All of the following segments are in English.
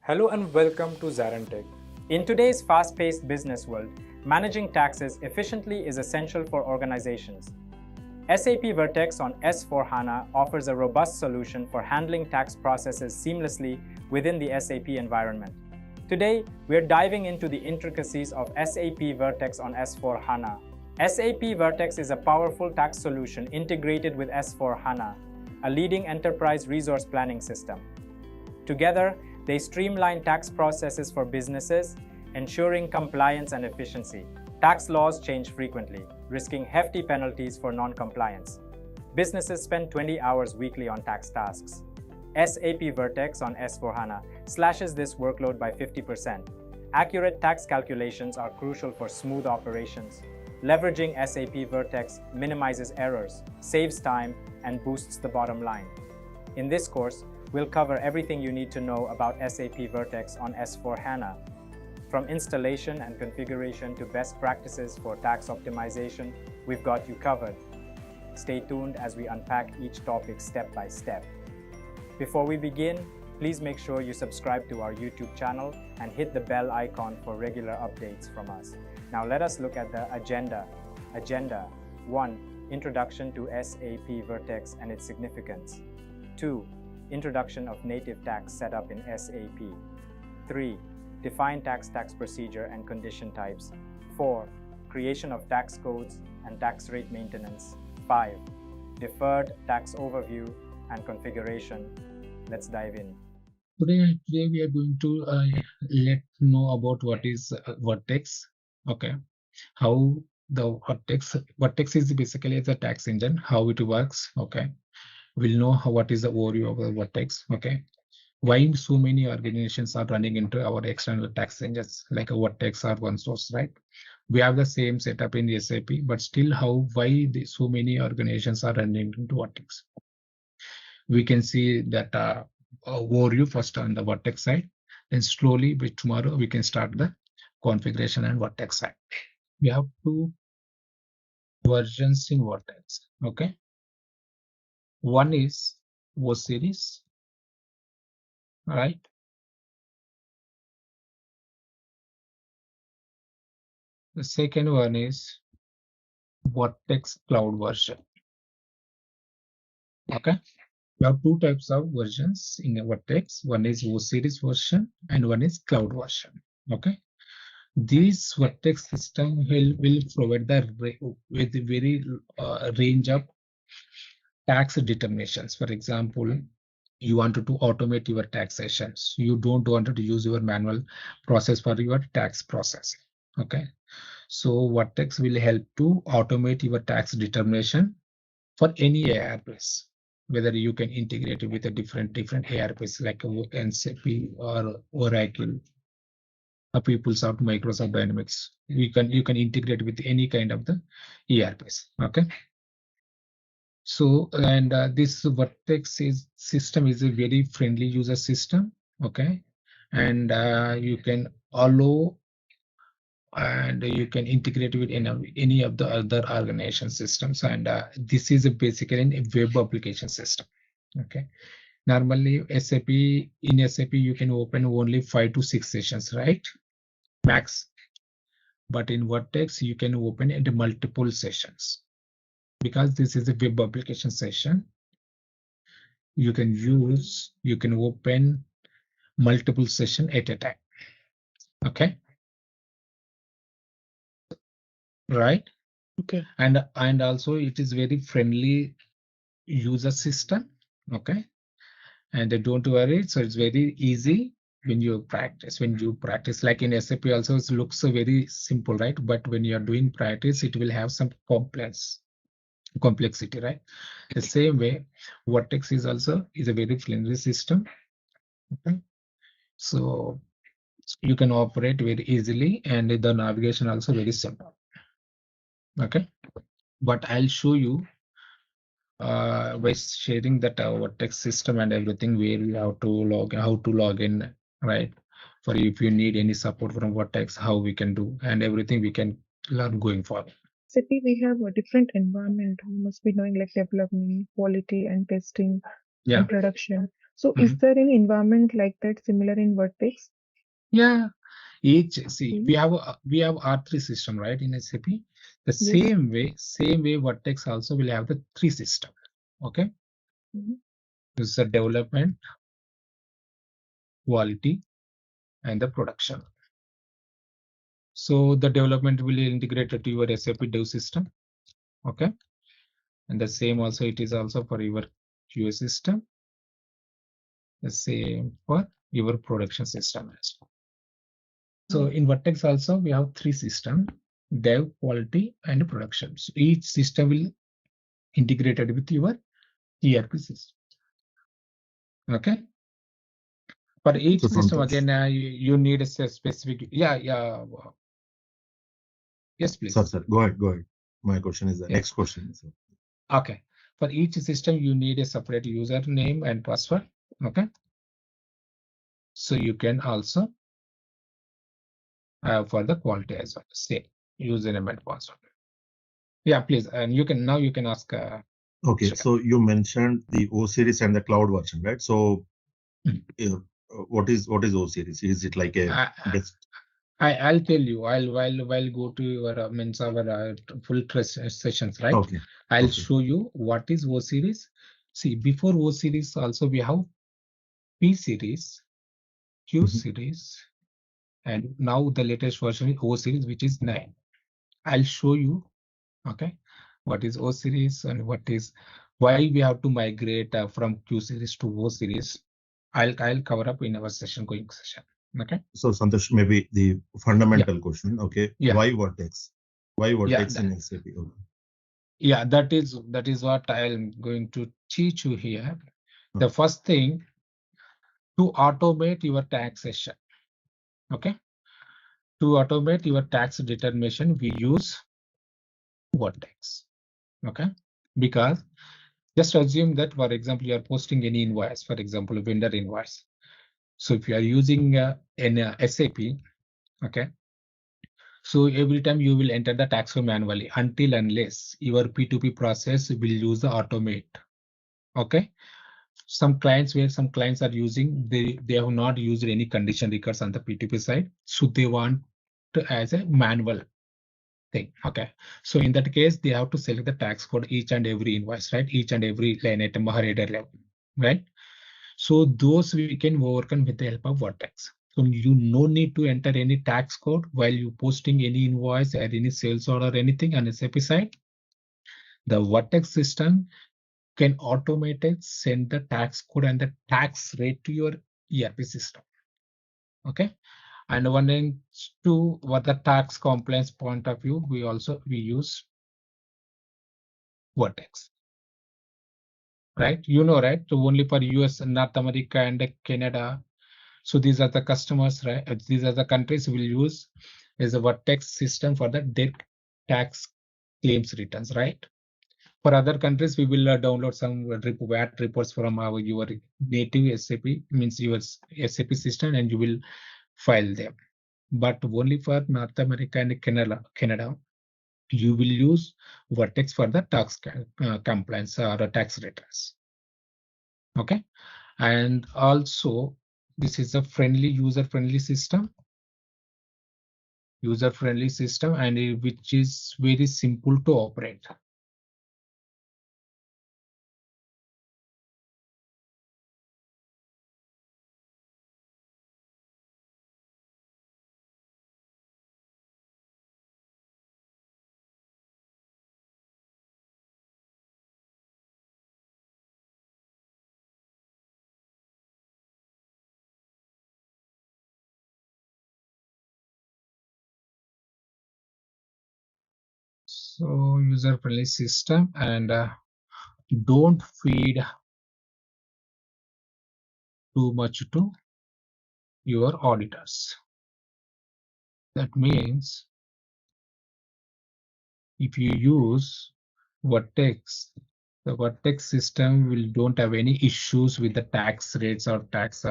Hello and welcome to ZaranTech. In today's fast-paced business world, managing taxes efficiently is essential for organizations. SAP Vertex on S/4HANA offers a robust solution for handling tax processes seamlessly within the SAP environment. Today, we're diving into the intricacies of SAP Vertex on S/4HANA. SAP Vertex is a powerful tax solution integrated with S/4HANA, a leading enterprise resource planning system. Together, they streamline tax processes for businesses, ensuring compliance and efficiency. Tax laws change frequently, risking hefty penalties for non-compliance. Businesses spend 20 hours weekly on tax tasks. SAP Vertex on S/4HANA slashes this workload by 50%. Accurate tax calculations are crucial for smooth operations. Leveraging SAP Vertex minimizes errors, saves time, and boosts the bottom line. In this course, we'll cover everything you need to know about SAP Vertex on S/4HANA. From installation and configuration to best practices for tax optimization, we've got you covered. Stay tuned as we unpack each topic step by step. Before we begin, please make sure you subscribe to our YouTube channel and hit the bell icon for regular updates from us. Now let us look at the agenda. Agenda 1. Introduction to SAP Vertex and its significance. 2. Introduction of native tax setup in SAP. 3. Define tax procedure and condition types. 4. Creation of tax codes and tax rate maintenance. 5. Deferred tax overview and configuration. Let's dive in. Today we are going to let know about what is Vertex. Okay, how the Vertex is basically the tax engine, how it works. Okay, we'll know what is the overview of the Vertex. Okay, why so many organizations are running into our external tax engines like a Vertex or OneSource, right? We have the same setup in SAP, but still why so many organizations are running into Vertex. We can see that overview first on the Vertex side, and slowly by tomorrow we can start the configuration and Vertex side. We have two versions in Vertex. Okay, one is O series, right? The second one is Vertex Cloud version. Okay, we have two types of versions in Vertex. One is O series version and one is Cloud version. Okay, this Vertex system will provide with very range of tax determinations. For example, you wanted to automate your taxations. You don't want to use your manual process for your tax process. Okay, so Vertex will help to automate your tax determination for any ERPs. Whether you can integrate it with a different ERPs like SAP or Oracle, PeopleSoft, Microsoft Dynamics. You can integrate with any kind of the ERPs. Okay. So and this Vertex system is a very friendly user system. Okay, and you can allow and you can integrate with any of the other organization systems. And this is basically a web application system. Okay, normally in SAP you can open only 5 to 6 sessions, right? Max. But in Vertex you can open into multiple sessions. Because this is a web application session, you can open multiple sessions at a time. Okay, right? Okay. And also it is very friendly user system. Okay, and don't worry, so it's very easy when you practice. Like in SAP also, it looks very simple, right? But when you are doing practice, it will have some complexity, right? The same way, Vertex is a very friendly system. Okay, so you can operate very easily, and the navigation also very simple. Okay, but I'll show you by sharing that Vertex system and everything, where you have to log in, right? For if you need any support from Vertex, how we can do, and everything we can learn going forward. SAP, we have a different environment. You must be knowing like development, quality, and testing, Yeah. and production. So is there any environment like that similar in Vertex? Yeah, we have R3 system, right, in SAP. The Yes. same way Vertex also will have the 3 system. Okay. This is the development, quality, and the production. So the development will integrate to your SAP dev system. Okay. And the same also it is also for your QA system. The same for your production system as well. So in Vertex also we have 3 systems: dev, quality, and production. So each system will integrated with your ERP system. Okay. For each So system Santosh, again, you need a specific. Yeah. Yes, please. sir, go ahead. My question is the next question. Sir. Okay. For each system, you need a separate username and password. Okay. So you can also for the quality as well, say username and password. Yeah, please. And you can ask. Okay, Sure. so you mentioned the O series and the cloud version, right? So what is O series? Is it like a I'll tell you. I'll go to your our full sessions, right? Okay. I'll show you what is O series. See, before O series also we have P series, Q series, and now the latest version is O series, which is 9. I'll show you, okay, what is O series and why we have to migrate from Q series to O series. I'll cover up in our going session. Okay. So Santosh, maybe the fundamental question. Okay. Yeah. Why Vertex? Why Vertex in SAP? Okay. Yeah, that is what I'm going to teach you here. The first thing, to automate your taxation. Okay. To automate your tax determination, we use Vertex. Okay. Because just assume that, for example, you are posting any invoice, for example, a vendor invoice. So if you are using an SAP, okay. So every time you will enter the tax form manually unless your P2P process will use the automate. Okay. Some clients are using, they have not used any condition records on the P2P side. So they want to as a manual thing. Okay. So in that case, they have to select the tax code each and every invoice, right? Each and every line item or header level, right? So those we can overcome with the help of Vertex. So you no need to enter any tax code while you posting any invoice or any sales order or anything on SAP side. The Vertex system can automatically send the tax code and the tax rate to your ERP system. Okay. And one thing to what the tax compliance point of view, we use Vertex. Right? You know, right? So only for US, North America, and Canada. So these are the customers, right? These are the countries we'll use as a Vertex system for the direct tax claims returns, right? For other countries, we will download some VAT reports from your native SAP, means your SAP system, and you will file them. But only for North America and Canada, you will use Vertex for the tax compliance or tax returns. Okay, and also this is a user-friendly system, and which is very simple to operate. So user-friendly system, and don't feed too much to your auditors. That means if you use Vertex, the Vertex system don't have any issues with the tax rates or tax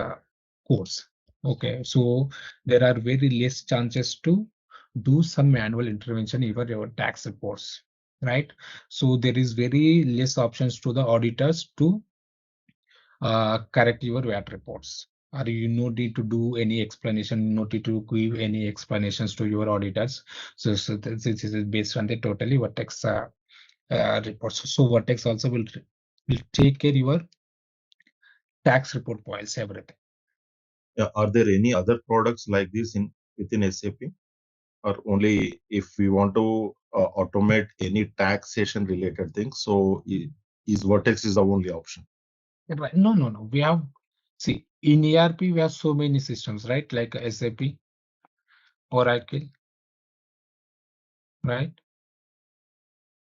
codes. Okay, so there are very less chances to do some manual intervention even your tax reports, right? So there is very less options to the auditors to correct your VAT reports. Or you no need to do any explanation, no need to give any explanations to your auditors. So this is based on the totally Vertex reports. So Vertex also will take care your tax report files, everything. Yeah, are there any other products like this within SAP, or only if we want to automate any taxation related things? So is Vertex is the only option? Right? No. We have, see, in ERP we have so many systems, right? Like SAP, Oracle, right?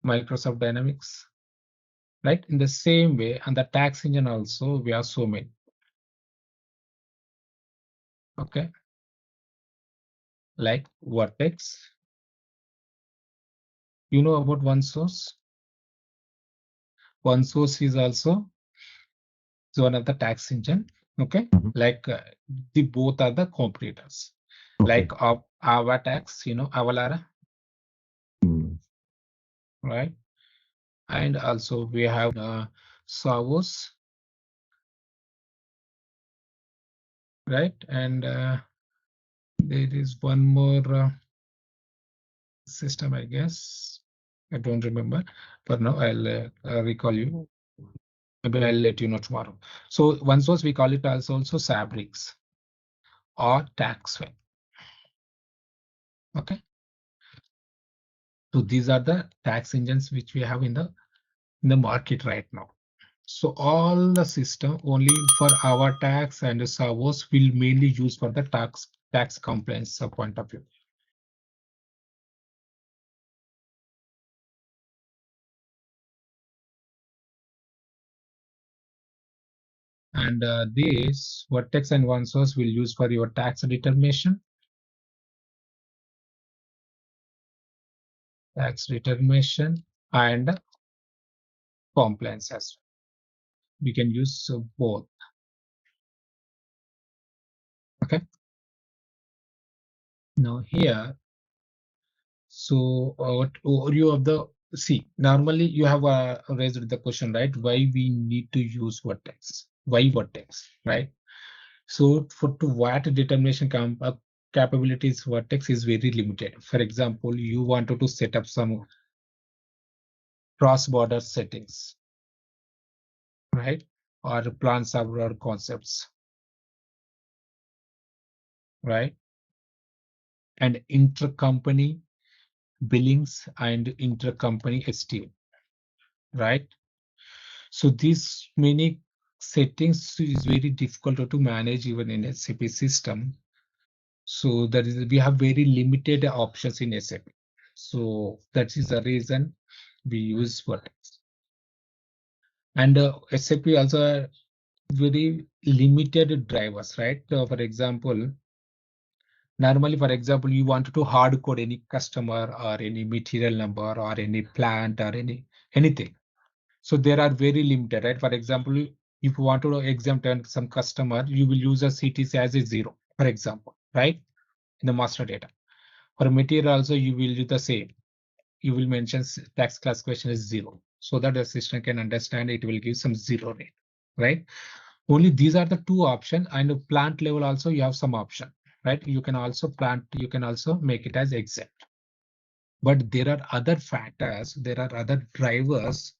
Microsoft Dynamics, right? In the same way, and the tax engine also we have so many. Okay, like Vertex. You know about OneSource? OneSource is also one of the tax engine. Okay, like the both are the competitors. Okay. Like Avatax, you know, Avalara, right? And also we have Savos, right? And there is one more system, I guess. I don't remember. For now, I'll recall you. Maybe I'll let you know tomorrow. So OneSource, we call it as also Fabrics or TaxWeb. Okay. So these are the tax engines which we have in the market right now. So all the system only for our tax and servers will mainly use for the tax compliance point of view. And this Vertex and OneSource will use for your tax determination. And compliance as well. We can use both. Okay. Now here, so what overview of the, see, normally you have raised the question, right? Why we need to use Vertex? Why Vertex, right? So for to what determination capabilities, Vertex is very limited. For example, you wanted to set up some cross-border settings, right? Or plan server concepts, right? And intercompany billings and intercompany STO, right? So these many settings is very difficult to manage even in SAP system. So that is, we have very limited options in SAP. So that is the reason we use Vertex. And SAP also very limited drivers, right? For example, normally, for example, you wanted to hard code any customer or any material number or any plant or anything. So there are very limited, right? For example, if you want to exempt some customer, you will use a CTC as a 0, for example, right? In the master data. For material also, you will do the same. You will mention tax classification is 0, so that the system can understand it will give some 0 rate, right? Only these are the two options, and plant level also you have some option, right? You can also make it as exempt. But there are other factors, there are other drivers,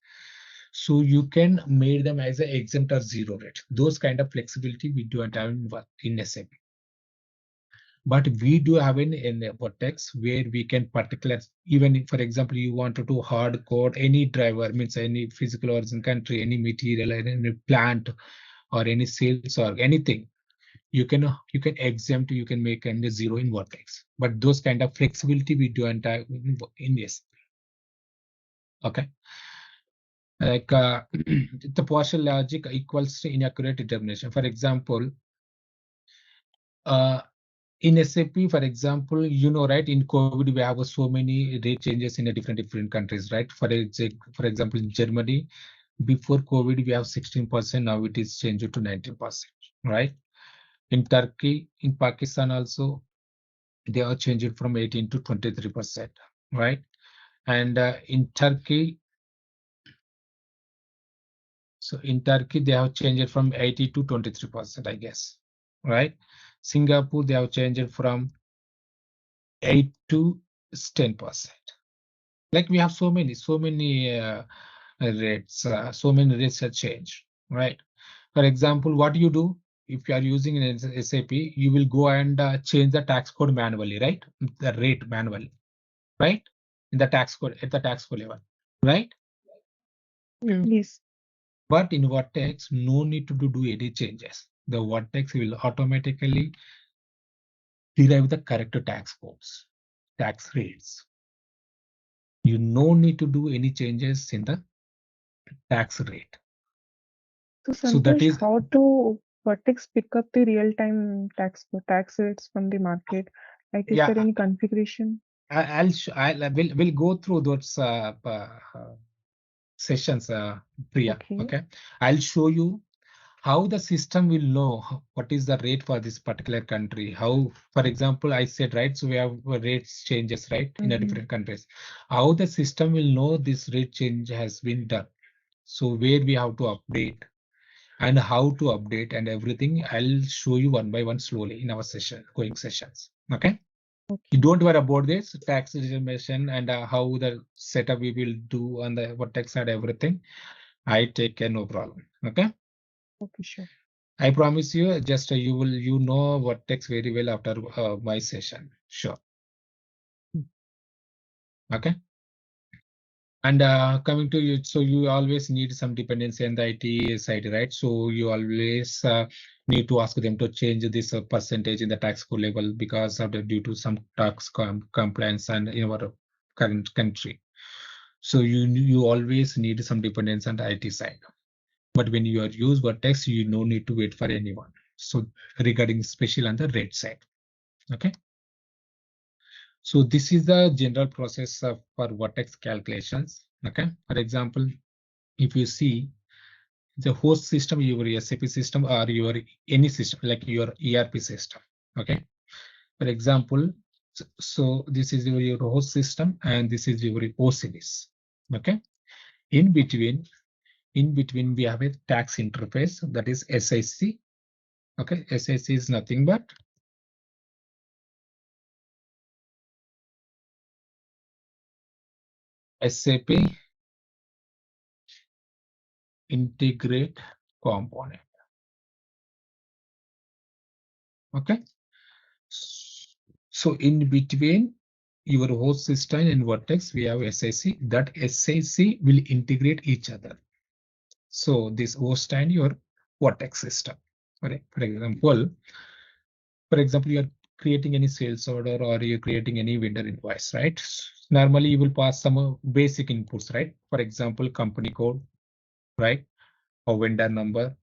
so you can make them as an exempt or 0 rate. Those kind of flexibility we don't have in SAP. But we do have in Vertex where we can even if, for example, you wanted to hard code any driver, means any physical origin country, any material, any plant, or any sales or anything, you can exempt, you can make a 0 in Vertex. But those kind of flexibility we don't have in this. Okay. Like the partial logic equals to inaccurate determination. For example, in SAP, for example, you know, right, in COVID, we have so many rate changes in different countries, right? For example, in Germany, before COVID, we have 16%. Now it is changed to 19%, right? In Turkey, in Pakistan also, they are changed from 18 to 23%, right? And in Turkey, So in Turkey, they have changed it from 80 to 23%, I guess, right? Singapore, they have changed it from 8 to 10%. Like we have so many rates, so many rates have changed, right? For example, what you do if you are using an SAP, you will go and change the tax code manually, right? The rate manually, right? In the tax code at the tax code level, right? Yes. But in Vertex, no need to do any changes. The Vertex will automatically derive the correct tax codes, tax rates. You no need to do any changes in the tax rate. So that Santosh, is, how to Vertex pick up the real-time tax rates from the market? Like, is there any configuration? we'll go through those sessions, Priya. Okay, I'll show you how the system will know what is the rate for this particular country. How, for example, I said, right, so we have rates changes, right, in a different countries. How the system will know this rate change has been done. So where we have to update and how to update and everything, I'll show you one by one slowly in our going sessions. Okay. You don't worry about this tax information and how the setup we will do on the Vertex and everything. I take care, no problem. Okay. Okay, sure. I promise you, just you know Vertex very well after my session. Sure. Okay. And coming to you, so you always need some dependency on the IT side, right? So you always need to ask them to change this percentage in the tax code level because of due to some tax compliance and in our current country. So you always need some dependence on the IT side. But when you are use Vertex, you no need to wait for anyone. So regarding especially on the rate side, okay. So this is the general process for Vertex calculations. Okay. For example, if you see the host system, your SAP system or your any system like your ERP system. Okay. For example, so this is your host system and this is your O series. Okay. In between we have a tax interface, that is SIC. Okay. SIC is nothing but SAP integrate component. Okay. So in between your host system and Vertex, we have SIC. That SIC will integrate each other. So this host and your Vertex system. Right. For example, you are creating any sales order or you're creating any vendor invoice, right? Normally you will pass some basic inputs, right? For example, company code, right? Or vendor number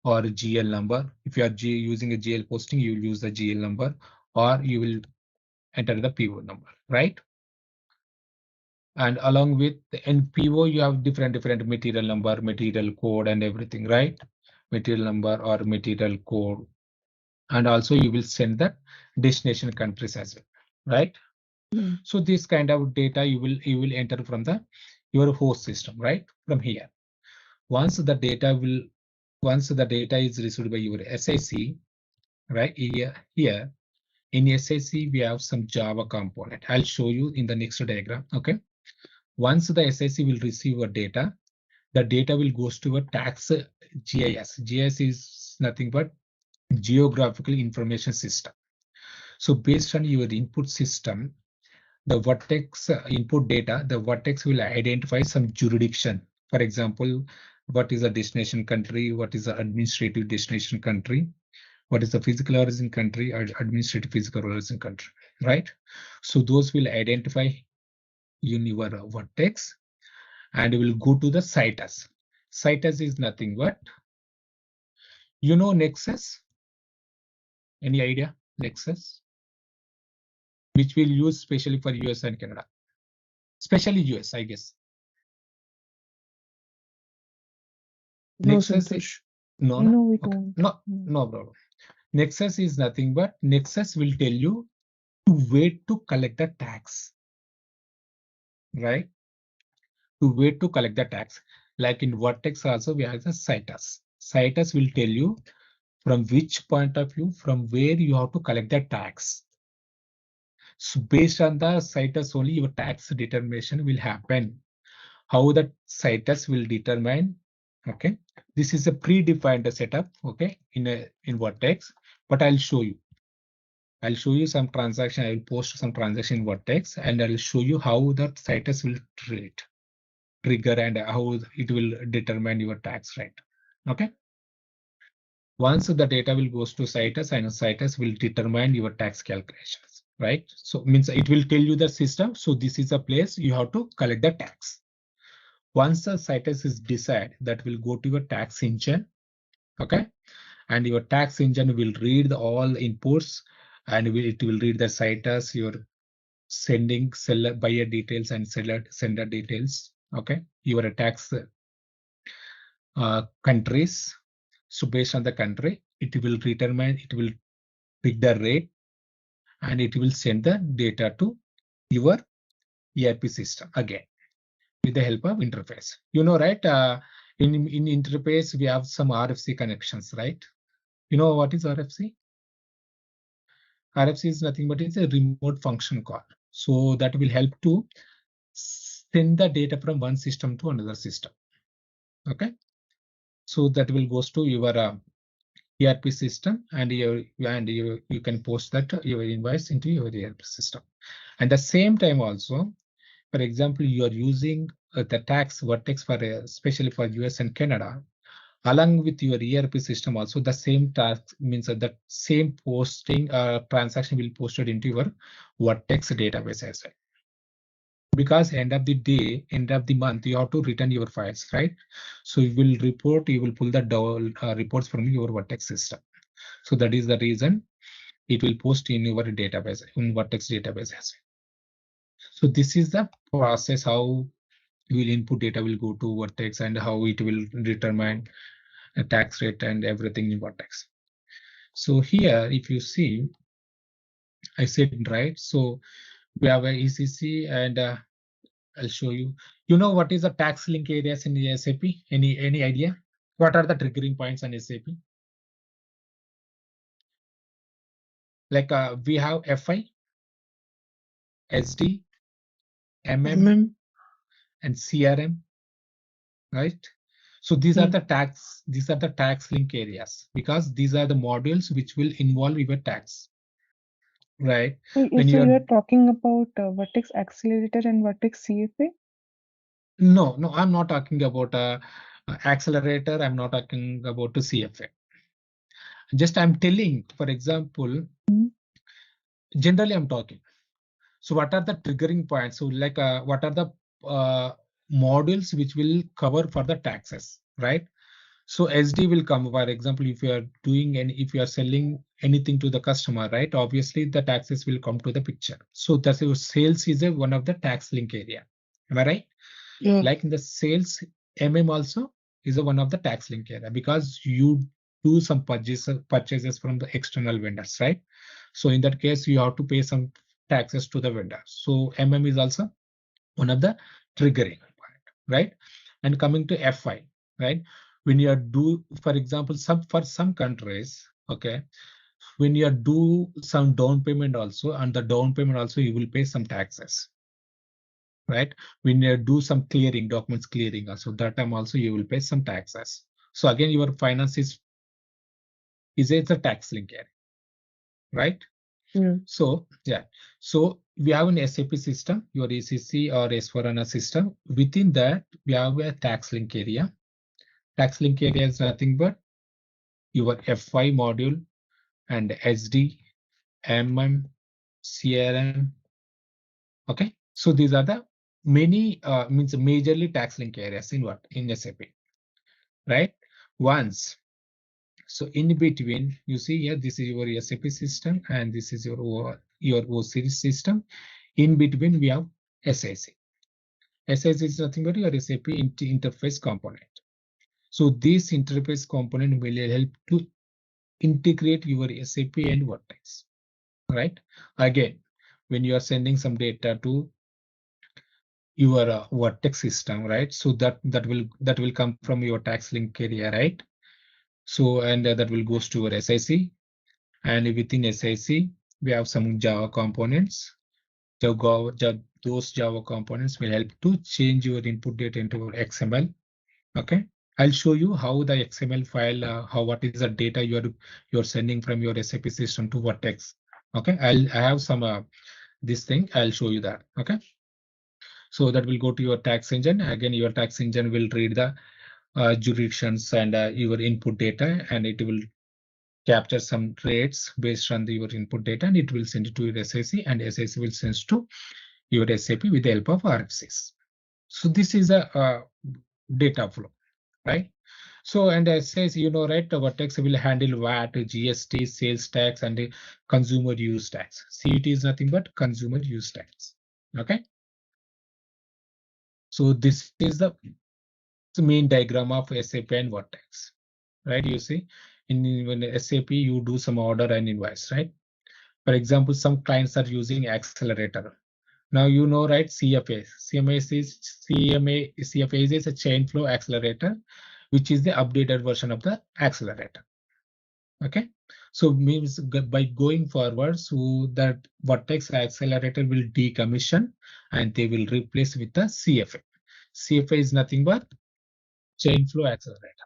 or GL number. If you are using a GL posting, you will use the GL number or you will enter the PO number, right? And along with the NPO, you have different material number, material code and everything, right? Material number or material code. And also you will send the destination countries as well, right? So this kind of data you will enter from your host system, right? From here. Once the data is received by your SIC, right? Here in SIC, we have some Java component. I'll show you in the next diagram. Okay. Once the SIC will receive a data, the data will goes to a tax GIS. GIS is nothing but geographical information system. So based on your input system, the Vertex input data, the Vertex will identify some jurisdiction. For example, what is the destination country? What is the administrative destination country? What is the physical origin country or administrative physical origin country, right? So those will identify in your Vertex and will go to the Citus. Citus is nothing but, Nexus? Any idea? Nexus? Which we'll use specially for US and Canada. Especially US, I guess. Nexus is, no, we don't. No problem. Nexus is nothing but Nexus will tell you where to collect the tax, right? To where to collect the tax. Like in Vertex also we have the Citus. Citus will tell you from which point of view, from where you have to collect the tax. So based on the Citus only your tax determination will happen. How that Citus will determine, okay? This is a predefined setup, okay, in Vertex, but I'll show you. I'll show you some transaction. I will post some transaction in Vertex, and I will show you how that Citus will trigger and how it will determine your tax rate. Okay. Once the data will goes to Citus, and Citus will determine your tax calculations, right? So means it will tell you the system. So this is a place you have to collect the tax. Once the Citus is decided, that will go to your tax engine. Okay. And your tax engine will read all inputs, and it will read the Citus, your sending seller buyer details and sender details. Okay, your tax countries. So based on the country, it will determine, it will pick the rate, and it will send the data to your ERP system again with the help of interface. You know, right? In interface, we have some RFC connections, right? You know what is RFC? RFC is nothing but it's a remote function call. So that will help to send the data from one system to another system. Okay. So that will goes to your ERP system, and you can post that your invoice into your ERP system. And the same time also, for example, you are using the tax Vertex for especially for US and Canada. Along with your ERP system also, the same task means that the same posting transaction will posted into your Vertex database as well. Because end of the day, end of the month, you have to return your files, right? So you will report, you will pull the reports from your Vertex system. So that is the reason it will post in your database, in Vertex database as well. So this is the process how you will input data will go to Vertex and how it will determine a tax rate and everything in Vertex. So here, if you see, I said right. So we have a ECC, and I'll show you. You know what is the tax link areas in the SAP? Any idea? What are the triggering points on SAP? Like we have FI, SD, MM, and CRM, right? So these are the tax link areas, because these are the modules which will involve your tax, right? So you're talking about Vertex Accelerator and Vertex CFA? No, I'm not talking about accelerator. I'm not talking about the CFA. Just I'm telling, for example, generally I'm talking. So what are the triggering points? So like what are the modules which will cover for the taxes, right? So SD will come, for example, if you are doing if you are selling anything to the customer, right? Obviously the taxes will come to the picture. So that's your sales is one of the tax link area. Am I right? Yeah. Like in the sales, MM also is one of the tax link area, because you do some purchases from the external vendors, right? So in that case, you have to pay some taxes to the vendor. So MM is also one of the triggering point, right? And coming to FI, right? When you do, for example, for some countries, okay, when you do some down payment also, and the down payment also, you will pay some taxes, right? When you do some clearing, documents clearing also, that time also you will pay some taxes. So again, your finance is a tax link area, right? So yeah, so we have an SAP system, your ECC or S4HANA system. Within that, we have a tax link area. Tax link area is nothing but your FI module and SD, MM, CRM. Okay, so these are the many means majorly tax link areas in SAP, right? Once. So in between, you see here, this is your SAP system, and this is your O series system. In between, we have SIC. SIC is nothing but your SAP interface component. So this interface component will help to integrate your SAP and Vertex, right? Again, when you are sending some data to your Vertex system, right? So that will come from your tax link area, right? So and that will goes to your SIC, and within SIC we have some Java components. Those Java components will help to change your input data into XML. Okay, I'll show you how the XML file, what is the data you're sending from your SAP system to Vertex. Okay, I have some this thing. I'll show you that. Okay, so that will go to your tax engine. Again, your tax engine will read the jurisdictions and your input data, and it will capture some rates based on your input data, and it will send it to your SIC, and SIC will send to your SAP with the help of RFCs. So this is a data flow, right? So, and as says, right, Vertex will handle VAT, GST, sales tax, and the consumer use tax. CUT is nothing but consumer use tax. Okay. So this is the main diagram of SAP and Vertex, right? You see, in SAP, you do some order and invoice, right? For example, some clients are using accelerator. Now right, CFA. CFA is a chain flow accelerator, which is the updated version of the accelerator. Okay, so means by going forward, so that Vertex accelerator will decommission and they will replace with the CFA. CFA is nothing but chain flow accelerator.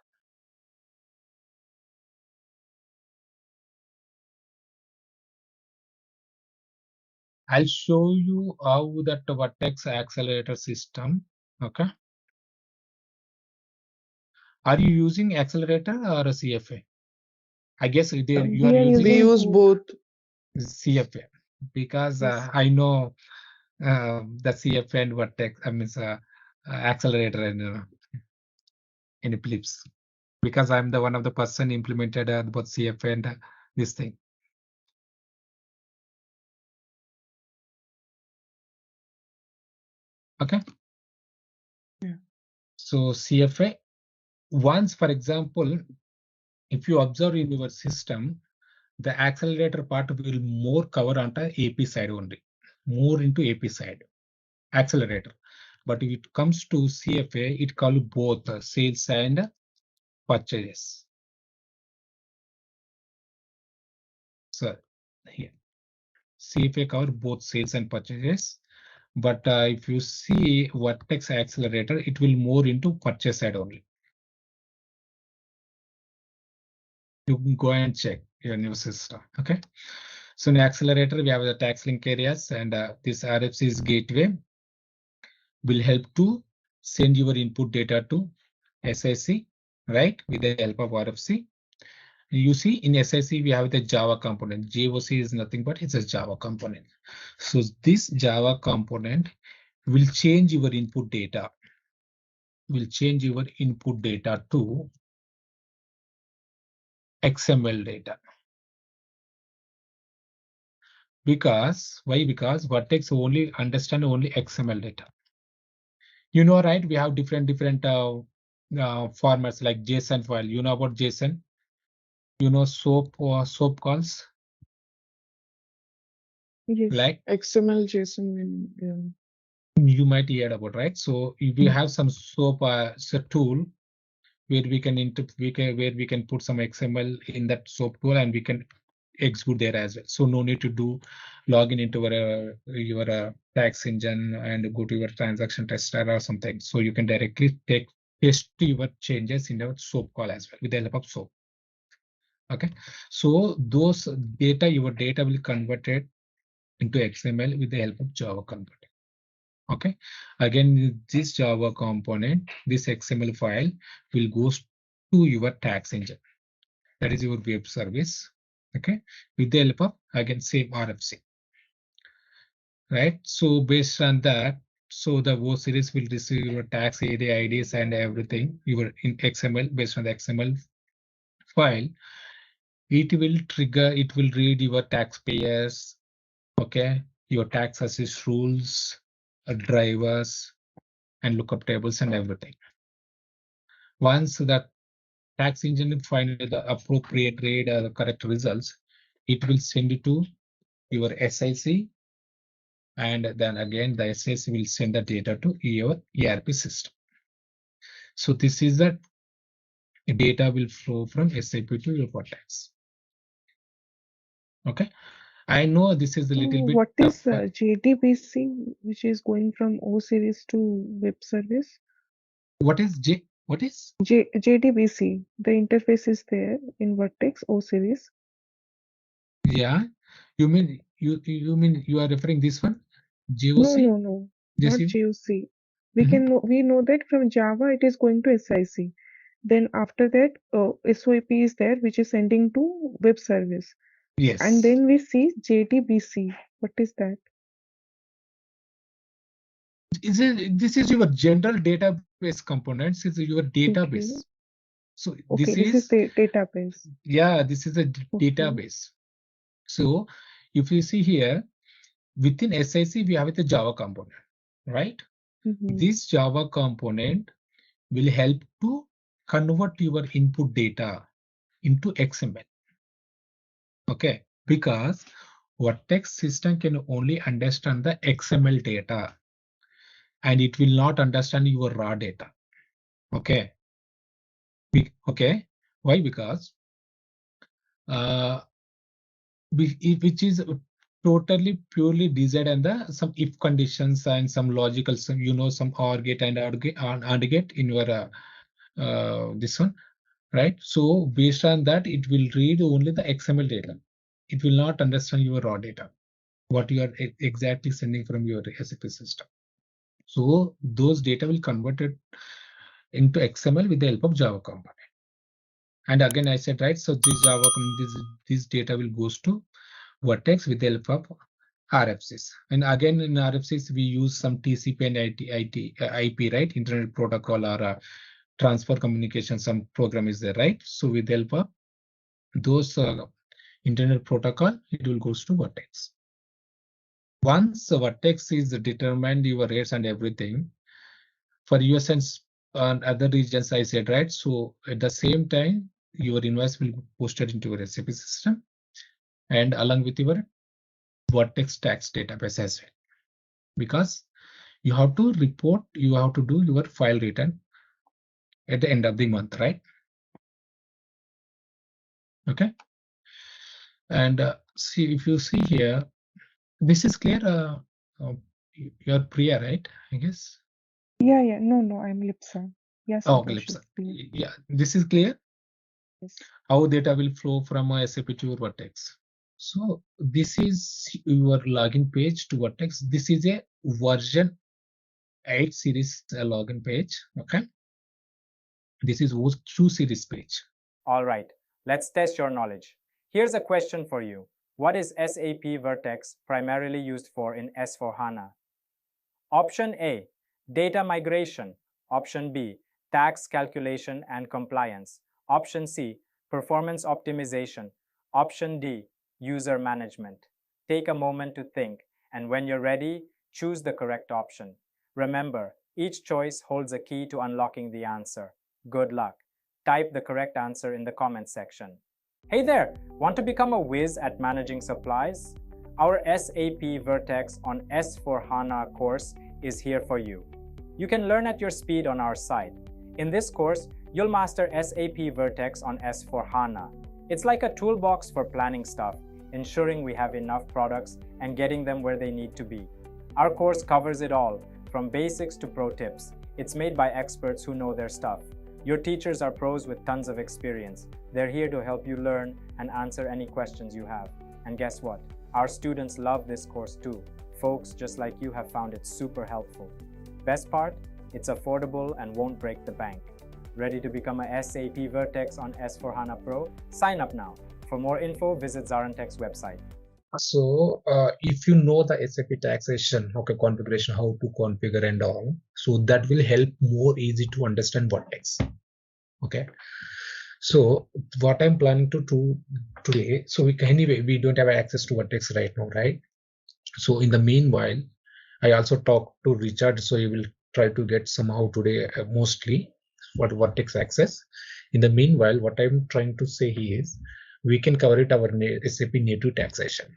I'll show you how that Vertex accelerator system. Okay. Are you using accelerator or a CFA? I guess you are using. We use both. CFA, because yes. I know the CFA and Vertex, I mean accelerator in Eclipse, because I'm the one of the person implemented both CFA and this thing. Okay. Yeah. So CFA, once, for example, if you observe in your system, the accelerator part will more cover onto AP side only, more into AP side, accelerator. But if it comes to CFA, it covers both sales and purchases. So here, CFA cover both sales and purchases. But if you see Vertex accelerator, it will more into purchase side only. You can go and check your new system. Okay. So in the accelerator, we have the tax link areas, and this RFC's gateway will help to send your input data to SIC, right, with the help of RFC. You see in SIC, we have the Java component. JOC is nothing but it's a Java component. So this Java component will change your input data, to XML data. Because why? Because Vertex only understand only XML data. Right? We have different formats like JSON file. You know about JSON? SOAP or SOAP calls? Yes. Like XML, JSON. Yeah. You might hear about, right? So if we have some SOAP tool where we can put some XML in that SOAP tool, and we can execute there as well. So no need to login into your tax engine and go to your transaction tester or something. So you can directly paste your changes in your SOAP call as well with the help of SOAP. Okay, so those your data will convert it into XML with the help of Java converter. Okay, again, this Java component, this XML file will go to your tax engine. That is your web service. Okay, with the help of, again, same RFC. Right, so based on that, so the O series will receive your tax area IDs and everything, your in XML, based on the XML file. It will read your taxpayers, okay, your tax assist rules, drivers, and lookup tables and everything. Once the tax engine find the appropriate rate or the correct results, it will send it to your SIC And then again, the SAC will send the data to your ERP system. So this is the data will flow from SAP to your Vertex. Okay. I know this is a little bit What is tough. JDBC, which is going from O series to web service? What is J? What is JDBC? The interface is there in Vertex O series. Yeah, you mean you are referring this one? No, GOC? no, no, not JC? JOC. We know that from Java it is going to SIC. Then after that, SOAP is there, which is sending to web service. Yes. And then we see JDBC. What is that? This is your general database components. This is your database. Okay. So Okay, this is the database. Yeah, this is a database. So if you see here, within SIC we have the Java component, right? This Java component will help to convert your input data into XML. Okay, because Vertex system can only understand the XML data and it will not understand your raw data. Okay. Okay. Why? Because which is totally purely designed and some if conditions and some logical, some OR gate and AND gate in your this one, right? So based on that, it will read only the XML data. It will not understand your raw data, what you are exactly sending from your SAP system. So those data will convert it into XML with the help of Java component. And again, I said, right, so this Java, this data will goes to Vertex with the help of RFCs. And again, in RFCs, we use some TCP and IP, right? Internet protocol or transfer communication, some program is there, right? So with the help of those internet protocol, it will goes to Vertex. Once Vertex is determined your rates and everything, for US and other regions, I said, right? So at the same time, your invoice will be posted into your SAP system and along with your Vertex tax database as well. Because you have to report, you have to do your file return at the end of the month, right? Okay. And see, if you see here, this is clear. You're Priya, right? I guess. Yeah. No, I'm Lipsa. Yes. Oh, Lipsa. Yeah, this is clear. Yes. How data will flow from SAP to your Vertex. So this is your login page to Vertex. This is a version 8 series login page. Okay. This is O2 series page. All right, let's test your knowledge. Here's a question for you. What is SAP Vertex primarily used for in S/4HANA? Option A, data migration. Option B, tax calculation and compliance. Option C, performance optimization. Option D, user management. Take a moment to think, and when you're ready, choose the correct option. Remember, each choice holds a key to unlocking the answer. Good luck. Type the correct answer in the comment section. Hey there! Want to become a whiz at managing supplies? Our SAP Vertex on S/4HANA course is here for you. You can learn at your speed on our site. In this course, you'll master SAP Vertex on S/4HANA. It's like a toolbox for planning stuff, ensuring we have enough products and getting them where they need to be. Our course covers it all, from basics to pro tips. It's made by experts who know their stuff. Your teachers are pros with tons of experience. They're here to help you learn and answer any questions you have. And guess what? Our students love this course too. Folks just like you have found it super helpful. Best part? It's affordable and won't break the bank. Ready to become a SAP Vertex on S/4HANA Pro? Sign up now. For more info, visit ZaranTech's website. So if you know the SAP taxation, okay, configuration, how to configure and all, so that will help more easy to understand Vertex. Okay. So what I'm planning to do today, so we don't have access to Vertex right now, right? So in the meanwhile, I also talked to Richard, so he will try to get somehow today mostly what Vertex access. In the meanwhile, what I'm trying to say here is we can cover it our SAP native taxation.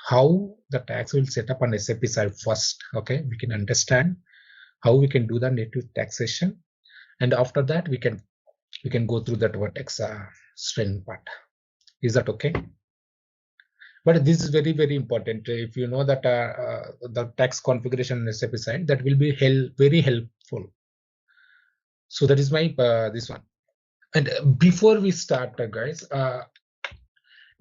how the tax will set up on SAP side first. Okay, we can understand how we can do the native taxation, and after that we can go through that Vertex stream part. Is that okay? But this is very, very important. If you know that the tax configuration on SAP side, that will be very helpful. So that is my this one. And before we start, guys,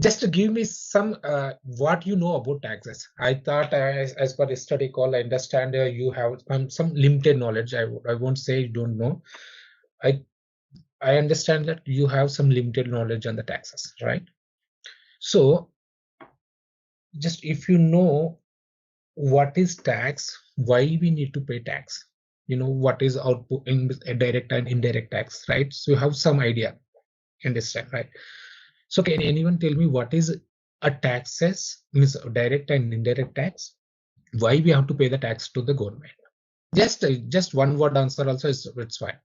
just to give me some what you know about taxes. I thought as per study call, I understand you have some limited knowledge. I won't say you don't know. I understand that you have some limited knowledge on the taxes, right? So just if you know what is tax, why we need to pay tax, you know, what is output in direct and indirect tax, right? So you have some idea, understand, right? So can anyone tell me what is a taxes, means direct and indirect tax? Why we have to pay the tax to the government? Just one word answer also is it's fine.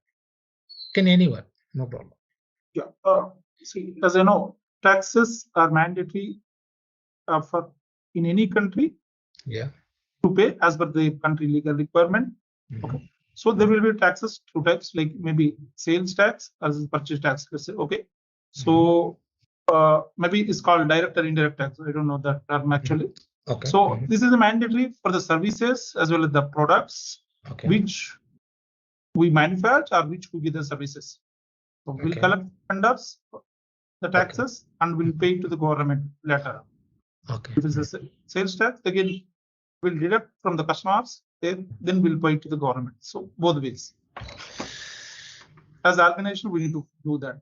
Can anyone? No problem. Yeah. See, as I know, taxes are mandatory for in any country. Yeah. To pay as per the country legal requirement. Okay. So there will be taxes two types, like maybe sales tax as purchase tax. Let's say, okay. So maybe it's called direct or indirect tax. I don't know that term actually. Okay. So this is a mandatory for the services as well as the products which we manufacture or which we give the services. So we'll collect vendors the taxes and we'll pay to the government later. Okay. If it's a sales tax, again we'll deduct from the customers, then we'll pay to the government. So both ways. As an organization, we need to do that.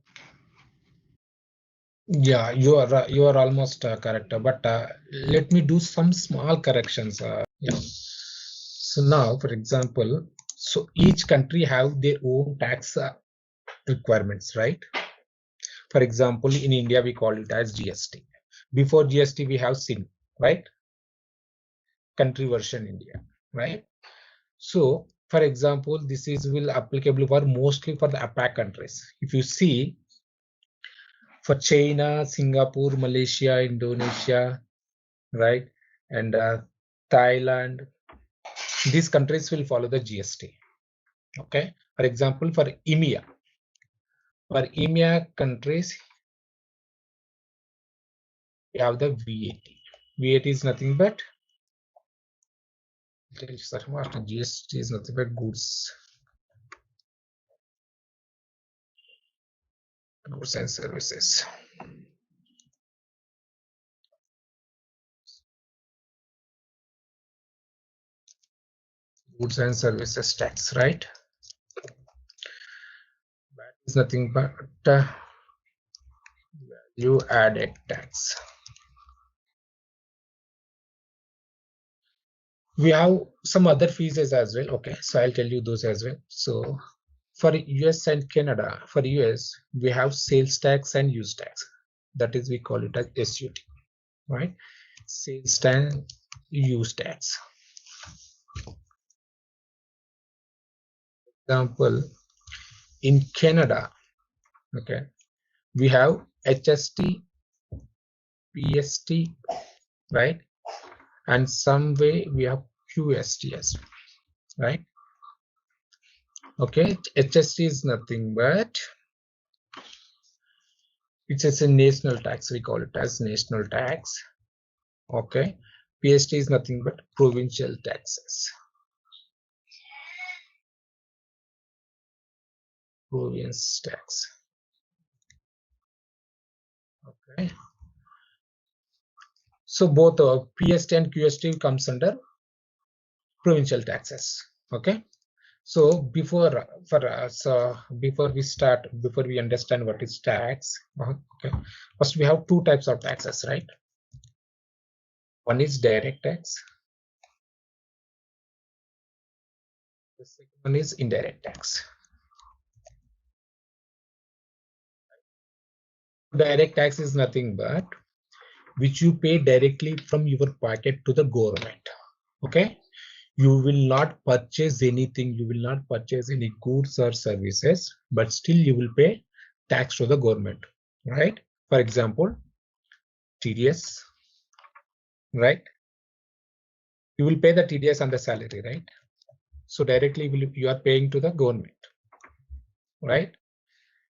Yeah, you are almost correct, but let me do some small corrections. Yeah. So now, for example, so each country have their own tax requirements, right? For example, in India we call it as GST. Before GST we have SIN, right? Country version India, right? So, for example, this is will applicable for mostly for the APAC countries. If you see, for China, Singapore, Malaysia, Indonesia, right, and Thailand, these countries will follow the GST. Okay. For example, for EMEA countries, we have the VAT. VAT is nothing but GST is nothing but goods and services. Goods and services tax, right? That is nothing but value added tax. We have some other fees as well. Okay, so I'll tell you those as well. So for US and Canada, for US, we have sales tax and use tax. That is, we call it as SUT, right? Sales tax, use tax. Example, in Canada, okay, we have HST, PST, right? And some way we have QSTS, right? Okay, HST is nothing but it's just a national tax. We call it as national tax. Okay, PST is nothing but provincial taxes. Province tax. Okay. So both PST and QST comes under provincial taxes. Okay. So before we understand what is tax, okay, first we have two types of taxes, right? One is direct tax. The second one is indirect tax. Direct tax is nothing but which you pay directly from your pocket to the government. Okay. You will not purchase anything, you will not purchase any goods or services, but still you will pay tax to the government, right? For example, TDS, right? You will pay the TDS on the salary, right? So directly you are paying to the government, right?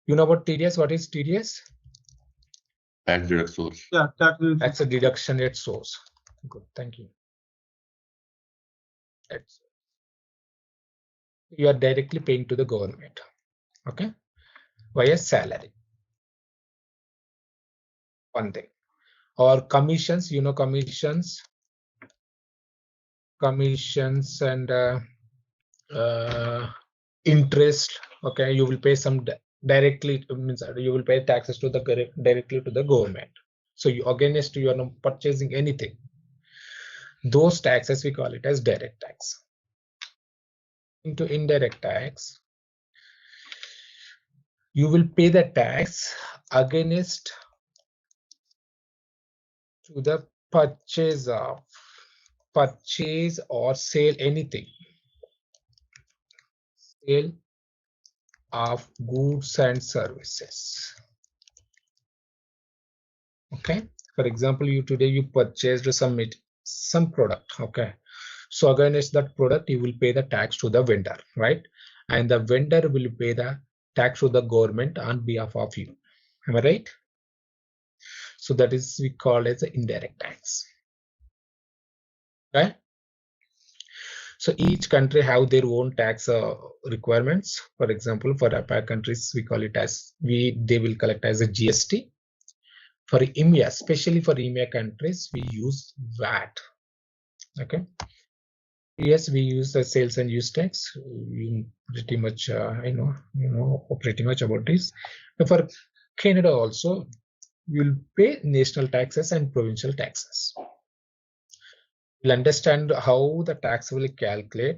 You know about TDS? What is TDS? Tax deduct source. Yeah, That's a deduction at source. Good, thank you. You are directly paying to the government, okay, via salary. One thing. Or commissions, you know, commissions and interest. Okay, you will pay some directly, means you will pay taxes to the directly to the government. So you against you are not purchasing anything. Those taxes we call it as direct tax. Into indirect tax, you will pay the tax against to the purchase or sale anything. Sale of goods and services. Okay, for example, you purchased some product. Okay, so against that product you will pay the tax to the vendor, right? And the vendor will pay the tax to the government on behalf of you. Am I right? So that is we call as the indirect tax. Right? So each country have their own tax requirements. For example, for APAC countries, we call it as they will collect as a GST. For EMEA, especially for EMEA countries, we use VAT. Okay. Yes, we use the sales and use tax. You pretty much, you know pretty much about this. But for Canada also, we'll pay national taxes and provincial taxes. We'll understand how the tax will calculate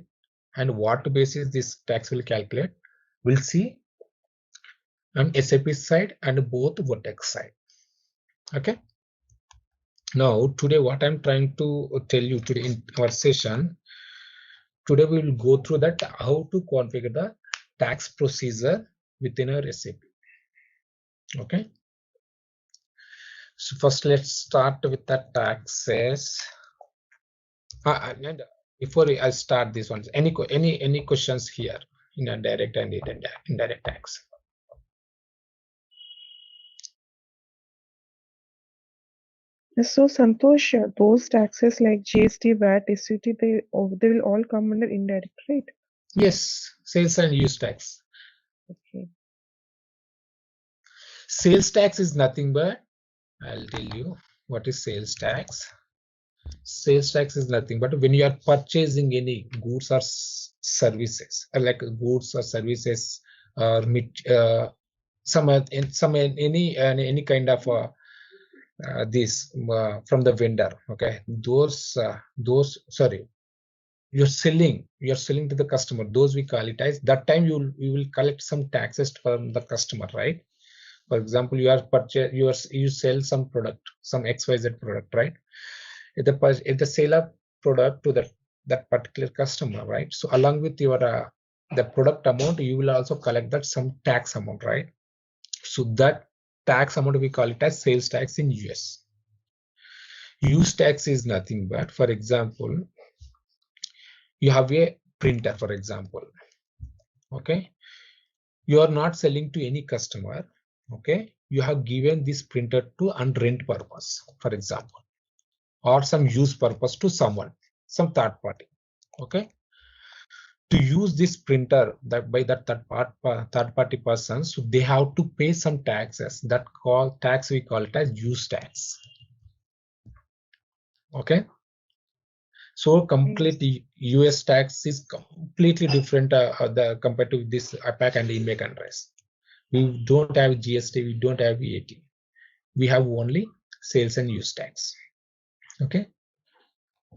and what basis this tax will calculate. We'll see on SAP side and both Vertex side. Okay. Now, today, what I'm trying to tell you today in our session, today we will go through that how to configure the tax procedure within our SAP. Okay. So first, let's start with the taxes. And before I start this one, any questions here in a direct and indirect tax? So Santosh, those taxes like GST, VAT, SUT, they will all come under indirect, right? Yes, sales and use tax. Okay. Sales tax is nothing but, I'll tell you what is sales tax. Sales tax is nothing but when you are purchasing any goods or services, like goods or services, or any kind of this from the vendor. Okay, sorry, you're selling to the customer. Those we call it as, that time you will collect some taxes from the customer, right? For example, you sell some product, some XYZ product, right? If the sale of product to that particular customer, right? So along with your the product amount, you will also collect that some tax amount, right? So that tax amount we call it as sales tax in US. Use tax is nothing but, for example, you have a printer, for example. Okay, you are not selling to any customer. Okay, you have given this printer to rent purpose, for example, or some use purpose to someone, some third party. Okay, to use this printer by that third party person, so they have to pay some taxes. That tax we call it as use tax. Okay, so complete US tax is completely different compared to this APAC and EMEA countries. We don't have GST, we don't have VAT. We have only sales and use tax. Okay,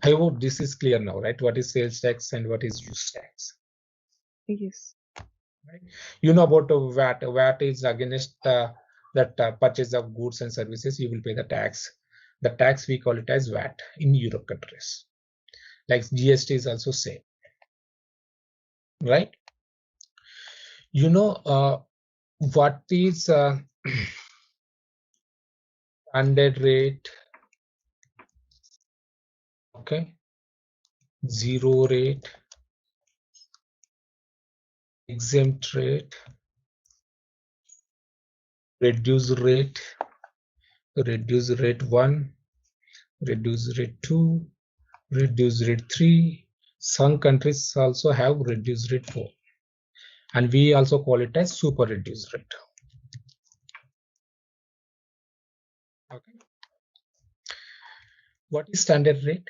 I hope this is clear now, right? What is sales tax and what is use tax? Yes. Right? You know about VAT. VAT is against that purchase of goods and services. You will pay the tax. The tax we call it as VAT in Europe countries. Like GST is also same, right? You know what is standard rate Okay, zero rate, exempt rate, reduce rate, reduce rate 1, reduce rate 2, reduce rate 3. Some countries also have reduced rate 4, and we also call it as super reduced rate. Okay. What is standard rate?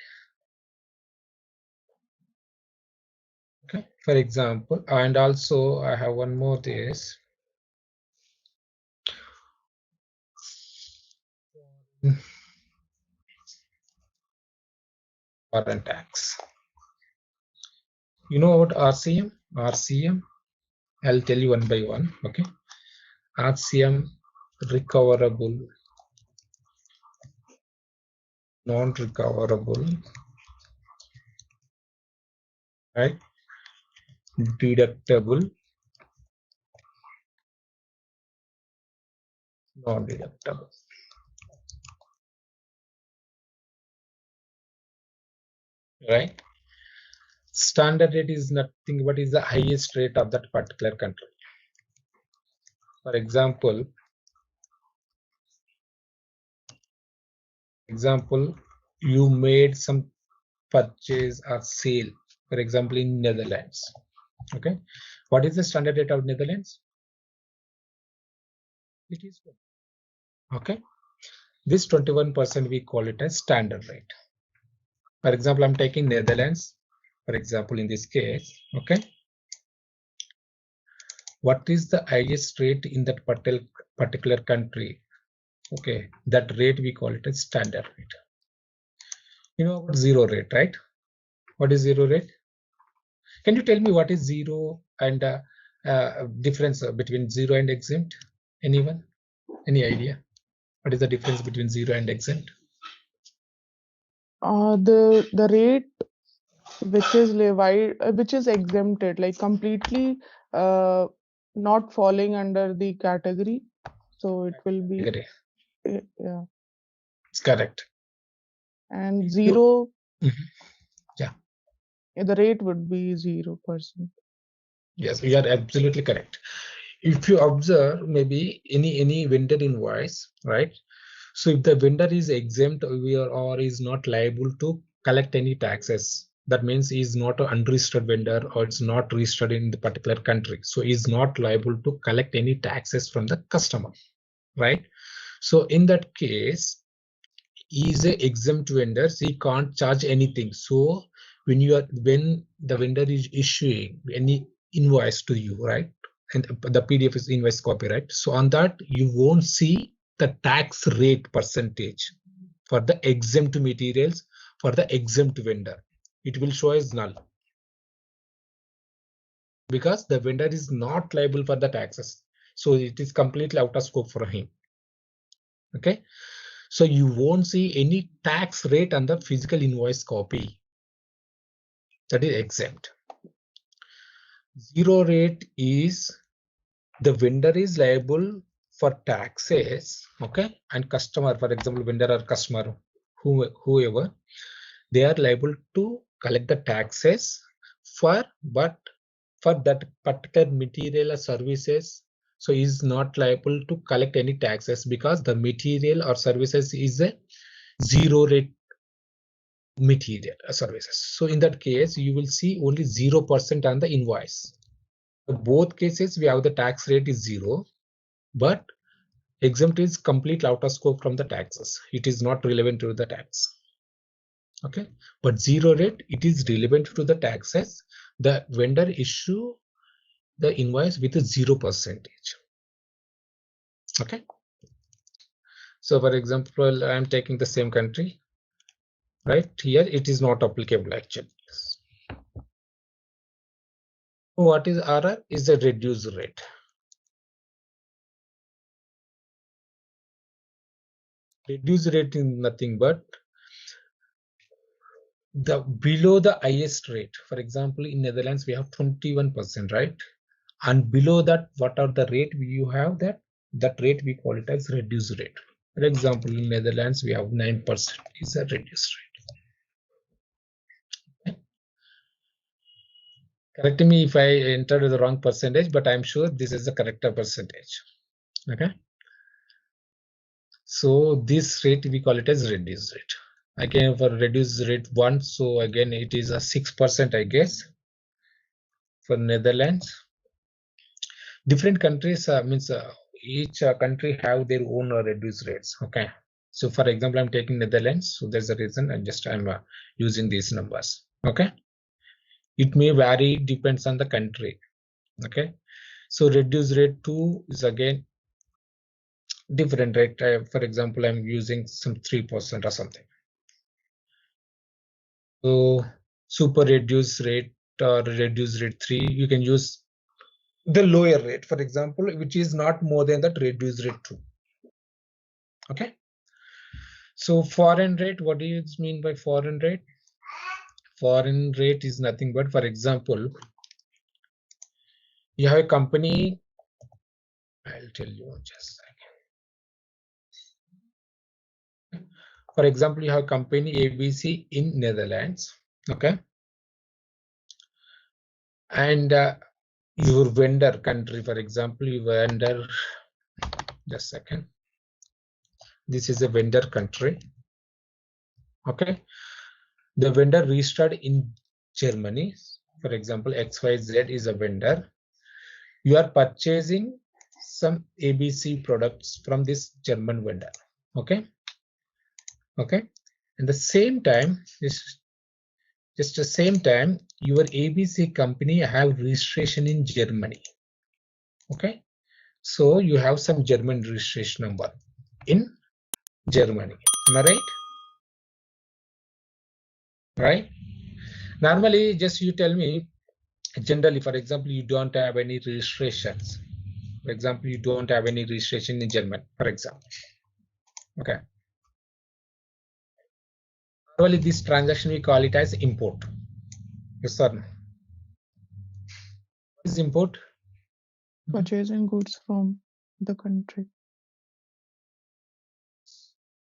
Okay, for example, and also I have one more this. Foreign tax. You know about RCM? RCM, I'll tell you one by one. Okay, RCM, recoverable, non-recoverable, right? Deductible, non-deductible. Right? Standard rate is nothing but is the highest rate of that particular country. For example, you made some purchase or sale, for example, in Netherlands. Okay, what is the standard rate of Netherlands? It is good. Okay, this 21% we call it as standard rate. For example, I'm taking Netherlands, for example, in this case. Okay, what is the highest rate in that particular country? Okay, that rate we call it as standard rate. You know about zero rate, right? What is zero rate? Can you tell me what is zero and difference between zero and exempt? Anyone? Any idea? What is the difference between zero and exempt? The rate which is levied, which is exempted, like completely not falling under the category, so it will be yeah. It's correct. And zero, yeah, the rate would be 0%. Yes, you are absolutely correct. If you observe maybe any vendor invoice, right? So if the vendor is exempt or is not liable to collect any taxes, that means he is not an unregistered vendor or it's not registered in the particular country. So he is not liable to collect any taxes from the customer, right? So in that case, he is an exempt vendor, so he can't charge anything. So when the vendor is issuing any invoice to you, right? And the PDF is invoice copy, right? So on that, you won't see the tax rate percentage for the exempt materials for the exempt vendor. It will show as null because the vendor is not liable for the taxes. So it is completely out of scope for him. Okay. So you won't see any tax rate on the physical invoice copy. That is exempt. Zero rate is the vendor is liable for taxes, okay, and customer, for example, vendor or customer, whoever, they are liable to collect the taxes but for that particular material or services, so is not liable to collect any taxes because the material or services is a zero rate material or services. So in that case, you will see only 0% on the invoice. In both cases, we have the tax rate is 0, but exempt is completely out of scope from the taxes. It is not relevant to the tax. Okay, but zero rate, it is relevant to the taxes. The vendor issue the invoice with a 0%. Okay, so for example, I am taking the same country, right? Here it is not applicable actually. What is RR? Is the reduced rate. Reduced rate is nothing but the below the highest rate. For example, in Netherlands we have 21%, right? And below that, what are the rate you have? That rate we call it as reduced rate. For example, in Netherlands we have 9% is a reduced rate. Correct me if I entered the wrong percentage, but I'm sure this is the correct percentage. Okay. So this rate we call it as reduced rate. Again, for reduced rate 1, so again it is a 6%, I guess, for Netherlands. Different countries means each country have their own reduced rates. Okay. So for example, I'm taking Netherlands. So there's a reason I'm using these numbers. Okay. It may vary, depends on the country. Okay. So reduced rate 2 is again different rate. For example, I'm using some 3% or something. So super reduced rate or reduced rate 3, you can use the lower rate, for example, which is not more than that reduced rate 2. Okay. So foreign rate, what do you mean by foreign rate? Foreign rate is nothing but, for example, you have a company. I'll tell you just a second. For example, you have company ABC in Netherlands. Okay. And your vendor country, for example, your vendor, just a second. This is a vendor country. Okay. The vendor registered in Germany. For example, XYZ is a vendor. You are purchasing some ABC products from this German vendor. Okay. Okay. And the same time, just the same time, your ABC company have registration in Germany. Okay. So you have some German registration number in Germany. Am I right? Right. Normally, just you tell me, generally, for example, you don't have any registrations. For example, you don't have any registration in German, for example. Okay. Normally, this transaction we call it as import. Yes or no? What is import? Purchasing goods from the country.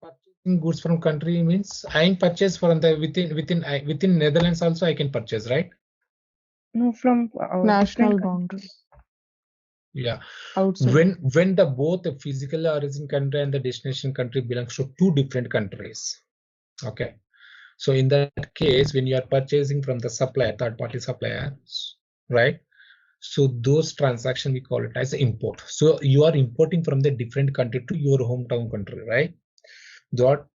Purchasing goods from country means I can purchase from the within Netherlands also I can purchase, right? No, from National boundary. Yeah. Outside. When the both the physical origin country and the destination country belongs to two different countries. Okay. So in that case, when you are purchasing from the supplier, third-party supplier, right? So those transactions we call it as import. So you are importing from the different country to your hometown country, right? That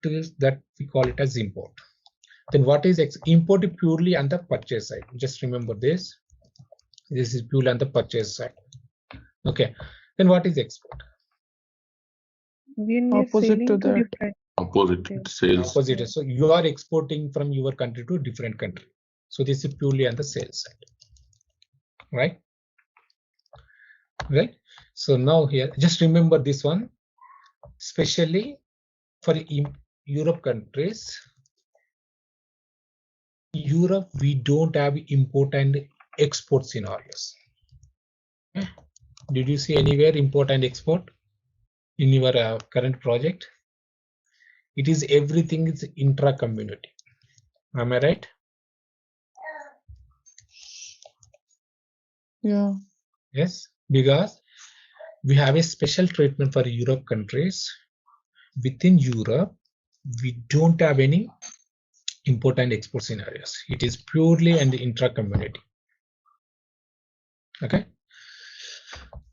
we call it as import. Then what is import? Purely on the purchase side. Just remember this. This is purely on the purchase side. Okay. Then what is export? When Opposite to that. Opposite sales. Opposite. So you are exporting from your country to different country. So this is purely on the sales side. Right? Right. So now here, just remember this one, especially for Europe countries. Europe, we don't have import and export scenarios. Did you see anywhere import and export in your current project? It is everything is intra-community. Am I right? Yeah. Yes, because we have a special treatment for Europe countries. Within Europe, we don't have any import and export scenarios. It is purely and intra-community. Okay.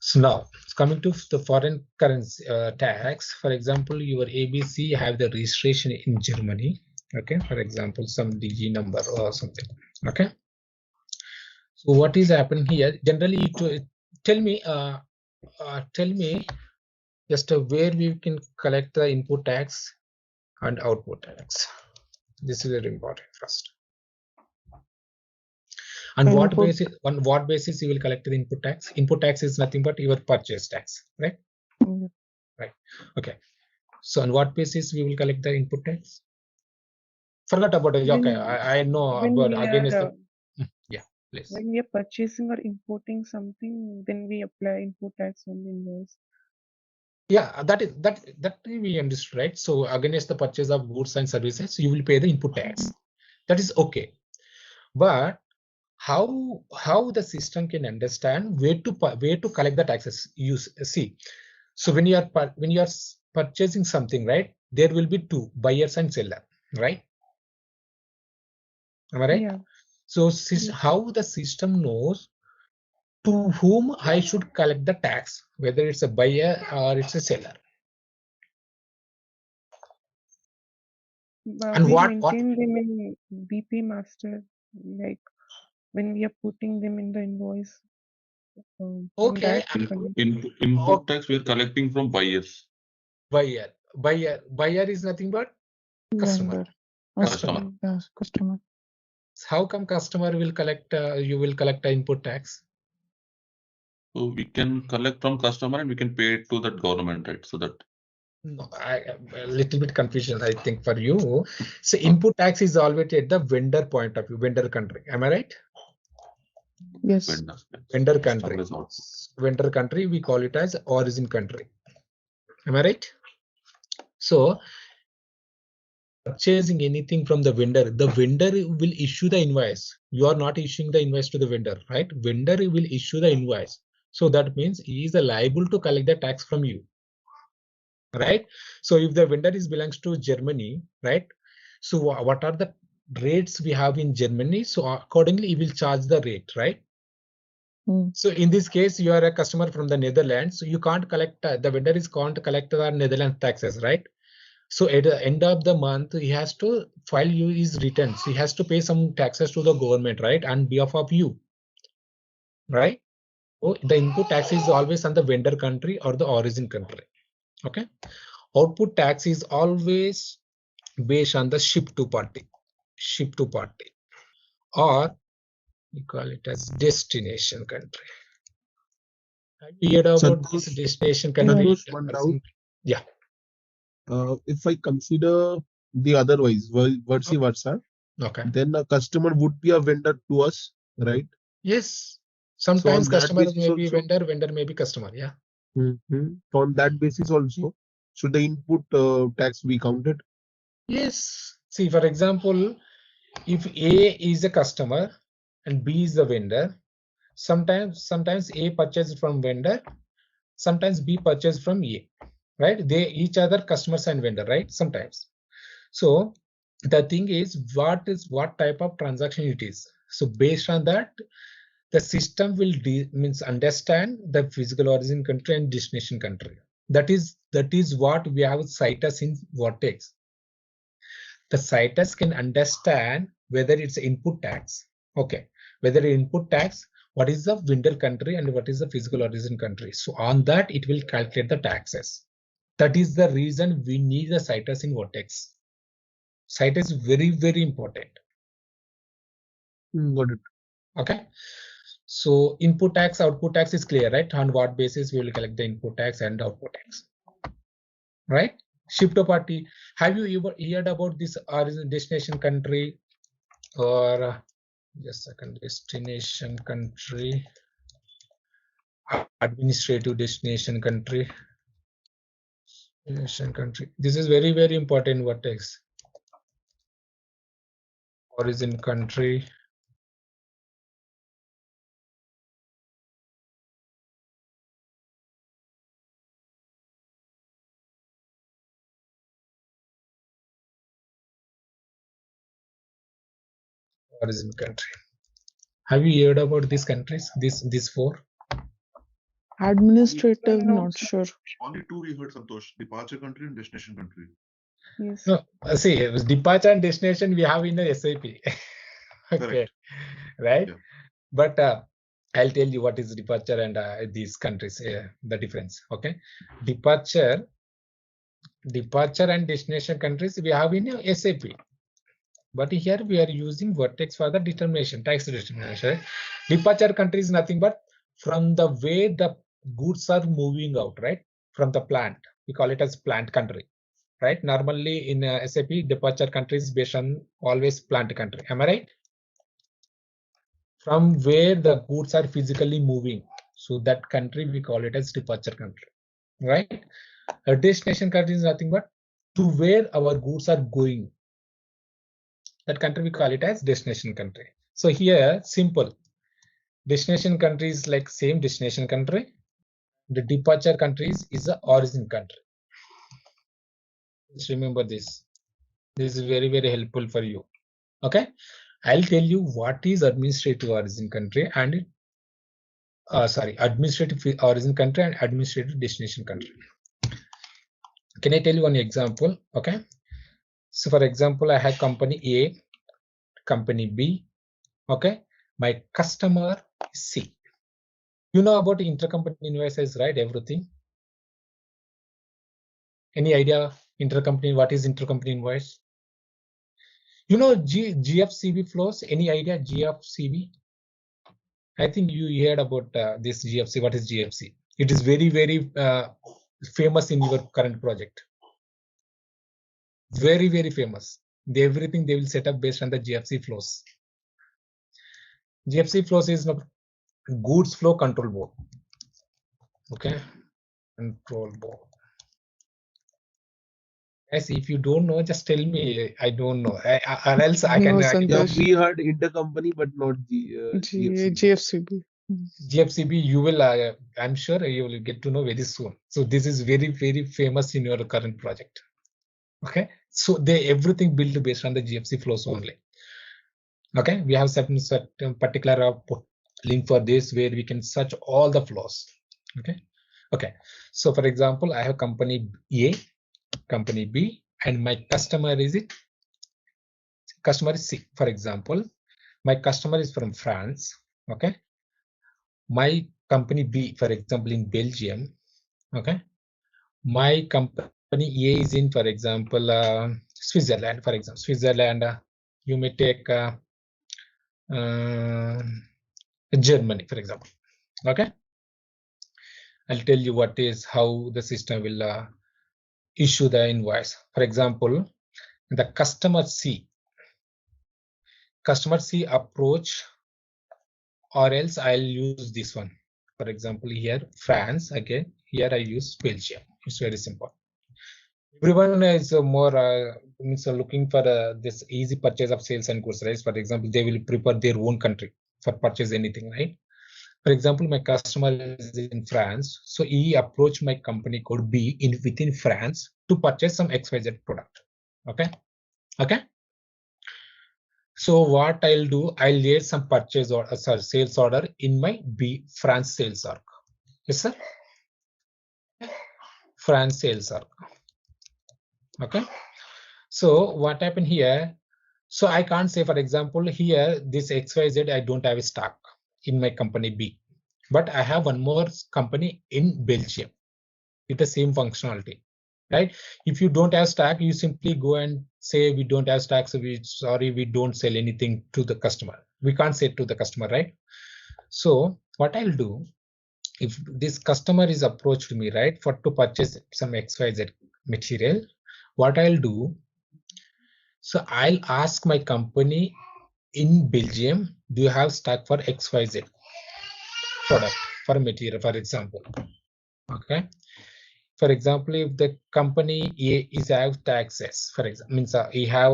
So now coming to the foreign currency tax, for example, your ABC have the registration in Germany. Okay, for example, some DG number or something. Okay. So what is happening here? Generally, tell me just where we can collect the input tax and output tax. This is very important first. And what basis, on what basis you will collect the input tax? Input tax is nothing but your purchase tax, right? Yeah. Right. Okay. So on what basis we will collect the input tax? Forget about it. Okay, I know, but again is the yeah, please. When we are purchasing or importing something, then we apply input tax on the invoice. Yeah, that we understood, right? So against the purchase of goods and services, you will pay the input tax. That is okay. But how the system can understand where to collect the taxes. You see, so when you are purchasing something, right, there will be two, buyers and seller, right? Am I right? Yeah. So Yes. how the system knows to whom I should collect the tax, whether it's a buyer or it's a seller. And We what maintain them in BP master, like when we are putting them in the invoice. In okay, that we collect. Input tax we are collecting from buyers. buyer is nothing but customer. Vendor. Customer. Yes, customer. How come customer will collect, you will collect the input tax? So we can collect from customer and we can pay it to that government, right? So that No, a little bit confusion, I think, for you. So input tax is always at the vendor point of view, vendor country. Am I right? Yes. Vendor country. Vendor country, we call it as origin country. Am I right? So purchasing anything from the vendor will issue the invoice. You are not issuing the invoice to the vendor, right? Vendor will issue the invoice. So that means he is liable to collect the tax from you, right? So if the vendor belongs to Germany, right? So what are the rates we have in Germany? So accordingly, he will charge the rate, right? So in this case, you are a customer from the Netherlands, so you can't collect, the vendor can't collect the Netherlands taxes, right? So at the end of the month, he has to file you his returns. He has to pay some taxes to the government, right? On behalf of you, right? So the input tax is always on the vendor country or the origin country. Okay. Output tax is always based on the ship to party, or we call it as destination country. Have you heard about this destination country? Yeah. If I consider the otherwise, vice versa, okay, then a customer would be a vendor to us, right? Yes. Sometimes so customer may be vendor may be customer. Yeah. So on that basis also, should the input tax be counted? Yes. See, for example, if A is a customer and B is the vendor, sometimes A purchases from vendor, sometimes B purchases from A, right? They each other customers and vendor, right? Sometimes. So the thing is, what type of transaction it is. So based on that, the system will understand the physical origin country and destination country. That is what we have Citus in Vertex. The Citus can understand whether it's input tax. Okay, whether input tax, what is the vendor country and what is the physical origin country. So on that, it will calculate the taxes. That is the reason we need the Citus in Vertex. Citus is very, very important. Got it. Okay. So input tax, output tax is clear, right? On what basis we will collect the input tax and output tax, right? Ship to party. Have you ever heard about this origin destination country or just a second, destination country, administrative destination country, This is very, very important. Vertex. Origin country. Origin country. Have you heard about these countries? These four? Administrative, not sure. Only two we heard, Santosh: departure country and destination country. Yes. No, see, departure and destination we have in the SAP. Okay, Correct. right? Yeah. But I'll tell you what is departure and these countries, the difference. Okay, departure and destination countries we have in SAP. But here we are using Vertex for the determination, tax determination. Departure country is nothing but from the way the goods are moving out, right? From the plant. We call it as plant country, right? Normally in SAP, departure country is based on always plant country. Am I right? From where the goods are physically moving. So that country, we call it as departure country, right? A destination country is nothing but to where our goods are going. That country we call it as destination country. So here, simple. Destination country is like same destination country. The departure countries is the origin country. Just remember this. This is very, very helpful for you. Okay. I'll tell you what is administrative origin country and administrative origin country and administrative destination country. Can I tell you one example? Okay. So for example, I have company A, company B. Okay. My customer C. You know about intercompany invoices, right? Everything. Any idea intercompany? What is intercompany invoice? You know GFCB flows. Any idea GFCB? I think you heard about this GFC. What is GFC? It is very, very famous in your current project. Very, very famous. Everything they will set up based on the GFC flows. GFC flows is goods flow control board. Okay, control board. Yes, if you don't know, just tell me. I don't know, or else I can. Yeah, we heard intercompany, but not GFCB. GFCB, you will. I'm sure you will get to know very soon. So this is very, very famous in your current project. Okay, so everything built based on the GFC flows only. Okay, we have certain particular link for this where we can search all the flows. Okay. So for example, I have company A, company B, and my customer is C. For example, my customer is from France. Okay, my company B, for example, in Belgium. Okay, my company A is in, for example, Switzerland. For example, Switzerland. You may take Germany, for example. Okay, I'll tell you how the system will issue the invoice. For example, the customer C approach, or else I'll use this one. For example, here France. Again, here I use Belgium. It's very simple. Everyone is looking for this easy purchase of sales and goods, right? For example, they will prepare their own country for purchase anything, right? For example, my customer is in France, so he approached my company code B within France to purchase some XYZ product. Okay. So what I'll do, I'll add some purchase or sales order in my B France sales org. Yes, sir. France sales org. Okay. So what happened here? So I can't say, for example, here this XYZ I don't have a stock in my company B, but I have one more company in Belgium with the same functionality, right? If you don't have stock, you simply go and say we don't have stock, so we don't sell anything to the customer. We can't say it to the customer, right? So what I'll do, if this customer is approached me, right, to purchase some XYZ material, what I'll do, so I'll ask my company in Belgium, do you have stock for XYZ product for material, for example? Okay. For example, if the company A is have taxes, for example, means he have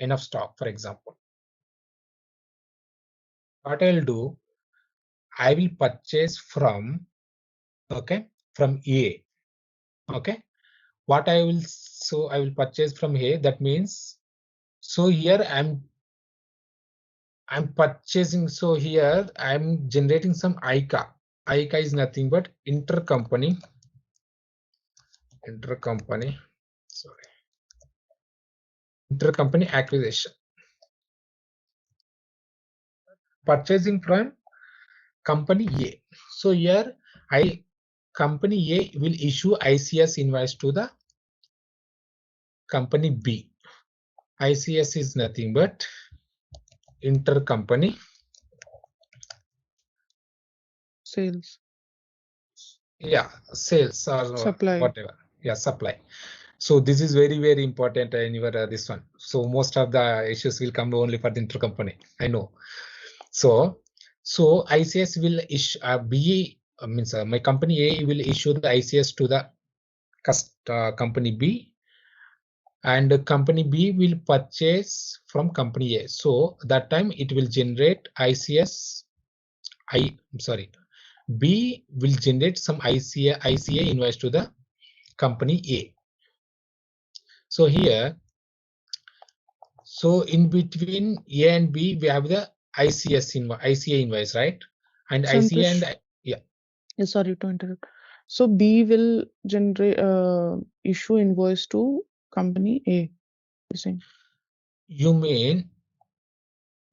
enough stock, for example. What I'll do, I will purchase from A. Okay. What I will purchase from A. That means, so here I'm purchasing. So here I'm generating some ICA. ICA is nothing but intercompany acquisition. Purchasing from company A. So here company A will issue ICS invoice to the company B. ICS is nothing but intercompany sales. Yeah, sales or Supply. whatever. Yeah, supply. So this is very, very important in your this one. So most of the issues will come only for the intercompany. I know. So ICS will issue my company A will issue the ICS to the company B, and company B will purchase from company A. So that time it will generate B will generate some ICA invoice to the company A. So here, so in between A and B, we have the ICA invoice, right? And ICA and Santosh, yeah. sorry to interrupt. So B will generate issue invoice to company A. You're saying? You mean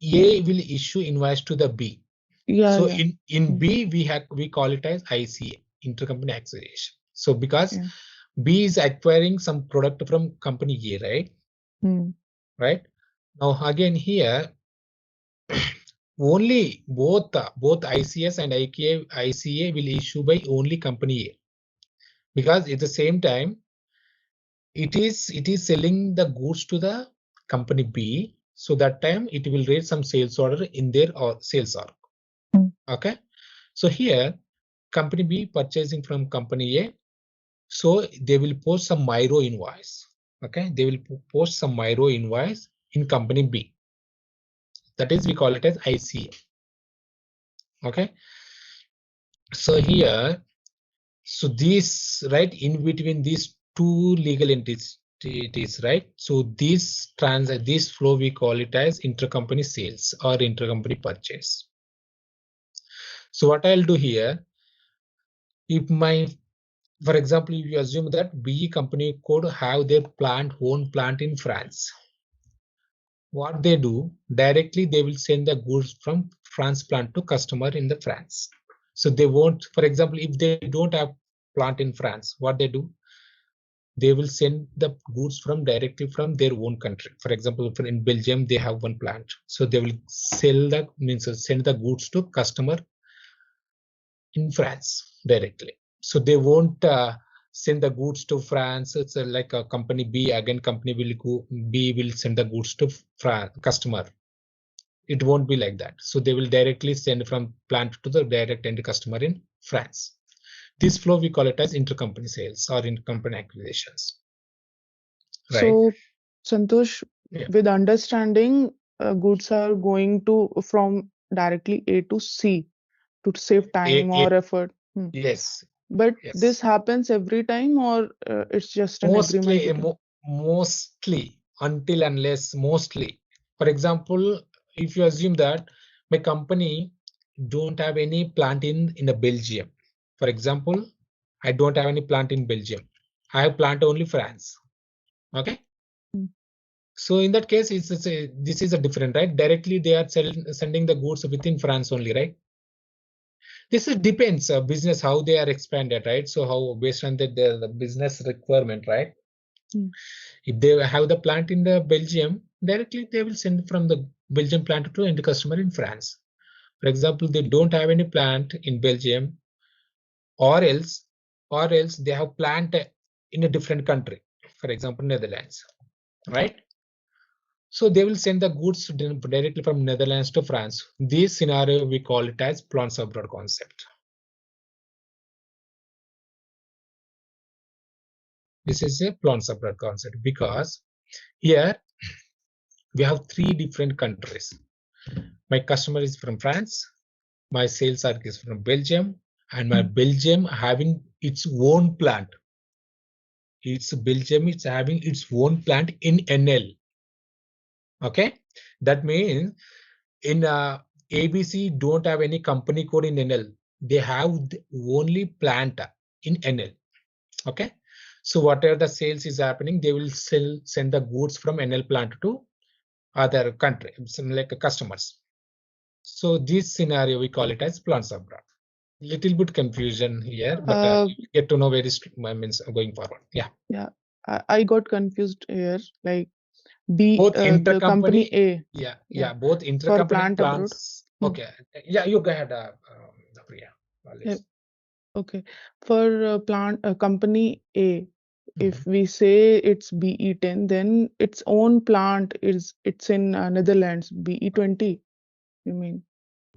A will issue invoice to the B. Yeah, So yeah. in B we call it as ICA, intercompany acceleration. So because Yeah. B is acquiring some product from company A, right? Right. Now again here, only both ICS and ICA will issue by only company A, because at the same time it is selling the goods to the company B. So that time it will raise some sales order in their sales order. Okay. So here company B purchasing from company A. So they will post some Myro invoice. Okay. They will post some Myro invoice in company B. That is, we call it as ICA. Okay. So here, so this, right, in between these two legal entities, right? So this flow, we call it as intercompany sales or intercompany purchase. So what I'll do here, if for example, if you assume that B company could have their own plant in France, what they do, directly they will send the goods from France plant to customer in the France. So they won't, for example, if they don't have plant in France, what they do, they will send the goods directly from their own country. For example, in Belgium, they have one plant. So they will send the goods to customer in France directly. So they won't send the goods to France. It's like a company B, again company B will send the goods to customer. It won't be like that. So they will directly send from plant to the direct end customer in France. This flow we call it as intercompany sales or intercompany acquisitions. Right. So Santosh, with understanding, goods are going from directly A to C to save time or effort. Yes. But this happens every time, or it's just an agreement? Mostly, mostly. For example, if you assume that my company don't have any plant in Belgium. For example, I don't have any plant in Belgium. I have plant only France. Okay. So in that case, this is a different, right? Directly they are sending the goods within France only, right? This depends business how they are expanded, right? So how based on the business requirement, right? If they have the plant in the Belgium, directly they will send from the Belgium plant to end customer in France. For example, they don't have any plant in Belgium, or else they have plant in a different country, for example, Netherlands, right? So they will send the goods directly from Netherlands to France. This scenario, we call it as plants abroad concept. This is a plants abroad concept because here we have three different countries. My customer is from France, my sales arc is from Belgium, and my Belgium having its own plant. Belgium is having its own plant in NL. Okay, that means in ABC don't have any company code in NL. They have only plant in NL. Okay, so whatever the sales is happening, they will send the goods from NL plant to other country, like customers. So this scenario we call it as plants abroad. Little bit confusion here, but you get to know where is means going forward. Yeah. Yeah, I got confused here. Like both the company A. Yeah, both intercompany for plant plants. Okay. Yeah, you go ahead, Priya. Yeah. Okay. For company A, if we say it's BE10, then its own plant it's in Netherlands, BE20, you mean?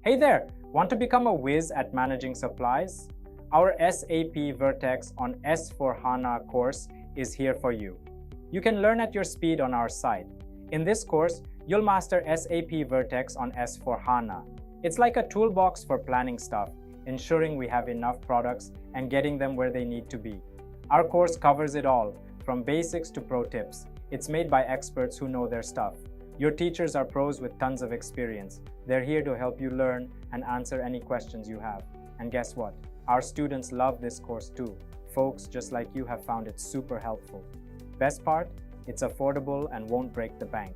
Hey there, want to become a whiz at managing supplies? Our SAP Vertex on S4HANA course is here for you. You can learn at your speed on our site. In this course, you'll master SAP Vertex on S/4HANA. It's like a toolbox for planning stuff, ensuring we have enough products and getting them where they need to be. Our course covers it all, from basics to pro tips. It's made by experts who know their stuff. Your teachers are pros with tons of experience. They're here to help you learn and answer any questions you have. And guess what? Our students love this course too. Folks just like you have found it super helpful. Best part? It's affordable and won't break the bank.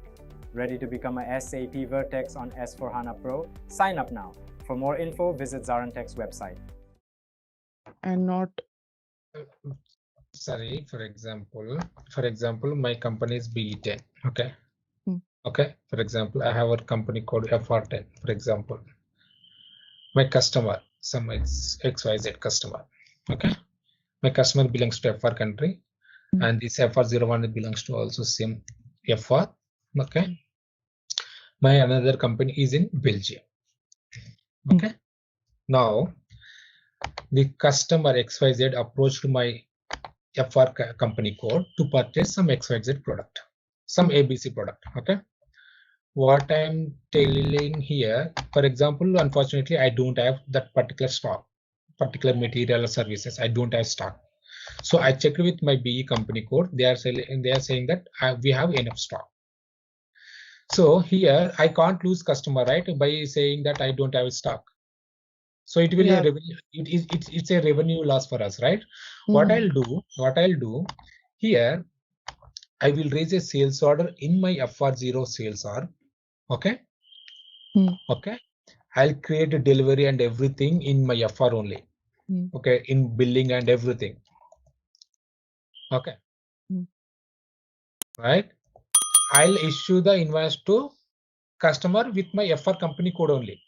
Ready to become a SAP Vertex on S/4HANA Pro? Sign up now. For more info, visit ZaranTech's website. And not Sorry, for example, my company is BE10. Okay. Okay. For example, I have a company called FR10. For example, my customer, some XYZ customer. Okay. My customer belongs to FR country, and this FR01 belongs to also same FR. Okay. My another company is in Belgium. Okay. Now, the customer XYZ approached my FR company code to purchase some XYZ product, some ABC product. Okay. What I'm telling here, for example, unfortunately, I don't have that particular stock, particular material or services. I don't have stock. So I checked with my BE company code. They are saying that we have enough stock. So here I can't lose customer, right, by saying that I don't have stock. So it will be a revenue, it's a revenue loss for us, right? What I'll do here, I will raise a sales order in my FR0 sales order. Okay. Okay. I'll create a delivery and everything in my FR only. Okay. In billing and everything. Okay. Right. I'll issue the invoice to customer with my FR company code only.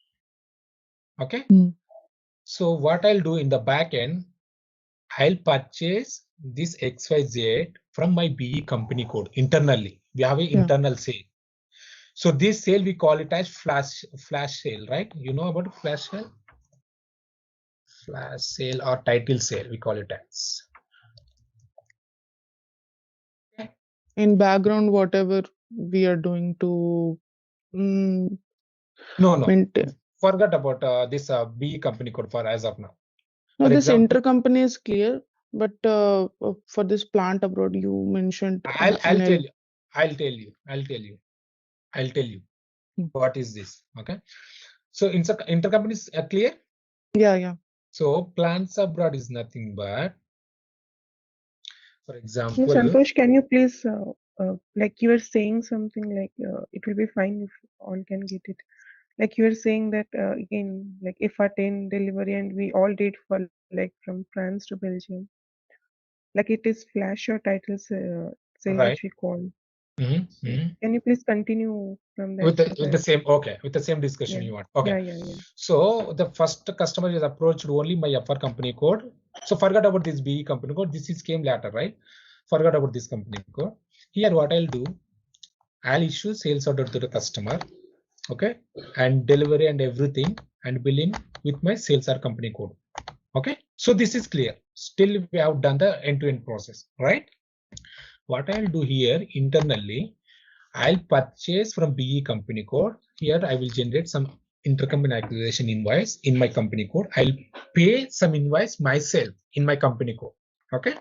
Okay. So what I'll do in the back end, I'll purchase this XYZ from my BE company code internally. We have an internal sale. So this sale, we call it as flash sale, right? You know about flash sale? Flash sale or title sale, we call it as. in background, whatever we are doing to maintain. Forget about this BE company code for as of now. No, this intercompany is clear, but for this plant abroad, you mentioned. I'll tell you. What is this? Okay. So intercompany is clear? Yeah. So plants abroad is nothing but, for example. So Santosh, can you please, like you were saying something like it will be fine if all can get it. Like you were saying that again, like FR10 delivery, and we all did for like from France to Belgium. Like it is flash or title sale, right. which we call. Can you please continue from that? With the same discussion you want. Okay. Yeah. So the first customer is approached only my FR company code. So forget about this BE company code. This came later, right? Forget about this company code. Here, what I'll do, I'll issue sales order to the customer. Okay. And delivery and everything and billing with my sales or company code. Okay. So this is clear. Still, we have done the end-to-end process, right? What I'll do here internally, I'll purchase from BE company code. Here I will generate some intercompany acquisition invoice in my company code. I'll pay some invoice myself in my company code. Okay.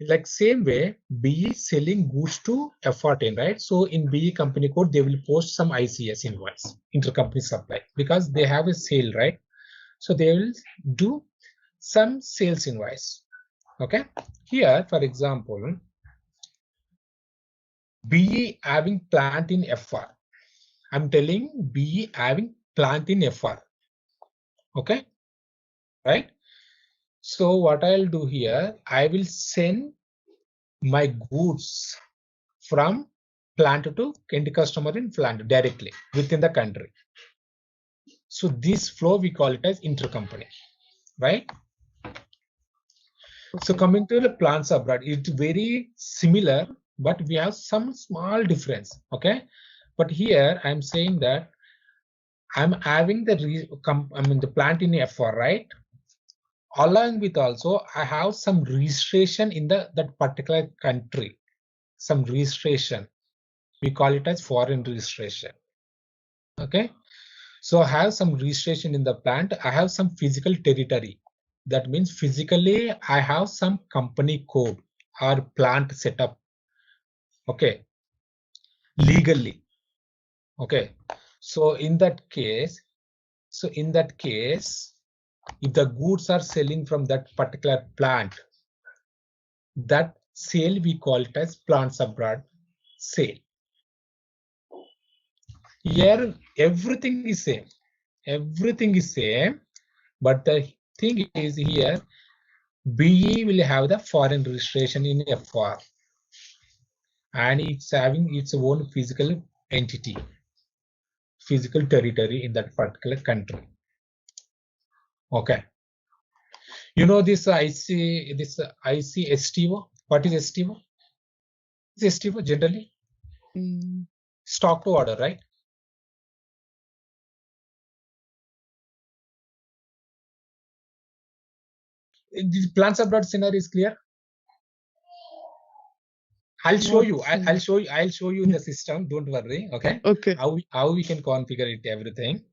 Like same way, BE selling goods to FR10, right? So in BE company code, they will post some ICS invoice, intercompany supply, because they have a sale, right? So they will do some sales invoice. Okay. Here, for example, BE having plant in FR. I'm telling BE having plant in FR. Okay. Right. So what I'll do here, I will send my goods from plant to end customer in plant directly within the country. So this flow, we call it as intercompany, right? So coming to the plants abroad, it's very similar, but we have some small difference. Okay. But here I'm saying that I'm having the plant in FR, right? Along with also, I have some registration in that particular country. some registration. We call it as foreign registration. Okay. So I have some registration in the plant. I have some physical territory. That means physically I have some company code or plant setup. Okay. Legally. Okay. So in that case, if the goods are selling from that particular plant, that sale we call it as plants abroad sale. Here everything is same. Everything is same, but the thing is here BE will have the foreign registration in FR, and it's having its own physical entity, physical territory in that particular country. Okay. You know this IC STO. What is STO? Is STO generally stock to order, right? The plants abroad scenario is clear. I'll show you. I'll show you in the system. Don't worry. Okay. Okay. How we can configure it, everything.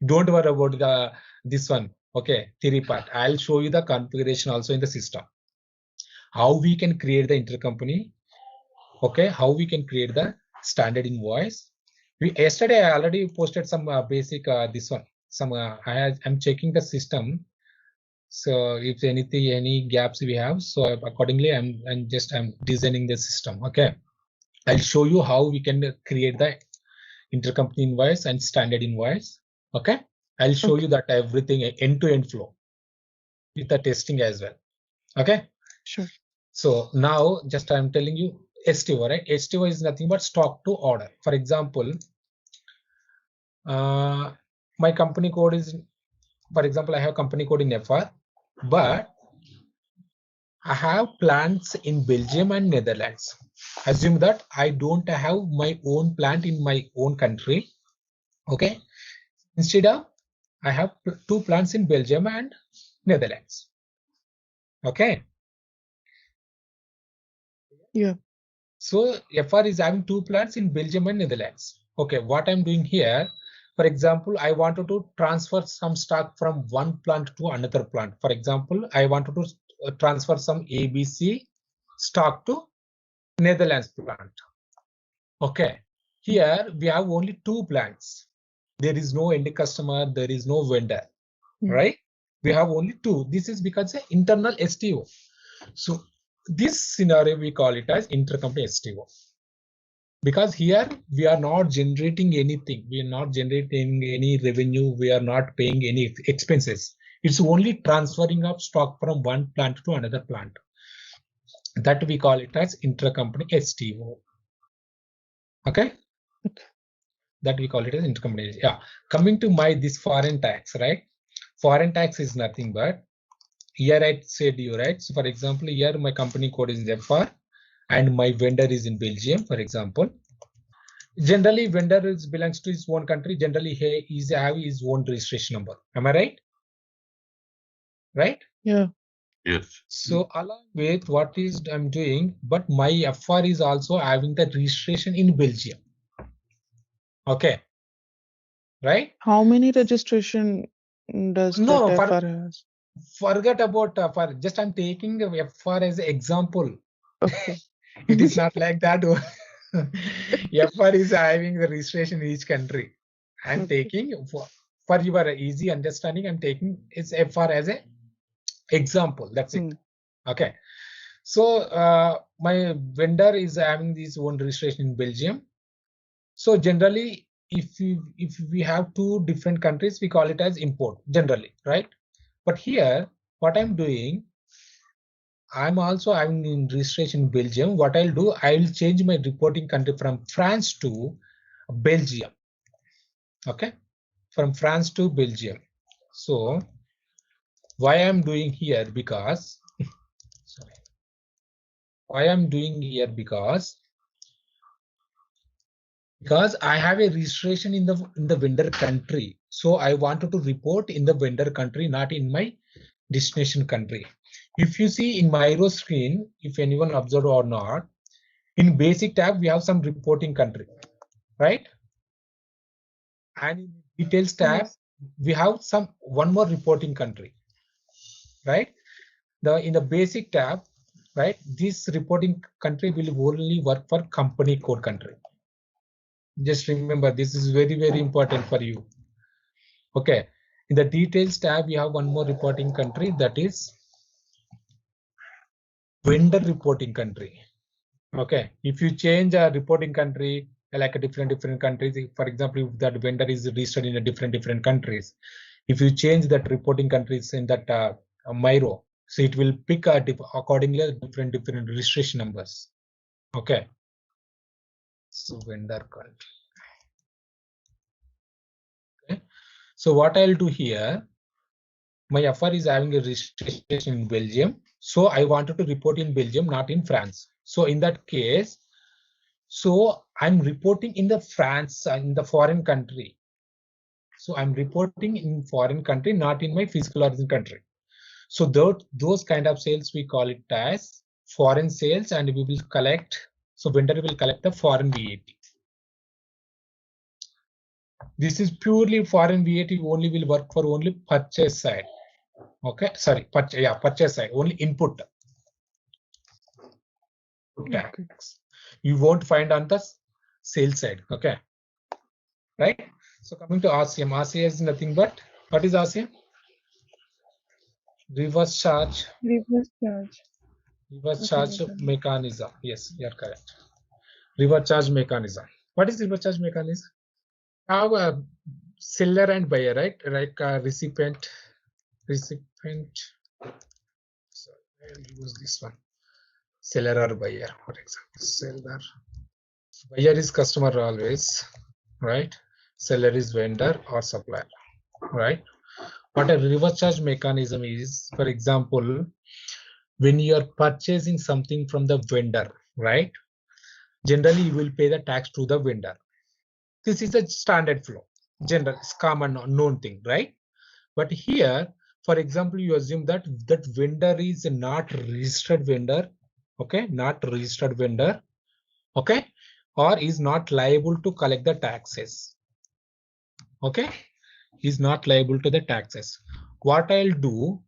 Don't worry about this one. Okay. Theory part. I'll show you the configuration also in the system. How we can create the intercompany. Okay. How we can create the standard invoice. Yesterday I already posted some basic this one. I'm checking the system. So if any gaps we have, so accordingly I'm designing the system. Okay, I'll show you how we can create the intercompany invoice and standard invoice. Okay, I'll show you that everything end-to-end flow with the testing as well. Okay, sure. So now just I'm telling you STO, right? STO is nothing but stock to order. For example, my company code is, for example, I have company code in FR. But I have plants in Belgium and Netherlands. Assume that I don't have my own plant in my own country. Okay. Instead of I have 2 plants in Belgium and Netherlands. Okay. Yeah. So FR is having 2 plants in Belgium and Netherlands. Okay. What I'm doing here, for example, I wanted to transfer some stock from one plant to another plant. For example, I wanted to transfer some ABC stock to Netherlands plant. Okay. Here we have only 2 plants. There is no end customer. There is no vendor, right? We have only 2. This is because of internal STO. So this scenario we call it as intercompany STO. Because here we are not generating anything. We are not generating any revenue. We are not paying any expenses. It's only transferring of stock from one plant to another plant. That we call it as intercompany STO. Okay. That we call it as intercompany. Yeah. Coming to this foreign tax, right? Foreign tax is nothing but here I said you, right? So for example, here my company code is FR. And my vendor is in Belgium, for example. Generally, vendor belongs to his own country. Generally, he have his own registration number. Am I right? Right? Yeah. Yes. So along with what is I'm doing, but my FR is also having the registration in Belgium. Okay. Right? How many registration does that FR has? Forget about FR. Just I'm taking the FR as an example. Okay. It is not like that. FR is having the registration in each country. I'm taking for your easy understanding. I'm taking its FR as an example. That's it. Okay. So my vendor is having this own registration in Belgium. So generally, if we have 2 different countries, we call it as import generally, right? But here, what I'm doing, I'm also having registration in Belgium. What I'll do, I'll change my reporting country from France to Belgium. Okay, from France to Belgium. So why I'm doing here because sorry, why I'm doing here because I have a registration in the vendor country. So I wanted to report in the vendor country, not in my destination country. If you see in my screen, if anyone observed or not, In basic tab, we have some reporting country, right? And in details tab, Yes. we have one more reporting country, right? In the basic tab, right, this reporting country will only work for company code country. Just remember, this is very, very important for you. Okay. In the details tab, we have one more reporting country, that is vendor reporting country. Okay. If you change a reporting country, like a different countries, for example, if that vendor is registered in a different countries, if you change that reporting countries in that Miro, so it will pick accordingly different registration numbers. Okay. So vendor country. Okay. So what I'll do here, my FR is having a registration in Belgium. So I wanted to report in Belgium, not in France. So in that case, so I'm reporting in the France, in the foreign country. So I'm reporting in foreign country, not in my physical origin country. So those kind of sales, we call it as foreign sales, and we will collect. So vendor will collect the foreign VAT. This is purely foreign VAT, only will work for only purchase side. Okay, sorry, purchase side, only input. Tax. You won't find on the sales side. Okay, right? So coming to RCM, RCM is nothing but, what is RCM? Reverse charge. Reverse charge. Reverse charge mechanism. Yes, you are correct. Reverse charge mechanism. What is reverse charge mechanism? Have a seller and buyer, right? Like recipient. So I'll use this one. Seller or buyer, for example. Seller. Buyer is customer always, right? Seller is vendor or supplier, right? What a reverse charge mechanism is, for example, when you are purchasing something from the vendor, right? Generally, you will pay the tax to the vendor. This is a standard flow. General, it's common known thing, right? But here, for example, you assume that that vendor is not registered vendor, okay? Not registered vendor, okay? Or is not liable to collect the taxes, okay? Is not liable to the taxes. What I'll do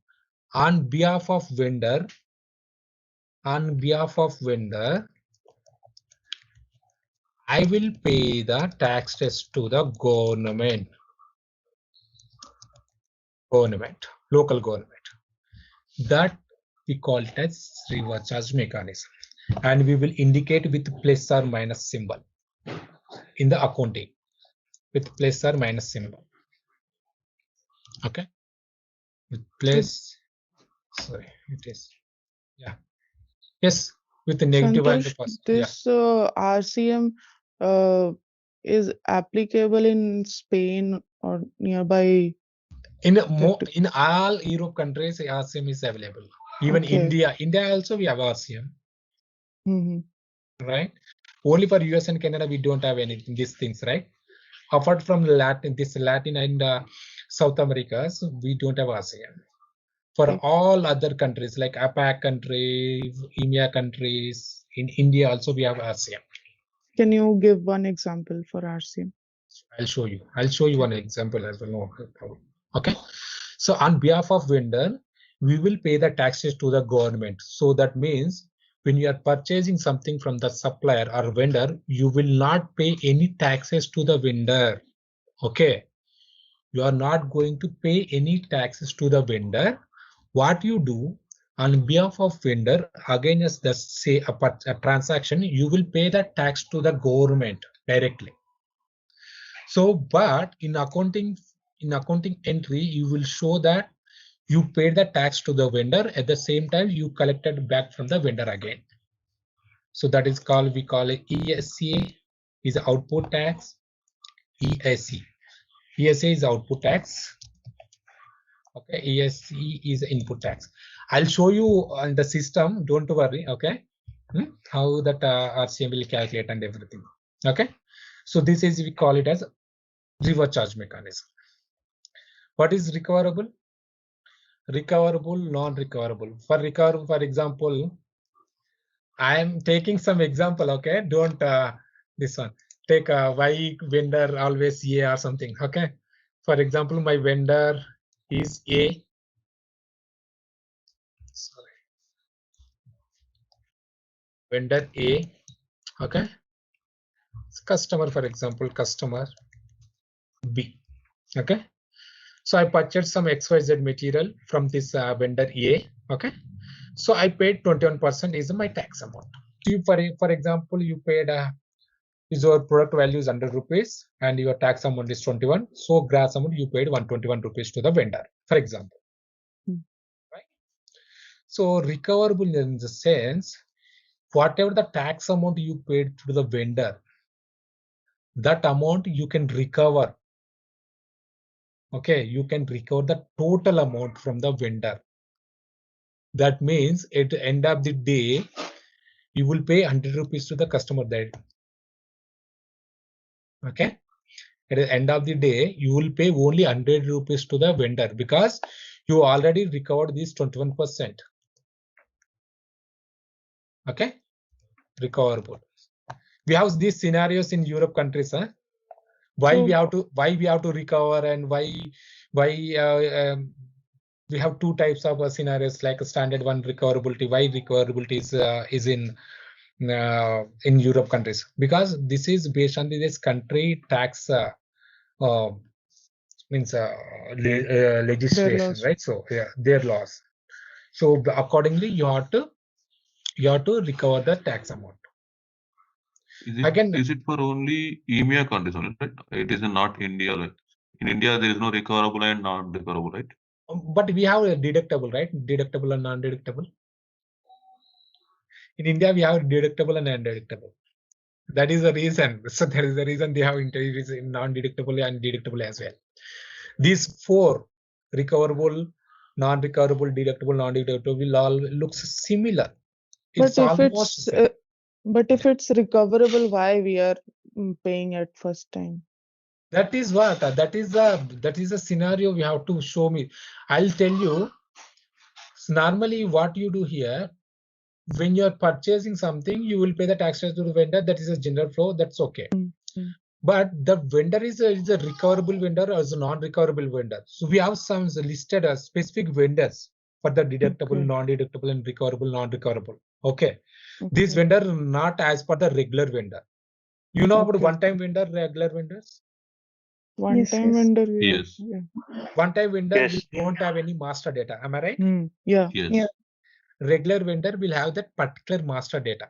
on behalf of vendor, I will pay the taxes to the government, local government. That we call it as reverse charge mechanism, and we will indicate with plus or minus symbol in the accounting, with plus or minus symbol. Okay, with plus. Sorry, it is. Yeah. Yes, with the negative and the Santosh, positive. this RCM is applicable in Spain or nearby. In all Europe countries, RCM is available. Even India also we have RCM. Right? Only for US and Canada we don't have anything, these things, right? Apart from Latin and South America, so we don't have RCM. For all other countries like APAC countries, EMEA countries, in India also we have RCM. Can you give one example for RCM? I'll show you. One example as well. No problem. Okay. So on behalf of vendor, we will pay the taxes to the government. So that means when you are purchasing something from the supplier or vendor, you will not pay any taxes to the vendor. Okay. You are not going to pay any taxes to the vendor. What you do on behalf of vendor, against the say a transaction, you will pay the tax to the government directly. So, but in accounting entry, you will show that you paid the tax to the vendor. At the same time, you collected back from the vendor again. So that is called, we call it ESA is output tax. ESA is output tax. Okay, ESC is input tax. I'll show you on the system. Don't worry. Okay, how that RCM will calculate and everything. Okay, so this is, we call it as reverse charge mechanism. What is recoverable? Recoverable, non-recoverable. For recoverable, for example, I'm taking some example, okay? Don't this one. Take why vendor always A or something, okay? For example, my vendor is A. Sorry. Vendor A, okay? Customer, for example, customer B, okay? So I purchased some XYZ material from this vendor A, okay? So I paid 21% is my tax amount. You, for example, you paid your product value is 100 rupees and your tax amount is 21. So gross amount you paid 121 rupees to the vendor, for example. Right? So recoverable in the sense, whatever the tax amount you paid to the vendor, that amount you can recover. Okay, you can recover the total amount from the vendor. That means at the end of the day, you will pay 100 rupees to the customer there. Okay. At the end of the day, you will pay only 100 rupees to the vendor because you already recovered this 21%. Okay. Recoverable. We have these scenarios in Europe countries, huh? Why we have to recover and why we have two types of scenarios, like a standard one recoverability. Why recoverability is in Europe countries? Because this is based on this country tax means legislation, right? So yeah, their laws. So accordingly, you have to recover the tax amount. Is it for only EMEA countries only, right? It is not India. Like in India, there is no recoverable and non-recoverable, right? But we have a deductible, right? Deductible and non-deductible. In India, we have deductible and non-deductible. That is the reason. So that is the reason they have introduced in non-deductible and deductible as well. These four, recoverable, non-recoverable, deductible, non-deductible, will all looks similar. It's almost same. But if it's recoverable, why we are paying at first time? That is what that is a scenario we have to show me. I'll tell you. Normally, what you do here, when you're purchasing something, you will pay the tax to the vendor. That is a general flow. That's okay. But the vendor is a recoverable vendor or is a non-recoverable vendor. So we have some listed as specific vendors for the deductible, non-deductible, and recoverable, non-recoverable. Okay. These vendors are not as per the regular vendor. You know about one-time vendor, regular vendors? One-time vendor. Yes. Yeah. One-time vendor won't have any master data. Am I right? Yeah. Yes. Yeah. Regular vendor will have that particular master data.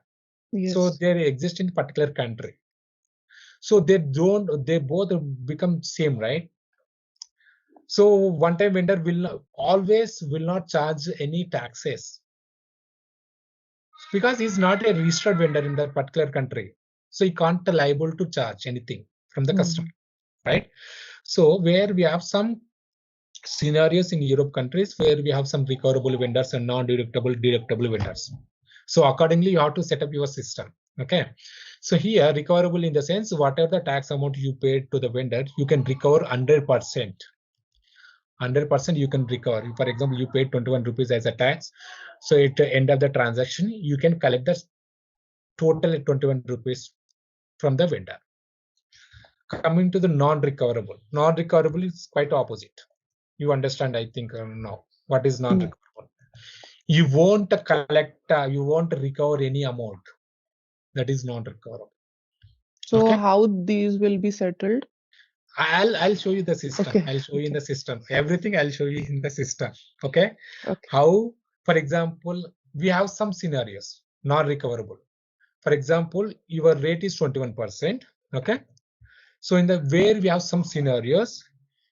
Yes. So they exist in particular country. So they both become same, right? So one-time vendor will not charge any taxes because he's not a registered vendor in that particular country. So he can't liable to charge anything from the customer, right? So where we have some scenarios in Europe countries where we have some recoverable vendors and non-deductible, deductible vendors. So accordingly, you have to set up your system. Okay. So here, recoverable in the sense, whatever the tax amount you paid to the vendor, you can recover 100%. 100% you can recover. For example, you paid 21 rupees as a tax. So at the end of the transaction, you can collect the total 21 rupees from the vendor. Coming to the non-recoverable. Non-recoverable is quite opposite. You understand, I think, now. What is non-recoverable? You won't collect, you won't recover any amount. That is non-recoverable. So how these will be settled? I'll show you the system. Okay. I'll show you in the system. Everything I'll show you in the system. Okay. Okay. How, for example, we have some scenarios, non-recoverable. For example, your rate is 21%. Okay. So in the where we have some scenarios,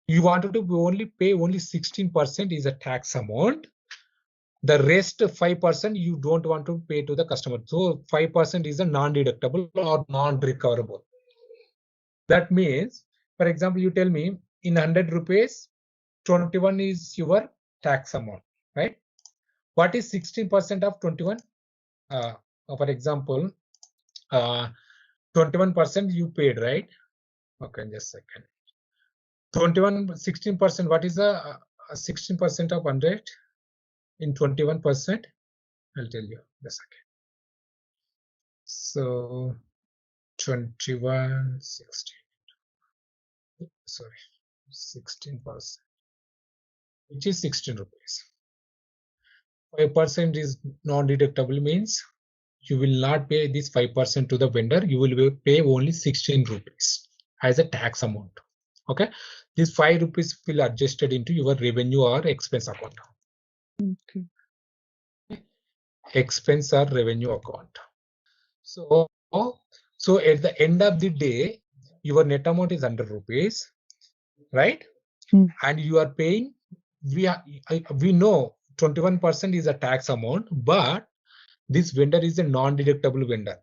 you wanted to pay only 16% is a tax amount. The rest 5% you don't want to pay to the customer. So 5% is a non-deductible or non-recoverable. That means, for example, you tell me in 100 rupees, 21 is your tax amount, right? What is 16% of 21? For example, 21% you paid, right? Okay, just a second. 16%, what is the 16% of 100 in 21%? I'll tell you in a second. So 21, 16. Sorry, 16%, which is 16 rupees. 5% is non-deductible, means you will not pay this 5% to the vendor. You will pay only 16 rupees as a tax amount. Okay, this 5 rupees will adjusted into your revenue or expense account. Okay. Expense or revenue account. So at the end of the day, your net amount is 100 rupees, right? And you are paying. We know 21% is a tax amount, but this vendor is a non-deductible vendor.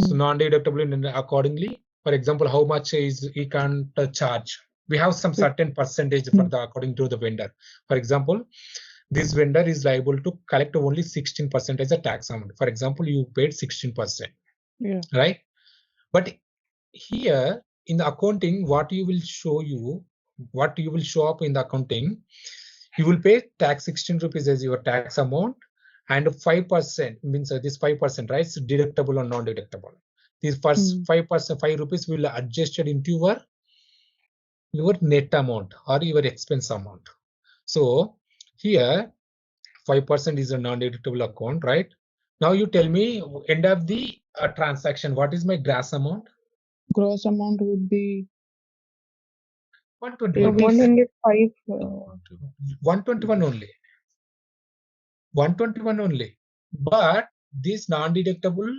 So non-deductible vendor, accordingly, for example, how much is he can charge? We have some certain percentage for the according to the vendor. For example, this vendor is liable to collect only 16% as a tax amount. For example, you paid 16%, right? But here in the accounting, what you will show up in the accounting, you will pay tax 16 rupees as your tax amount, and 5% means this 5%, right? It's deductible or non-deductible. This first 5%, 5 rupees will adjusted into your net amount or your expense amount. So here 5% is a non-deductible account, right? Now you tell me, end of the transaction, what is my gross amount? Gross amount would be 121. 105. 121 only. 121 only. But this non-deductible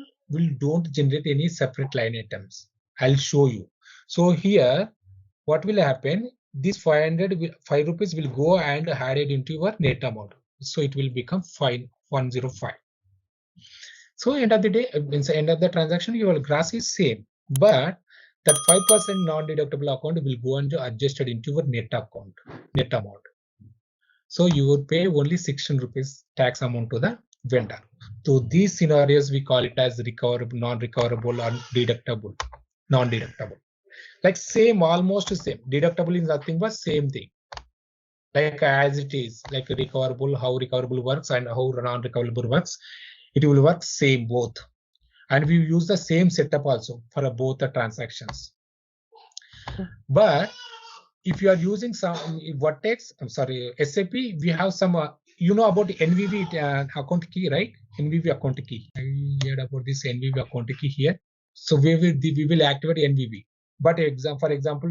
don't generate any separate line items. I'll show you. So here, what will happen? This 5 rupees will go and added into your net amount. So it will become 105. So end of the day, means end of the transaction, your gross is same, but that 5% non-deductible account will go and adjusted into your net amount. So you would pay only 16 rupees tax amount to the vendor. So these scenarios we call it as recoverable, non-recoverable, or deductible, non-deductible. Like same, almost same. Deductible is nothing but same thing. Like as it is, like recoverable, how recoverable works and how non-recoverable works, it will work same both. And we use the same setup also for both the transactions. But if you are using some Vertex, I'm sorry, SAP, we have some, you know about NVV account key, right? NVV account key. I heard about this NVV account key here. So we will activate NVV. But for example,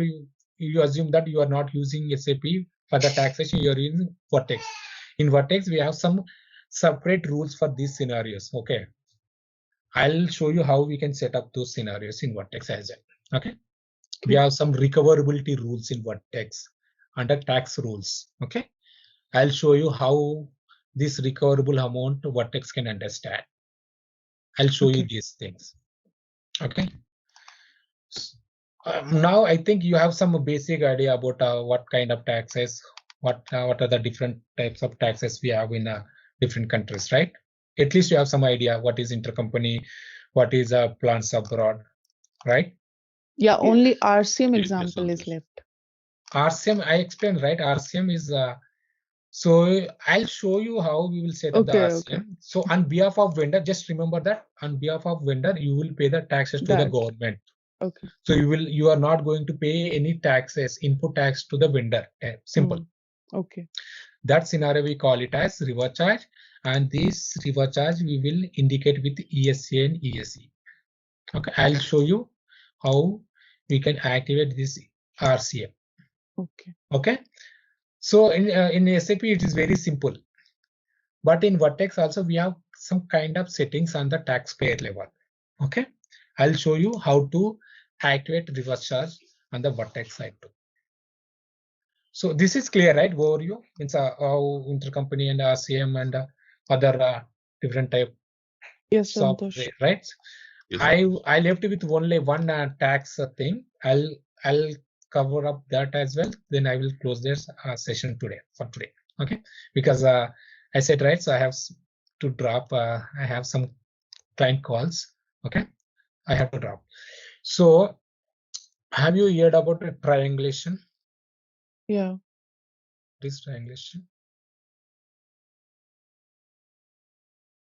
you assume that you are not using SAP for the taxation, you are using Vertex. In Vertex, we have some separate rules for these scenarios. Okay. I'll show you how we can set up those scenarios in Vertex as well. Okay. We have some recoverability rules in Vertex under tax rules. Okay. I'll show you how this recoverable amount Vertex can understand. I'll show you these things. Okay. Now I think you have some basic idea about what kind of taxes, what are the different types of taxes we have in different countries, right? At least you have some idea what is intercompany, what is plants abroad, right? Yeah, only RCM example is left. RCM, I explained, right? RCM is, so I'll show you how we will set up the RCM. So on behalf of vendor, just remember that on behalf of vendor, you will pay the taxes to the government. Okay. So you are not going to pay any taxes, input tax to the vendor. Simple. Okay. That scenario we call it as reverse charge, and this reverse charge we will indicate with ESA and ESE. Okay, I'll show you how we can activate this RCM. Okay. Okay. So in SAP it is very simple, but in Vertex also we have some kind of settings on the taxpayer level. Okay, I'll show you how to activate reverse charge on the Vertex side too. So this is clear, right? Overview means how intercompany and RCM and other different type software, right? Yes. I left with only one tax thing. I'll cover up that as well. Then I will close this session today. Okay, because I said, right, so I have to drop. I have some client calls. Okay, I have to drop. So have you heard about triangulation? Yeah. This triangulation.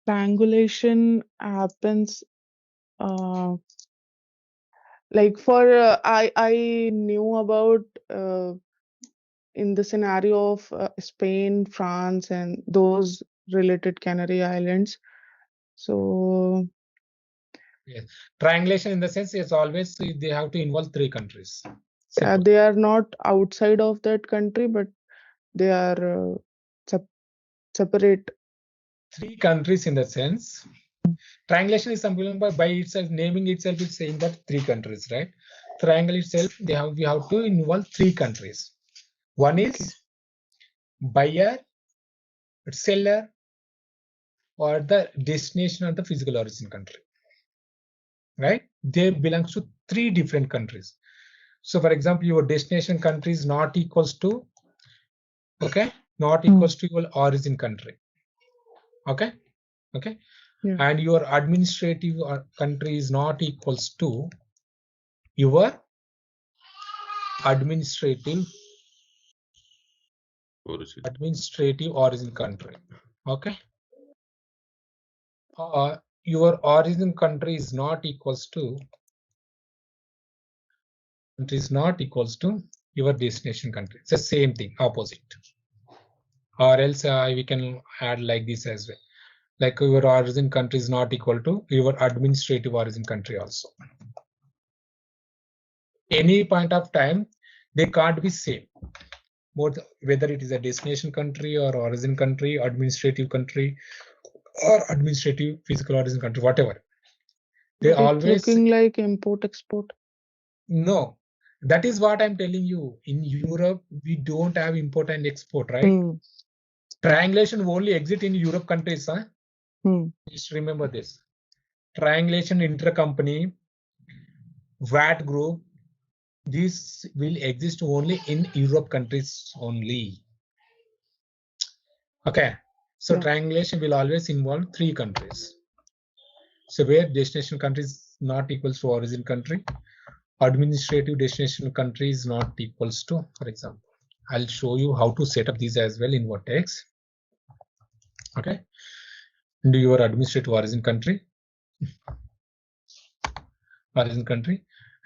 Triangulation happens Like for I knew about in the scenario of Spain, France, and those related Canary Islands. So Yes. Triangulation in the sense is always they have to involve 3 countries. Simple. they are not outside of that country, but they are separate. 3 countries in the sense. Triangulation is something by itself, naming itself is saying that 3 countries, right? Triangle itself, we have to involve 3 countries. One is buyer, seller, or the destination or the physical origin country, right? They belongs to 3 different countries. So for example, your destination country is not equals to, okay, not equals to your origin country, okay, okay, Yeah. and your administrative country is not equals to your administrative origin country, okay. Your origin country is not equals to your destination country. It's the same thing, opposite. Or else we can add like this as well. Like your origin country is not equal to your administrative origin country also. Any point of time, they can't be same. Both, whether it is a destination country or origin country, administrative country, or administrative physical origin country, whatever. They But always it's looking like import-export. No, that is what I'm telling you. In Europe, we don't have import and export, right? Triangulation only exist in Europe countries, huh? Just remember this. Triangulation, intercompany, VAT group, this will exist only in Europe countries only. Okay, so triangulation will always involve 3 countries. So where destination country is not equals to origin country, administrative destination country is not equals to, for example, I'll show you how to set up these as well in Vertex. Okay, into your administrative origin country,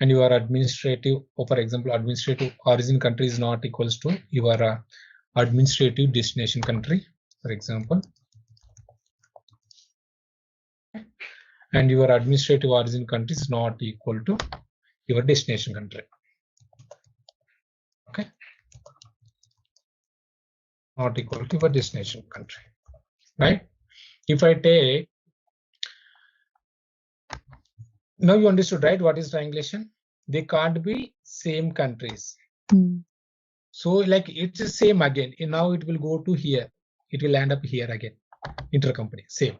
and your administrative, for example, administrative origin country is not equals to your administrative destination country, for example, and your administrative origin country is not equal to your destination country. Okay, not equal to your destination country, right? If I take, now you understood, right? What is triangulation? They can't be same countries. So like it's the same again. And now it will go to here. It will end up here again. Intercompany, same.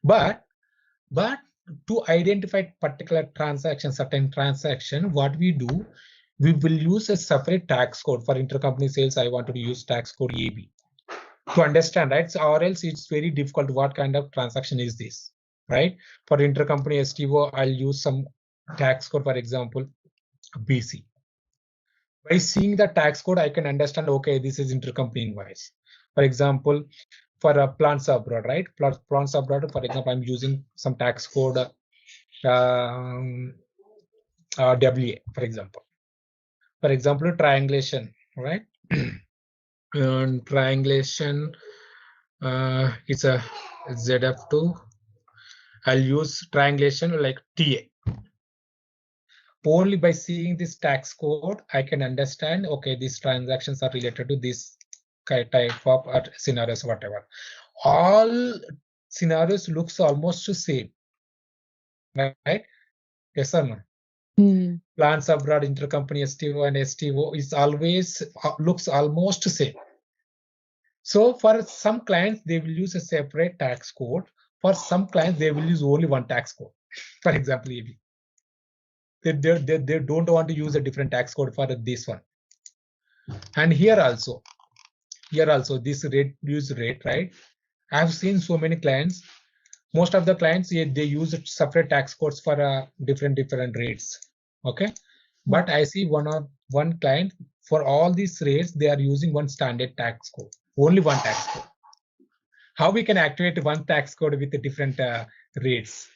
But to identify particular transaction, certain transaction, what we do, we will use a separate tax code. For intercompany sales, I wanted to use tax code AB to understand, right? So, or else it's very difficult. What kind of transaction is this, right? For intercompany STO, I'll use some tax code, for example, BC. By seeing the tax code, I can understand, okay, this is intercompany invoice. For example, for plants abroad, right? Plants abroad, for example, I'm using some tax code WA, for example. For example, triangulation, right? And triangulation, it's a ZF2. I'll use triangulation like TA. Only by seeing this tax code, I can understand, okay, these transactions are related to this type of scenarios, whatever. All scenarios looks almost the same, right? Yes or no? Plants abroad, intercompany STO and STO is always looks almost the same. So for some clients, they will use a separate tax code. For some clients, they will use only one tax code. For example, AB. They don't want to use a different tax code for this one. And here also this reduced rate, right? I've seen so many clients. Most of the clients, they use separate tax codes for different rates. Okay, but I see one client for all these rates, they are using one standard tax code, only one tax code. How we can activate one tax code with the different rates?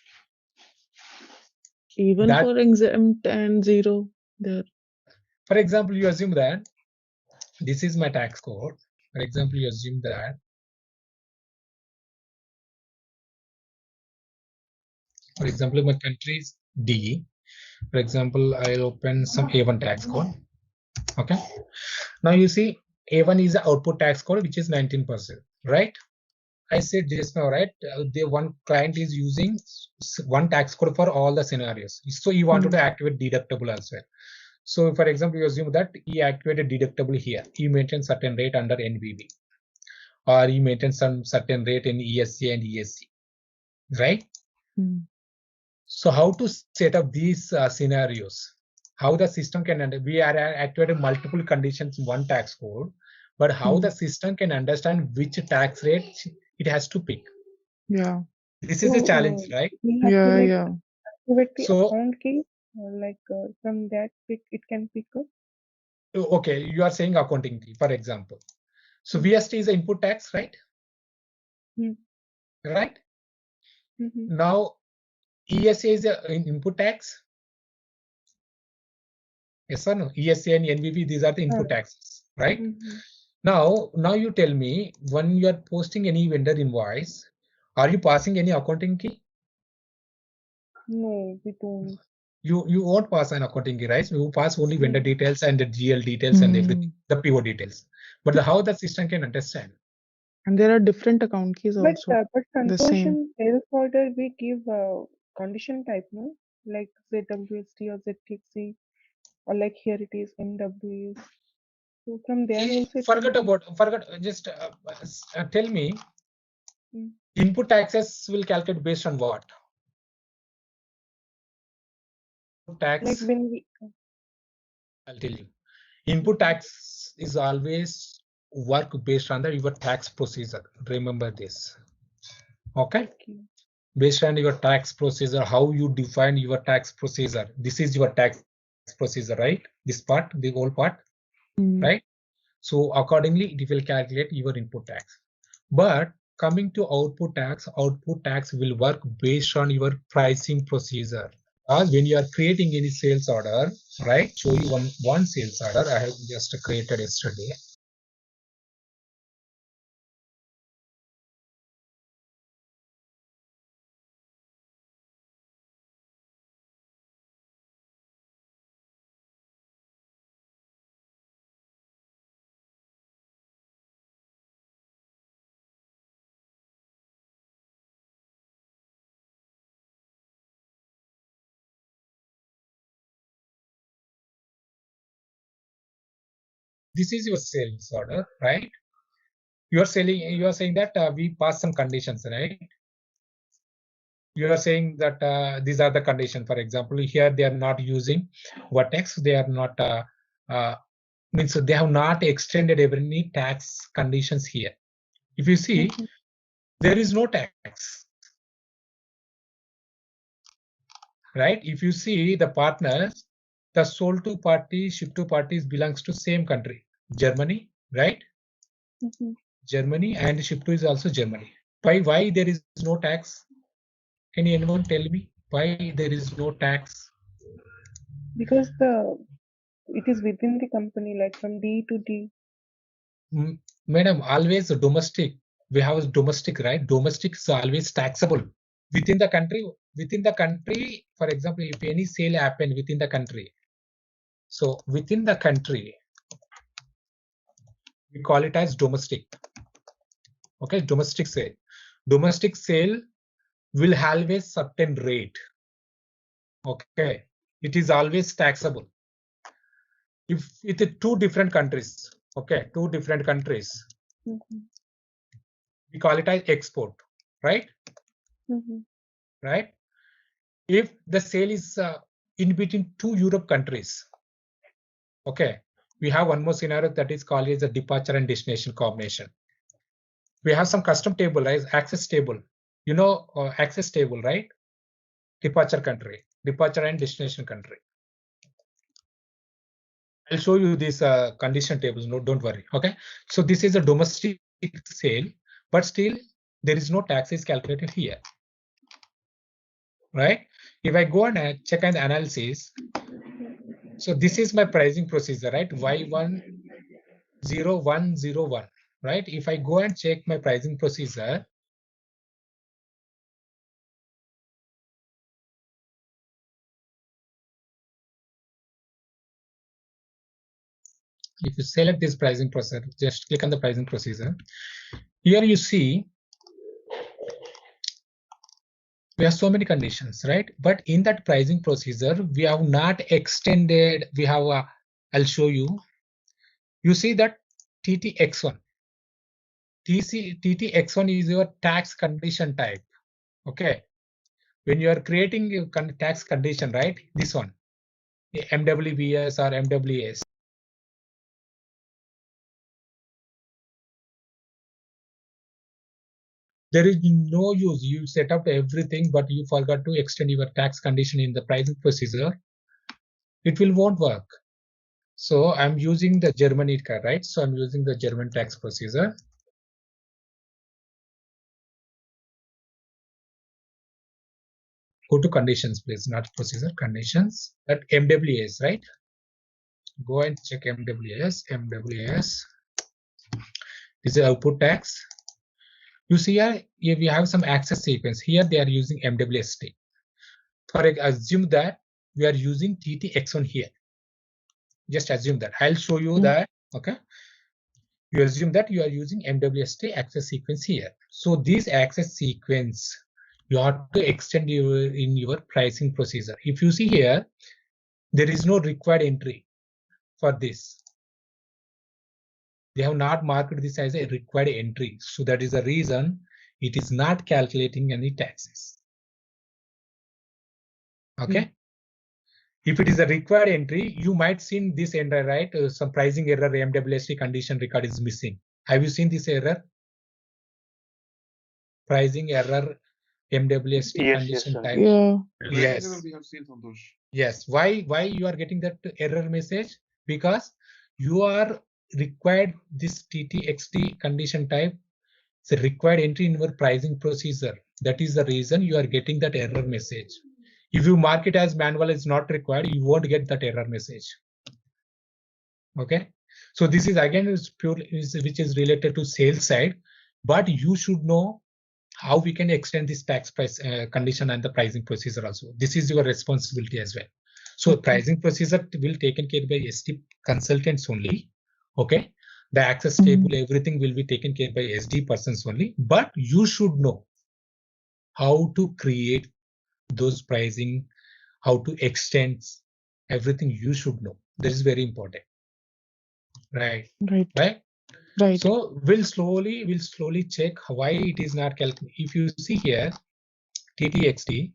Even That, for exempt and zero there. for example, you assume that this is my tax code. For example, you assume that, for example, my country is D. For example, I'll open some A1 tax code. Okay. Now you see A1 is the output tax code, which is 19%, right? I said just now, right? The one client is using one tax code for all the scenarios. So you wanted to activate deductible as well. So for example, you assume that he activated deductible here. He maintains certain rate under NBB, or he maintains some certain rate in ESA and ESC, right? So how to set up these scenarios? How the system can, we are activated multiple conditions in one tax code, but how the system can understand which tax rate it has to pick. Yeah. This is a challenge, right? We have to like Yeah. activate the So, account key, like from that it can pick up. okay, you are saying accounting key, for example. So VST is the input tax, right? Right? Now ESA is the input tax. Yes or no? ESA and NBB, these are the input taxes, right? Now you tell me, when you are posting any vendor invoice, are you passing any accounting key? No, we don't. You won't pass an accounting key, right? You pass only vendor details and the GL details and everything, the PO details. But how the system can understand? And there are different account keys But also. The same. conversion sales order we give condition type, no? Like ZWST or ZTXC, or like here it is MWS. So from there also Just tell me, input taxes will calculate based on what? Tax. Like when we, I'll tell you. Input tax is always work based on your tax procedure. Remember this. Okay? Based on your tax procedure, how you define your tax procedure. This is your tax procedure, right? This part, the whole part, right? So accordingly, it will calculate your input tax. But coming to output tax will work based on your pricing procedure. When you are creating any sales order, right? Show you one sales order I have just created yesterday. This is your sales order, right? You are saying that we pass some conditions, right? You are saying that these are the conditions. For example, here they are not using Vertex. They are not means they have not extended any tax conditions here. If you see, there is no tax, right? If you see the partners, the sold to party, ship to parties belongs to same country, Germany, right? Germany, and ship to is also Germany. Why there is no tax? Can anyone tell me why there is no tax? Because it is within the company, like from D to D. Madam, always domestic. We have domestic, right? Domestic is always taxable within the country. Within the country, for example, if any sale happen within the country, so within the country, we call it as domestic. Okay, domestic sale. Domestic sale will have a certain rate. Okay, it is always taxable. If it is two different countries, okay, two different countries, we call it as export, right? Right? If the sale is in between two Europe countries, okay, we have one more scenario that is called as a departure and destination combination. We have some custom table, right? Access table. You know, access table, right? Departure country, departure and destination country. I'll show you these condition tables. No, don't worry. Okay. So this is a domestic sale, but still there is no tax is calculated here. Right? If I go and check an analysis, so this is my pricing procedure, right? Y10101, right? If I go and check my pricing procedure, if you select this pricing procedure, just click on the pricing procedure. Here you see we have so many conditions, right? But in that pricing procedure, we have not extended. We have, I'll show you. You see that TTX1. TTX1 is your tax condition type. Okay. When you are creating a tax condition, right? This one, the MWBS or MWS. There is no use. You set up everything, but you forgot to extend your tax condition in the pricing procedure. It won't work. So I'm using the Germany card, right? So I'm using the German tax procedure. Go to conditions, please, not procedure, conditions. That MWS, right? Go and check MWS. MWS is the output tax. You see here we have some access sequence. Here they are using MWST. For assume that we are using TTX1 here. Just assume that. I'll show you that. Okay. You assume that you are using MWST access sequence here. So this access sequence you have to extend in your pricing procedure. If you see here, there is no required entry for this. They have not marked this as a required entry. So that is the reason it is not calculating any taxes. Okay. If it is a required entry, you might see this error, right? Some pricing error, MWST condition record is missing. Have you seen this error? Pricing error, MWST condition type. Yeah. Yes. We have seen Santosh. Yes. Why you are getting that error message? Because you are required this TTXT condition type. It's a required entry in your pricing procedure. That is the reason you are getting that error message. If you mark it as manual is not required, you won't get that error message. Okay. So this is again which is related to sales side, but you should know how we can extend this tax price condition and the pricing procedure also. This is your responsibility as well. So pricing procedure will taken care by SD consultants only. Okay. The access table, everything will be taken care by SD persons only, but you should know how to create those pricing, how to extend everything you should know. This is very important. Right. Right. Right. Right. So we'll slowly check why it is not calculated. If you see here, TTXT,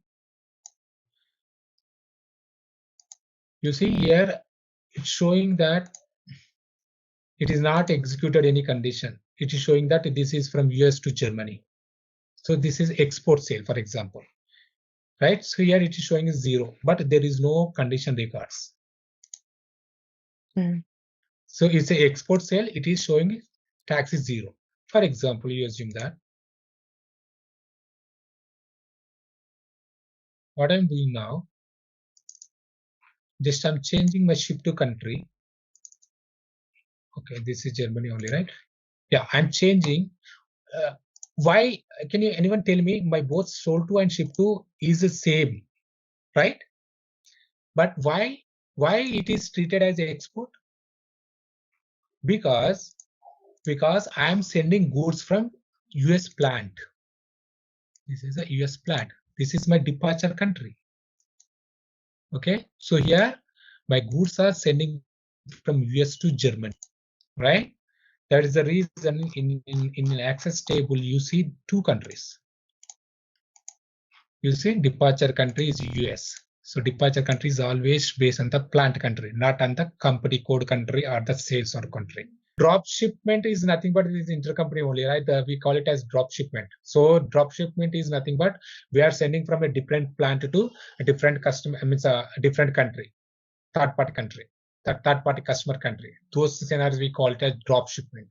you see here, it's showing that it is not executed any condition. It is showing that this is from US to Germany. So this is export sale, for example. Right. So here it is showing 0, but there is no condition records. So it's a export sale. It is showing tax is 0. For example, you assume that. What I'm doing now, just I'm changing my ship to country. Okay, this is Germany only, right? Yeah, I'm changing. Why? Can anyone tell me my both sold to and ship to is the same, right? But why it is treated as export? Because I am sending goods from US plant. This is a US plant. This is my departure country. Okay, so here my goods are sending from US to Germany, right? That is the reason in access table you see 2 countries. You see departure country is US. So departure country is always based on the plant country, not on the company code country or the sales or country. Drop shipment is nothing but this intercompany only, right? We call it as drop shipment. So drop shipment is nothing but we are sending from a different plant to a different customer, means a different country, third party country, third party customer country. Those scenarios we call it as drop shipment.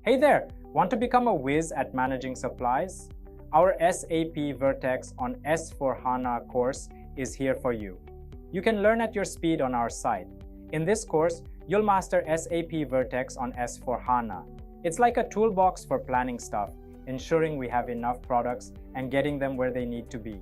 Hey there, want to become a whiz at managing supplies? Our SAP Vertex on S4HANA course is here for you. You can learn at your speed on our site. In this course, you'll master SAP Vertex on S/4HANA. It's like a toolbox for planning stuff, ensuring we have enough products and getting them where they need to be.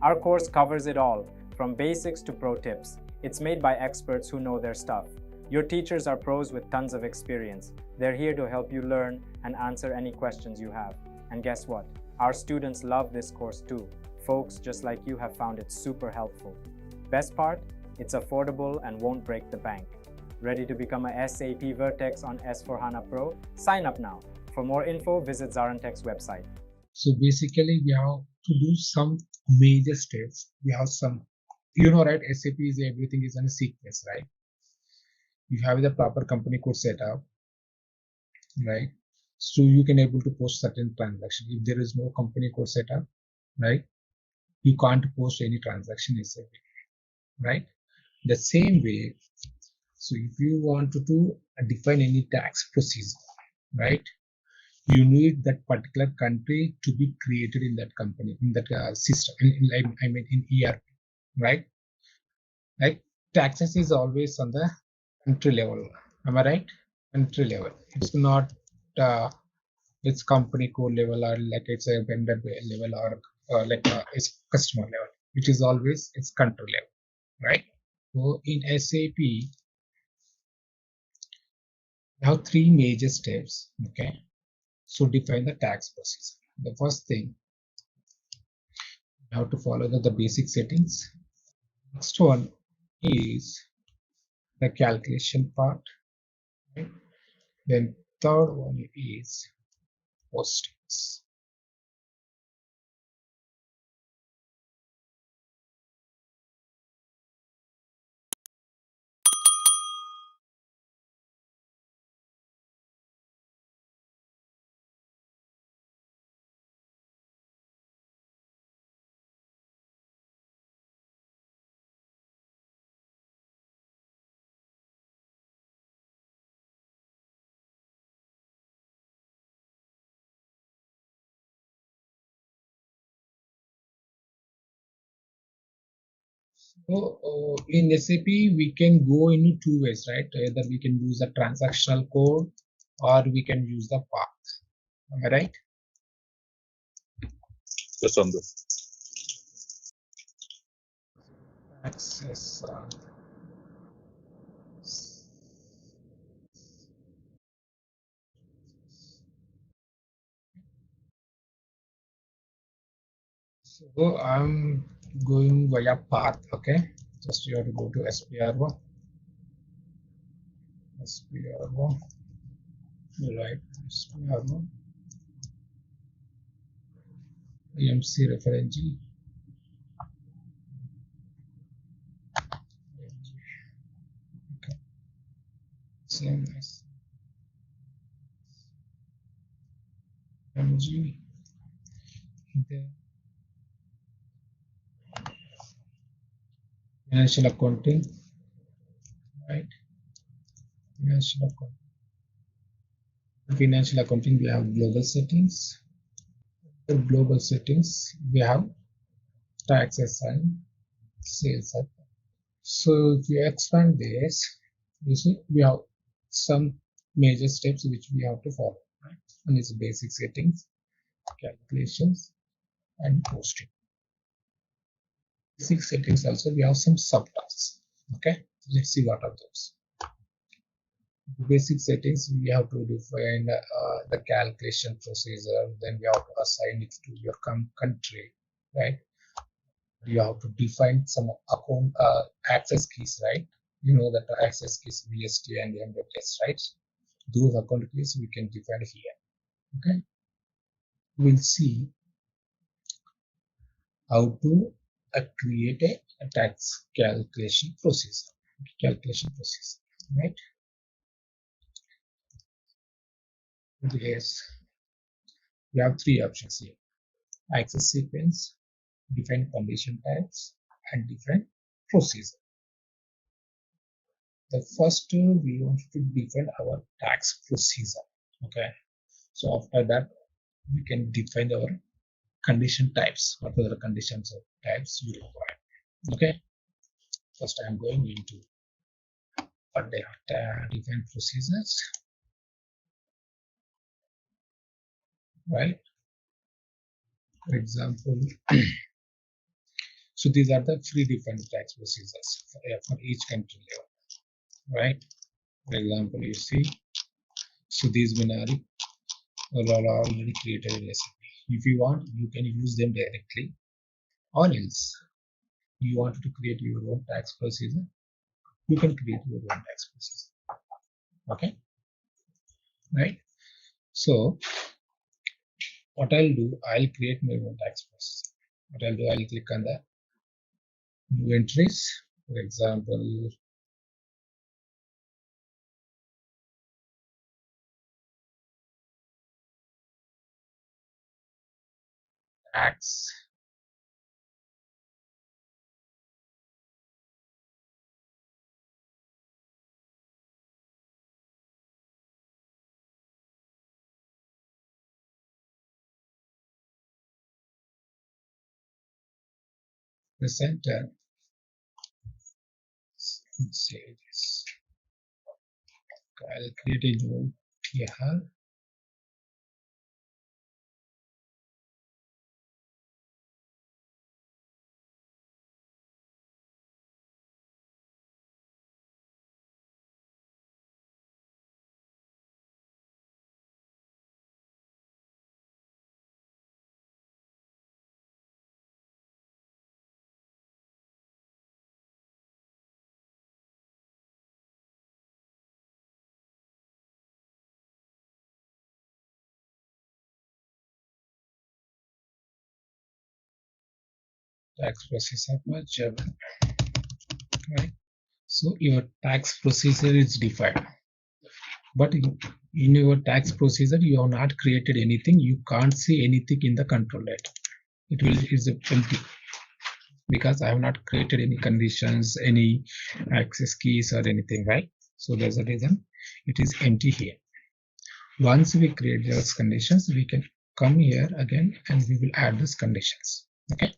Our course covers it all, from basics to pro tips. It's made by experts who know their stuff. Your teachers are pros with tons of experience. They're here to help you learn and answer any questions you have. And guess what? Our students love this course too. Folks just like you have found it super helpful. Best part? It's affordable and won't break the bank. Ready to become a SAP Vertex on S/4HANA Pro? Sign up now. For more info, visit ZaranTech's website. So basically, we have to do some major steps. We have some, right? SAP is everything is in a sequence, right? You have the proper company code set up, right? So you can able to post certain transaction. If there is no company code set up, right, you can't post any transaction in SAP, right? The same way, so if you want to define any tax procedure, right, you need that particular country to be created in that company, in that system, in ERP, right? Like taxes is always on the country level. Am I right? Country level. It's not it's company code level, or like it's a vendor level, or it's customer level, which is always it's country level, right? So in SAP, we have three major steps. Okay, so define the tax procedure. The first thing, you have to follow the basic settings. Next one is the calculation part, right? Then third one is postings. So in SAP, we can go in two ways, right? Either we can use a transactional code or we can use the path. Am I right? Yes, Andhra. Access. So I'm going via path. Okay, just you have to go to SPR1. SPR1. Right. SPR1. EMC reference G. Okay. Same as MG. Then financial accounting, right? Financial accounting. Financial accounting, we have global settings. The global settings, we have taxes and sales. So if you expand this, you see we have some major steps which we have to follow. Right? And it's basic settings, calculations, and posting. Basic settings also we have some subtasks. Okay, let's see what are those. Basic settings, we have to define the calculation procedure, then we have to assign it to your country, right? You have to define some account access keys, right? You know that the access keys VST and MWS, right? Those account keys we can define here. Okay, we'll see how to create a tax calculation procedure. Right? Yes, we have three options here: access sequence, define condition types, and define procedure. The first we want to define our tax procedure. Okay, so after that we can define our condition types. What are the conditions or types you require? Okay, first I'm going into what they are different procedures, right? For example, so these are the three different tax procedures for each country level, right? For example, you see, so these binary are already created in SAP. If you want, you can use them directly, or else you want to create your own tax procedure, you can create your own tax procedure. Okay, right? So what I'll do, I'll create my own tax procedure. What I'll do, I'll click on the new entries. For example, tax. The center. Let's say this. I'll create a new here. Tax procedure for German, right? So your tax procedure is defined, but in your tax procedure you have not created anything. You can't see anything in the control data. It is empty because I have not created any conditions, any access keys or anything, right? So there's a reason it is empty here. Once we create those conditions, we can come here again and we will add those conditions. Okay.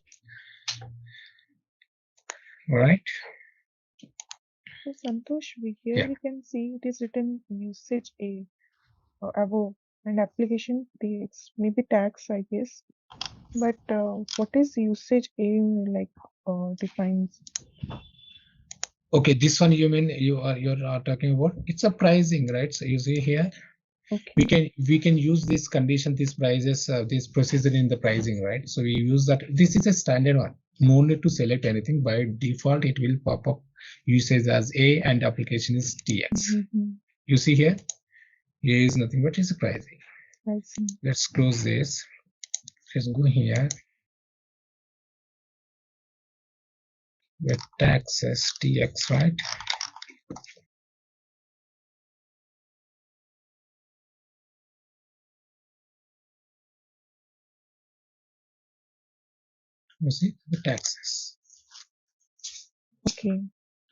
All right. So Santosh, here we can see it is written usage A above and application B. It's maybe tax, I guess. But what is usage A like defines? Okay, this one you mean you're talking about? It's a pricing, right? So you see here, okay, we can use this condition, these prices, this procedure in the pricing, right? So we use that. This is a standard one. No need to select anything. By default, it will pop up usage as A and application is TX. You see here, here is nothing but it's a pricing. I see. Let's close this. Let's go here. With taxes TX, right? You see the taxes. Okay.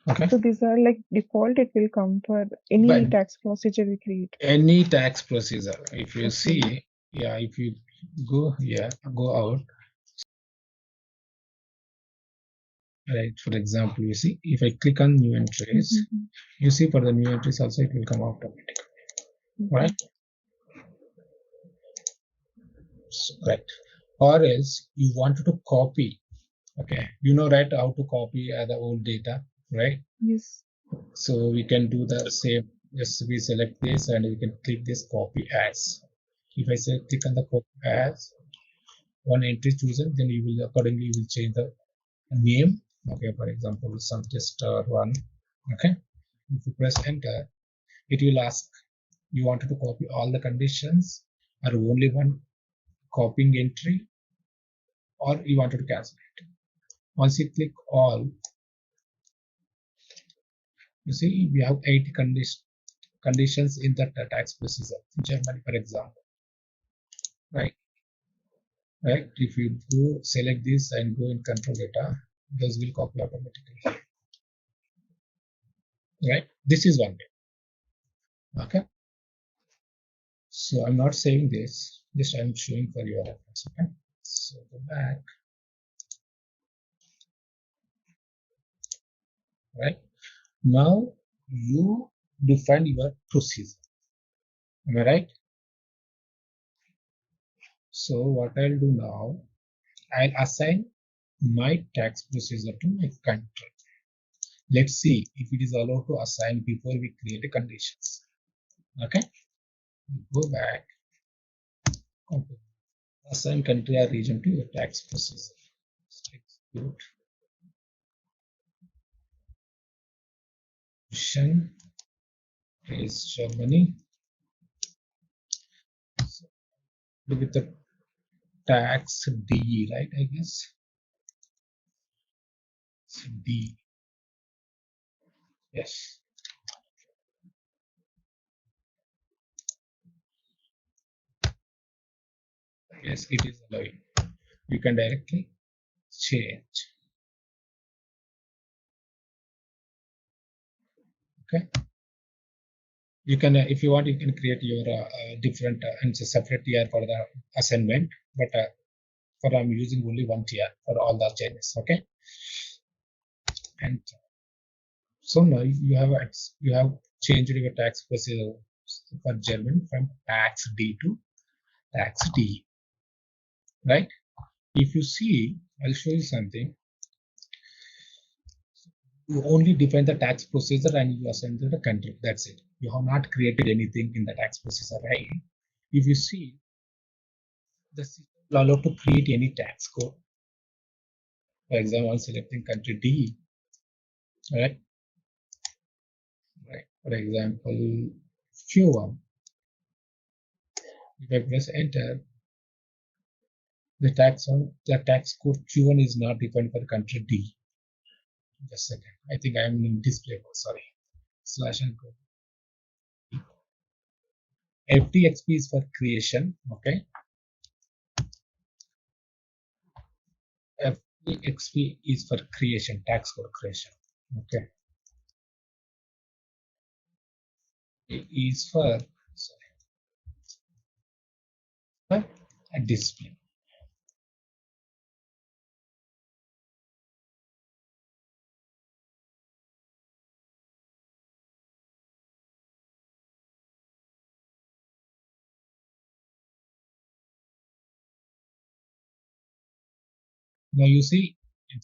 Okay. So these are like default, it will come for any tax procedure we create. Any tax procedure. If you see, yeah, if you go here, go out. Right, for example, you see, if I click on new entries, you see for the new entries also it will come automatically, right? So, right. Or else you wanted to copy, okay? You know, right, how to copy the old data, right? Yes. So we can do the same. Just we select this and we can click this copy as. If I say click on the copy as one entry chosen, then you will accordingly you will change the name. Okay, for example, some tester one. Okay, if you press enter, it will ask you wanted to copy all the conditions or only one copying entry, or you wanted to cancel it. Once you click all, you see we have 80 conditions in the tax procedure in Germany, for example, right? Right. If you go select this and go in control data, those will copy automatically. Right. This is one way. Okay. So I'm not saving this. Just I'm showing for your reference. Okay. So go back. right? Now you define your procedure. Am I right? So what I'll do now, I'll assign my tax procedure to my country. Let's see if it is allowed to assign before we create the conditions. Okay, go back. Okay. Assign country or region to your tax procedure. Execute. Region is Germany. So, with the tax D, right? I guess. So D. Yes. Yes, it is allowing. You can directly change. Okay. You can, if you want, you can create your different and separate tier for the assignment. But for I'm using only one tier for all the changes. Okay. And so now you have changed your tax procedure for German from tax D to tax D, right? If you see, I'll show you something. You only define the tax procedure and you assign to the country. That's it. You have not created anything in the tax procedure, right? If you see, the system will allow to create any tax code. For example, I'm selecting country D, right? Right. For example, Q1. If I press enter, the tax code Q1 is not defined for country D. Just a second. I think I am in display mode. Sorry. Slash and code. FTXP is for creation. Okay. FTXP is for creation, tax code creation. Okay. It is for a display. Now you see,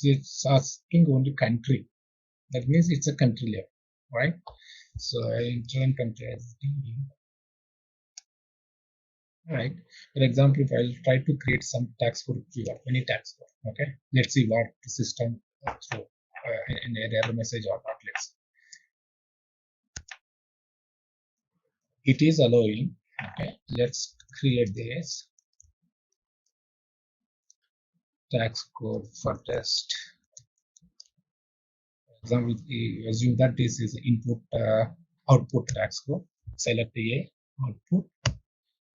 it's asking only country. That means it's a country level, right? So I enter in country as D. Right. For example, if I'll try to create some tax code here, any tax code, okay? Let's see what the system throw an error message or not. Let's. It is allowing. Okay. Let's create this tax code for test. For example, we assume that this is input output tax code. Select A output.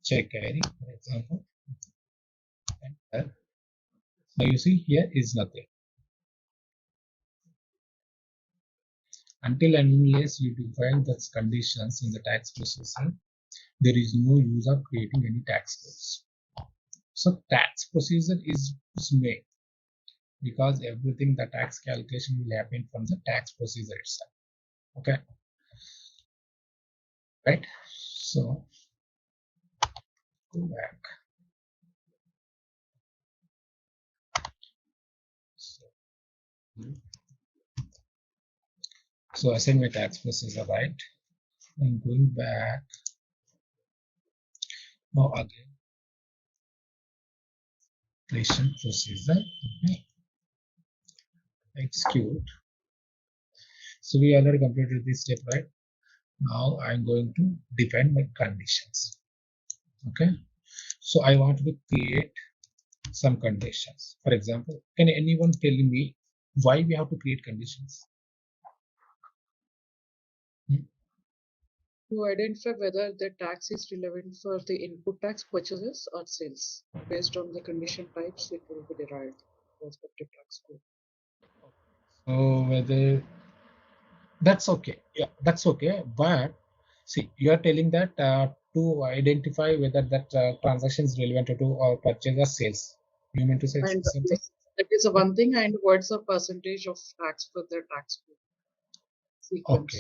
Check query, for example. And now you see here is nothing. Until and unless you define those conditions in the tax procedure, there is no use of creating any tax codes. So tax procedure is made because everything the tax calculation will happen from the tax procedure itself. Okay. Right. So go back. So assign my tax procedure, right? I'm going back. Now again. Creation procedure. Okay. Execute. So we already completed this step, right? Now I'm going to define my conditions. Okay. So I want to create some conditions. For example, can anyone tell me why we have to create conditions? To identify whether the tax is relevant for the input tax purchases or sales. Based on the condition types, it will be derived respective tax code. So whether that's okay, yeah, that's okay. But see, you are telling that to identify whether that transaction is relevant to or purchase or sales. You mean to say And something? that is a one thing. And what's the percentage of tax for the tax code? sequence.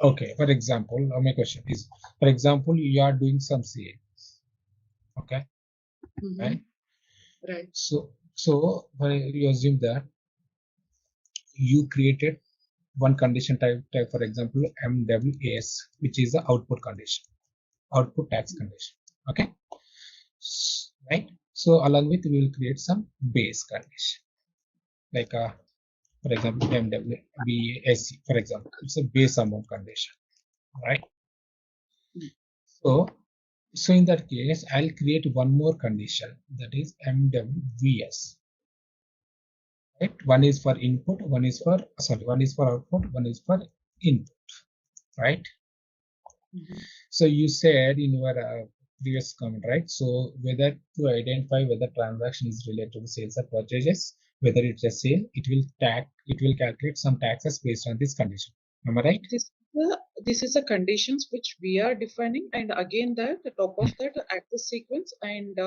Okay. For example, my question is, for example, you are doing some sales. Okay. Right. Right. So you assume that you created one condition type, for example, MWAS, which is the output condition, output tax condition. Okay. Right. So along with, we will create some base condition, like for example, MWBAS, for example, it's a base amount condition, right? So in that case, I'll create one more condition, that is MWVS. Right? One is for input, one is for output, one is for input, right? So you said in your previous comment, right? So whether to identify whether transaction is related to sales or purchases, whether it's a sale, it will calculate some taxes based on this condition. Am I right? This is the conditions which we are defining, and again that the top of that access sequence, and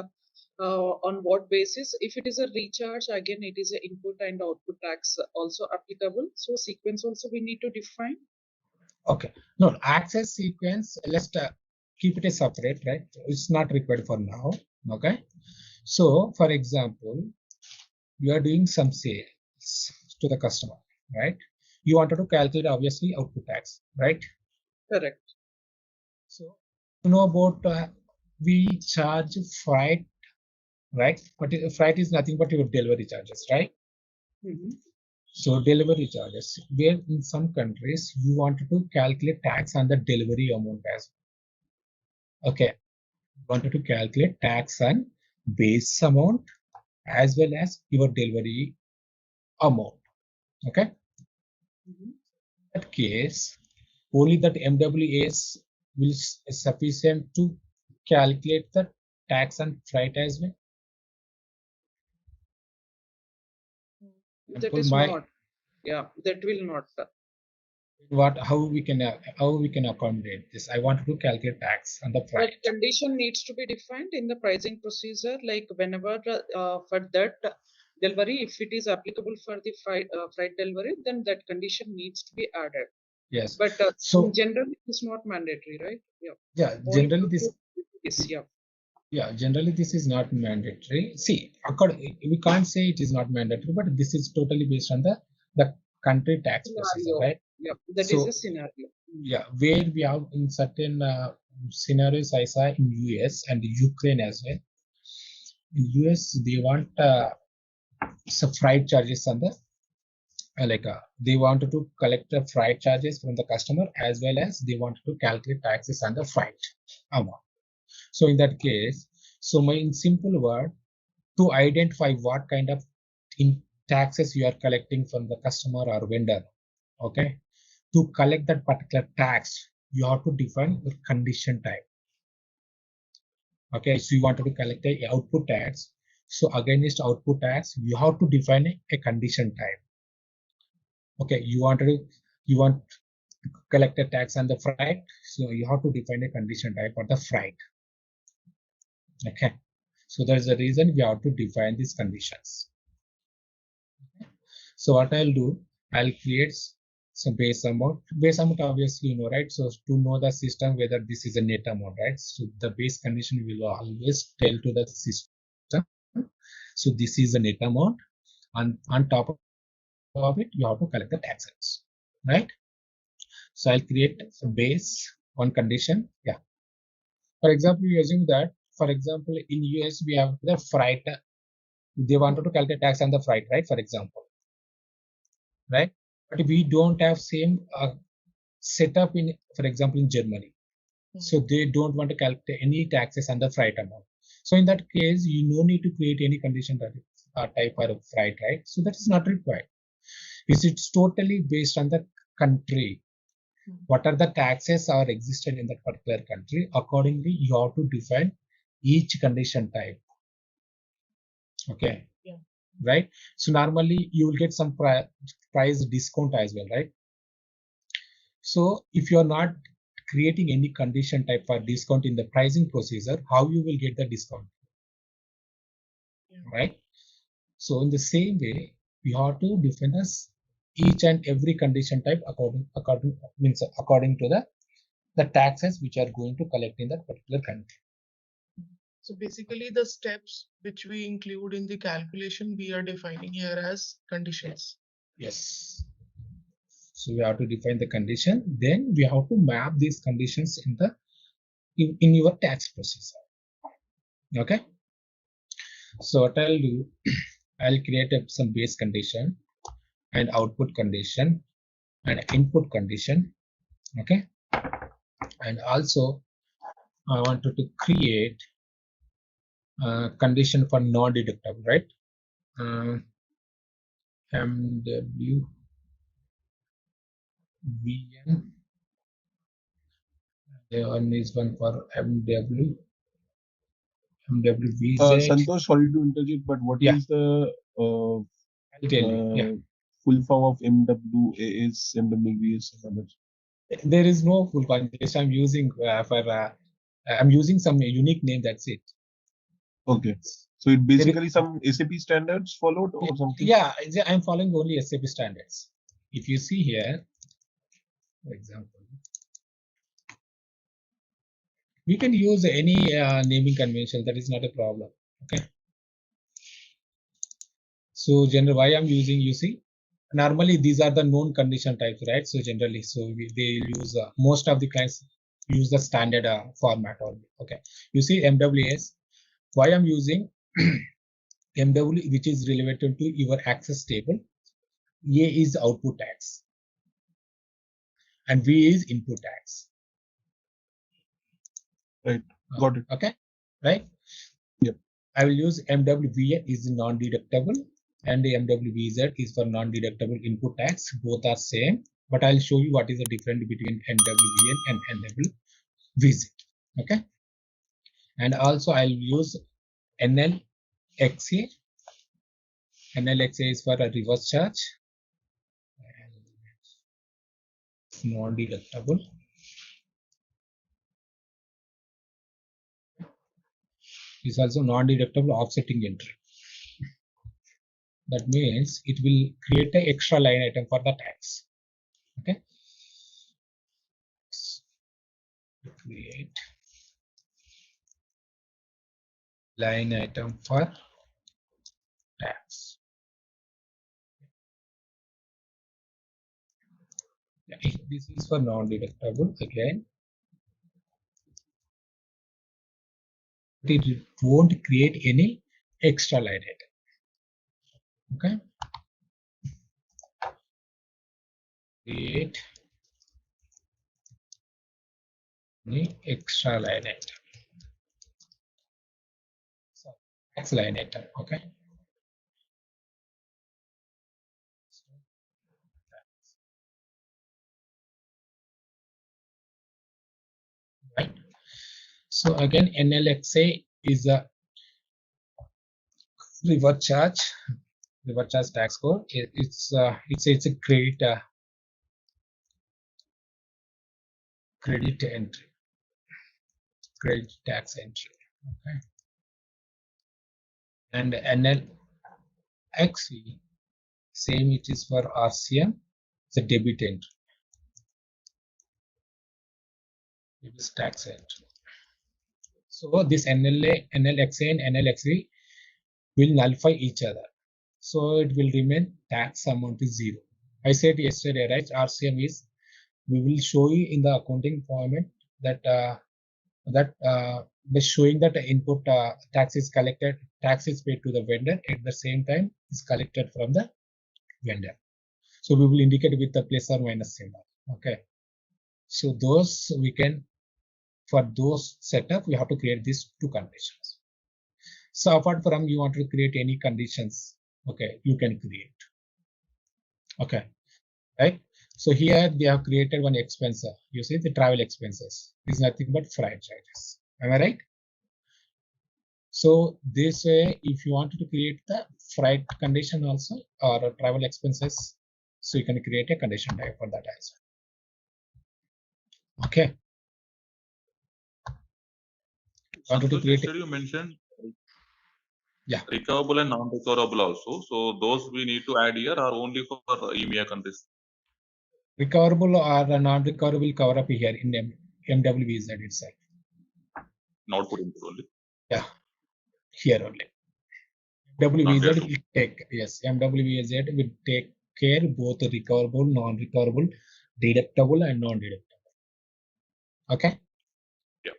on what basis. If it is a recharge, again it is an input and output tax also applicable. So sequence also we need to define. Okay. No, access sequence, let's keep it a separate, right? It's not required for now. Okay. So for example, you are doing some sales to the customer, right? You wanted to calculate obviously output tax, right? Correct. So you know about we charge freight, right? But freight is nothing but your delivery charges, right? So delivery charges, where in some countries you wanted to calculate tax on the delivery amount as well. Okay, you wanted to calculate tax on base amount as well as your delivery amount. Okay. In that case, only that MWAs will sufficient to calculate the tax on freight as well. That is not. Yeah, that will not. How we can accommodate this? I want to calculate tax on the freight. But condition needs to be defined in the pricing procedure, like whenever for that delivery, if it is applicable for the freight delivery, then that condition needs to be added. Yes. But so generally it's not mandatory, right? Yeah. Generally this. Yeah. Generally this is not mandatory. See, we can't say it is not mandatory, but this is totally based on the country tax procedure, right? Yeah, that is a scenario. Yeah, where we have in certain scenarios, I saw in US and Ukraine as well. In US, they want some freight charges on the they wanted to collect the freight charges from the customer, as well as they wanted to calculate taxes on the freight amount. So in that case, in simple word, to identify what kind of taxes you are collecting from the customer or vendor, okay, to collect that particular tax, you have to define the condition type. Okay, so you wanted to collect a output tax. So against output tax, you have to define a condition type. Okay, you want to collect a tax on the freight, so you have to define a condition type for the freight. Okay, so there's a reason we have to define these conditions. Okay. So what I'll do, I'll create some base amount. Base amount, obviously, you know, right? So to know the system whether this is a net amount, right? So the base condition will always tell to the system. So this is a net amount, and on top of it, you have to collect the taxes, right? So I'll create a base one condition. Yeah. For example, using that, for example, in US we have the freight. They wanted to calculate tax on the freight, right? For example, right? But we don't have same setup in, for example, in Germany. So they don't want to calculate any taxes on the freight amount. So in that case, you no need to create any condition type of freight, right? So that is not required. It's totally based on the country. What are the taxes are existed in that particular country? Accordingly, you have to define each condition type. Okay. Yeah. Right. So normally you will get some price discount as well, right? So if you are not creating any condition type for discount in the pricing procedure, how you will get the discount? Yeah. Right. So in the same way, you have to define each and every condition type according to the taxes which are going to collect in that particular country. So basically the steps which we include in the calculation we are defining here as conditions. Yes. So we have to define the condition. Then we have to map these conditions in your tax procedure. Okay. So what I'll do, I'll create some base condition and output condition and input condition. Okay. And also I wanted to create a condition for non-deductible, right? MW VN. There one is one for MW VZ. Santosh, sorry to interject, but what is the I'll tell you. full form of MWAS, MWVS, and others? There is no full form. I'm using I'm using some unique name. That's it. Okay. So it basically some SAP standards followed or something? Yeah, I'm following only SAP standards. If you see here, for example, we can use any naming convention. That is not a problem. Okay. So generally, why I'm using, you see, normally these are the known condition types, right? So generally, they use most of the clients use the standard format only. Okay. You see MWS. Why I'm using MW, which is related to your access table. A is output tax and V is input tax. Right. Got it. Okay. Right. Yep. I will use MWVN is non-deductible and the MWVZ is for non-deductible input tax. Both are same, but I'll show you what is the difference between MWVN and MWVZ. Okay. And also I'll use NLXA. NLXA is for a reverse charge. Non-deductible. Is also non-deductible offsetting entry. That means it will create an extra line item for the tax. Okay. Create line item for tax. This is for non-deductible again. It won't create any extra line item. Okay. Create any extra line item. So tax line item. Okay. Right. So again, NLXA is a reverse charge tax code. It's a credit entry, credit tax entry. Okay. And NLXE, same, it is for RCM, it's a debit entry. It is tax entry. So this NLXA and NLXE will nullify each other. So it will remain tax amount is 0. I said yesterday, right? RCM is, we will show you in the accounting format that by showing that the input tax is collected, tax is paid to the vendor, at the same time is collected from the vendor. So we will indicate with the plus or minus symbol. Okay. So those we can, for those setup, we have to create these two conditions. So apart from you want to create any conditions, okay, you can create. Okay, right? So here they have created one expense. You see the travel expenses is nothing but freight charges. Am I right? So this way, if you wanted to create the freight condition also or travel expenses, so you can create a condition type for that as well. Okay. Santosh, yesterday you mentioned recoverable and non-recoverable also. So those we need to add here are only for EMEA countries. Recoverable or non-recoverable cover up here in MWVZ itself. Not put into only. Yeah, here only. MWVZ will take, yes, MWVZ will take care both recoverable, non-recoverable, deductible and non-deductible. Okay. Yeah.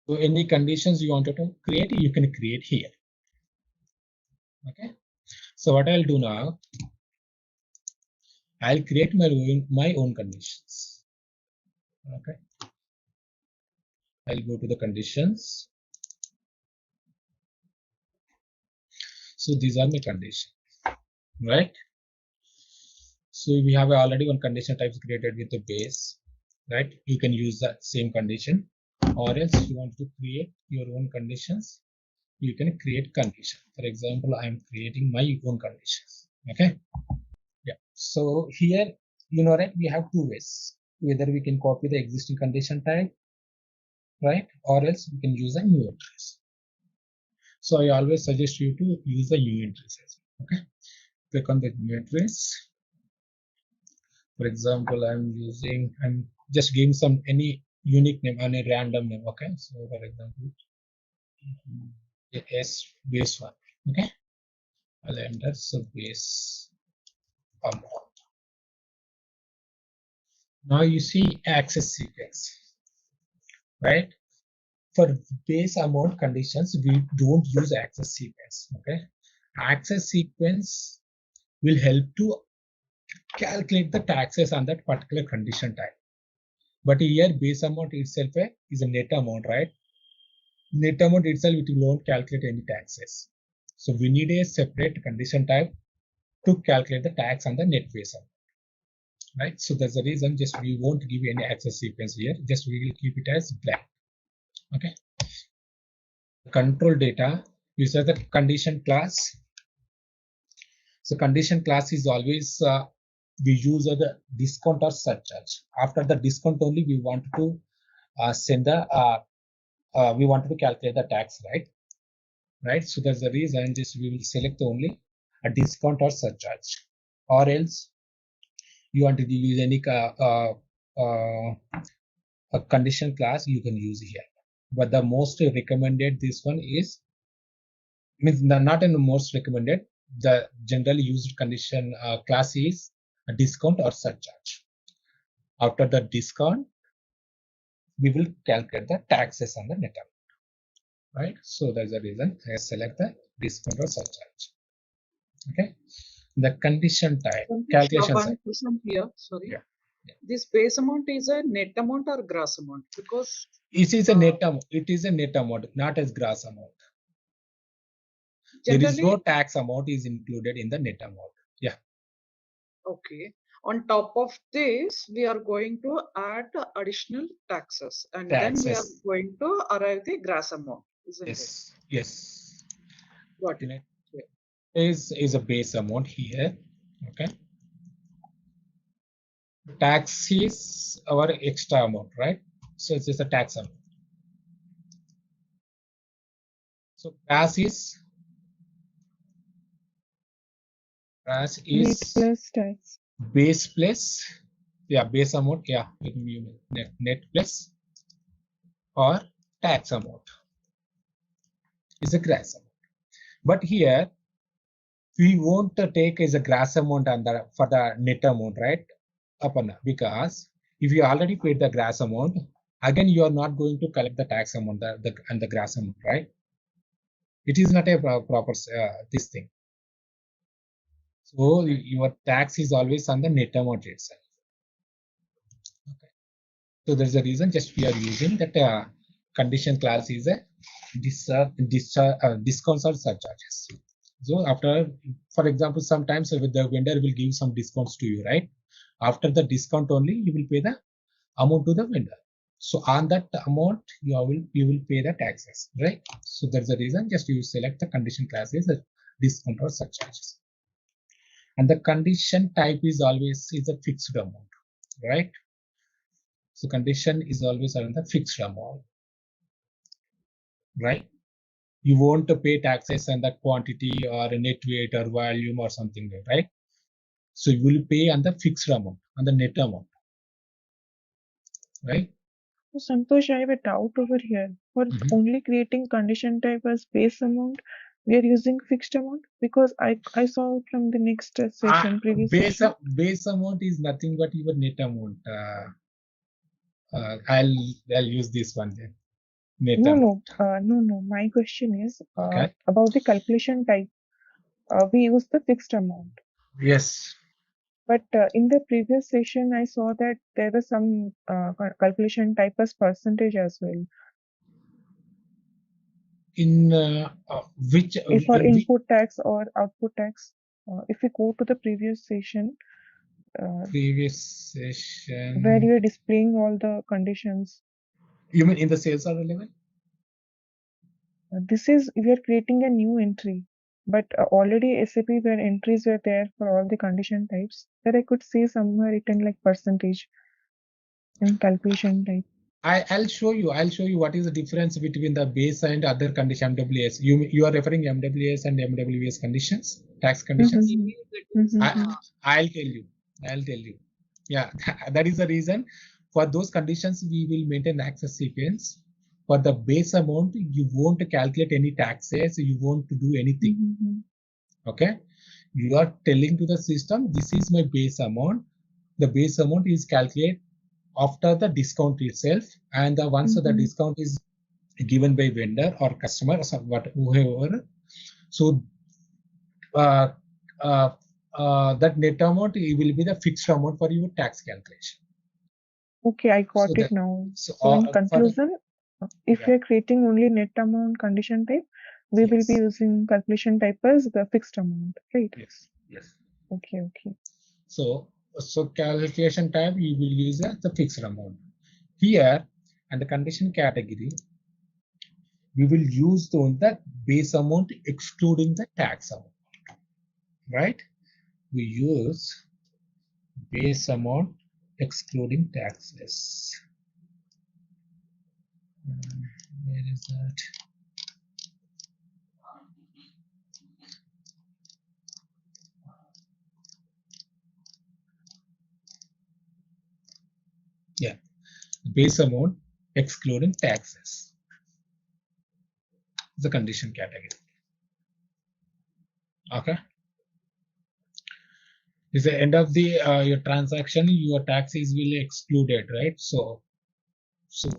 So any conditions you wanted to create, you can create here. Okay. So what I'll do now, I'll create my own conditions. Okay. I'll go to the conditions. So these are my conditions, right? So we have already one condition types created with the base, right? You can use that same condition, or else you want to create your own conditions, you can create condition. For example, I'm creating my own conditions. Okay. Yeah. So here, you know, right, we have two ways. Whether we can copy the existing condition type, right, or else we can use a new entries. So I always suggest you to use the new entries. Okay. Click on the new entries. For example, I'm just giving some any unique name and a random name. Okay. So for example, S base one. Okay. I'll enter so base amount. Now you see access sequence, right? For base amount conditions, we don't use access sequence. Okay. Access sequence will help to calculate the taxes on that particular condition type. But here base amount itself is a net amount, right? Net amount itself, it will not calculate any taxes. So we need a separate condition type to calculate the tax on the net base amount, right? So that's the reason just we won't give any access sequence here. Just we will keep it as blank. Okay. Control data, use the condition class. So condition class is always we use the discount or surcharge. After the discount only, we want to send the we wanted to calculate the tax, right? So that's the reason just we will select only a discount or surcharge, or else you want to use any a condition class you can use here. But the most recommended this one is means not in the most recommended. The generally used condition class is a discount or surcharge. After the discount, we will calculate the taxes on the net amount, right? So that's the reason I select the discount or surcharge. Okay. The condition type calculation. Here, sorry. Yeah. This base amount is a net amount or gross amount? Because it is a net amount. It is a net amount, not as gross amount. There is no tax amount is included in the net amount. Yeah. Okay. On top of this, we are going to add additional taxes, and then we are going to arrive the gross amount, isn't it? Yes. Got it. Is a base amount here. Okay. Tax is our extra amount, right? So it's just a tax amount. So class is net plus tax. Base plus, yeah, base amount, yeah, net plus or tax amount is a gross amount. But here we won't take as a gross amount on the for the net amount, right? Because if you already paid the gross amount, again you are not going to collect the tax amount and the gross amount, right? It is not a proper this thing. So your tax is always on the net amount itself. Okay. So there's a reason just we are using that condition class is a discounts or surcharges. So after, for example, sometimes the vendor will give some discounts to you, right? After the discount only, you will pay the amount to the vendor. So on that amount, you will pay the taxes, right? So that's the reason just you select the condition class is a discount or surcharges. And the condition type is always a fixed amount, right? So condition is always on the fixed amount, right? You won't pay taxes on the quantity or net weight or volume or something, right? So you will pay on the fixed amount, on the net amount, right? So, Santosh, I have a doubt over here. For only creating condition type as base amount, we are using fixed amount, because I saw from the next session, previous session. Base amount is nothing but your net amount. I'll use this one then. Net amount. No. My question is Okay. about the calculation type. We use the fixed amount. Yes. But in the previous session, I saw that there was some calculation type as percentage as well. In which? For input tax or output tax. If we go to the previous session. Previous session. Where you are displaying all the conditions. You mean in the sales order level? This is, we are creating a new entry, but already SAP where entries were there for all the condition types, that I could see somewhere written like percentage in calculation type. I'll show you what is the difference between the base and other condition MWS. You are referring MWS and MWS conditions, tax conditions. I'll tell you. Yeah, that is the reason. For those conditions, we will maintain access sequence. For the base amount, you won't calculate any taxes. You won't do anything. Okay. You are telling to the system, this is my base amount. The base amount is calculated after the discount itself, and the once the discount is given by vendor or customer or whoever, so that net amount will be the fixed amount for your tax calculation. Okay, I got it now. So in conclusion, if we are creating only net amount condition type, we will be using calculation type as the fixed amount, right? Yes. Okay. So calculation type you will use the fixed amount. Here and the condition category, we will use the base amount excluding the tax amount, right? We use base amount excluding taxes. Where is that? Yeah, base amount excluding taxes. The condition category. Okay. Is the end of the your transaction, your taxes will be excluded, right? So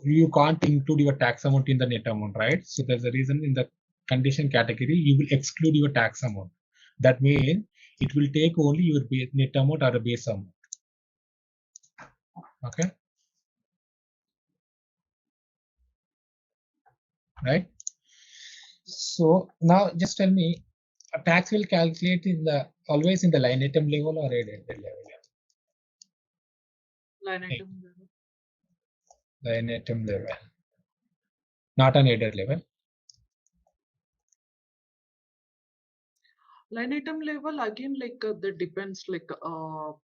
you can't include your tax amount in the net amount, right? So there's a reason in the condition category you will exclude your tax amount. That means it will take only your net amount or a base amount. Okay. Right. So now just tell me, a tax will calculate always in the line item level or header level? Line item level. Line item level, not on header level. Line item level again, like that depends, like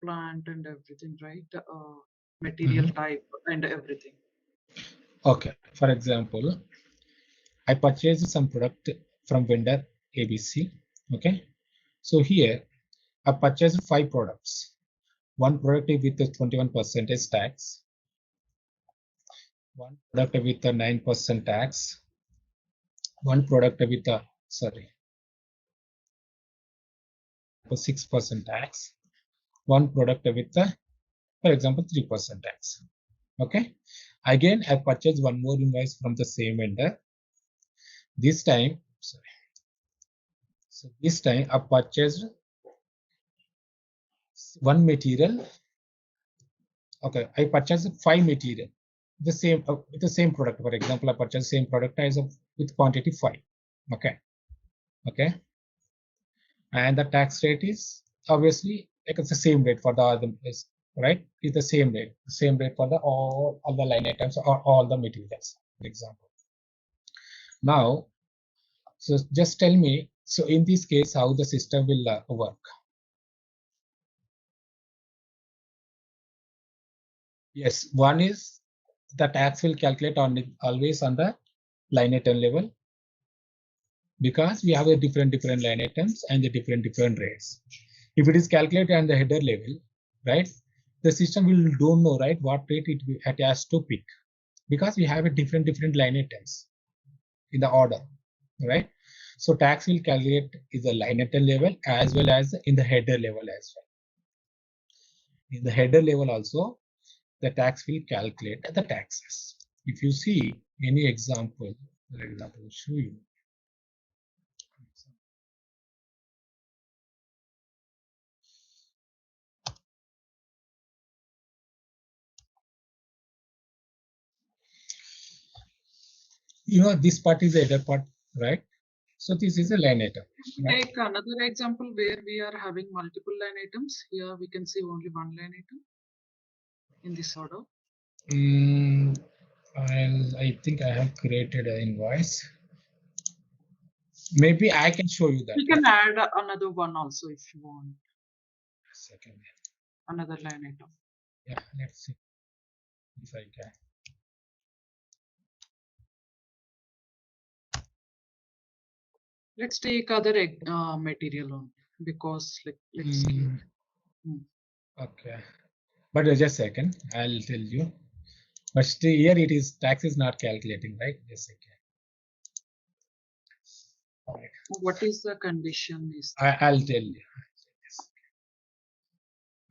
plant and everything, right? Material type and everything. Okay. For example, I purchased some product from vendor ABC. Okay. So here I purchased 5 products. One product with a 21% tax. One product with a 9% tax. One product with a 6% tax. One product with a, for example, 3% tax. Okay. Again, I purchased one more invoice from the same vendor. This time, so this time I purchased one material. Okay, I purchased 5 material. The same with the same product. For example, I purchased same product as with quantity 5. Okay. And the tax rate is obviously like it's the same rate for the other place, right? It's the same rate for the all the line items or all the materials, for example. Now, so just tell me, so in this case, how the system will work? Yes, one is the tax will calculate on it always on the line item level. because we have a different line items and the different rates. If it is calculated on the header level, right, the system will don't know, right, what rate it has to pick, because we have a different line items in the order, right? So tax will calculate in the line item level as well as in the header level as well. In the header level also, the tax will calculate the taxes. If you see any example, for example, I'll show you. You know, this part is the header part, right? So this is a line item. Right? Take another example where we are having multiple line items. Here we can see only one line item in this order. I think I have created an invoice. Maybe I can show you that. You can add another one also if you want. A second. Another line item. Yeah, let's see if I can. Let's take other material on, because let's see. Okay, but just a second, I'll tell you. But still here it is, tax is not calculating, right? Just a second. Right. What is the condition? I'll tell you.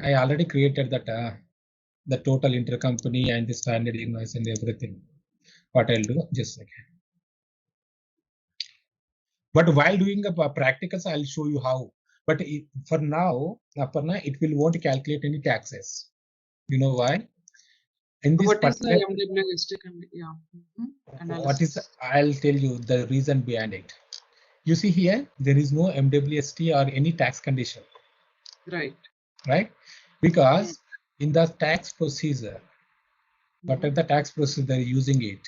I already created that the total intercompany and the standard invoice and everything. What I'll do, just a second. But while doing the practicals, I'll show you how. But for now, it won't calculate any taxes. You know why? In this what is the MWST? Yeah. What is? I'll tell you the reason behind it. You see here, there is no MWST or any tax condition. Right. Right? Because in the tax procedure, whatever the tax procedure they're using it,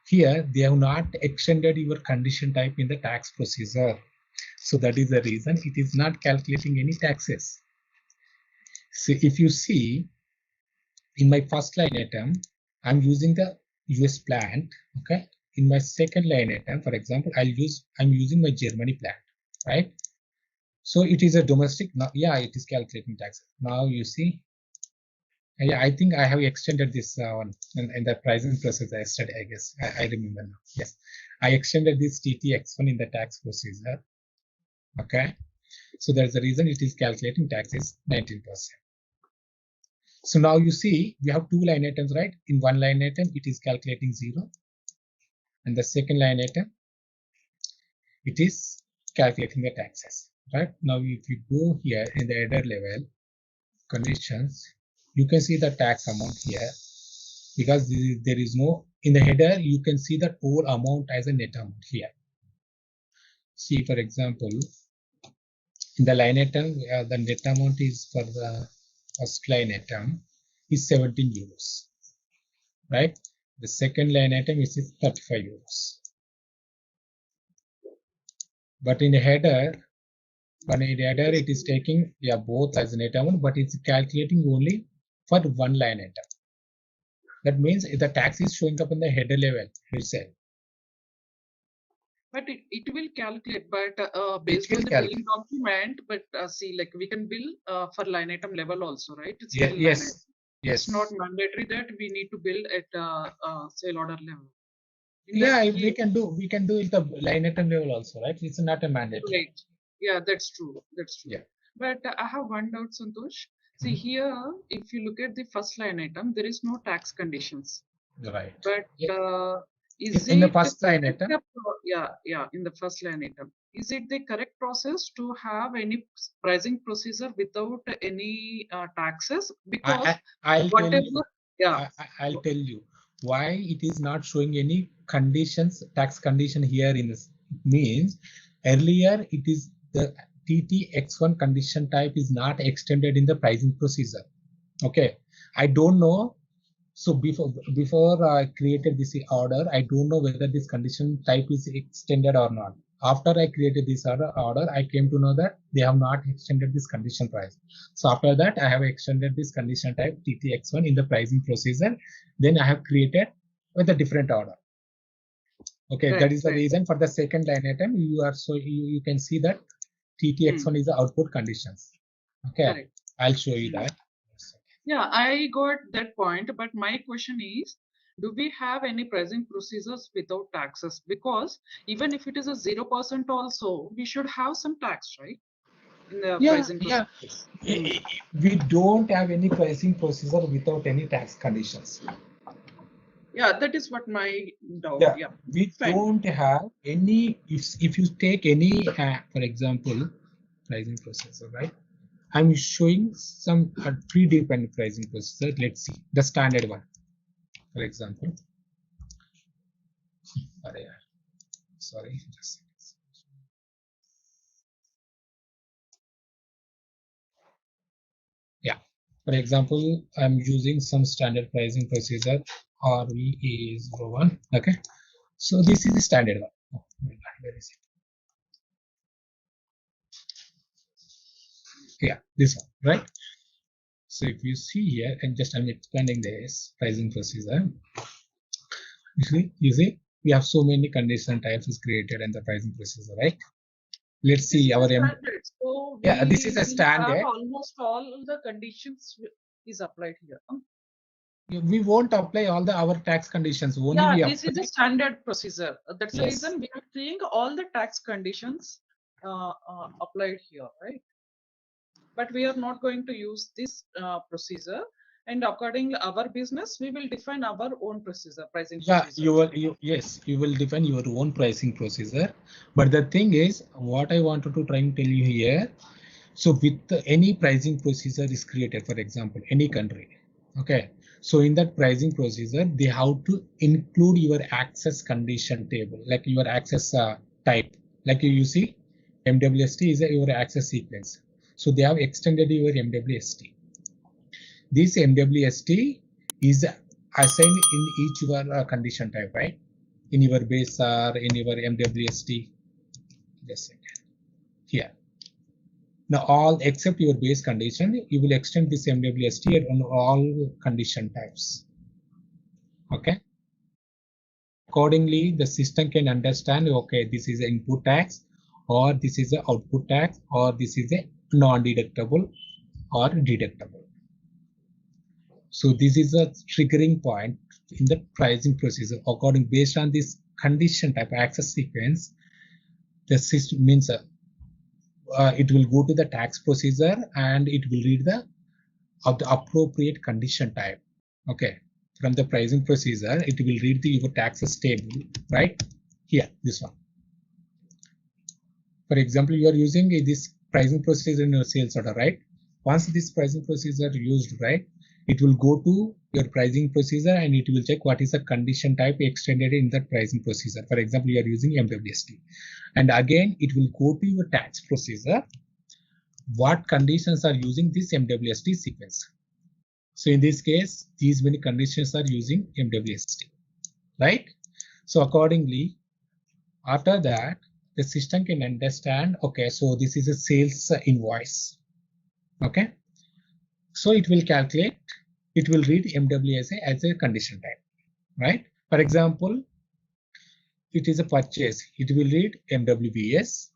here they have not extended your condition type in the tax procedure. So that is the reason it is not calculating any taxes. So if you see in my first line item, I'm using the US plant. Okay. In my second line item, for example, I'm using my Germany plant, right? So it is a domestic. Now, yeah, it is calculating taxes. Now you see, yeah, I think I have extended this one in the pricing process yesterday, I guess. I remember now. Yes, I extended this TTX1 in the tax procedure. Okay, so there's a reason it is calculating taxes 19%. So now you see we have two line items, right? In one line item, it is calculating 0. And the second line item, it is calculating the taxes, right? Now, if you go here in the header level conditions, you can see the tax amount here, because there is no, in the header, you can see the whole amount as a net amount here. See, for example, in the line item, the net amount is for the first line item is 17 euros, right? The second line item is 35 euros. But in the header, it is taking both as a net amount, but it's calculating only for one line item. That means the tax is showing up in the header level itself. But it will calculate, but based on the billing document. But see, like we can bill for line item level also, right? It's yes. It's not mandatory that we need to bill at sale order level. We can do it the line item level also, right? It's not a mandatory. Right. Yeah, that's true. That's true. Yeah. But I have one doubt, Santosh. See here, if you look at the first line item, there is no tax conditions. Right. But is in it the first line item? In the first line item. Is it the correct process to have any pricing procedure without any taxes? Because I'll tell you why it is not showing any conditions, tax condition here in this. Means earlier it is the TTX1 condition type is not extended in the pricing procedure. Okay, I don't know. So before I created this order, I don't know whether this condition type is extended or not. After I created this order, I came to know that they have not extended this condition price. So after that, I have extended this condition type TTX1 in the pricing procedure. Then I have created with a different order. Okay, Right, that is the right. reason for the second line item. You can see that TTX1 is the output conditions. Okay, Correct. I'll show you that. Yeah, I got that point, but my question is, do we have any pricing procedures without taxes? Because even if it is a 0% also, we should have some tax, right? In the pricing procedures. We don't have any pricing procedure without any tax conditions. Yeah, that is what my doubt. Yeah, we don't have any. If you take any, for example, pricing procedure, right? I'm showing some pre-defined pricing procedure. Let's see the standard one, for example. Sorry, just. Yeah, for example, I'm using some standard pricing procedure RVA01. Okay, so this is the standard one. Oh, where is it? Yeah, this one, right? So if you see here, and just I'm expanding this pricing procedure. You see, we have so many condition types is created in the pricing procedure, right? Let's see our So yeah, this is a standard. Almost all the conditions is applied here. We won't apply all our tax conditions. Only yeah, this is a standard procedure. That's the reason we are seeing all the tax conditions applied here, right? But we are not going to use this procedure. And according to our business, we will define our own procedure, pricing procedure. You will define your own pricing procedure. But the thing is, what I wanted to try and tell you here, so with any pricing procedure is created, for example, any country, okay. So in that pricing procedure, they have to include your access condition table, like your access type, like you see, MWST is your access sequence. So they have extended your MWST. This MWST is assigned in each your condition type, right? In your base or in your MWST. Just a second. Here. Now all except your base condition, you will extend this MWST on all condition types. Okay. Accordingly, the system can understand, okay, this is an input tax, or this is an output tax, or this is a non-deductible or deductible. So this is a triggering point in the pricing procedure. According based on this condition type access sequence, the system means it will go to the tax procedure and it will read the appropriate condition type. Okay, from the pricing procedure, it will read your taxes table, right? Here, this one. For example, you are using this pricing procedure in your sales order, right? Once this pricing procedure used, right, it will go to your pricing procedure and it will check what is the condition type extended in that pricing procedure. For example, you are using MWST. And again, it will go to your tax procedure. What conditions are using this MWST sequence? So in this case, these many conditions are using MWST, right? So accordingly, after that, the system can understand, okay, so this is a sales invoice. Okay. So it will calculate, it will read MWSA as a condition type, right? For example, it is a purchase, it will read MWBS.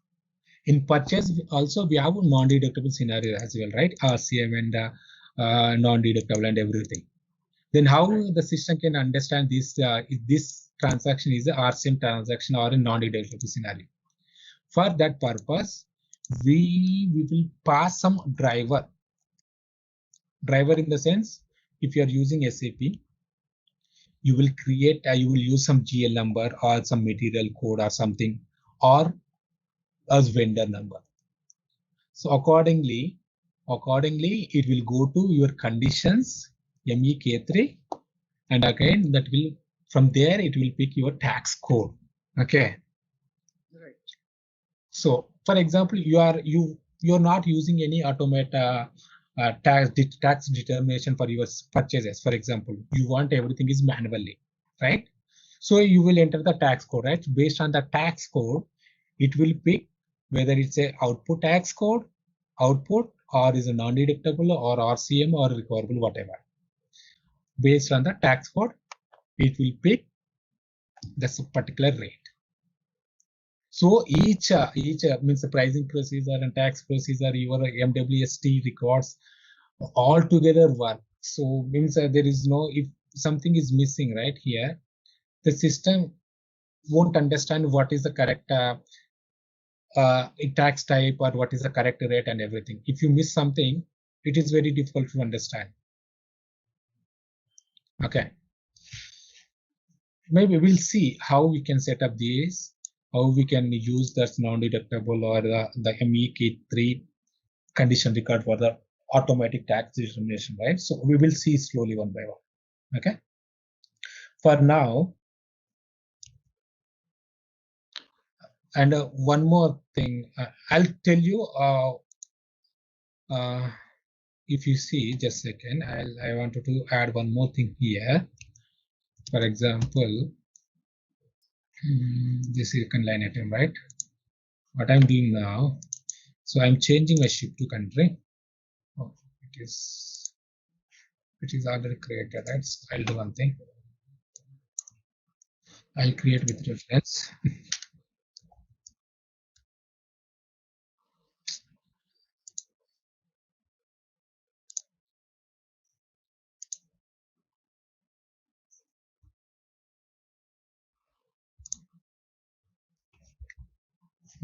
In purchase, also we have non-deductible scenario as well, right? RCM and non-deductible and everything. Then how the system can understand this, if this transaction is a RCM transaction or a non-deductible scenario. For that purpose, we will pass some driver. Driver in the sense, if you are using SAP, you will create, you will use some GL number or some material code or something, or as vendor number. So accordingly, it will go to your conditions, MEK3, and again that will, from there it will pick your tax code. Okay. Right. So for example, you're not using any automate tax determination for your purchases. For example, you want everything is manually, right? So you will enter the tax code, right? Based on the tax code, it will pick whether it's a output tax code, output, or is a non-deductible or RCM or recoverable, whatever. Based on the tax code, it will pick this particular rate. So each means the pricing procedure and tax procedure, your MWST records all together work. So means there is no, if something is missing right here, the system won't understand what is the correct tax type or what is the correct rate and everything. If you miss something, it is very difficult to understand. Okay. Maybe we'll see how we can set up these, how we can use that non-deductible or the MEK3 condition record for the automatic tax determination, right? So we will see slowly one by one. Okay. For now, and one more thing, I'll tell you. If you see, just a second, I wanted to add one more thing here. For example, this is second line item, right? What I'm doing now, so I'm changing my ship to country. Oh, it is already created, right? So I'll do one thing. I'll create with reference.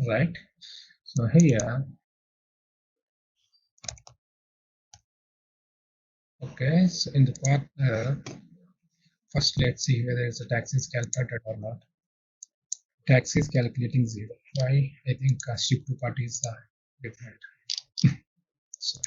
Right. So here, okay. So in the partner, first let's see whether it's a tax is calculated or not. Tax is calculating 0. Why? I think ship to party is different. Sorry.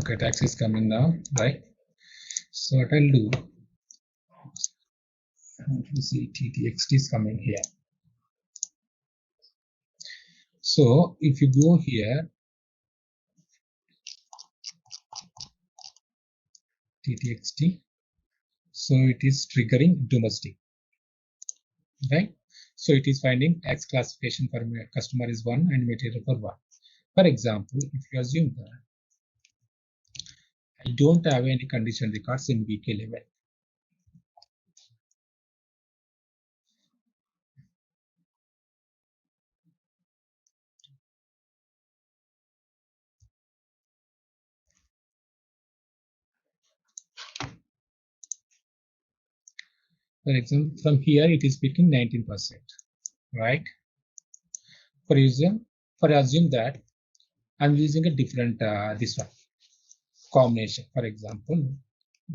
Okay, tax is coming now, right? So what I'll do, you see TTXT is coming here. So if you go here, TTXT, so it is triggering domestic, right? So it is finding tax classification for customer is 1 and material for 1. For example, if you assume that I don't have any condition records in VK level. For example, from here it is picking 19%, right? For assume that I'm using a different this one combination. For example,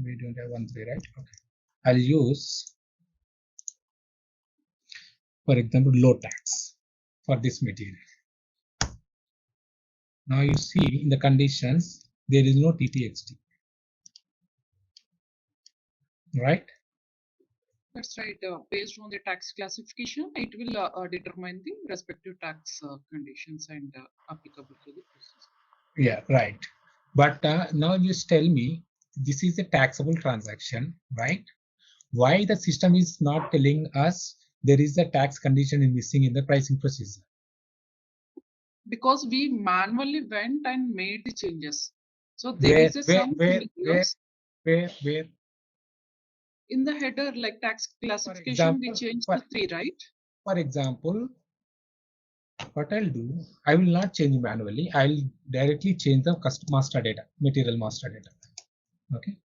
we don't have 1 3, right? Okay. I'll use, for example, low tax for this material. Now you see in the conditions there is no TTXT, right? That's right. Based on the tax classification, it will determine the respective tax conditions and applicable to the process. Yeah, right. But now just tell me, this is a taxable transaction, right? Why the system is not telling us there is a tax condition missing in the pricing procedure? Because we manually went and made the changes. So there is some videos. Where? In the header, like tax classification, we changed to 3, right? For example, what I'll do, I will not change manually. I'll directly change the custom master data, material master data. Okay.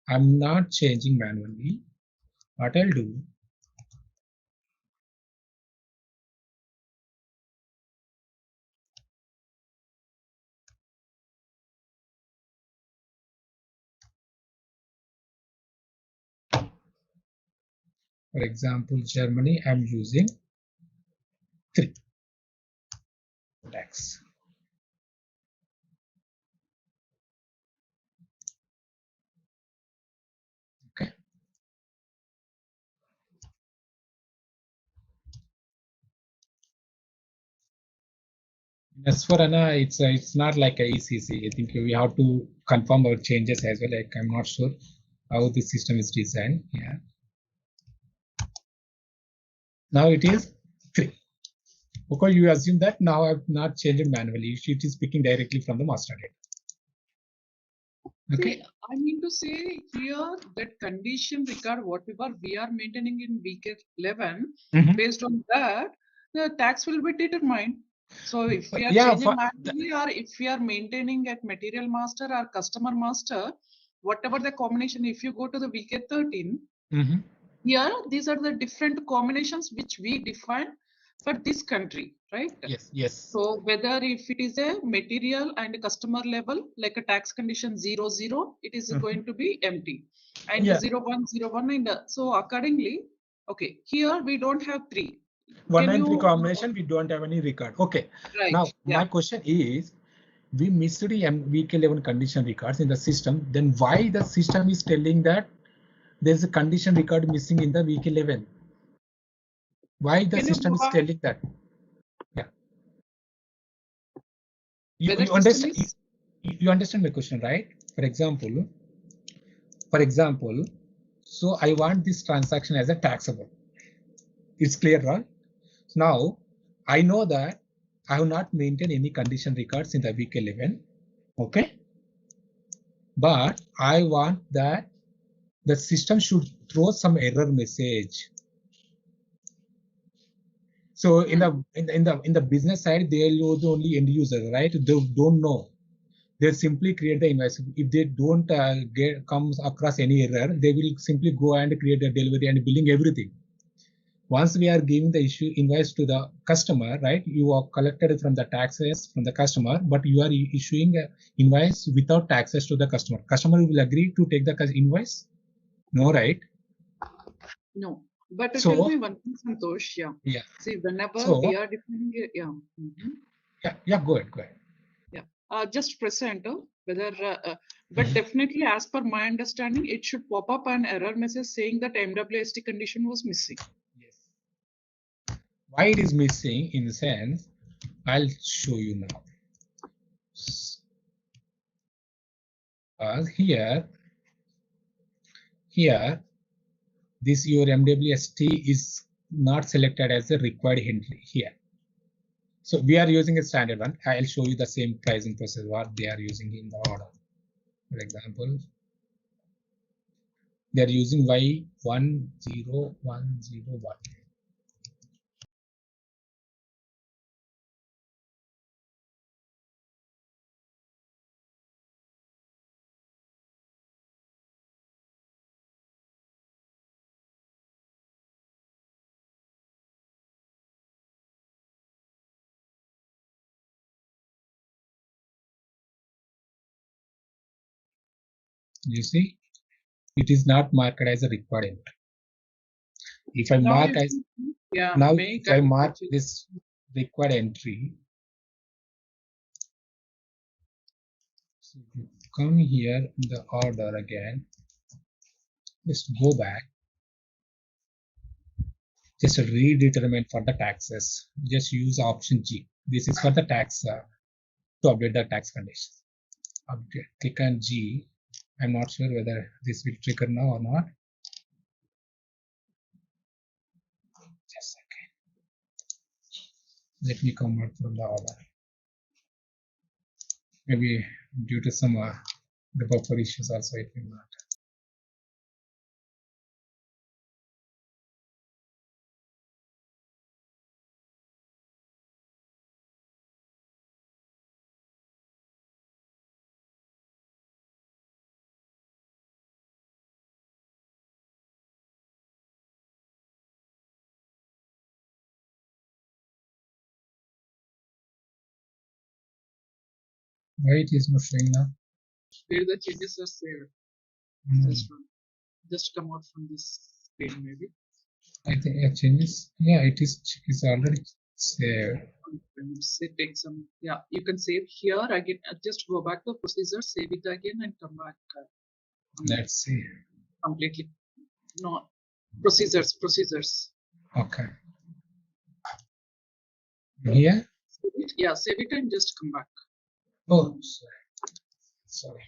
I'm not changing manually. What I'll do, for example, Germany, I'm using 3 tax. Okay. As for Anna, it's not like a ECC. I think we have to confirm our changes as well. Like I'm not sure how the system is designed. Yeah. Now it is 3. Because you assume that now I've not changed it manually. It is picking directly from the master data. Okay. See, I mean to say here that condition record whatever we are maintaining in week 11, based on that, the tax will be determined. So if we are changing manually or if we are maintaining at material master or customer master, whatever the combination, if you go to the week 13, here these are the different combinations which we define for this country, right? Yes. So whether if it is a material and a customer level, like a tax condition 00, it is going to be empty, and 0101, and so accordingly, okay, here we don't have 3. 1 and 3 combination, we don't have any record. Okay. Right. Now my question is, we missed the week 11 condition records in the system. Then why the system is telling that there's a condition record missing in the week 11? Why the system is telling that? Yeah. You understand my question, right? For example, so I want this transaction as a taxable. It's clear, right? Now, I know that I have not maintained any condition records in the week 11. Okay. But I want that the system should throw some error message. So in the business side, they'll the only end user, right? They don't know. They simply create the invoice. If they don't comes across any error, they will simply go and create the delivery and billing everything. Once we are giving the invoice to the customer, right? You are collected from the taxes from the customer, but you are issuing an invoice without taxes to the customer. Customer will agree to take the invoice? No, right? No. But tell me one thing, Santosh. Yeah. See, whenever we are defining it, Go ahead. Yeah. Just press enter. Whether, but definitely, as per my understanding, it should pop up an error message saying that MWST condition was missing. Yes. Why it is missing? In the sense, I'll show you now. Here, this your MWST is not selected as a required entry here. So we are using a standard one. I'll show you the same pricing process what they are using in the order. For example, they are using Y10101. You see, it is not marked as a required entry. If I mark as if I mark this required entry, so you come here in the order again. Just go back. Just redetermine for the taxes. Just use option G. This is for the tax to update the tax conditions. Click on G. I'm not sure whether this will trigger now or not. Just a second. Let me convert from the order. Maybe due to some the buffer issues also it will not. Why it is not showing now? Where the changes are saved. Just come out from this screen, maybe. I think it changes. Yeah, it is. It's already saved. It takes some. Yeah, you can save here again. Just go back to procedure, save it again, and come back. Let's see. Completely. No, procedures. Okay. Here. Yeah, save it and just come back. Oh, sorry.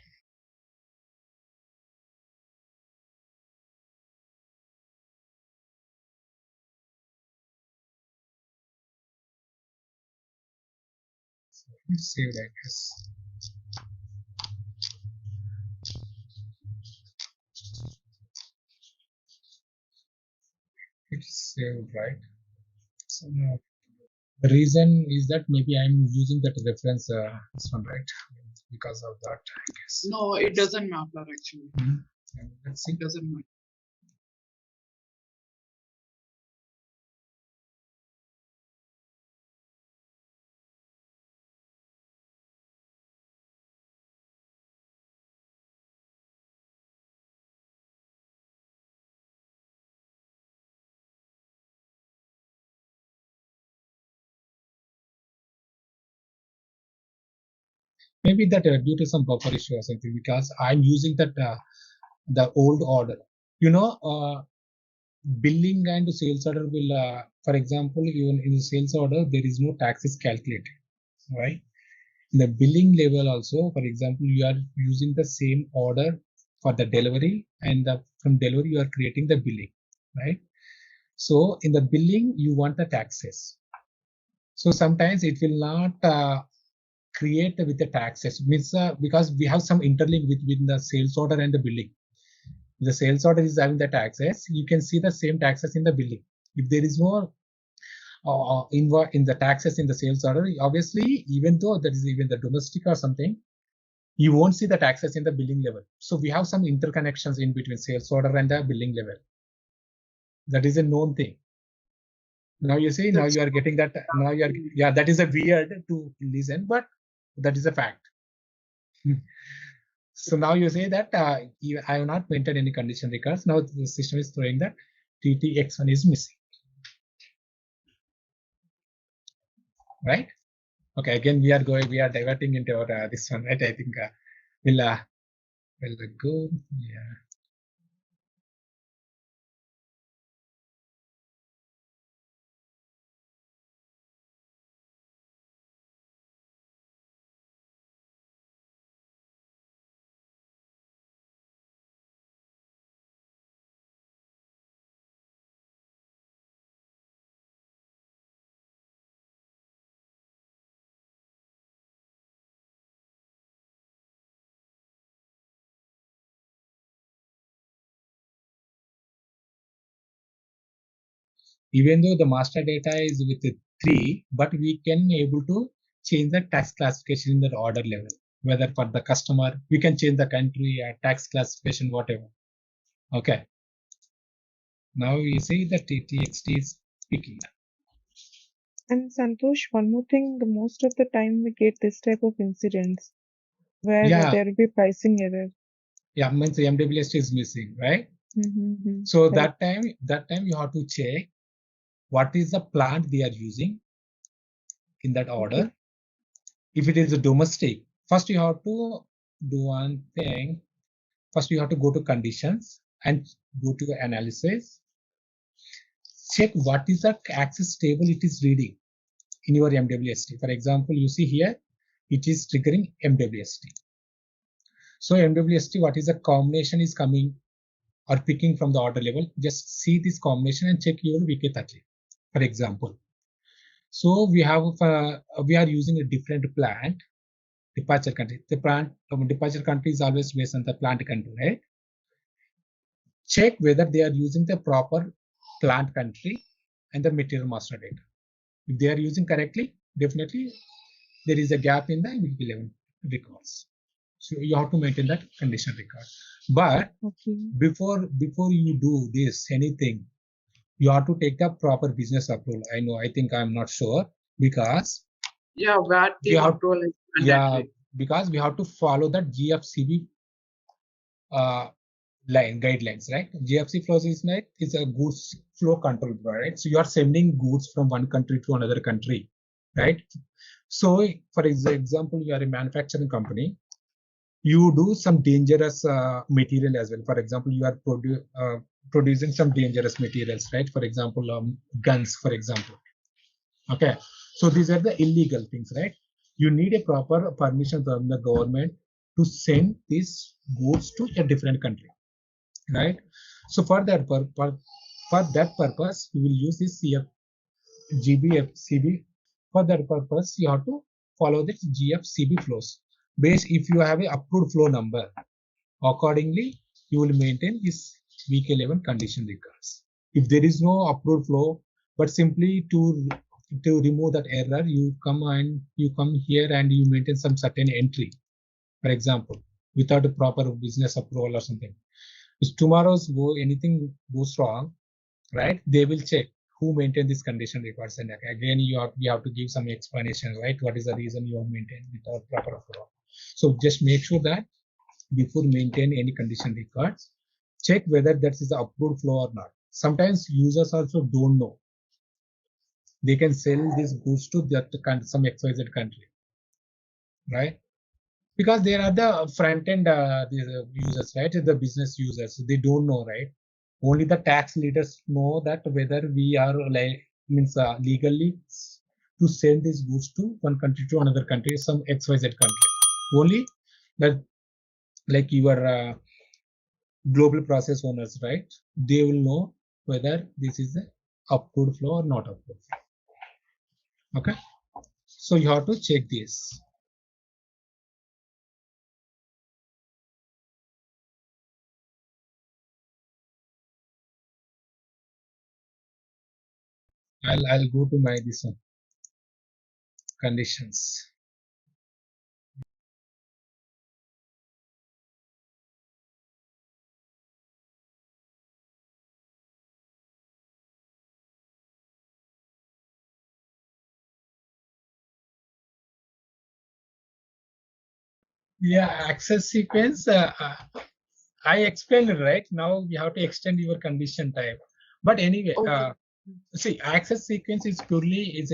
It's saved, I guess. It's saved, right? So now, the reason is that maybe I'm using that reference, this one, right? Because of that, I guess. No, it doesn't matter actually. Let's see. It doesn't matter. Maybe that due to some buffer issue or something, because I'm using that the old order. You know, billing and sales order will, for example, even in the sales order, there is no taxes calculated, right? In the billing level also, for example, you are using the same order for the delivery, and from delivery you are creating the billing, right? So in the billing, you want the taxes. So sometimes it will not create with the taxes, means because we have some interlink between the sales order and the billing. The sales order is having the taxes, you can see the same taxes in the billing. If there is no in the taxes in the sales order, obviously, even though there is even the domestic or something, you won't see the taxes in the billing level. So we have some interconnections in between sales order and the billing level. That is a known thing. Now you see, now you are getting that. Now you are, yeah, that is a weird to listen, but that is a fact. So now you say that I have not maintained any condition records. Now the system is throwing that TTX1 is missing. Right? Okay, again we are diverting into our, this one, right? I think we'll go. Yeah. Even though the master data is with 3, but we can able to change the tax classification in the order level. Whether for the customer, we can change the country, tax classification, whatever. Okay. Now you see the TTXT is picking up. And Santosh, one more thing, the most of the time we get this type of incidents where there will be pricing error. Yeah, means the MWST is missing, right? So that time you have to check what is the plant they are using in that order. Okay. If it is a domestic, first you have to do one thing. First you have to go to conditions and go to the analysis. Check what is the access table it is reading in your MWST. For example, you see here, it is triggering MWST. So MWST, what is the combination is coming or picking from the order level? Just see this combination and check your VK30, for example. So we have we are using a different plant departure country. The plant departure country is always based on the plant country, right? Check whether they are using the proper plant country and the material master data. If they are using correctly, definitely there is a gap in the VK11 records. So you have to maintain that condition record. But before you do this anything, you have to take the proper business approval. I think I'm not sure because VAT approval is mandatory. Because we have to follow that GFCB guidelines, right? GFC flows is like it's a goods flow control, right? So you are sending goods from one country to another country, right? So for example, you are a manufacturing company. You do some dangerous material as well. For example, you are producing some dangerous materials, right? For example, guns, for example. Okay, so these are the illegal things, right? You need a proper permission from the government to send these goods to a different country, right? So for that purpose, you will use this GBFCB. For that purpose, you have to follow the GFCB flows. Based if you have a approved flow number, accordingly you will maintain this VK11 condition records. If there is no approved flow, but simply to remove that error, you come here and you maintain some certain entry, for example, without a proper business approval or something. If tomorrow's anything goes wrong, right? They will check who maintained this condition records, and again you have to give some explanation, right? What is the reason you have maintained without proper approval? So just make sure that before maintain any condition records, check whether that is the approved flow or not. Sometimes users also don't know. They can sell these goods to that some XYZ country, right? Because there are the front end users, right? The business users, they don't know, right? Only the tax leaders know that whether we are legally to send these goods to one country to another country, some XYZ country. Only that, like your global process owners, right? They will know whether this is a approved flow or not approved. Okay, so you have to check this. I'll go to my this one conditions. Yeah, access sequence. I explained it right. Now we have to extend your condition type. But anyway, see, access sequence is purely it's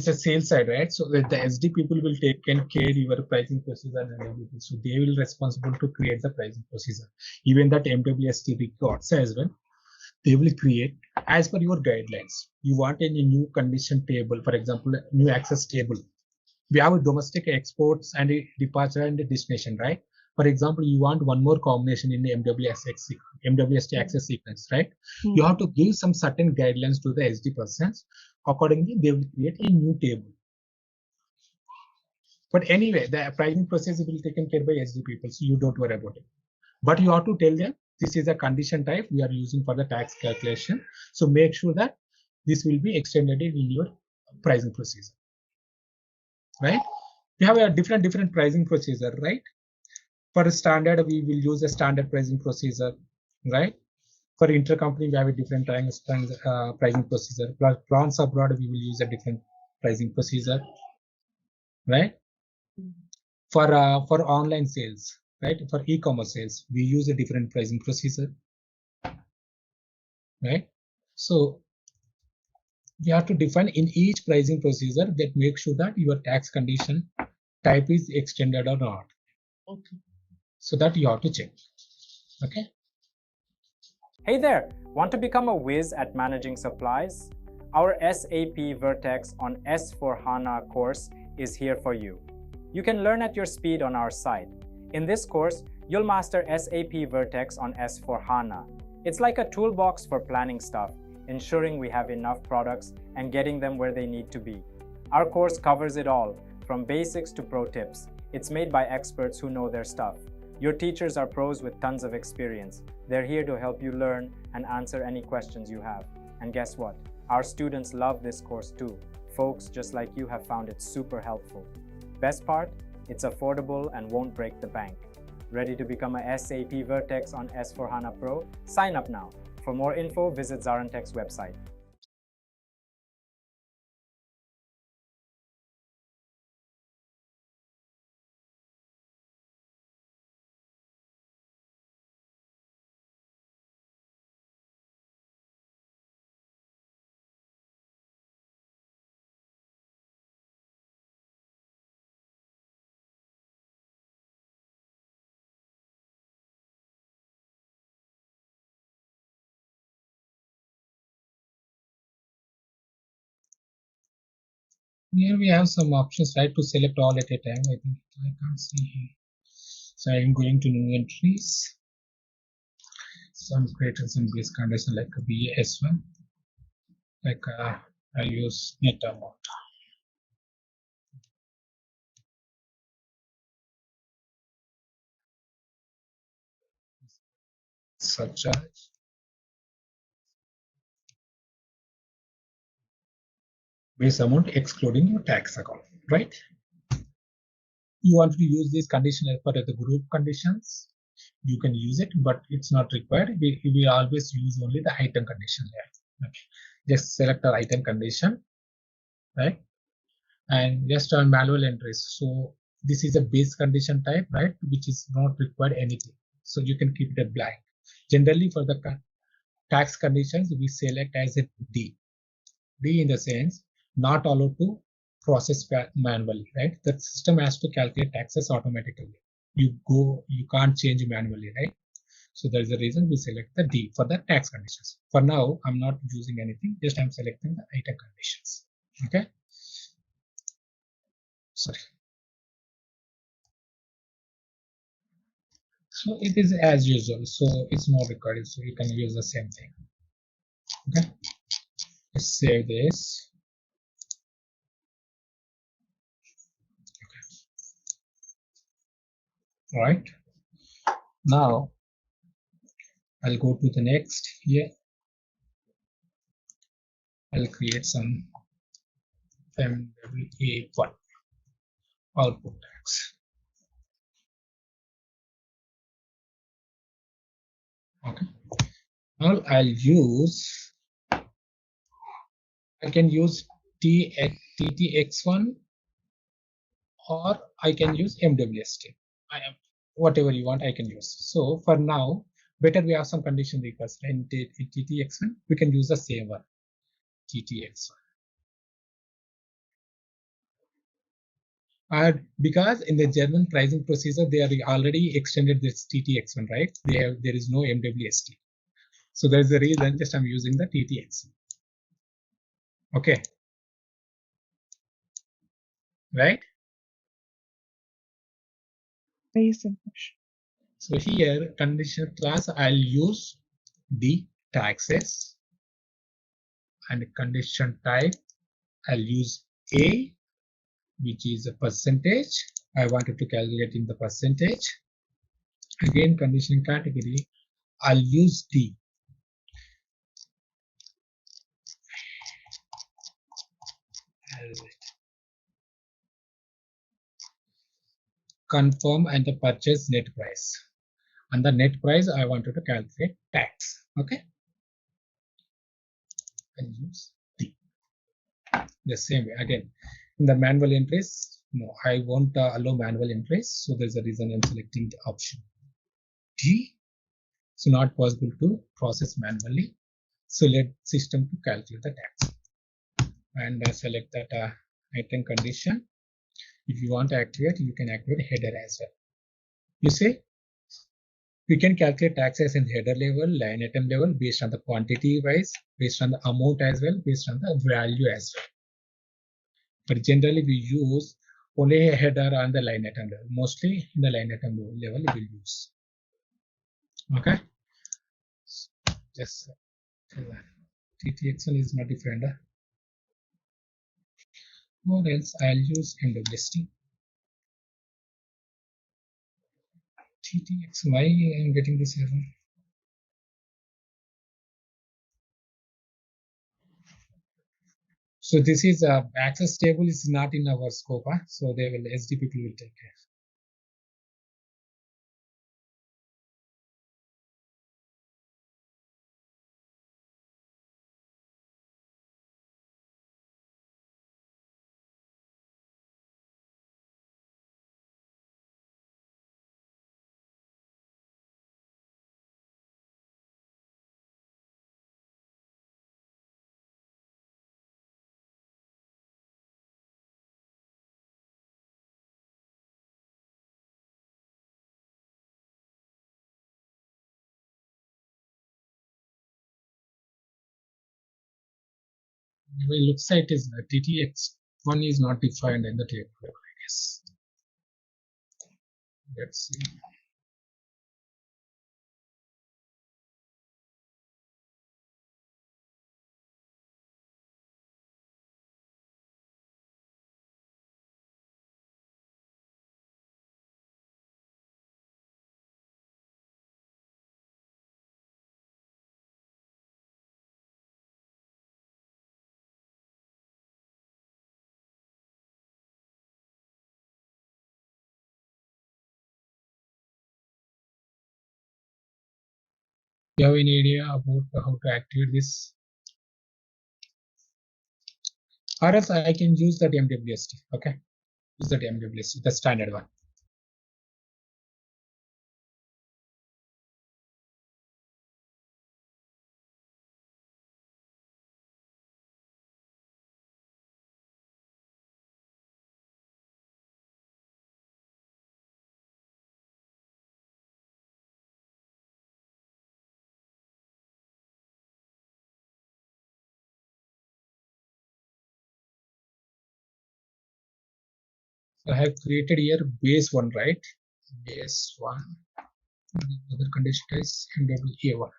a sales side, right? So the SD people will take care your pricing procedure and everything. So they will responsible to create the pricing procedure. Even that MWST records as well, they will create as per your guidelines. You want any new condition table, for example, new access table. We have a domestic exports and a departure and a destination, right? For example, you want one more combination in the MWST access sequence, right? You have to give some certain guidelines to the SD persons. Accordingly, they will create a new table. But anyway, the pricing process will be taken care by SD people, so you don't worry about it. But you have to tell them this is a condition type we are using for the tax calculation. So make sure that this will be extended in your pricing procedure. Right? We have a different pricing procedure, right? For a standard, we will use a standard pricing procedure, right? For intercompany, we have a different pricing procedure. France abroad, we will use a different pricing procedure, right? For online sales, right? For e-commerce sales, we use a different pricing procedure, right? So you have to define in each pricing procedure that make sure that your tax condition type is extended or not. Okay. So that you have to check. Okay. Hey there, want to become a whiz at managing supplies? Our SAP Vertex on S/4HANA course is here for you. You can learn at your speed on our site. In this course, you'll master SAP Vertex on S/4HANA. It's like a toolbox for planning stuff, ensuring we have enough products and getting them where they need to be. Our course covers it all, from basics to pro tips. It's made by experts who know their stuff. Your teachers are pros with tons of experience. They're here to help you learn and answer any questions you have. And guess what? Our students love this course too. Folks just like you have found it super helpful. Best part? It's affordable and won't break the bank. Ready to become a SAP Vertex on S/4HANA Pro? Sign up now. For more info, visit ZaranTech's website. Here we have some options, right, to select all at a time. I think I can't see here. So I'm going to new entries. So I'm creating some base condition like a BS1. Like I'll use net amount. surcharge base amount excluding your tax account, right? You want to use this condition as part of the group conditions, you can use it, but it's not required. We always use only the item condition here. Okay. Just select our item condition, right? And just on manual entries. So this is a base condition type, right? Which is not required anything. So you can keep it blank. Generally for the tax conditions, we select as a D. D in the sense not allowed to process manually, right? The system has to calculate taxes automatically. You can't change manually, right? So there's a reason we select the D for the tax conditions. For now, I'm not using anything, just I'm selecting the item conditions. Okay. Sorry. So it is as usual, so it's not required, so you can use the same thing. Okay. Let's save this. All right. Now I'll go to the next here. I'll create some MWA1 output tax. Okay. Now I can use TTX1 or I can use MWST. Whatever you want, I can use. So for now, better we have some condition request. In TTX1, we can use the same one, TTX1. Because in the German pricing procedure, they are already extended this TTX1, right? There is no MWST. So there's a reason just I'm using the TTX1. Okay. Right? Yes. So here, condition class, I'll use the taxes, and condition type, I'll use A, which is a percentage. I wanted to calculate in the percentage. Again, condition category, I'll use D. Confirm and the purchase net price. And the net price, I wanted to calculate tax. Okay. I'll use D. The same way. Again, in the manual entries, no, I won't allow manual entries. So there's a reason I'm selecting the option D. So not possible to process manually. So let system to calculate the tax. And select that item condition. If you want to activate, you can activate header as well. You see, we can calculate taxes in header level, line item level, based on the quantity wise, based on the amount as well, based on the value as well. But generally we use only a header on the line item level. Mostly in the line item level we will use. Okay. Just TTX1 is not defined. Or else I'll use MWST. TTX, why I'm getting this error? So this is access table is not in our scope, so they will SD people will take care. It looks like it is TTX1 is not defined in the table, I guess. Let's see. You have any idea about how to activate this? Or else I can use that MWST. Okay, use that MWST, the standard one. So I have created here base one, right? Base one. The other condition is MWA1.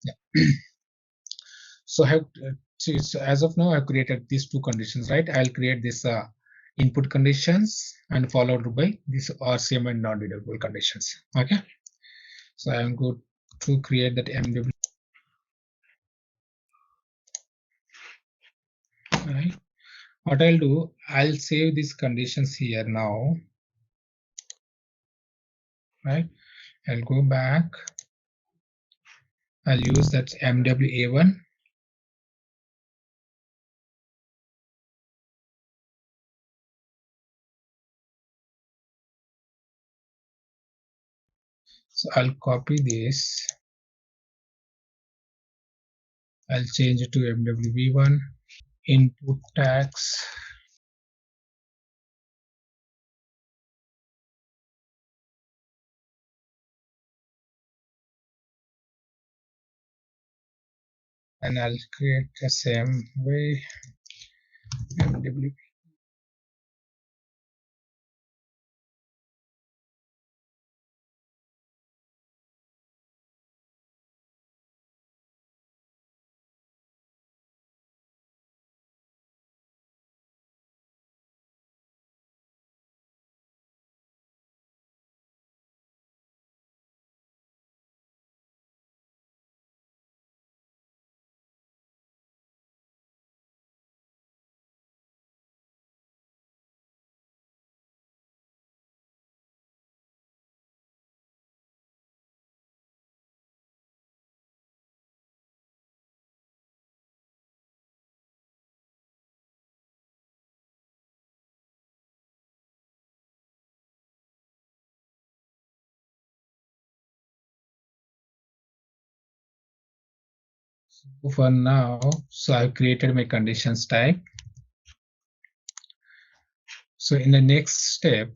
Yeah. So as of now, I've created these two conditions, right? I'll create this input conditions and followed by this RCM and non-deductible conditions. Okay. So I'm going to create that MW. Right. What I'll do, I'll save these conditions here now. Right. I'll go back. I'll use that MWA1. So I'll copy this. I'll change it to MWB1. Input tax. And I'll create the same way MW. For now, so I've created my conditions type. So in the next step,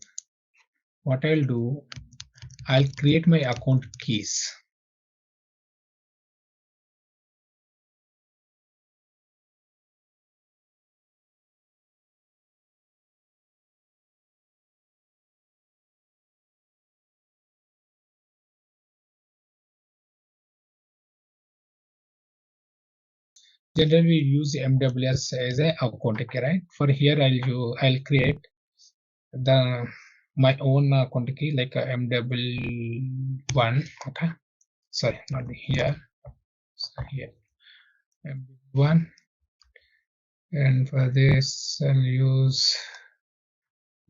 what I'll do, I'll create my account keys. Generally, we use MWS as a account key, right? For here, I'll create my own account key like a MW1. Okay, sorry, not here. So here, MW1, and for this, I'll use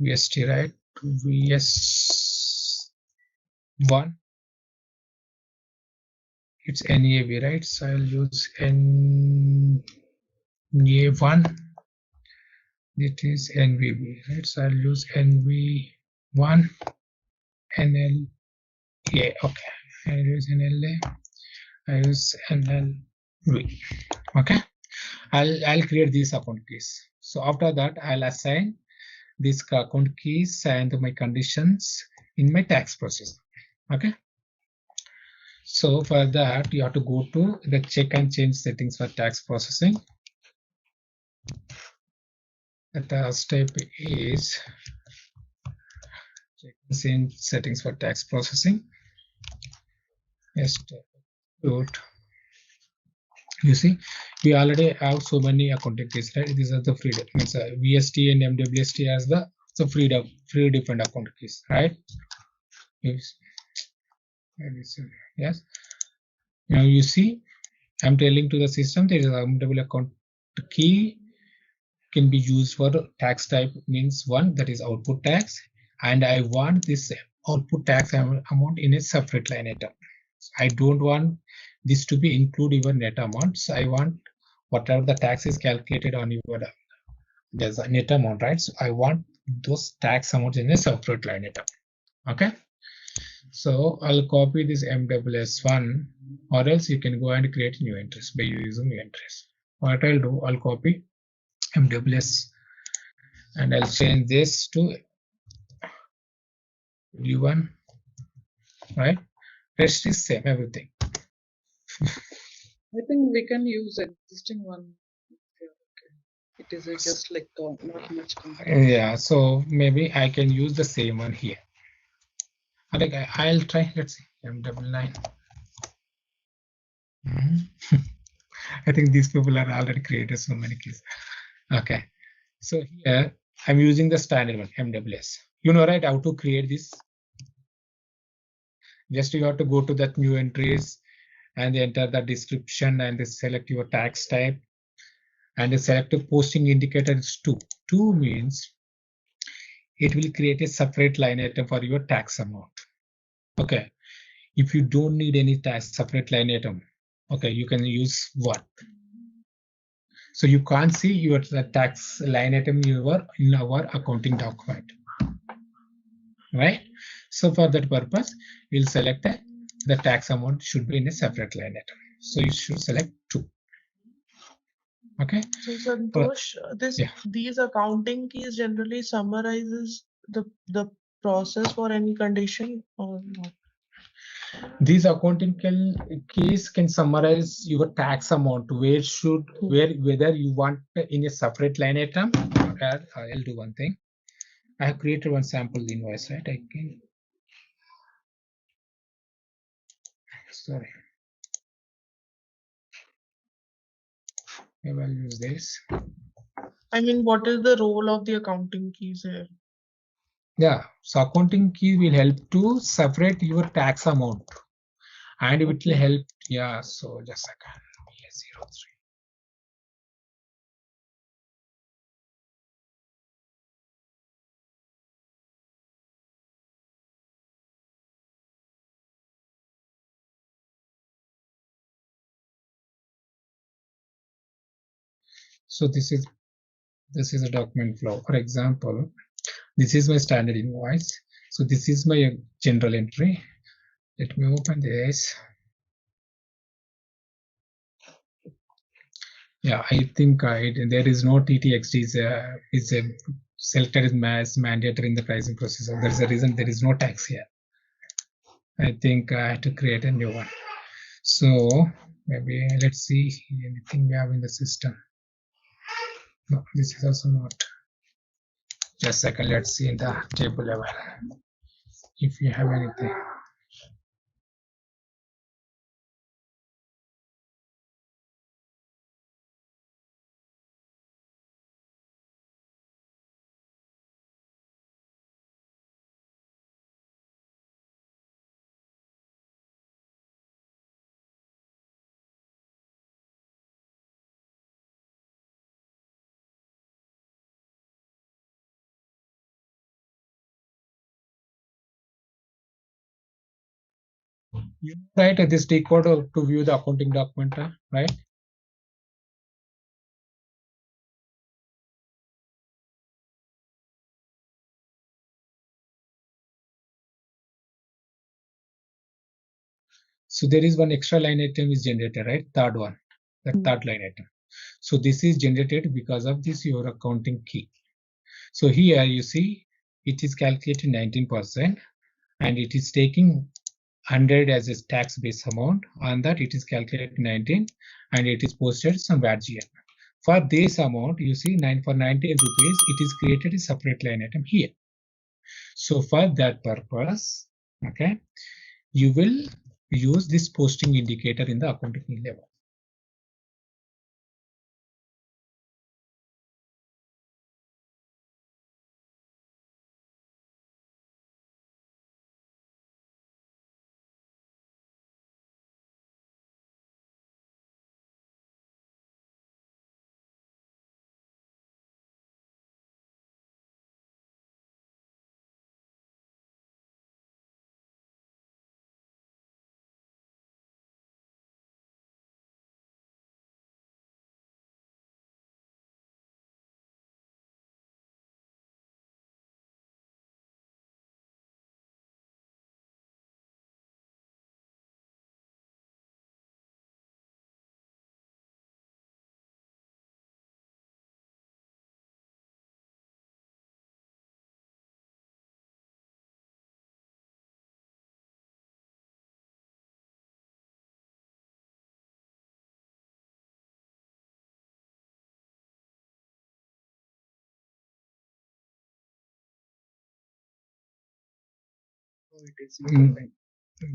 VST, right? VST. 1. It's NAV, right? So I'll use NA1. It is NVB, right? So I'll use NV1 NLA. Okay, I'll use NLA. I use NLV. Okay, I'll create these account keys. So after that, I'll assign these account keys and my conditions in my tax process. Okay. So for that, you have to go to the check and change settings for tax processing. The task step is check and change settings for tax processing. Yes, good. You see, we already have so many accounting keys, right? These are the free, means VST and MWST as the free different account keys, right? Yes. Yes. Now you see, I'm telling to the system there is a MW account key can be used for tax type, means one, that is output tax, and I want this output tax amount in a separate line item. I don't want this to be include your net amounts. I want whatever the tax is calculated on your there's a net amount, right? So I want those tax amounts in a separate line item. Okay. So I'll copy this MWS1, or else you can go and create new entries by using new entries. What I'll do, I'll copy MWS and I'll change this to V1, right? Rest is same, everything. I think we can use existing one. Yeah, okay. It is just like not much complex. Yeah, so maybe I can use the same one here. Like I'll try, let's see, M99. I think these people are already created so many keys. Okay, so here I'm using the standard one, MWS. You know, right, how to create this? Just you have to go to that new entries and enter the description and select your tax type and the selected posting indicator is 2. 2 means it will create a separate line item for your tax amount. Okay, if you don't need any tax separate line item, okay, you can use 1. So you can't see your tax line item in our accounting document, right? So for that purpose, we'll select the tax amount should be in a separate line item. So you should select 2. Okay. So Santosh, these accounting keys generally summarizes the process for any condition or not? These accounting keys can summarize your tax amount, whether you want in a separate line item. I'll do one thing. I have created one sample invoice, right? I can. Sorry. I will use this. I mean, what is the role of the accounting keys here? Yeah, so accounting key will help to separate your tax amount, and it will help. Yeah, so just a second. 03. So this is a document flow. For example, this is my standard invoice. So this is my general entry. Let me open this. Yeah, I think there is no TTXT is selected as mandatory in the pricing procedure. There's a reason there is no tax here. I think I have to create a new one. So maybe let's see anything we have in the system. No, this is also not. Just a second, let's see in the table level if you have anything. Right, this T code to view the accounting document, right? So there is one extra line item is generated, right? Third one, the third line item. So this is generated because of this your accounting key. So here you see it is calculated 19% and it is taking 100 as a tax base amount. On that it is calculated 19 and it is posted some VAT GM. For this amount, you see for 19 rupees, it is created a separate line item here. So for that purpose, okay, you will use this posting indicator in the accounting level.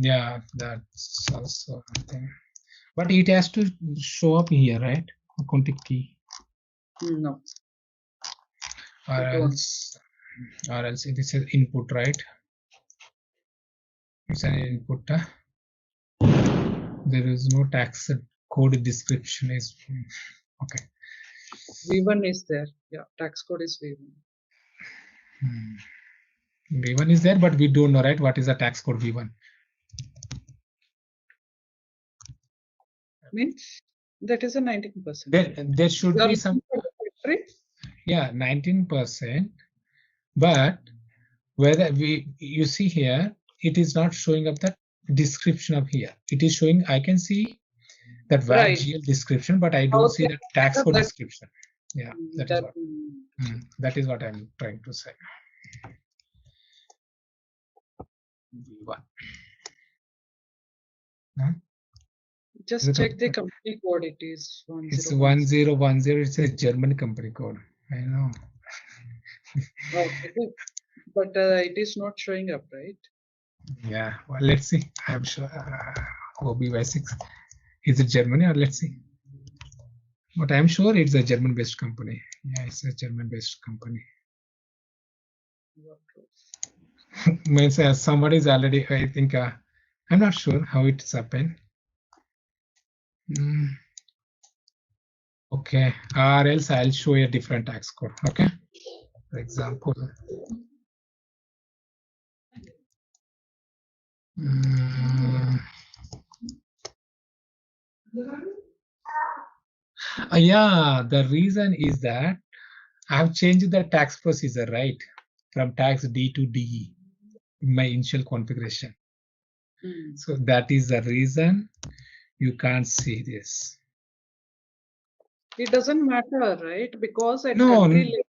Yeah, that's also a thing. But it has to show up here, right? Accounting key. No. Or else this is input, right? It's an input. There is no tax code description is okay. V1 is there. Yeah, tax code is V1. V1 is there, but we don't know, right? What is the tax code V1? Means that is a 19%. There should be some. Yeah, 19%. But whether you see here, it is not showing up that description of here. It is showing, I can see that VAT GL description, but I don't see the tax code description. Yeah, that is what I'm trying to say. V1. Just check the company code. It is 1010. It's 1010. It's a German company code. I know. Okay, but it is not showing up, right? Yeah. Well, let's see. I'm sure OBY6 is it Germany or let's see. But I'm sure it's a German-based company. Yeah, it's a German-based company. Means somebody is already. I think I'm not sure how it's happened. Okay, or else I'll show you a different tax code. Okay, for example. Yeah, the reason is that I've changed the tax procedure, right? From tax D to DE in my initial configuration. So that is the reason you can't see this. It doesn't matter, right? Because at no, country level,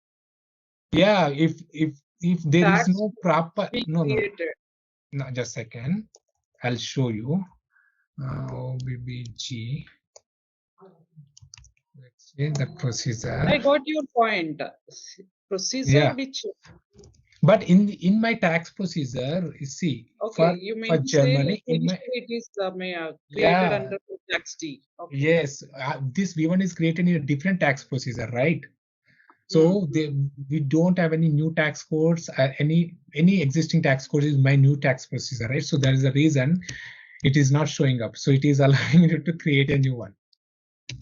yeah, if there is no proper no, just a second, I'll show you. OBBG. Let's see the procedure. I got your point. Procedure which. But in my tax procedure, you see, okay, you mean for Germany, it is created under tax D. Okay. Yes, this V1 is created in a different tax procedure, right? So we don't have any new tax codes. Any existing tax code is my new tax procedure, right? So that is the reason it is not showing up. So it is allowing you to create a new one.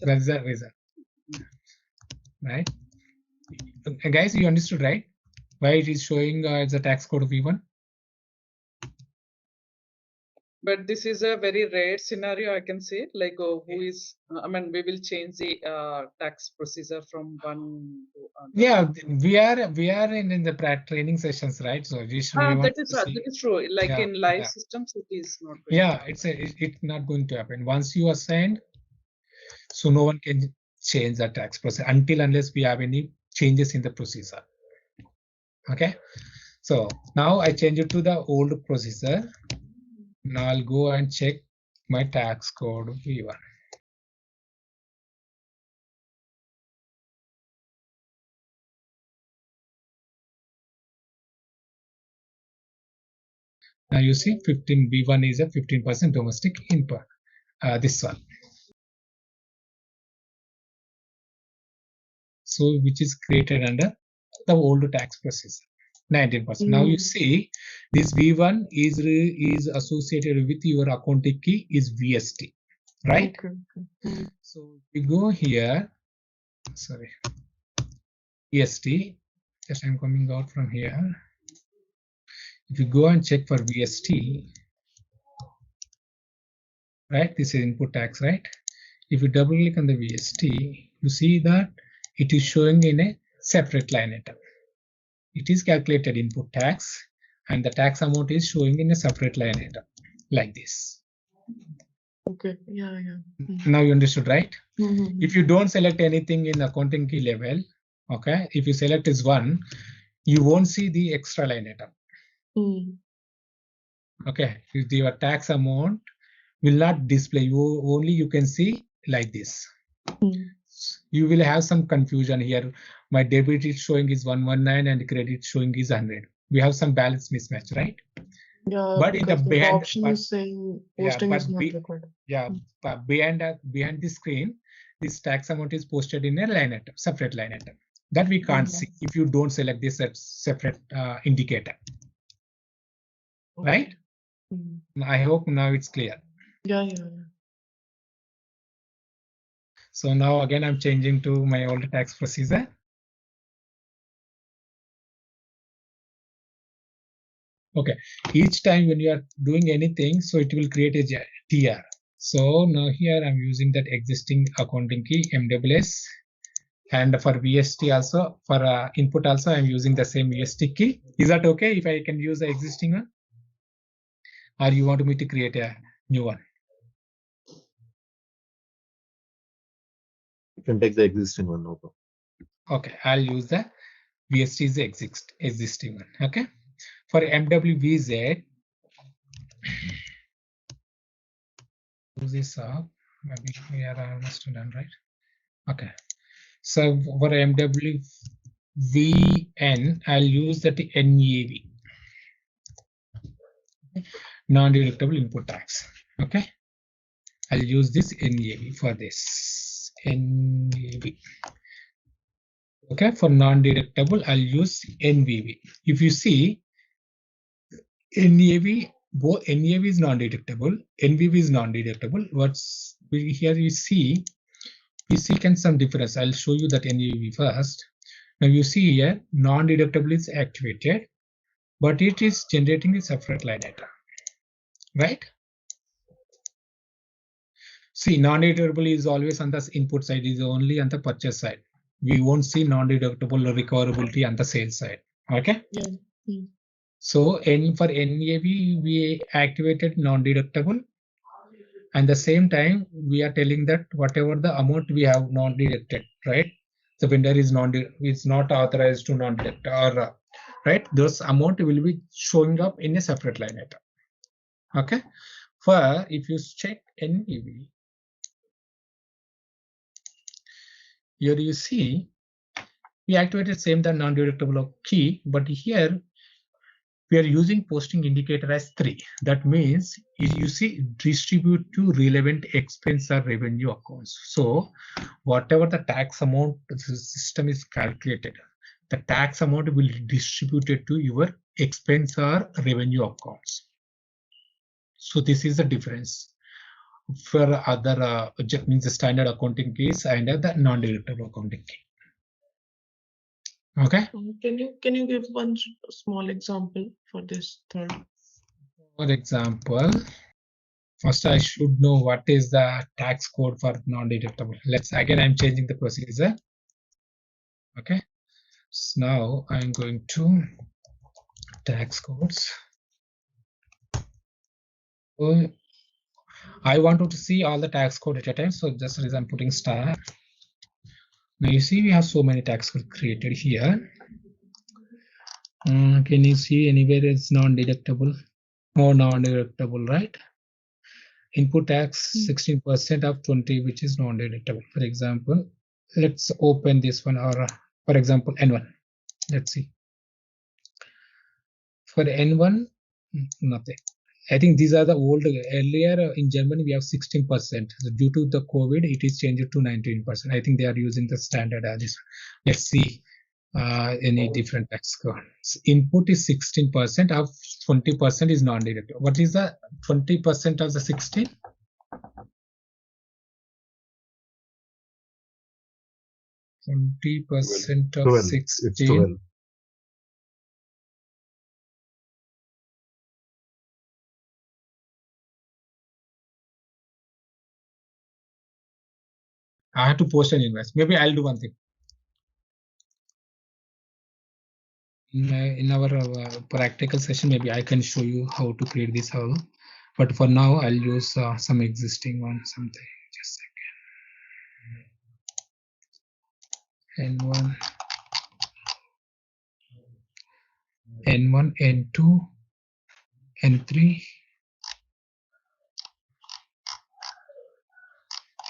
That's the reason, right? Guys, you understood, right? Why it is showing as a tax code of V1? But this is a very rare scenario, I can say, like who is, I mean, we will change the tax procedure from one to other. Yeah, we are in the training sessions, right? So we want to see. That is true. Like Yeah, in live yeah. systems, it is not. Yeah, it's not going to happen. Once you assign, so no one can change the tax process unless we have any changes in the procedure. Okay, so now I change it to the old procedure. Now I'll go and check my tax code V1. Now you see 15 V1 is a 15% domestic input. This one. So which is created under the old tax procedure, 19%. Now you see this V1 is associated with your accounting key is VST, right? Okay. So we go here, sorry, VST. Just I'm coming out from here. If you go and check for VST, right? This is input tax, right? If you double click on the VST, you see that it is showing in a separate line item. It is calculated input tax and the tax amount is showing in a separate line item like this. Okay. Yeah. Now you understood, right? If you don't select anything in accounting key level, okay, if you select is 1, you won't see the extra line item. Okay, if your tax amount will not display, you can see like this. You will have some confusion here. My debit is showing is 119 and credit showing is 100. We have some balance mismatch, right? Yeah, but in the option is saying posting is not required. Yeah, but behind the screen, this tax amount is posted in a line item, separate line item that we can't see if you don't select this separate indicator. Right? I hope now it's clear. Yeah. So now again, I'm changing to my old tax procedure. Okay, each time when you are doing anything, so it will create a TR. So now here I'm using that existing accounting key MWS, and for VST also, for input also I'm using the same VST key. Is that okay if I can use the existing one? Or you want me to create a new one? You can take the existing one, no problem. Okay, I'll use the VST is the existing one. Okay, for MWVZ, this up. Maybe we are almost done, right? Okay, so for MWVN, I'll use that NEV, non-deductible input tax. Okay, I'll use this NEV for this NEV. Okay, for non-deductible, I'll use NVV. If you see, NEV, both NEV is non-deductible, NVV is non-deductible. What's here you see, can some difference. I'll show you that NEV first. Now you see here, non-deductible is activated, but it is generating a separate line item, right? See, non-deductible is always on the input side, is only on the purchase side. We won't see non-deductible recoverability on the sales side. Okay. Yeah. So for NEV, we activated non-deductible. And the same time, we are telling that whatever the amount we have non-deducted, right? The vendor is not authorized to non-deduct, or right? Those amount will be showing up in a separate line item. Okay. For if you check NEV, here you see we activated same the non-deductible key, but here we are using posting indicator as 3. That means you see distribute to relevant expense or revenue accounts. So whatever the tax amount the system is calculated, the tax amount will be distributed to your expense or revenue accounts. So this is the difference for other means the standard accounting keys and the non-deductible accounting key. Okay. Can you give one small example for this third? For example, First, I should know what is the tax code for non-deductible. I'm changing the procedure. Okay. So now I'm going to tax codes. So I wanted to see all the tax code at a time. So just the reason I'm putting star. Now you see we have so many tax codes created here. Can you see anywhere it's non-deductible or non-deductible, right? Input tax 16% of 20, which is non-deductible. For example, let's open this one, or for example, N1. Let's see. For N1, nothing. I think these are the old. Earlier in Germany, we have 16%. So due to the COVID, it is changed to 19%. I think they are using the standard as this. Let's see any different tax code. So input is 16% of 20% is non-deductible. What is the 20% of the 16? %20 of 12. 16. It's 12. I have to post an invoice. Maybe I'll do one thing. In our practical session, maybe I can show you how to create this whole. But for now, I'll use some existing one, something. Just a second. N1, N1, N2, N3,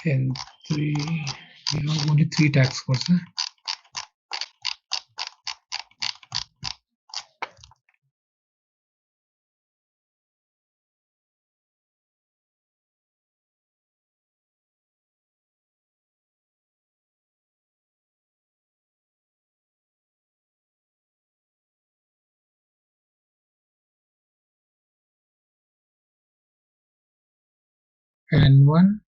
N3. We have only 3 tax codes. Huh? N1.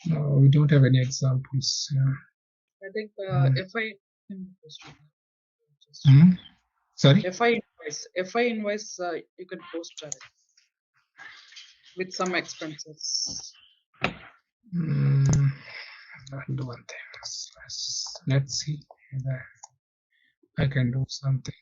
No, we don't have any examples. I think FI. Sorry? FI invoice you can post with some expenses. I'll do one thing. Let's see whether I can do something.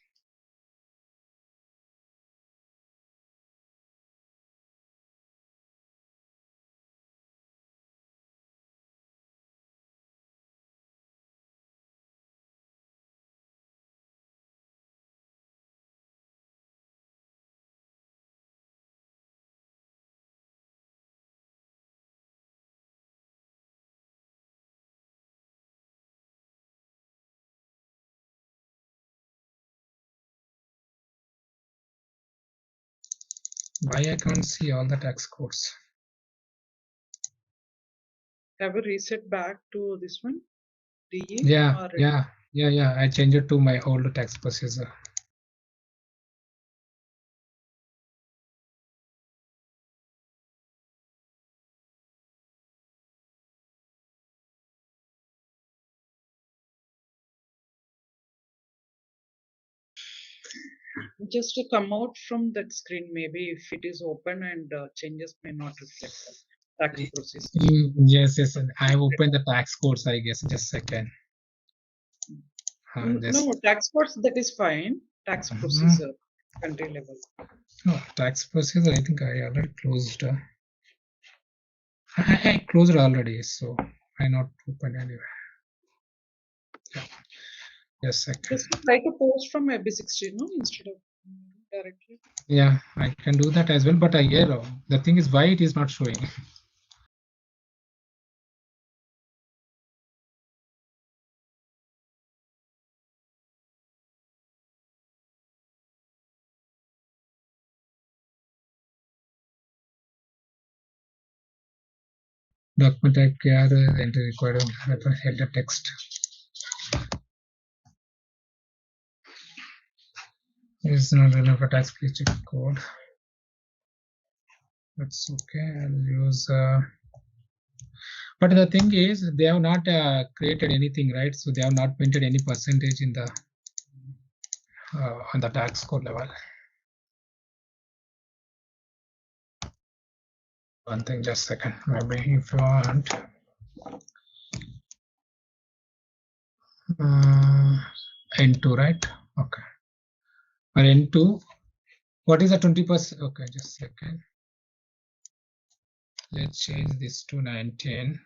Why I can't see all the tax codes? Have you reset back to this one? DE? Yeah. I changed it to my old tax procedure. Just to come out from that screen, maybe if it is open and changes may not reflect the tax process. Yes. I have opened the tax codes, I guess. Just a second. No, tax codes, that is fine. Tax procedure, country level. No, tax procedure, I think I already closed. I closed it already, so I not opened anyway. Yeah. Yes, Just try to post from AB16, no, instead of directly. Yeah, I can do that as well, but the thing is, why it is not showing? Document type care, enter required header text. It's not enough for tax, please check code. That's okay. I'll use But the thing is, they have not created anything, right? So they have not printed any percentage in the on the tax code level. One thing, just a second. Maybe if you want N2, right? Okay. Or N2, what is the 20%? Okay, just a second. Let's change this to 19.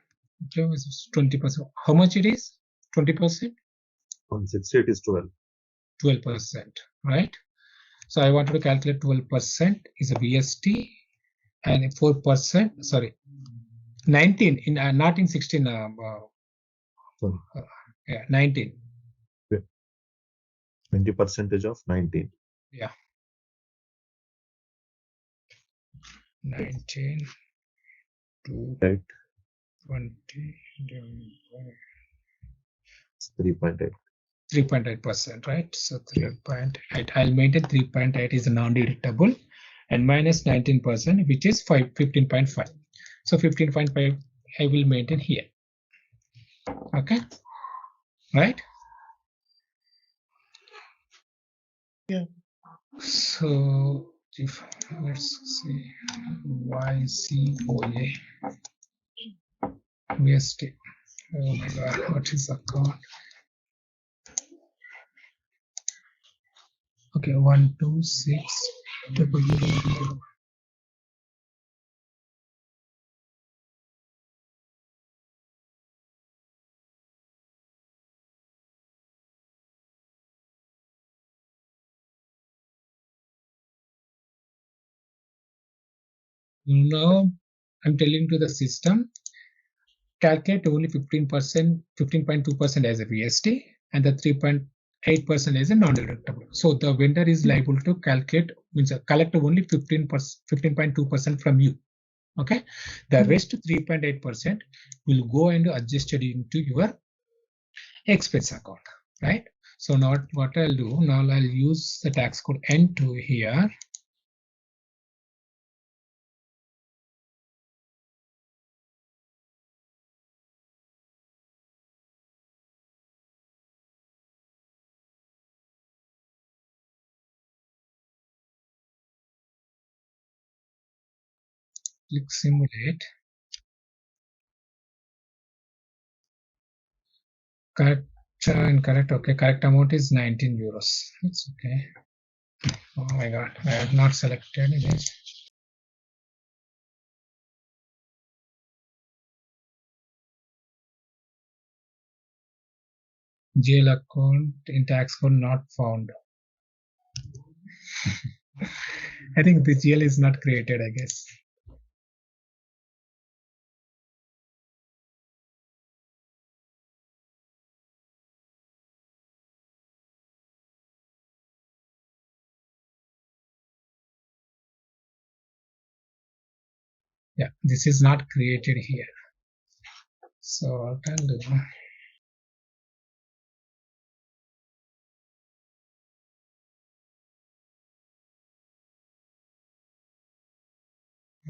Okay, it's 20%. How much it is? 20%? On 60, it is 12. 12%, right? So I wanted to calculate 12% is a BST and 4%, sorry, 19 in not in 16. Yeah, 19. 20% of 19. Yeah. 19 to Right. 20. 3.8. 3.8%, right? So 3.8. I'll maintain 3.8 is non-deductible and minus 19%, which is 15.5. So 15.5 I will maintain here. Okay, right? Yeah. So if let's see YCOA VST. Oh my god, what is the code? Okay, 126 000. Now I'm telling to the system, calculate only 15%, 15.2% as a VST and the 3.8% as a non-deductible. So the vendor is liable to calculate, means collect only 15.2% from you. Okay, the rest 3.8% will go and adjusted into your expense account, right? So now what I'll do, now I'll use the tax code N2 here. Click simulate. Correct and correct. Okay, correct amount is 19 euros. It's okay. Oh my god, I have not selected it. GL account in tax code not found. I think the GL is not created, I guess. Yeah, this is not created here. So what I'll do,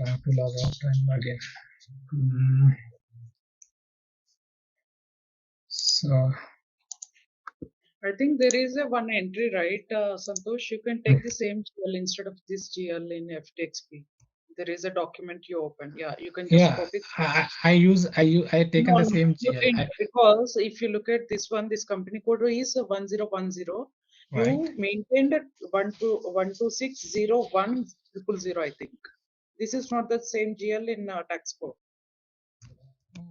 I have to log out and log in. So I think there is a one entry, right, Santosh? You can take the same GL instead of this GL in FTXP. There is a document you open. Yeah, you can just yeah, copy. I taken the same you GL. didn't, because if you look at this one, this company code is 1010. Right. You maintained it 1260100, I think. This is not the same GL in tax code.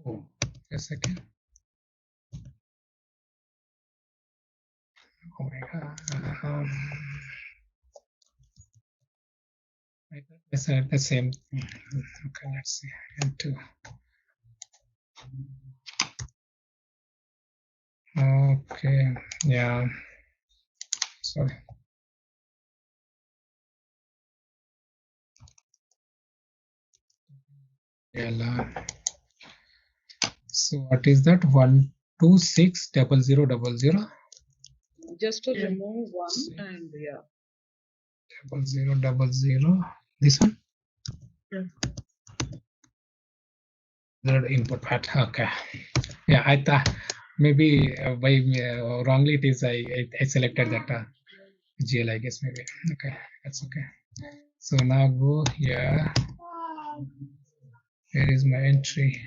Oh, a second. Oh my god. It's the same. Okay, let's see. N2. Okay, yeah. Sorry. Yeah. So what is that? 1260000. Just to remove one and yeah. 0000. This one? Yeah. input part. Okay. Yeah, I thought maybe by wrongly it is I selected that GL, I guess maybe. Okay, that's okay. So now go here. Here is my entry.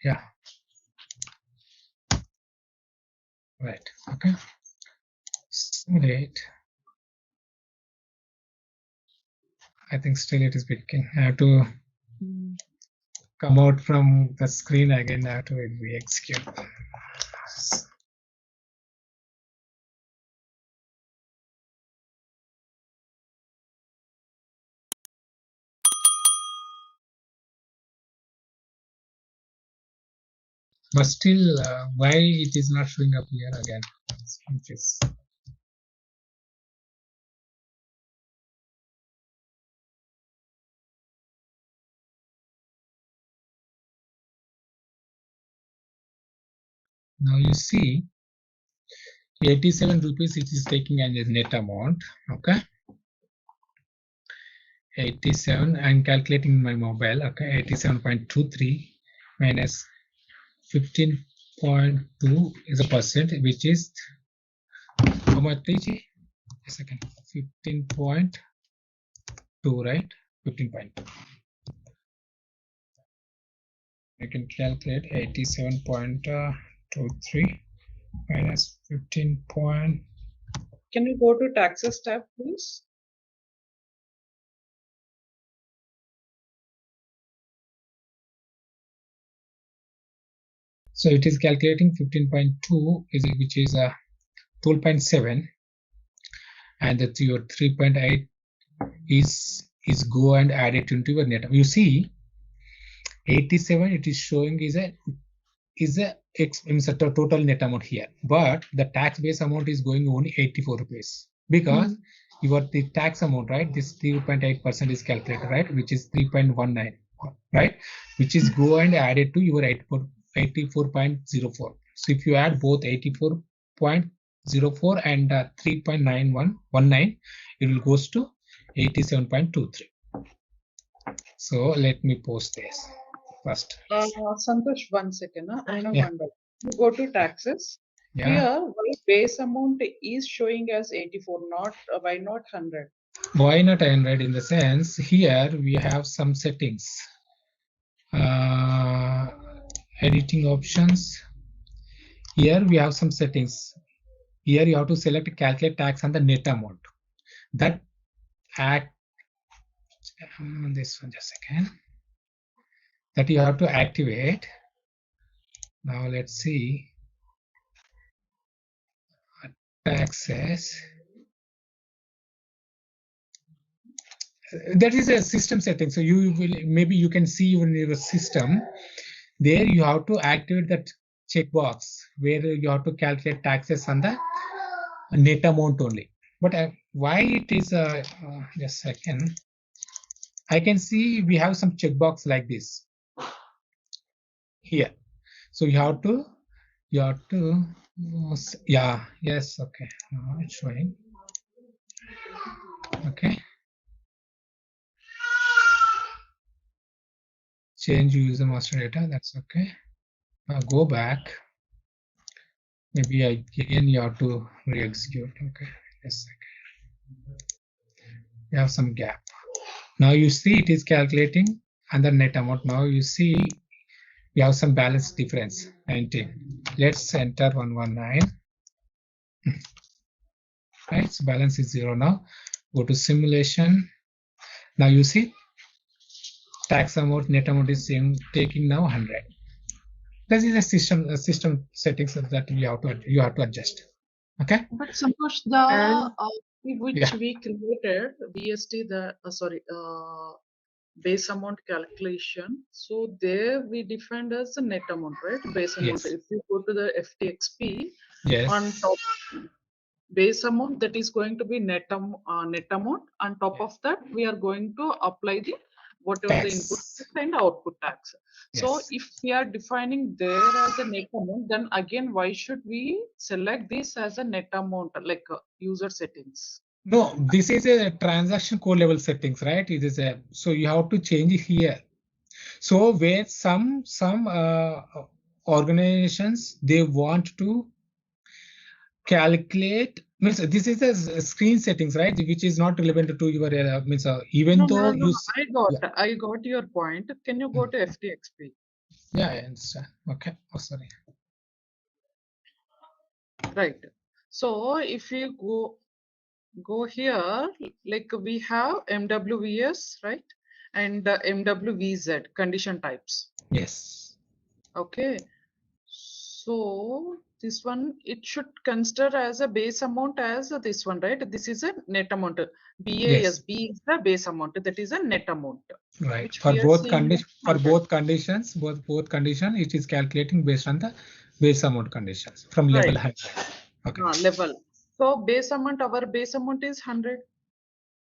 Yeah. Right. Okay. Simulate. I think still it is picking. I have to come out from the screen again. I have to re-execute. But still, why it is not showing up here again? Now you see 87 rupees it is taking as a net amount. Okay. 87, I'm calculating my mobile. Okay, 87.23 minus 15.2 is a percent, which is how much? A second, 15.2, right? 15.2. I can calculate 87.23 minus 15. Can you go to taxes tab, please? So it is calculating 15.2, which is 12.7, and that your 3.8 is go and add it into your net. You see, 87 it is showing is a total net amount here, but the tax base amount is going only 84 rupees because your the tax amount, right? This 3.8% is calculated, right? Which is 3.19, right? Which is go and add it to your 84.04. So if you add both 84.04 and 3.9119, it will goes to 87.23. So let me post this first. Santosh, 1 second. I know one. You go to taxes. Yeah. Here, why base amount is showing as 84, not why not 100? Why not 100? In the sense, here we have some settings. Editing options. Here we have some settings. Here you have to select calculate tax on the net amount. That this one just a second. That you have to activate. Now let's see. Taxes. That is a system setting. So you will maybe you can see in your system. There you have to activate that checkbox where you have to calculate taxes on the net amount only. But why it is just a second. I can see we have some checkbox like this here. So you have to yeah, yes, okay. Now it's showing. Okay. Change user master data, that's okay. Now go back. Maybe again you have to re-execute. Okay, yes, okay. You have some gap. Now you see it is calculating under net amount. Now you see we have some balance difference 19. Let's enter 119. Right, so balance is 0 now. Go to simulation. Now you see tax amount, net amount is taking now 100. This is a system settings that you have to adjust. Okay. But Santosh, the which we created BST base amount calculation. So there we defined as the net amount, right? Base amount. Yes. If you go to the FTXP, yes, on top base amount, that is going to be net amount. On top of that, we are going to apply the whatever tax. The input and output tax. Yes. So if we are defining there as a net amount, then again, why should we select this as a net amount, like user settings? No, this is a transaction core level settings, right? It is so you have to change it here. So where some organizations, they want to calculate, means this is a screen settings, right, which is not relevant to your means even No, though no, you I got your point. Can you go to FTXP? yeah, I understand. Okay. Oh, sorry. Right. So if you go here, like we have MWVS, right? And MWVZ condition types. Yes. Okay. So this one, it should consider as a base amount as this one, right? This is a net amount. BASB is the base amount. That is a net amount. Right. Which For we are both seeing conditions, as for 100. both conditions, both condition, it is calculating based on the base amount conditions from level Right. 100. Okay. Level. So base amount, our base amount is 100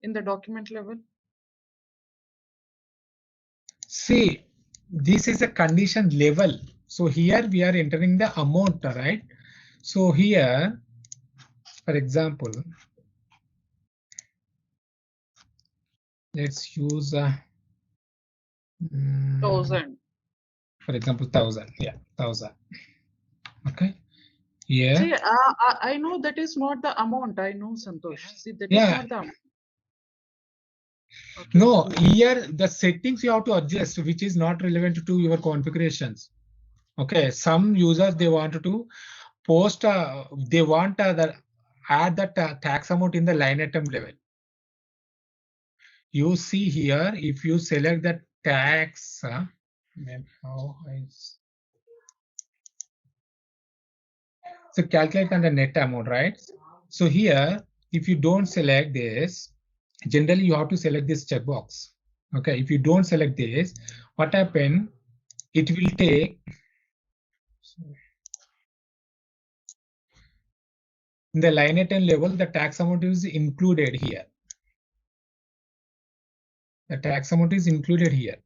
in the document level. See, this is a condition level. So here we are entering the amount, right? So here, for example, let's use 1000. For example, 1000. Yeah, 1000. Okay. Yeah. See, I know that is not the amount. I know, Santosh. See, that is not the amount. Okay. No, here the settings you have to adjust, which is not relevant to your configurations. Okay. Some users, they want to post, they want add that tax amount in the line item level. You see here, if you select the tax, so calculate on the net amount, right? So here, if you don't select this, generally you have to select this checkbox. Okay, if you don't select this, what happen? It will take in the line item level, the tax amount is included here. The tax amount is included here.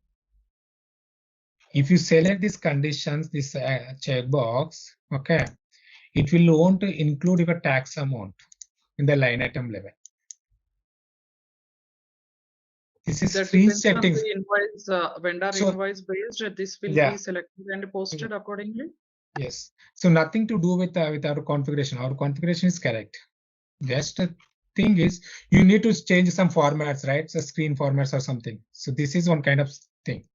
If you select these conditions, this checkbox, okay, it will want to include your tax amount in the line item level. This is screen settings. The invoice, vendor invoice based, this will be selected and posted accordingly. Yes. So nothing to do with our configuration. Our configuration is correct. Just the thing is, you need to change some formats, right? So screen formats or something. So this is one kind of thing.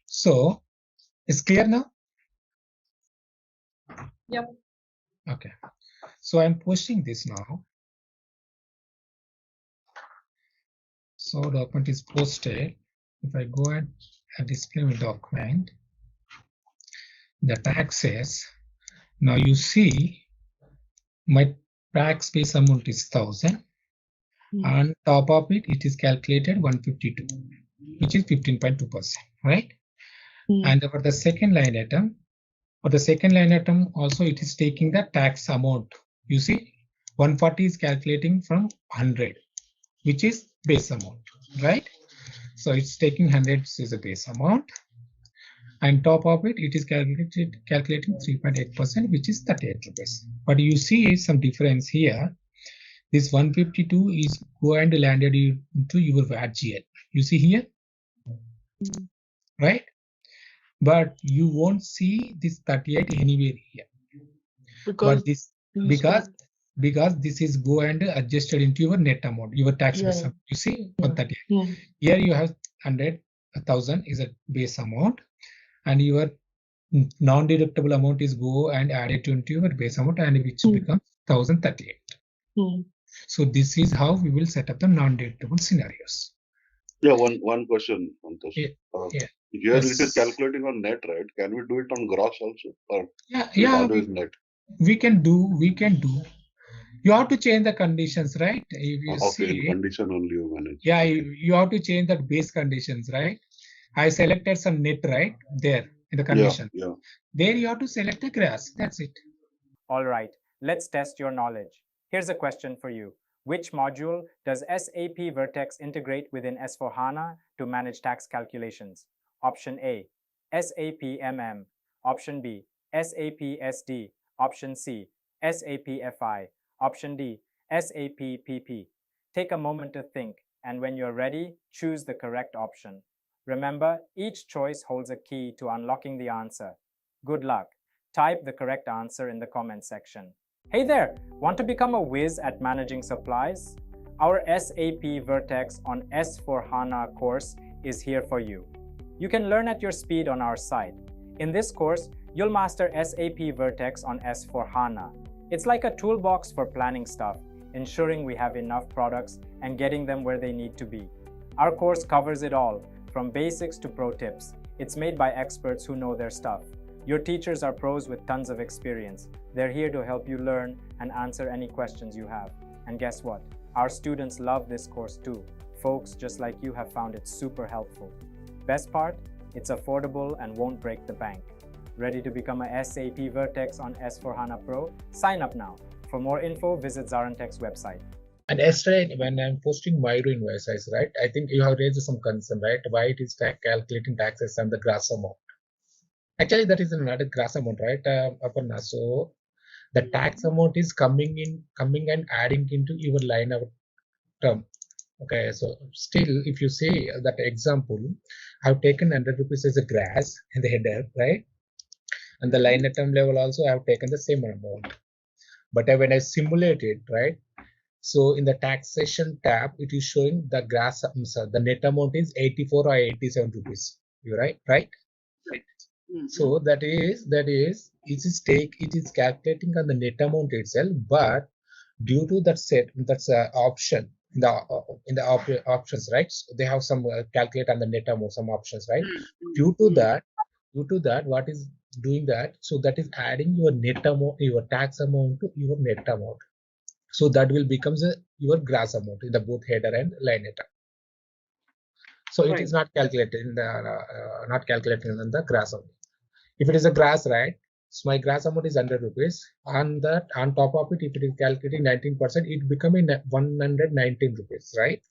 So it's clear now? Yep. Okay. So I'm posting this now. So document is posted. If I go and display my document, the taxes. Now you see my tax base amount is 1000. On top of it, it is calculated 152, which is 15.2%, right? And for the second line item, also it is taking the tax amount. You see, 140 is calculating from 100, which is base amount, right? So it's taking 100 as a base amount. And top of it, it is calculating 3.8%, which is 38 rupees. But you see some difference here. This 152 is go and landed into your VAT GL. You see here, right? But you won't see this 38 anywhere here. Because this is go and adjusted into your net amount, your tax base amount. You see, 138. Here you have 1,000 is a base amount, and your non-deductible amount is go and added into your base amount, and which becomes 1,038. So this is how we will set up the non-deductible scenarios. Yeah, one question, Santosh. Here it is calculating on net, right? Can we do it on gross also? Or always net? We can do. You have to change the conditions, right? If you see, condition only you manage. Yeah, you have to change the base conditions, right? I selected some net right there in the condition. There you have to select the gross. That's it. All right, let's test your knowledge. Here's a question for you. Which module does SAP Vertex integrate within S4HANA to manage tax calculations? Option A, SAP MM. Option B, SAP SD. Option C, SAP FI. Option D, SAP PP. Take a moment to think, and when you're ready, choose the correct option. Remember, each choice holds a key to unlocking the answer. Good luck. Type the correct answer in the comment section. Hey there! Want to become a whiz at managing supplies? Our SAP Vertex on S4HANA course is here for you. You can learn at your speed on our site. In this course, you'll master SAP Vertex on S4HANA. It's like a toolbox for planning stuff, ensuring we have enough products and getting them where they need to be. Our course covers it all, from basics to pro tips. It's made by experts who know their stuff. Your teachers are pros with tons of experience. They're here to help you learn and answer any questions you have. And guess what? Our students love this course too. Folks just like you have found it super helpful. Best part? It's affordable and won't break the bank. Ready to become a SAP Vertex on S4HANA Pro? Sign up now. For more info, visit ZaranTech's website. And yesterday, when I'm posting Miro invoices, right, I think you have raised some concern, right? Why it is calculating taxes and the gross amount. Actually, that is not a gross amount, right, Aparna? So the tax amount is coming and adding into your line of term. Okay, so still, if you say that example, I've taken 100 rupees as a grass in the header, right? And the line item level also I've taken the same amount. But when I simulate it, right? So in the taxation tab, it is showing the the net amount is 84 or 87 rupees. You're right, right? Right. Mm-hmm. So that is it is calculating on the net amount itself, but due to that's option in the options, right? So they have some calculate on the net amount, some options, right? Mm-hmm. Due to that, what is doing that? So that is adding your net amount, your tax amount to your net amount. So that will becomes your gross amount in the both header and line item. So it is not calculated in the the gross amount. If it is a gross, right? So my gross amount is 100 rupees. On top of it, if it is calculating 19%, it becoming 119 rupees, right?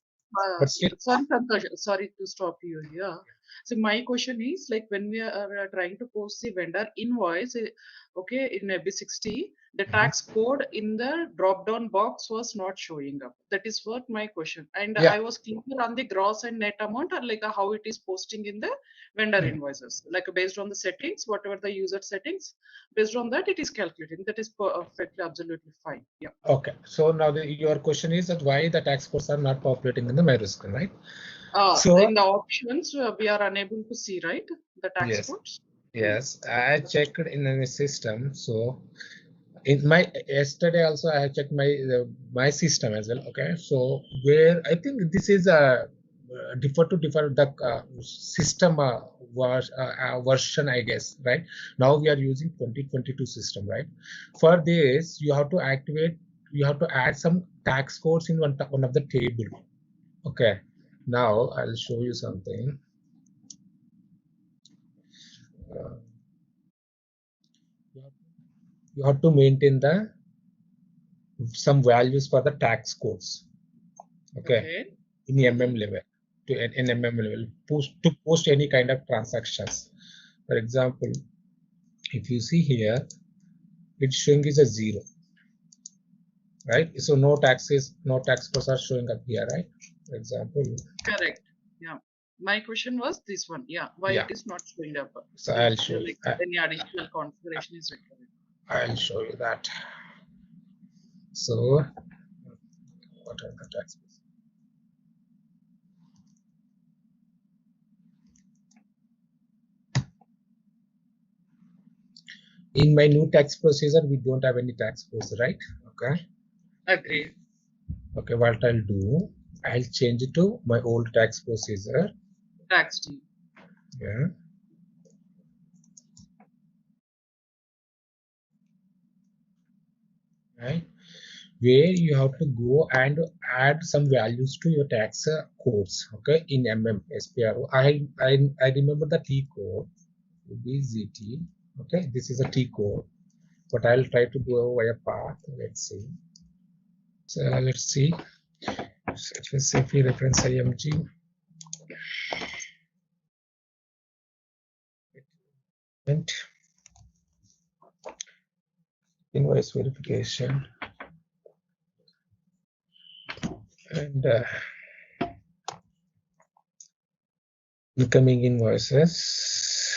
But still, sorry, Santosh, sorry to stop you here. So my question is, like, when we are trying to post the vendor invoice, okay, in B60, the tax code in the drop-down box was not showing up. That is what my question. And I was clear on the gross and net amount, or like how it is posting in the vendor invoices, like based on the settings, whatever the user settings, based on that it is calculating. That is perfectly, absolutely fine. Yeah. Okay. So now your question is that why the tax codes are not populating in the Miro screen, right? So in the options, we are unable to see, right? The tax codes. Yes, I checked in the system. So in my yesterday also I checked my system as well. Okay, so where I think this is a defer the system version, I guess, right? Now we are using 2022 system, right? For this, you have to add some tax codes in one of the table. Okay, now I'll show you something. You have to maintain some values for the tax codes. Okay. In MM level, in MM level, to post any kind of transactions. For example, if you see here, it's showing is a 0, right? So no tax codes are showing up here, right? For example. Correct. Yeah. My question was this one. Yeah. Why it is not showing up? So I'll show you. Any additional configuration is required. I'll show you that. So what are the tax codes? In my new tax procedure, we don't have any tax codes, right? Okay. Agreed. Okay, what I'll do, I'll change it to my old tax procedure. Tax team. Yeah. Right. Where you have to go and add some values to your tax codes. Okay, in SPRO. I remember the T code, BZT. Okay, this is a T code, but I'll try to go via path. Let's see. So let's see. SAP reference IMG. And invoice verification and incoming invoices.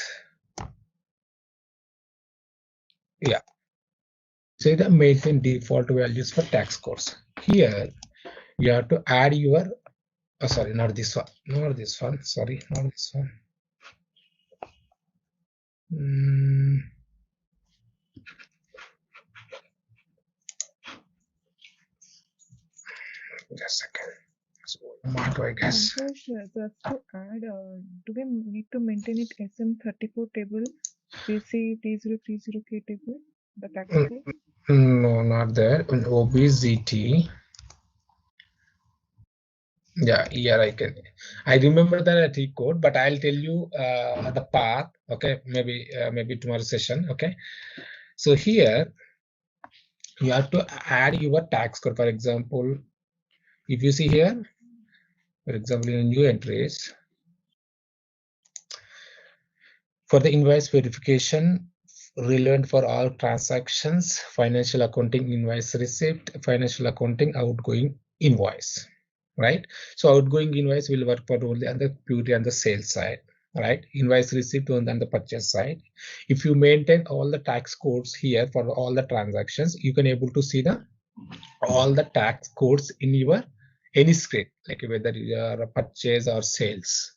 Yeah. Say the maintain default values for tax codes. Here you have to add your sorry, not this one, not this one, sorry, not this one. Just a second. So I guess. Just to add, do we need to maintain it SM34 table, BC T0T0K table, the tax code? No, not there. In OBZT. Yeah, here I remember the T code, but I'll tell you the path. Okay, maybe tomorrow session. Okay, so here you have to add your tax code. For example, if you see here, for example, in new entries for the invoice verification relevant for all transactions, financial accounting invoice receipt, financial accounting outgoing invoice. Right, so outgoing invoice will work for only on the purely on the sales side, right? Invoice receipt on the purchase side. If you maintain all the tax codes here for all the transactions, you can able to see the all the tax codes in your any script, like whether you are a purchase or sales.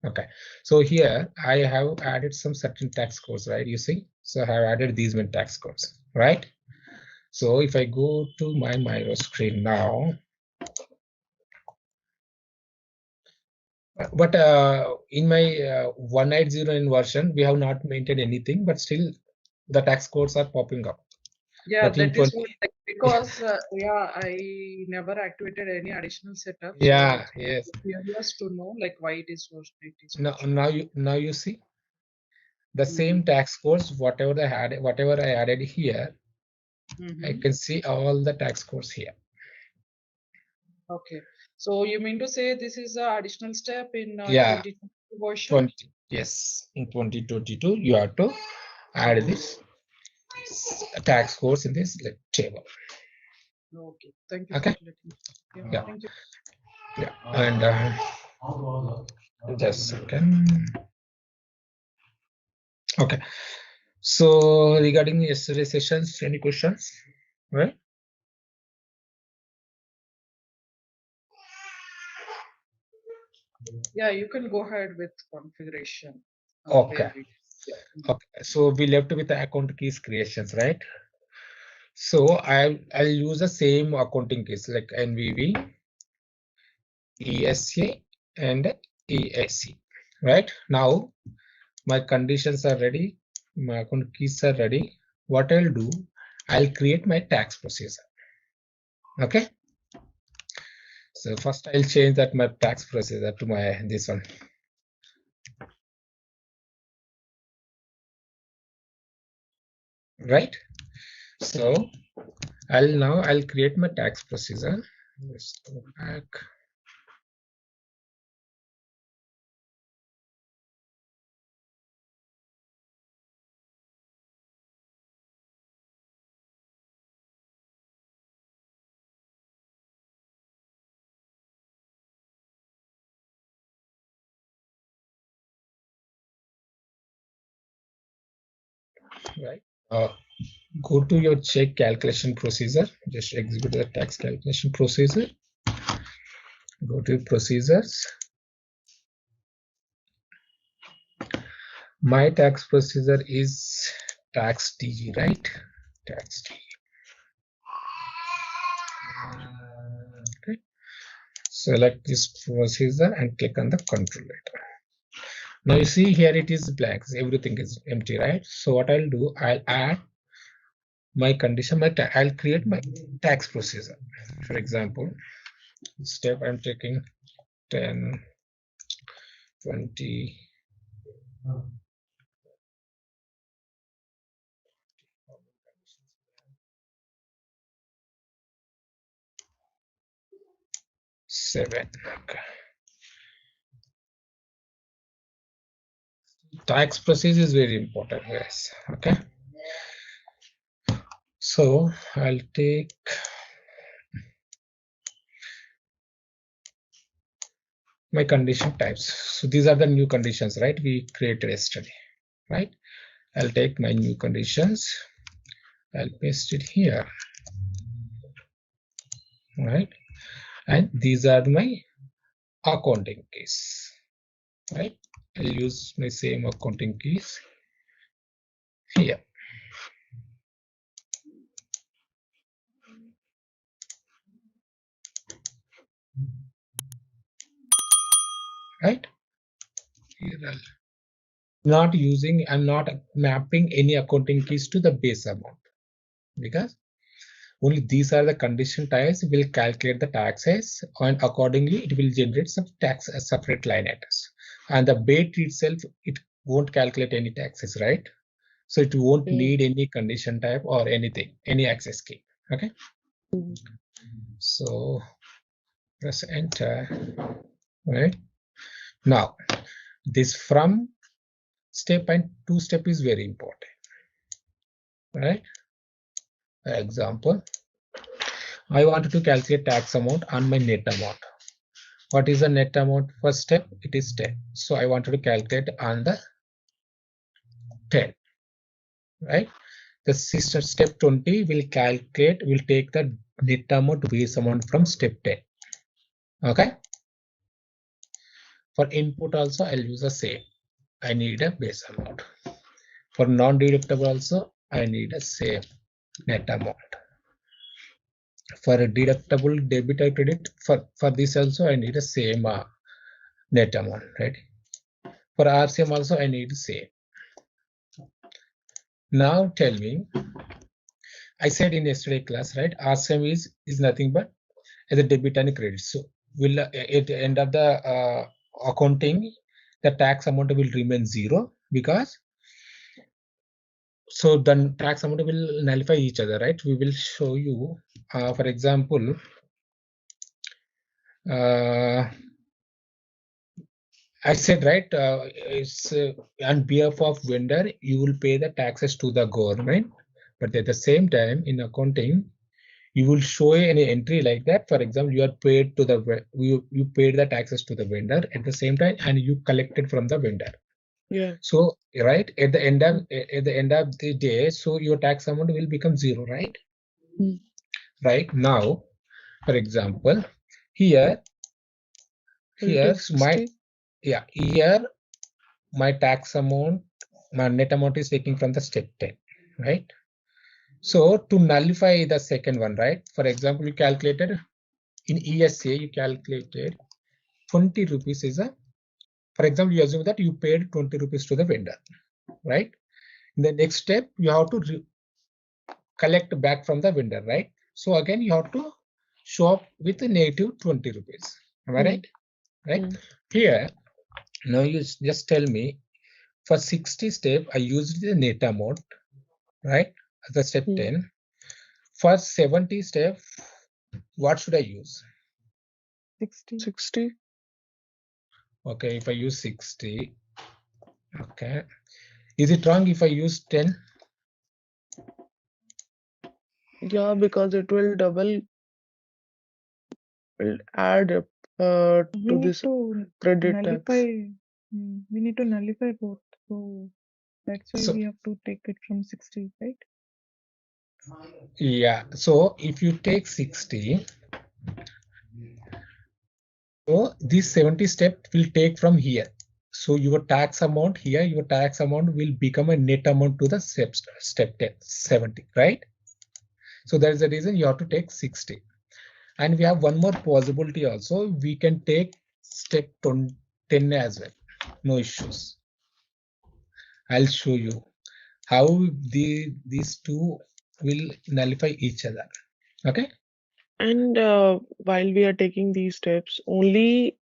Okay, so here I have added some certain tax codes, right? You see, so I have added these many tax codes, right? So if I go to my Miro screen now. But in my 190 version, we have not maintained anything, but still the tax codes are popping up. Yeah, but that is what, because yeah, I never activated any additional setup. Yeah, so yes. Curious to know like why it is so. Now you see the same tax codes, whatever I added here, I can see all the tax codes here. Okay, so you mean to say this is an additional step in 2022 version? Yes, in 2022 you have to add this tax codes in this table. Okay, thank you. Okay. Yeah. Thank you. Yeah, and just a second. Okay, so regarding yesterday's sessions, any questions? Right? Yeah, you can go ahead with configuration. Okay. Okay, so we left with the account keys creations, right? So I'll use the same accounting keys like NVV, ESA, and EAC. Right now, my conditions are ready. My account keys are ready. What I'll do, I'll create my tax procedure. Okay. So first I'll change that my tax procedure to my this one. Right. So I'll create my tax procedure. Let's go back. Right. Go to your check calculation procedure. Just execute the tax calculation procedure. Go to procedures. My tax procedure is tax DG, right? Tax DG. Okay. Select this procedure and click on the control letter. Now you see here it is blank. Everything is empty, right? So what I'll do, I'll add my condition. I'll create my tax procedure. For example, step I'm taking 10, 20. 7. Okay. Tax process is very important, guys. Okay. So I'll take my condition types. So these are the new conditions, right? We created yesterday, right? I'll take my new conditions. I'll paste it here, right? And these are my accounting keys, right? I'll use my same accounting keys here. Right? Here I'm not mapping any accounting keys to the base amount, because only these are the condition types will calculate the taxes, and accordingly it will generate some tax as separate line items. And the bait itself, it won't calculate any taxes, right? So it won't need any condition type or anything, any access key. Okay. So press enter. Right now, this from step and two step is very important. Right? Example, I wanted to calculate tax amount on my net amount. What is the net amount? First step, it is 10. So I wanted to calculate on the 10. Right? The sister step 20 will take the net amount base amount from step 10. Okay. For input also, I'll use the same. I need a base amount. For non-deductible also, I need a same net amount. For a deductible debit or credit, for this also, I need a same net amount, right? For RCM also, I need the same. Now tell me, I said in yesterday class, right? RCM is nothing but as a debit and a credit. So will at the end of the accounting, the tax amount will remain 0, because so the tax amount will nullify each other, right? We will show you, for example, I said, right, it's on behalf of vendor, you will pay the taxes to the government, but at the same time in accounting, you will show any entry like that. For example, you are paid to the you paid the taxes to the vendor at the same time, and you collected from the vendor. Yeah. So right at the end of the day, so your tax amount will become 0, right? Right now, for example, here my tax amount, my net amount is taking from the step 10, right? So to nullify the second one, right? For example, you calculated in ESA, you calculated 20 rupees is a, for example, you assume that you paid 20 rupees to the vendor, right? In the next step, you have to collect back from the vendor, right? So again, you have to show up with a negative 20 rupees. Am I right? Right? Here, now you just tell me, for 60 step, I used the net amount, right? As a step 10. For 70 step, what should I use? 60. Okay, if I use 60, okay. Is it wrong if I use 10? Yeah, because it will add up to this credit tax. We need to nullify both. So that's why we have to take it from 60, right? Yeah. So if you take 60, so this 70 step will take from here. So your tax amount here, your tax amount will become a net amount to the step 10, 70, right? So that is the reason you have to take 60. And we have one more possibility also. We can take step 10 as well. No issues. I'll show you how these two will nullify each other. Okay. And while we are taking these steps, only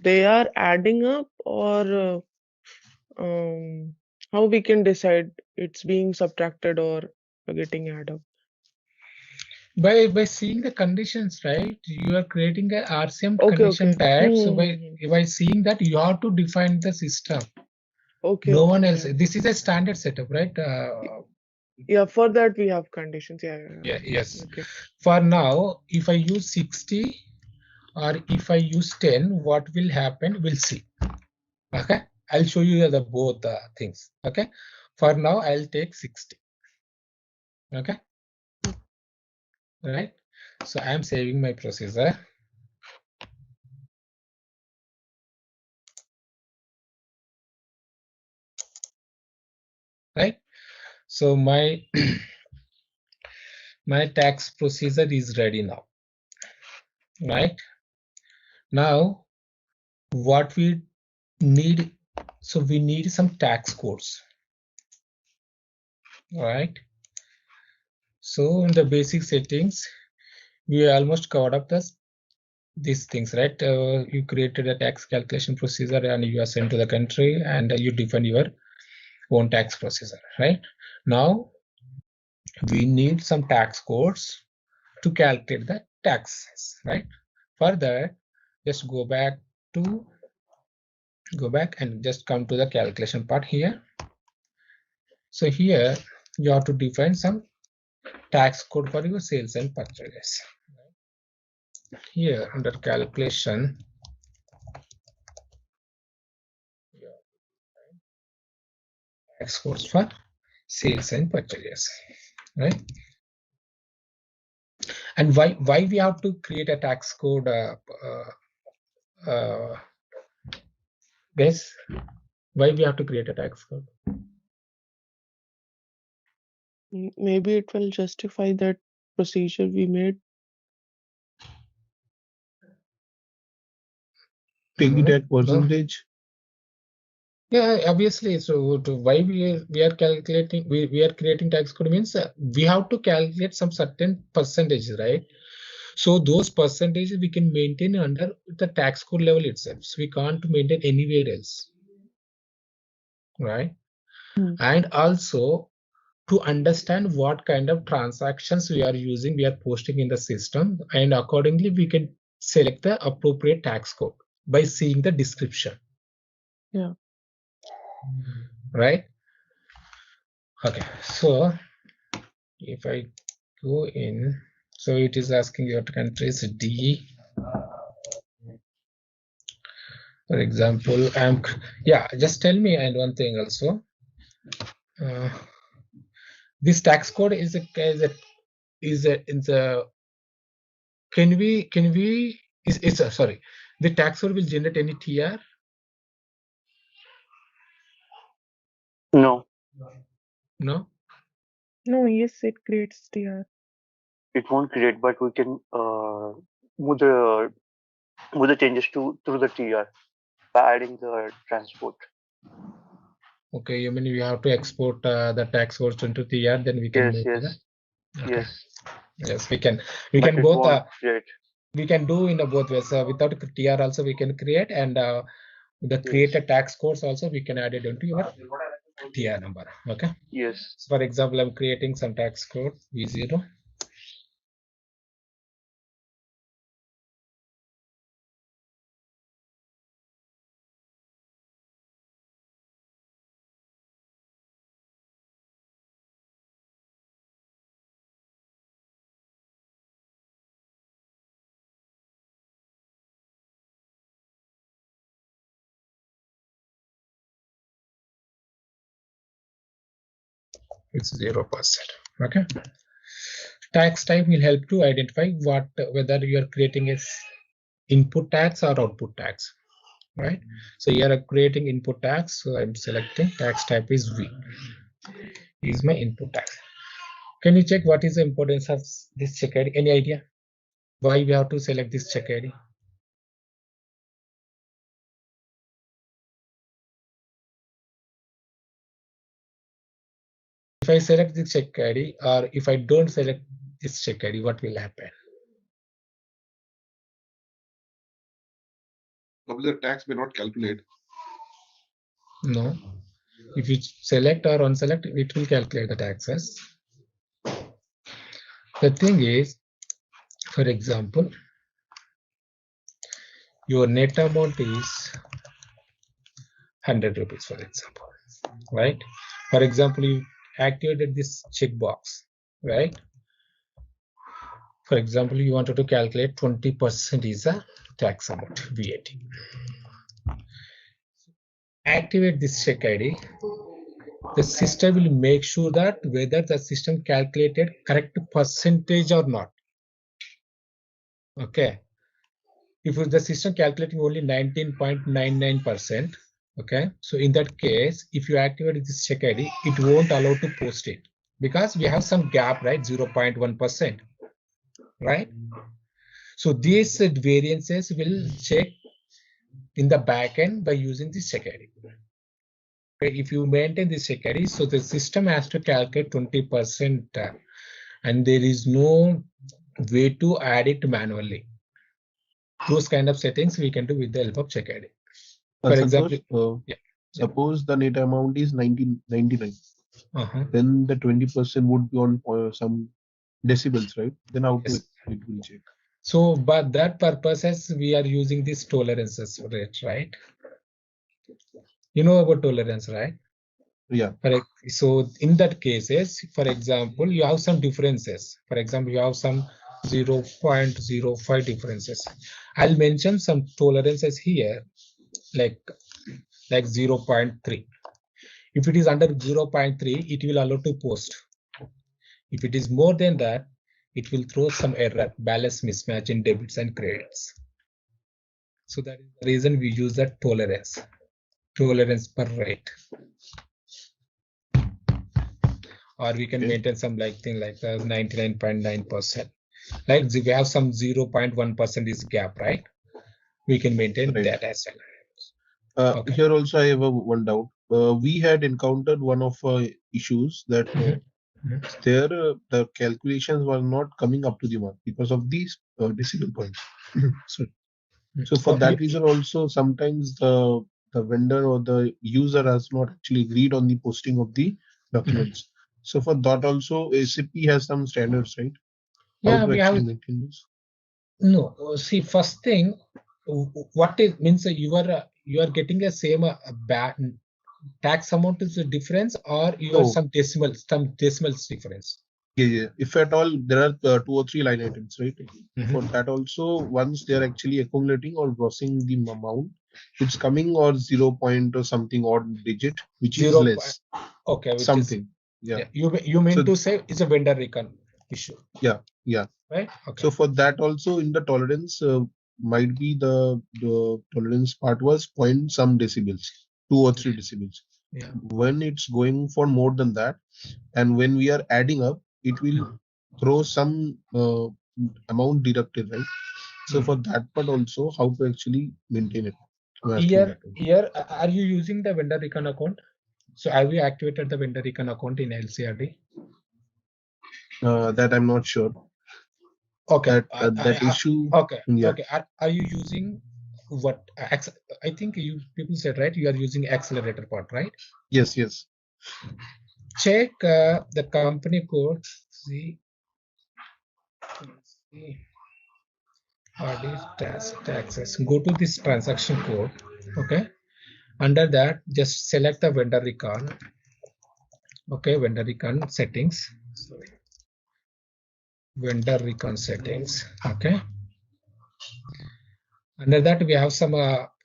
they are adding up, or how we can decide it's being subtracted or getting added up? By seeing the conditions, right? You are creating a RCM Okay, condition okay. type. So by seeing that, you have to define the system. Okay. No one okay, else. yeah. This is a standard setup, right? Yeah, for that we have conditions. Yeah. Yes. Okay. For now, if I use 60 or if I use 10, what will happen? We'll see. Okay. I'll show you the both things. Okay. For now, I'll take 60. Okay. Right. So I'm saving my procedure. Right. So my my tax procedure is ready now. Right. Now, what we need, so we need some tax codes. Right. So in the basic settings, we almost covered up these things, right? You created a tax calculation procedure and you are sent to the country and you define your own tax procedure, right? Now we need some tax codes to calculate the taxes, right? For that, just go back and just come to the calculation part here. So here you have to define some tax code for your sales and purchases. Here under calculation, tax codes for sales and purchases, right? And why we have to create a tax code? Guys, why we have to create a tax code? Maybe it will justify that procedure we made. Take it at percentage. Yeah, obviously. So why we are calculating, we are creating tax code means we have to calculate some certain percentages, right? So those percentages we can maintain under the tax code level itself. So we can't maintain anywhere else, right? And also to understand what kind of transactions we are using, we are posting in the system, and accordingly we can select the appropriate tax code by seeing the description. Yeah. Right. Okay. So if I go in, so it is asking your countries D. For example, just tell me, and one thing also, this tax code is in the, can we sorry, the tax code will generate any TR? No. No. No, yes, it creates TR. It won't create, but we can move the changes through the TR by adding the transport. Okay, you mean you have to export the tax codes into TR, then we can move to that? Okay. Yes, we can both we can do in both ways. Without TR also we can create, and the created tax codes also we can add it into your TR number. Okay. Yes. So for example, I'm creating some tax code V0. It's 0%. Okay. Tax type will help to identify whether you are creating a input tax or output tax, right? So you are creating input tax, so I'm selecting tax type is V. Is my input tax. Can you check what is the importance of this check ID? Any idea why we have to select this check ID? If I select this check ID, or if I don't select this check ID, what will happen? Probably the tax may not calculate. No. If you select or unselect, it will calculate the taxes. The thing is, For example, your net amount is 100 rupees, for example, right? For example, you activated this checkbox, right? For example, you wanted to calculate 20% is a tax amount, VAT. Activate this check ID. The system will make sure that whether the system calculated correct percentage or not. Okay. If the system calculating only 19.99%, okay. So in that case, if you activate this check ID, it won't allow to post it because we have some gap, right? 0.1%, right? So these variances will check in the backend by using this check ID. If you maintain this check ID, so the system has to calculate 20%, and there is no way to add it manually. Those kind of settings we can do with the help of check ID. For example, suppose the net amount is 1999. Then the 20% would be on some decibels, right? Then how to it will check. So, but that purposes we are using this tolerances rate, right? You know about tolerance, right? Yeah. So in that cases, for example, you have some differences. For example, you have some 0.05 differences. I'll mention some tolerances here, like 0.3. If it is under 0.3, it will allow to post. If it is more than that, it will throw some error, balance mismatch in debits and credits. So that is the reason we use that tolerance per rate. Or we can maintain some thing like 99.9%. Like we have some 0.1% is gap, right? We can maintain that as well. Here also I have one doubt. We had encountered one of issues that there the calculations were not coming up to the mark because of these decimal points. So for that reason also sometimes the vendor or the user has not actually agreed on the posting of the documents. So for that also SAP has some standards, right? Yeah, we have. No, see, first thing, what it means you are getting the same tax amount is a difference, or you have some decimals difference. Yeah. If at all there are 2 or 3 line items, right? For that also, once they are actually accumulating or grossing the amount, it's coming or 0 point or something odd digit, which is less. Okay, something. You mean to say it's a vendor recon issue? Yeah. Right. Okay. So for that also in the tolerance might be the tolerance part was point some decibels, 2 or 3 decibels. Yeah. When it's going for more than that, and when we are adding up, it will throw some amount deducted, right? So for that part also, how to actually maintain it? Here, are you using the vendor recon account? So have you activated the vendor recon account in LCRD? That I'm not sure. Okay. That issue. Okay. Yeah. Okay. Are you using what? I think people said, right? You are using accelerator part, right? Yes. Check the company code. See. Taxes. Go to this transaction code. Okay. Under that, just select the vendor recon. Okay, vendor recon settings. Sorry. Vendor recon settings. Okay. Under that, we have some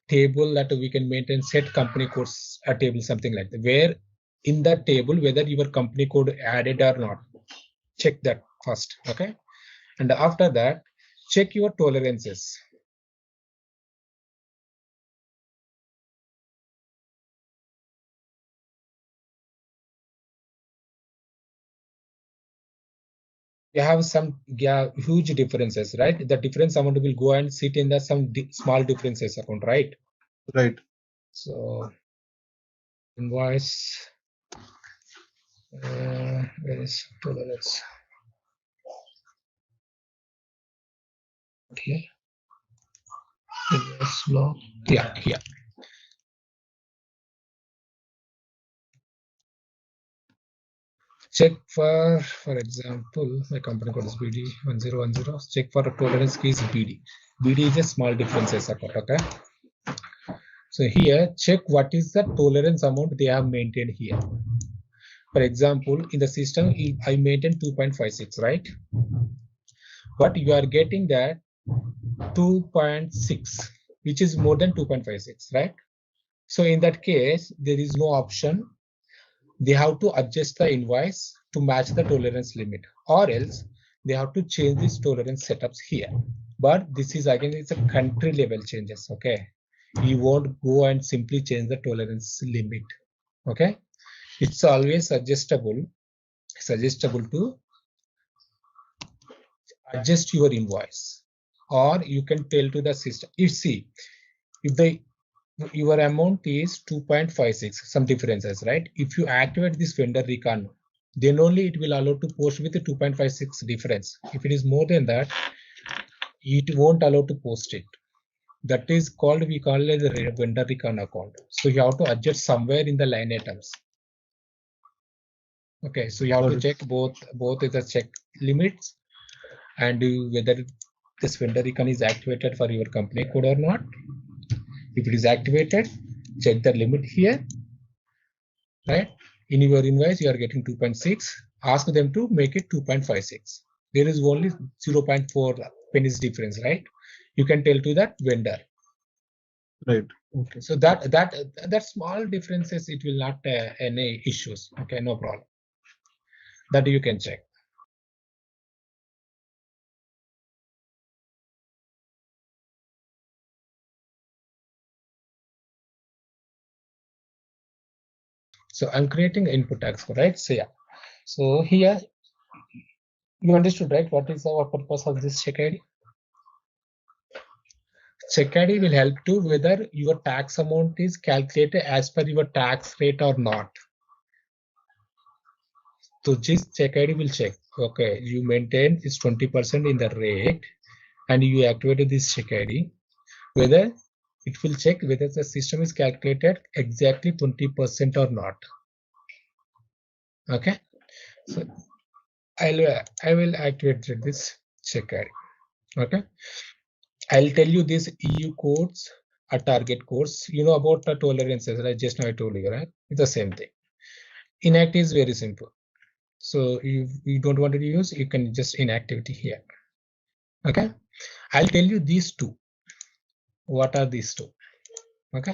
table that we can maintain set company codes a table, something like that. Where in that table, whether your company code added or not, check that first. Okay. And after that, check your tolerances. You have some huge differences, right? The difference amount will go and sit in the some small differences account, right? Right. So invoice, where is tolerance? Okay. Invoice log. Yeah. Check for example, my company code is BD1010. Check for a tolerance key is BD. BD is a small differences account. Okay. So here, check what is the tolerance amount they have maintained here. For example, in the system, I maintain 2.56, right? But you are getting that 2.6, which is more than 2.56, right? So in that case, there is no option. They have to adjust the invoice to match the tolerance limit, or else they have to change these tolerance setups here. But this is again, it's a country level changes. Okay, you won't go and simply change the tolerance limit. Okay, it's always suggestible to adjust your invoice, or you can tell to the system. You see, if your amount is 2.56, some differences, right? If you activate this vendor recon, then only it will allow to post with the 2.56 difference. If it is more than that, it won't allow to post it. That is called, we call it the vendor recon account. So you have to adjust somewhere in the line items. Okay, so you have to check both is the check limits and whether this vendor recon is activated for your company code or not. If it is activated, check the limit here, right? In your invoice, you are getting 2.6. Ask them to make it 2.56. There is only 0.4 pennies difference, right? You can tell to that vendor. Right. Okay. So that small differences, it will not any issues. Okay, no problem. That you can check. So I'm creating input tax code, right? So yeah. So here you understood, right? What is our purpose of this check ID? Check ID will help to whether your tax amount is calculated as per your tax rate or not. So this check ID will check. Okay, you maintain is 20% in the rate, and you activated this check ID. Whether it will check whether the system is calculated exactly 20% or not. Okay, so I will activate this check ID. Okay, I'll tell you this EU codes are target codes. You know about the tolerances, right? Just now I told you, right? It's the same thing. Enact is very simple. So if you don't want to use, you can just inactivity here. Okay, I'll tell you these two. What are these two? Okay,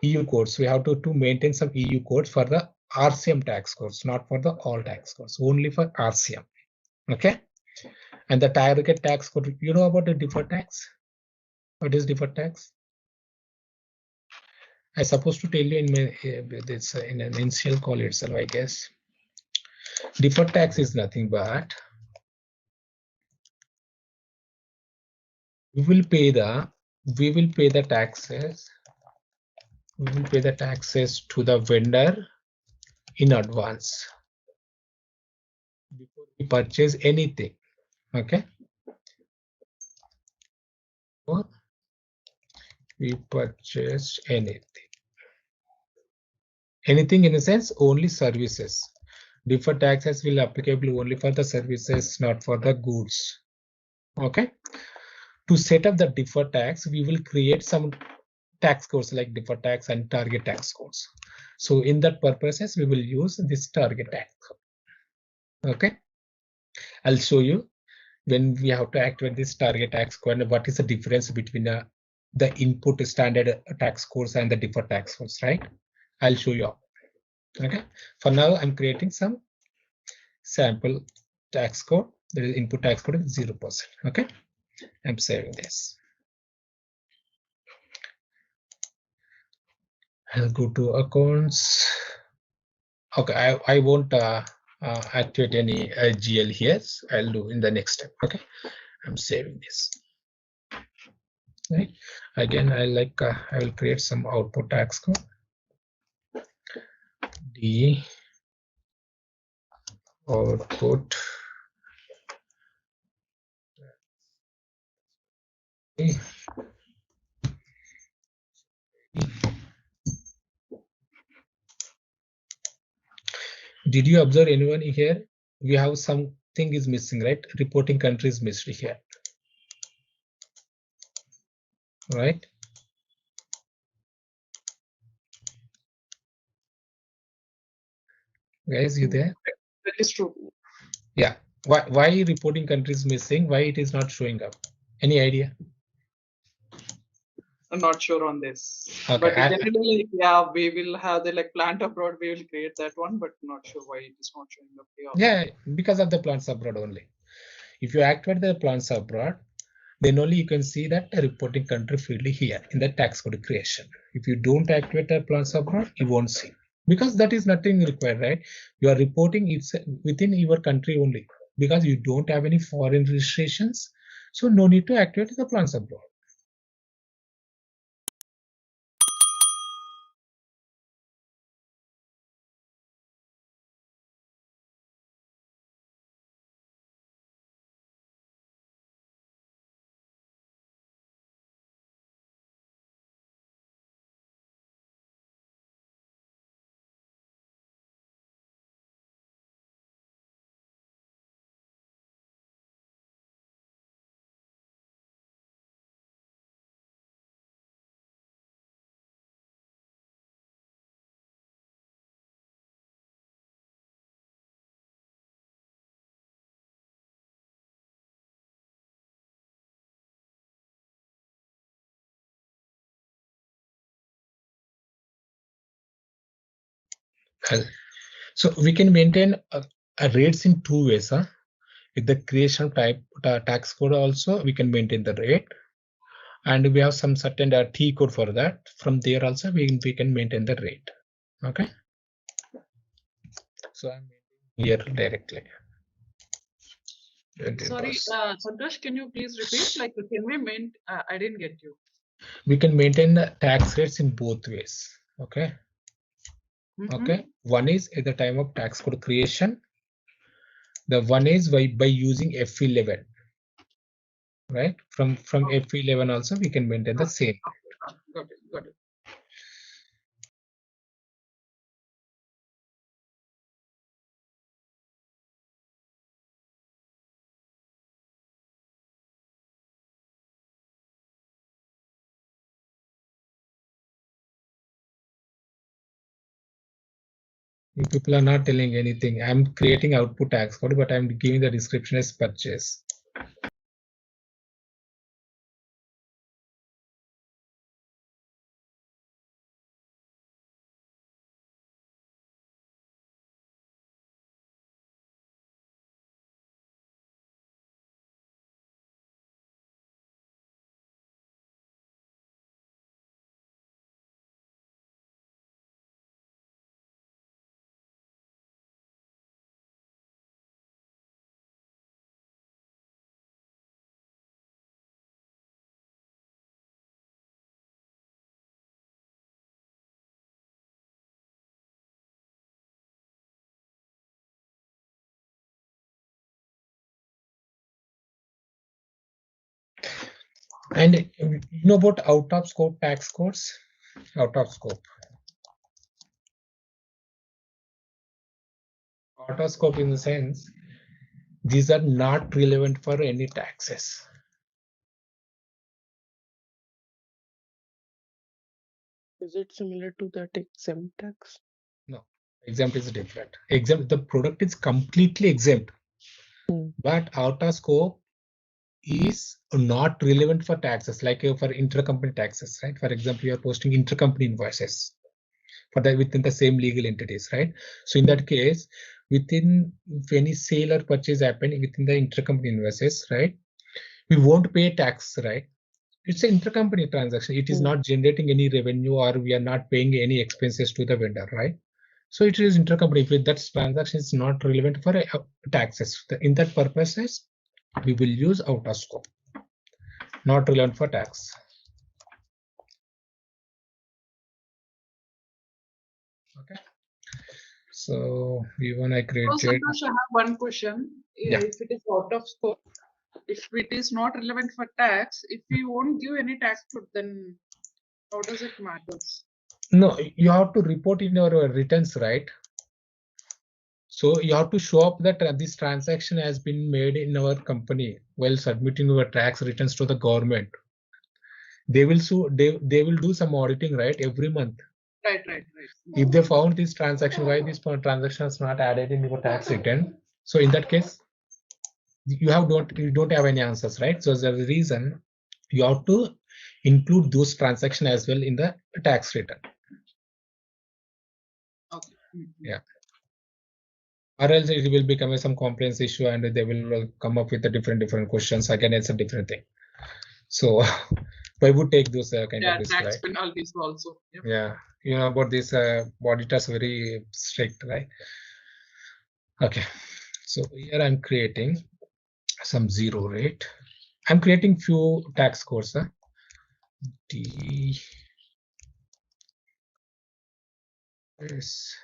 EU codes. We have to maintain some EU codes for the RCM tax codes, not for the all tax codes, only for RCM. Okay, and the target tax code. You know about the deferred tax? What is deferred tax? I supposed to tell you in this in an initial call itself, I guess. Deferred tax is nothing but we will pay the taxes. We will pay the taxes to the vendor in advance before we purchase anything. Okay. Before we purchase anything. Anything in a sense, only services. Deferred taxes will applicable only for the services, not for the goods. Okay. To set up the deferred tax, we will create some tax codes like deferred tax and target tax codes. So in that purposes, we will use this target tax code. Okay. I'll show you when we have to activate this target tax code and what is the difference between the input standard tax codes and the deferred tax codes, right? I'll show you. Okay. For now, I'm creating some sample tax code. The input tax code is 0%. Okay. I'm saving this. I'll go to accounts. Okay, I won't activate any GL here. I'll do in the next step. Okay, I'm saving this. Right. Again, I will create some output tax code. The output. Did you observe anyone here? We have something is missing, right? Reporting country is missed here, right? Guys, you there? That is true. Yeah. Why reporting country is missing? Why it is not showing up? Any idea? I'm not sure on this. Okay, But generally, yeah, we will have the like plant abroad. We will create that one, but not sure why it is not showing up here. Yeah, because of the plants abroad only. If you activate the plants abroad, then only you can see that the reporting country field here in the tax code creation. If you don't activate the plants abroad, you won't see, because that is nothing required, right? You are reporting it's within your country only, because you don't have any foreign registrations, so no need to activate the plants abroad. So we can maintain a rates in two ways. With the creation type tax code also, we can maintain the rate, and we have some certain T code for that. From there also, we can maintain the rate. Okay. So I'm here directly. Sorry, Santosh, can you please repeat? Like, can we maintain? I didn't get you. We can maintain the tax rates in both ways. Okay. Okay. One is at the time of tax code creation. The one is by using F11. Right. From F11 also we can maintain the same. Got it. Got it. You people are not telling anything. I'm creating output tax code, but I'm giving the description as purchase. And you know about out of scope tax codes? Out of scope. Out of scope in the sense, these are not relevant for any taxes. Is it similar to that exempt tax? No, exempt is different. Exempt, the product is completely exempt, but out of scope is not relevant for taxes, like for intercompany taxes, right? For example, you are posting intercompany invoices for that within the same legal entities, right? So in that case, within if any sale or purchase happening within the intercompany invoices, right? We won't pay tax, right? It's an intercompany transaction. It is not generating any revenue, or we are not paying any expenses to the vendor, right? So it is intercompany. If that transaction is not relevant for taxes, in that purposes, we will use out of scope, not relevant for tax. Okay. So even I created. So Santosh, I have one question. Yeah. If it is out of scope, if it is not relevant for tax, if we won't give any tax code, then how does it matter? No, you have to report in your returns, right? So you have to show up that this transaction has been made in our company while submitting your tax returns to the government. They will do some auditing, right, every month. Right. If they found this transaction, why this transaction is not added in your tax return? So in that case, you don't have any answers, right? So there's a reason you have to include those transactions as well in the tax return. Okay. Yeah. Or else it will become some compliance issue and they will come up with a different questions. Again, it's a different thing. So I would take those kind of risk, tax right? penalties also. Yep. Yeah, you know about this auditors very strict, right? Okay, so here I'm creating some zero rate. I'm creating few tax codes. D S.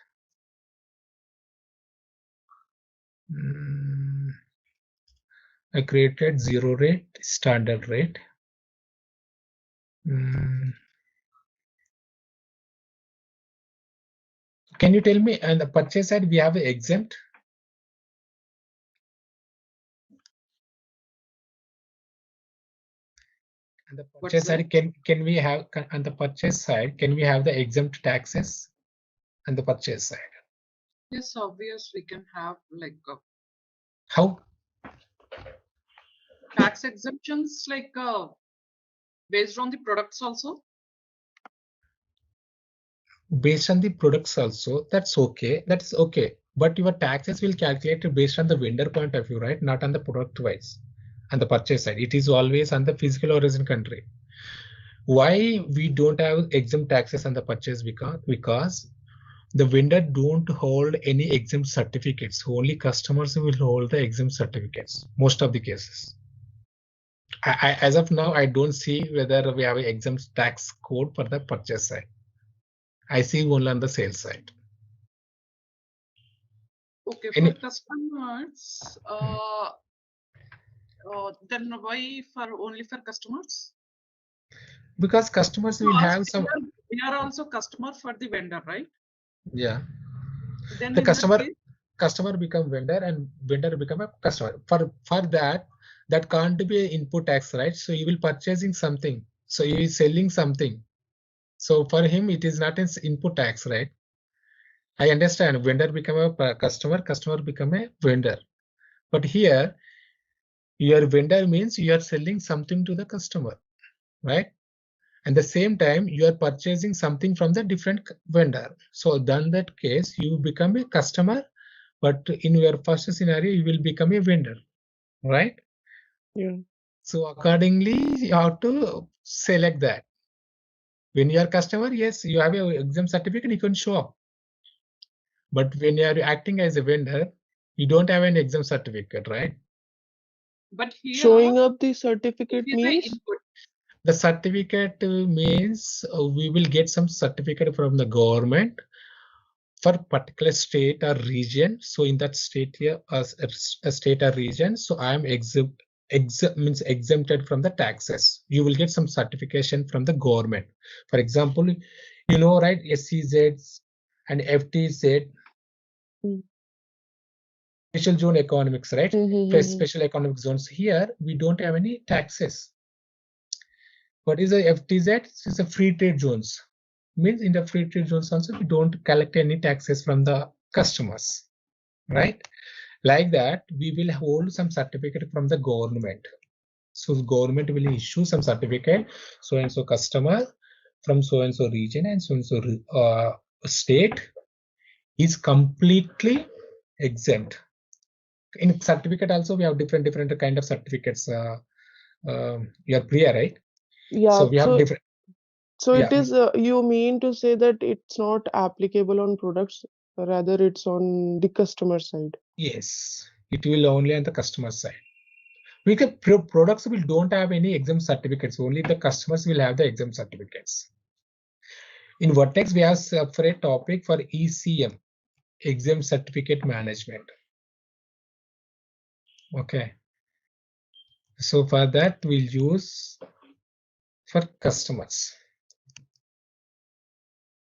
I created zero rate, standard rate. Can you tell me, on the purchase side, we have an exempt? On the purchase side, can we have, on the purchase side, can we have the exempt taxes on the purchase side? Yes, obvious we can have like how tax exemptions like based on the products also. Based on the products also, that's okay. That's okay. But your taxes will calculate it based on the vendor point of view, right? Not on the product wise. On the purchase side, it is always on the physical origin country. Why we don't have exempt taxes on the purchase? Because the vendor don't hold any exempt certificates. Only customers will hold the exempt certificates. Most of the cases. As of now, I don't see whether we have an exempt tax code for the purchase side. I see only on the sales side. Okay, for customers, then why only for customers? Because customers will have some. We are also customer for the vendor, right? Yeah. Then the customer become vendor and vendor become a customer. For that can't be an input tax, right? So he will purchasing something. So he is selling something. So for him, it is not an input tax, right? I understand vendor become a customer, customer become a vendor. But here, your vendor means you are selling something to the customer, right? And the same time, you are purchasing something from the different vendor. So then that case, you become a customer, but in your first scenario, you will become a vendor, right? Yeah. So accordingly, you have to select that. When you are customer, yes, you have an exempt certificate, you can show up. But when you are acting as a vendor, you don't have an exempt certificate, right? But here, showing up the certificate means? The certificate means we will get some certificate from the government for particular state or region. So in that state here, a state or region, so I am exempted from the taxes. You will get some certification from the government. For example, you know, right, SEZs and FTZ. Special zone economics, right? Special economic zones. Here we don't have any taxes. What is a FTZ? It's a free trade zones. Means in the free trade zones also we don't collect any taxes from the customers, right? Like that, we will hold some certificate from the government. So the government will issue some certificate, so and so customer from so and so region and so state is completely exempt. In certificate also we have different kind of certificates. You are clear, right? Yeah. So we have different. So it is, you mean to say that it's not applicable on products, rather it's on the customer side? Yes, it will only on the customer side. Because products will don't have any exempt certificates, only the customers will have the exempt certificates. In Vertex, we have separate topic for ECM, exempt certificate management. Okay. So for that, we'll use for customers.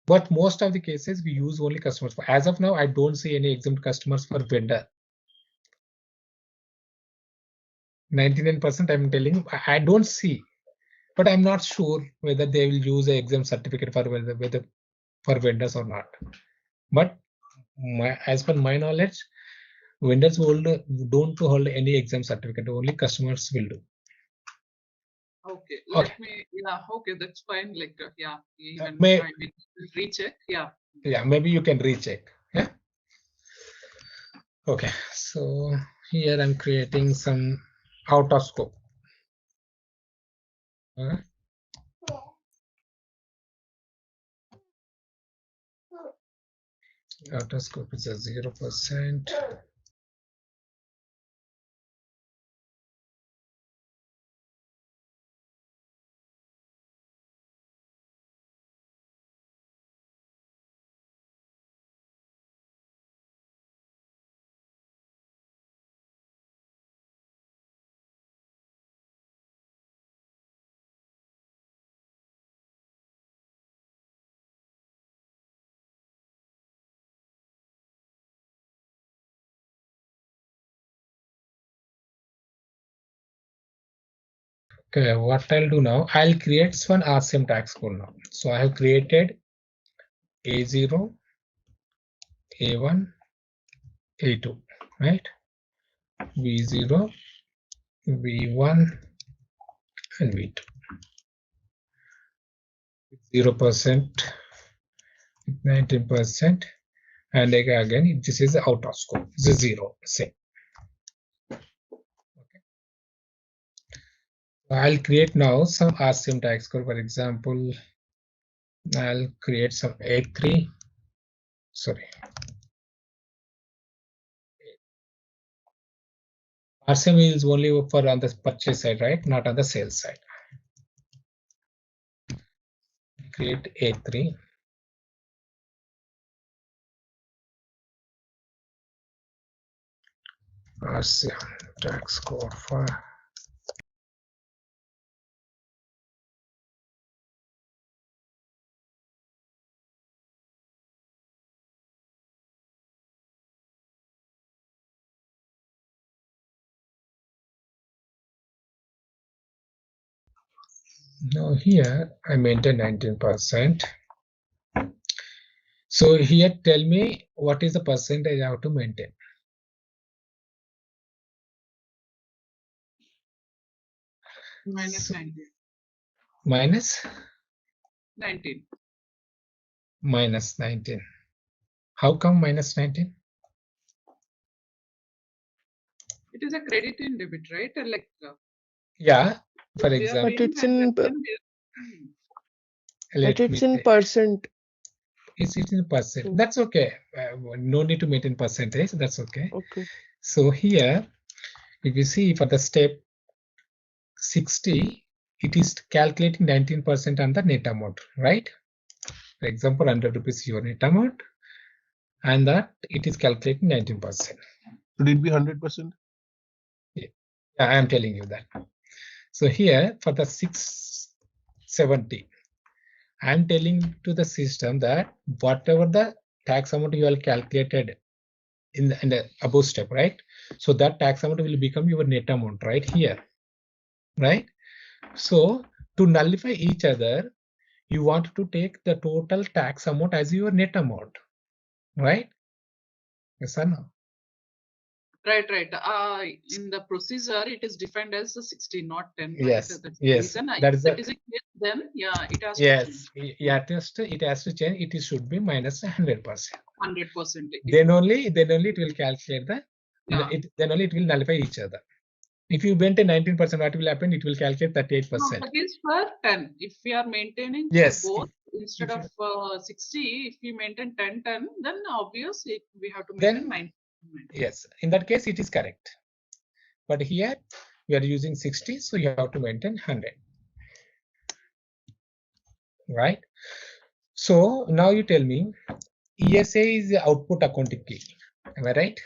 But most of the cases we use only customers. As of now, I don't see any exempt customers for vendor. 99% I'm telling you, I don't see, but I'm not sure whether they will use an exempt certificate for whether for vendors or not. But as per my knowledge, vendors don't hold any exempt certificate. Only customers will do. Okay, let me. Yeah, okay, that's fine. Like, yeah, even May, I will recheck. Yeah. Yeah, maybe you can recheck. Yeah. Okay, so here I'm creating some out of scope. Out of scope is a 0%. Okay, what I'll do now, I'll create one RCM tax code now. So I have created A0, A1, A2, right? V0, V1, and V2. 0%, 19%, and again, this is out of scope. This is 0, same. I'll create now some RCM tax code. For example, I'll create some A3. Sorry. RCM is only for on the purchase side, right? Not on the sales side. Create A3. RCM tax code for now here I maintain 19%. So here tell me what is the percentage I have to maintain. Minus 19. Minus 19. Minus 19. How come minus 19? It is a credit and debit, right? Like. Yeah, for example. But it's in. But it's in percent. It's in percent. That's okay. No need to maintain percentage. That's okay. Okay. So here, if you see for the step 60, it is calculating 19% on the net amount, right? For example, 100 rupees your net amount, and that it is calculating 19%. Should it be 100%? Yeah, I am telling you that. So here for the 670, I am telling to the system that whatever the tax amount you have calculated in the above step, right? So that tax amount will become your net amount right here, right? So to nullify each other, you want to take the total tax amount as your net amount, right? Yes or no? Right. In the procedure, it is defined as the 60, not 10. Yes. Right? That's Yes. reason. That is a case, then yeah, it has to change. Yes. It has to change. It should be minus 100%. 100%. Then only it will calculate the. Yeah. Then only it will nullify each other. If you maintain 19%, what will happen? It will calculate 38%. No, that is for 10. If we are maintaining both instead of 60, if we maintain 10, then obviously we have to maintain 9. Yes, in that case it is correct. But here we are using 60, so you have to maintain 100. Right? So now you tell me, ESA is the output accounting key. Am I right?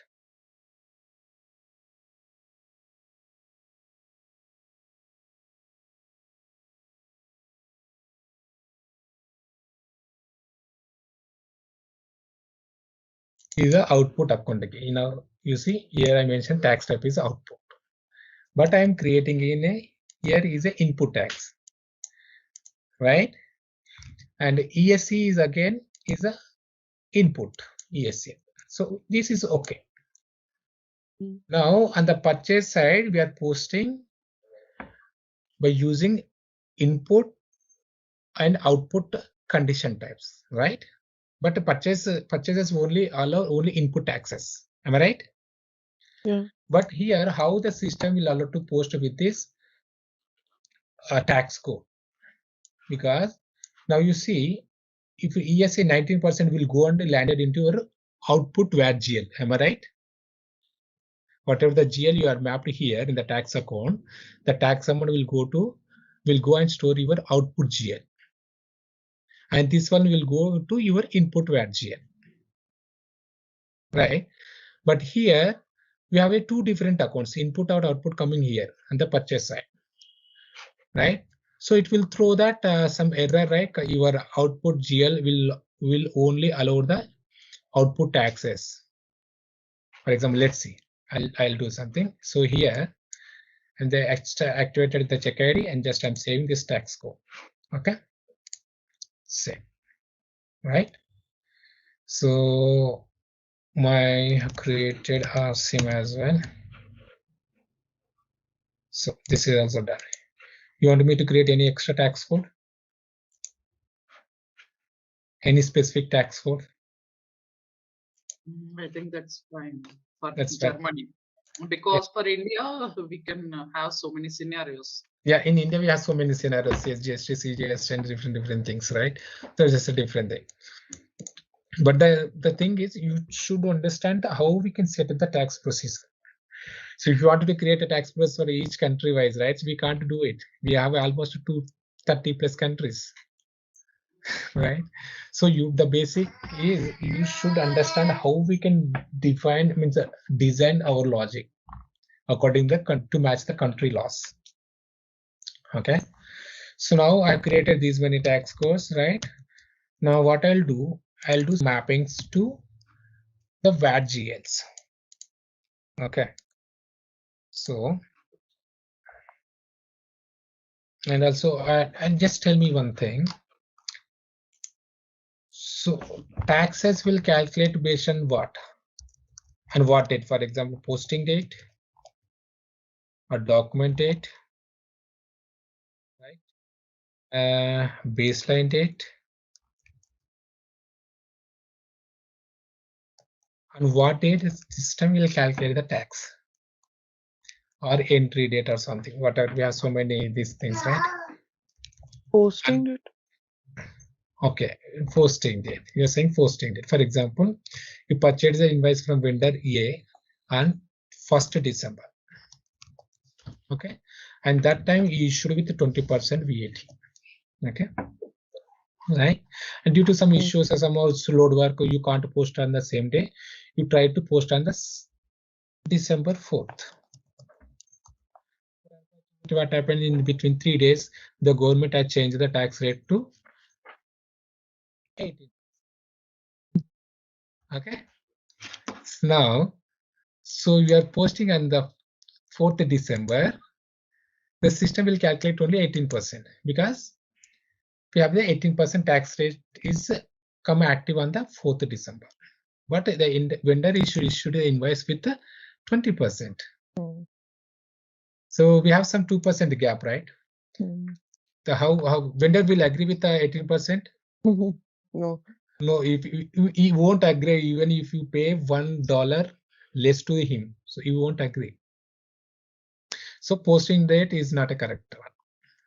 is the output account again. You know, you see here I mentioned tax type is output, but I am creating in a here is a input tax, right? And ESC is again is a input ESC. So this is okay. Now on the purchase side, we are posting by using input and output condition types, right? But the purchases only allow only input taxes. Am I right? Yeah. But here, how the system will allow to post with this tax code? Because now you see, if ESA 19% will go and landed into your output VAT GL. Am I right? Whatever the GL you are mapped here in the tax account, the tax amount will go and store your output GL. And this one will go to your input VAT GL. Right? But here we have a two different accounts, input or output coming here on the purchase side. Right? So it will throw that some error, right? Your output GL will only allow the output taxes. For example, let's see. I'll do something. So here, and they activated the check ID, and just I'm saving this tax code. Okay. Save. Right. So my created RCM as well. So this is also done. You want me to create any extra tax code? Any specific tax code? I think that's fine for That's Germany. Because for India, we can have so many scenarios. Yeah, in India, we have so many scenarios, GST, CGS, and different things, right? So it's just a different thing. But the thing is, you should understand how we can set up the tax procedure. So if you wanted to create a tax process for each country wise, right? So we can't do it. We have almost 230 plus countries, right? So the basic is you should understand how we can design our logic according to match the country laws. Okay. So now I've created these many tax codes, right? Now what I'll do mappings to the VAT GLs. Okay. So, and also, and just tell me one thing. So taxes will calculate based on what? And what date? For example, posting date or document date, right? Baseline date. On what date the system will calculate the tax? Or entry date or something, whatever. We have so many these things, right? Posting date. Okay, posting date. You're saying posting date. For example, you purchase the invoice from vendor A on 1st December. Okay, and that time you issued with 20% VAT. Okay, right? And due to some issues or some load work, you can't post on the same day. You try to post on the December 4th. What happened in between 3 days, the government has changed the tax rate to 18. Okay. Now, so you are posting on the 4th December, the system will calculate only 18% because we have the 18% tax rate is come active on the 4th December. But the vendor issued the invoice with 20%. So we have some 2% gap, right? The how vendor will agree with the 18%? No. No, if he won't agree even if you pay $1 less to him, so he won't agree. So posting date is not a correct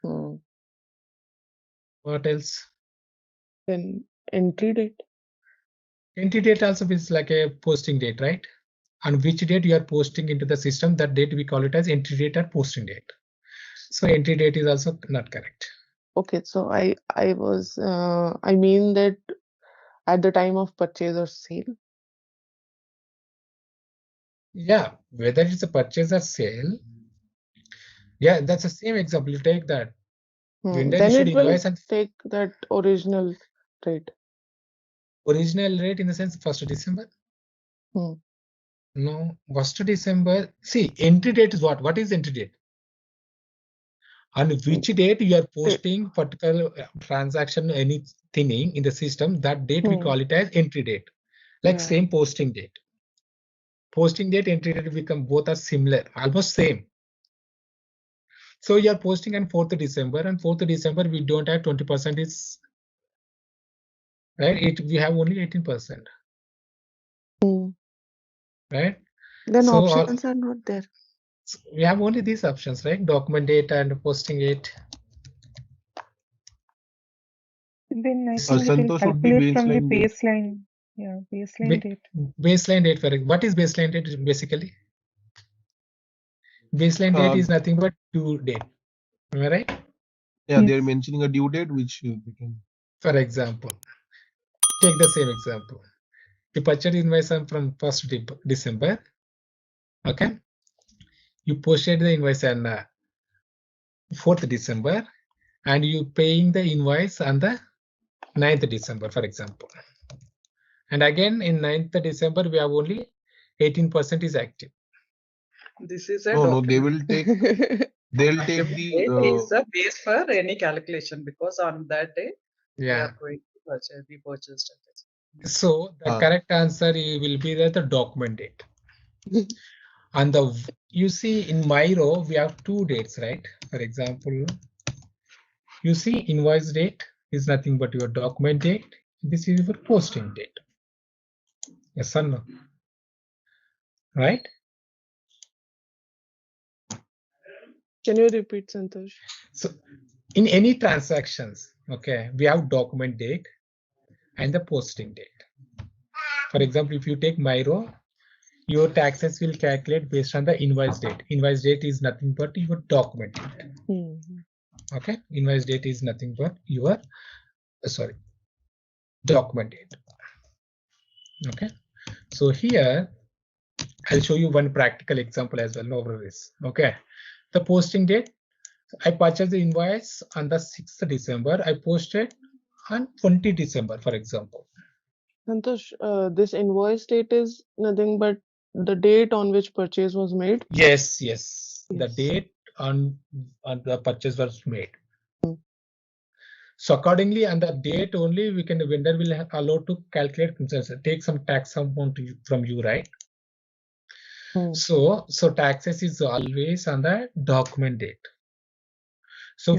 one. What else? Then entry date. Entry date also is like a posting date, right? On which date you are posting into the system, that date we call it as entry date or posting date. So entry date is also not correct. Okay, so I mean that at the time of purchase or sale. Yeah, whether it's a purchase or sale. Yeah, that's the same example. You take that. Then it will take that original rate. Original rate in the sense 1st December? No, 1st December. See, entry date is what? What is entry date? On which date you are posting particular transaction, anything in the system, that date we call it as entry date. Like same posting date. Posting date, entry date become both are similar, almost same. So you are posting on 4th December, and 4th December we don't have 20% is right. We have only 18%. Right. Then so options are not there. We have only these options, right? Document date and posting date. Then I think it will calculate from the baseline. Yeah, baseline date. Baseline date for what is baseline date basically? Baseline date is nothing but due date. Am I right? Yeah, they're mentioning a due date which we can. For example, take the same example. You purchase invoice from 1st December. Okay. You posted the invoice on 4th December, and you paying the invoice on the 9th December, for example. And again in 9th December, we have only 18% is active. This is a no, they will take. They'll take the. Is a base for any calculation, because on that day we are going to be purchased. So the correct answer will be the document date. And you see in my row we have two dates, right? For example, you see invoice date is nothing but your document date. This is your posting date. Yes or no? Right? Can you repeat, Santosh? So in any transactions, okay, we have document date and the posting date. For example, if you take Myro, your taxes will calculate based on the invoice date. Invoice date is nothing but your document date. Okay, invoice date is nothing but your document date. Okay, so here I'll show you one practical example as well over this. Okay, the posting date, I purchased the invoice on the 6th December. I posted on 20 December, for example. Santosh, this invoice date is nothing but the date on which purchase was made? Yes. The date on the purchase was made. So accordingly, on the date only, vendor will have allowed to calculate, take some tax amount from you, right? So taxes is always on the document date. So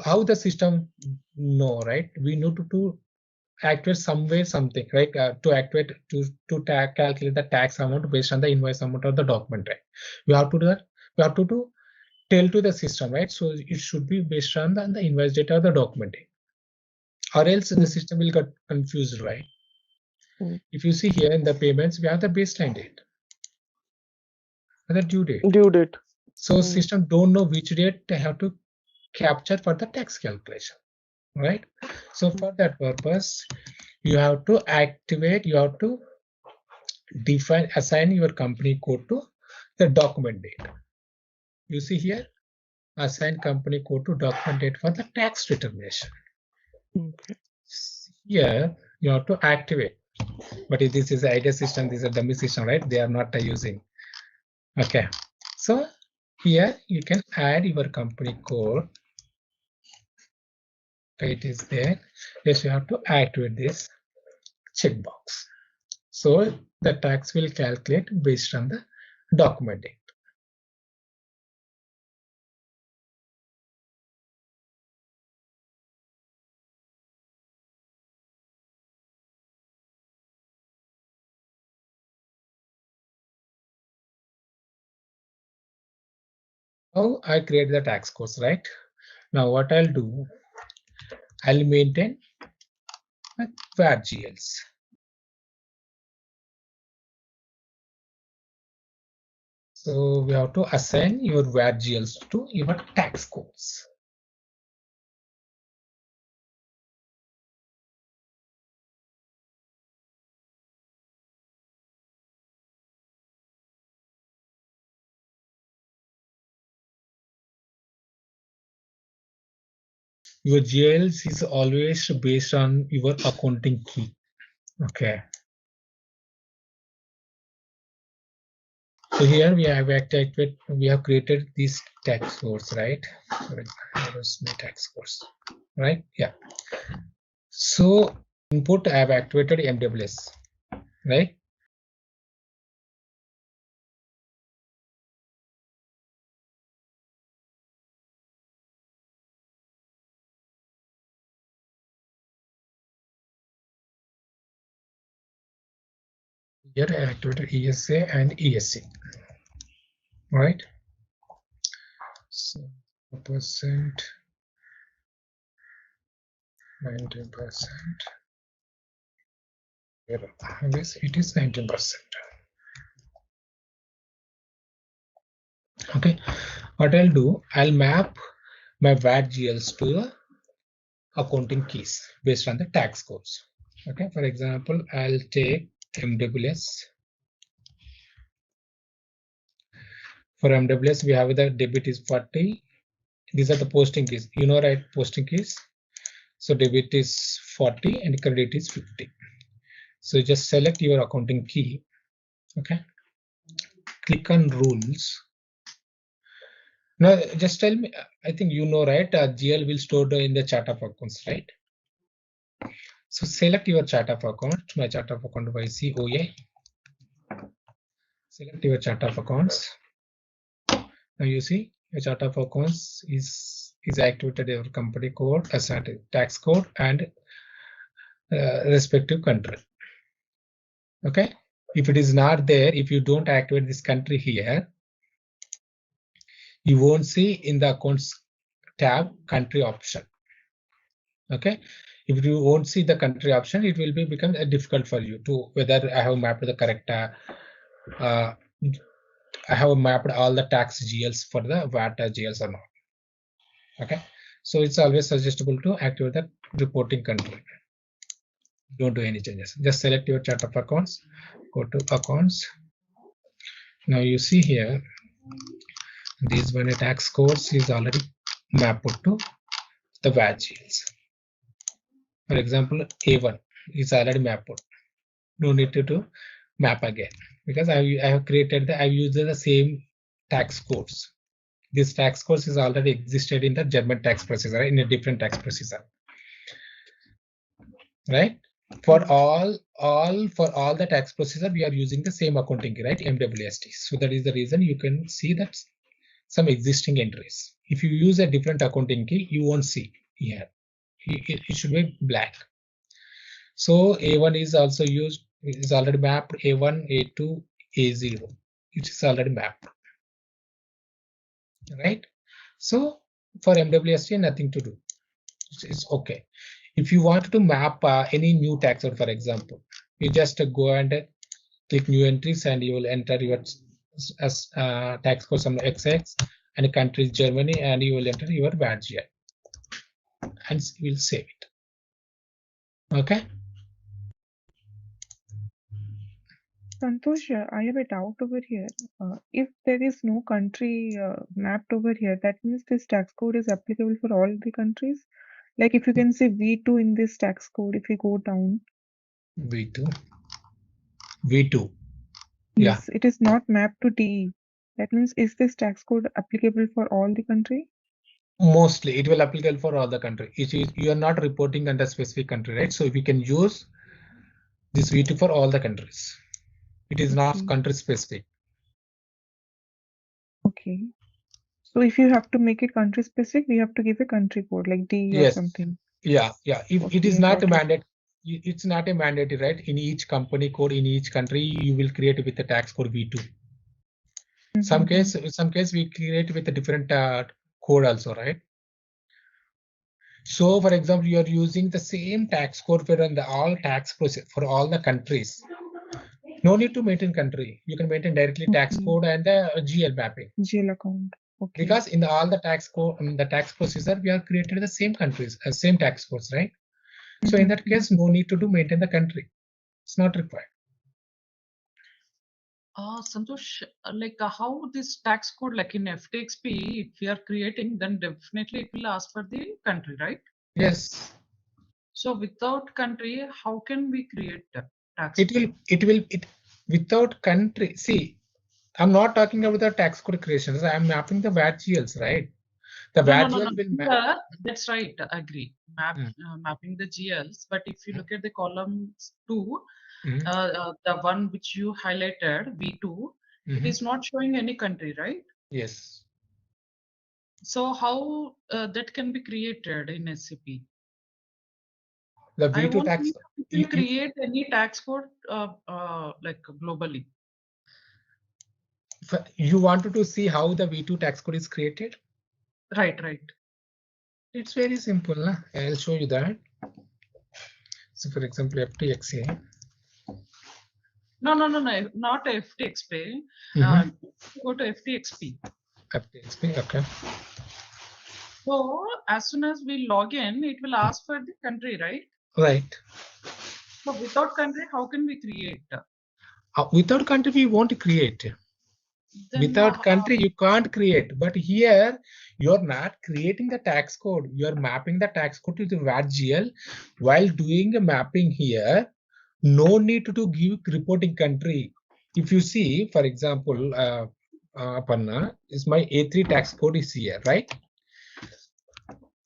how the system know, right? We need to activate something, right? To activate to calculate the tax amount based on the invoice amount of the document, right? We have to do that. We have to tell to the system, right? So it should be based on the invoice date or the document date, or else the system will get confused, right? If you see here in the payments, we have the baseline date and the due date. So system don't know which date they have to capture for the tax calculation, right? So for that purpose, you have to assign your company code to the document date. You see here, assign company code to document date for the tax determination. Here you have to activate, but if this is an idea system, this is a dummy system, right? They are not using. Okay, so here you can add your company code. Okay, it is there. Yes, you have to activate this checkbox. So the tax will calculate based on the document date. Now I create the tax codes, right? Now what I'll do, I'll maintain VARGLs. So we have to assign your VARGLs to your tax codes. Your GLs is always based on your accounting key. Okay. So here we have created this tax codes, right? Where's my tax codes, right? Yeah. So input I have activated MWS, right? Here I activated ESA and ESC, right? So percent, 19%. Yes, it is 19%. Okay, what I'll do, I'll map my VAT GLs to the accounting keys based on the tax codes. Okay, for example, I'll take MWS. For MWS, we have the debit is 40. These are the posting keys. You know, right? Posting keys. So debit is 40 and credit is 50. So just select your accounting key. Okay. Click on rules. Now, just tell me. I think you know, right? GL will store in the chart of accounts, right? So select your chart of account. My chart of account by COA. Select your chart of accounts. Now you see your chart of accounts is activated your company code, tax code, and respective country. Okay. If it is not there, if you don't activate this country here, you won't see in the accounts tab country option. Okay. If you won't see the country option, it will become difficult for you to whether I have mapped the correct. I have mapped all the tax GLs for the VAT GLs or not. Okay, so it's always suggestible to activate the reporting country. Don't do any changes. Just select your chart of accounts. Go to accounts. Now you see here, these one tax codes is already mapped to the VAT GLs. For example, A1 is already mapped. No need to map again because I have created I've used the same tax codes. This tax codes is already existed in the German tax procedure, in a different tax procedure, right? For all the tax procedure, we are using the same accounting key, right? MWST. So that is the reason you can see that some existing entries. If you use a different accounting key, you won't see here. It should be black. So A1 is also used, is already mapped. A1, A2, A0, which is already mapped, right? So for MWST, nothing to do. It's okay. If you want to map any new tax code, for example, you just go and click new entries and you will enter your tax code some XX and country is Germany, and you will enter your VAT GL and you will save it. Okay. Santosh, I have a doubt over here. If there is no country mapped over here, that means this tax code is applicable for all the countries. Like if you can say V2 in this tax code, if you go down. V2. Yes, it is not mapped to TE. That means is this tax code applicable for all the country? Mostly it will applicable for all the country. You are not reporting under specific country, right? So we can use this V2 for all the countries. It is not country specific. Okay. So if you have to make it country specific, we have to give a country code like D or something. Yeah. If it is not a mandate, it's not a mandate, right? In each company code, in each country, you will create with the tax code V2. Some case we create with a different code also, right? So for example, you are using the same tax code for all tax process for all the countries. No need to maintain country. You can maintain directly tax code and the GL mapping. GL account. Okay. Because in all the tax code, the tax procedure, we are created the same countries, same tax codes, right? So in that case, no need to maintain the country. It's not required. Santosh, like how this tax code, like in FTXP, if we are creating, then definitely it will ask for the country, right? Yes. So without country, how can we create tax? It will without country. See, I'm not talking about the tax code creations. I'm mapping the VAT GLs, right? The VAT GL will map. Yeah, that's right. I agree. Mapping the GLs. But if you look at the columns 2, the one which you highlighted, V2, it is not showing any country, right? Yes. So how that can be created in SAP? The V2 tax. You can create any tax code like globally. You wanted to see how the V2 tax code is created? Right. It's very simple. I'll show you that. So for example, FTXA. No, not FTXP. Go to FTXP. FTXP, okay. So as soon as we log in, it will ask for the country, right? Right. So without country, how can we create? Without country, we won't create. Then without country, you can't create. But here, you're not creating the tax code. You're mapping the tax code to the VAT GL. While doing a mapping here, no need to give reporting country. If you see, for example, Aparna, is my A3 tax code is here, right?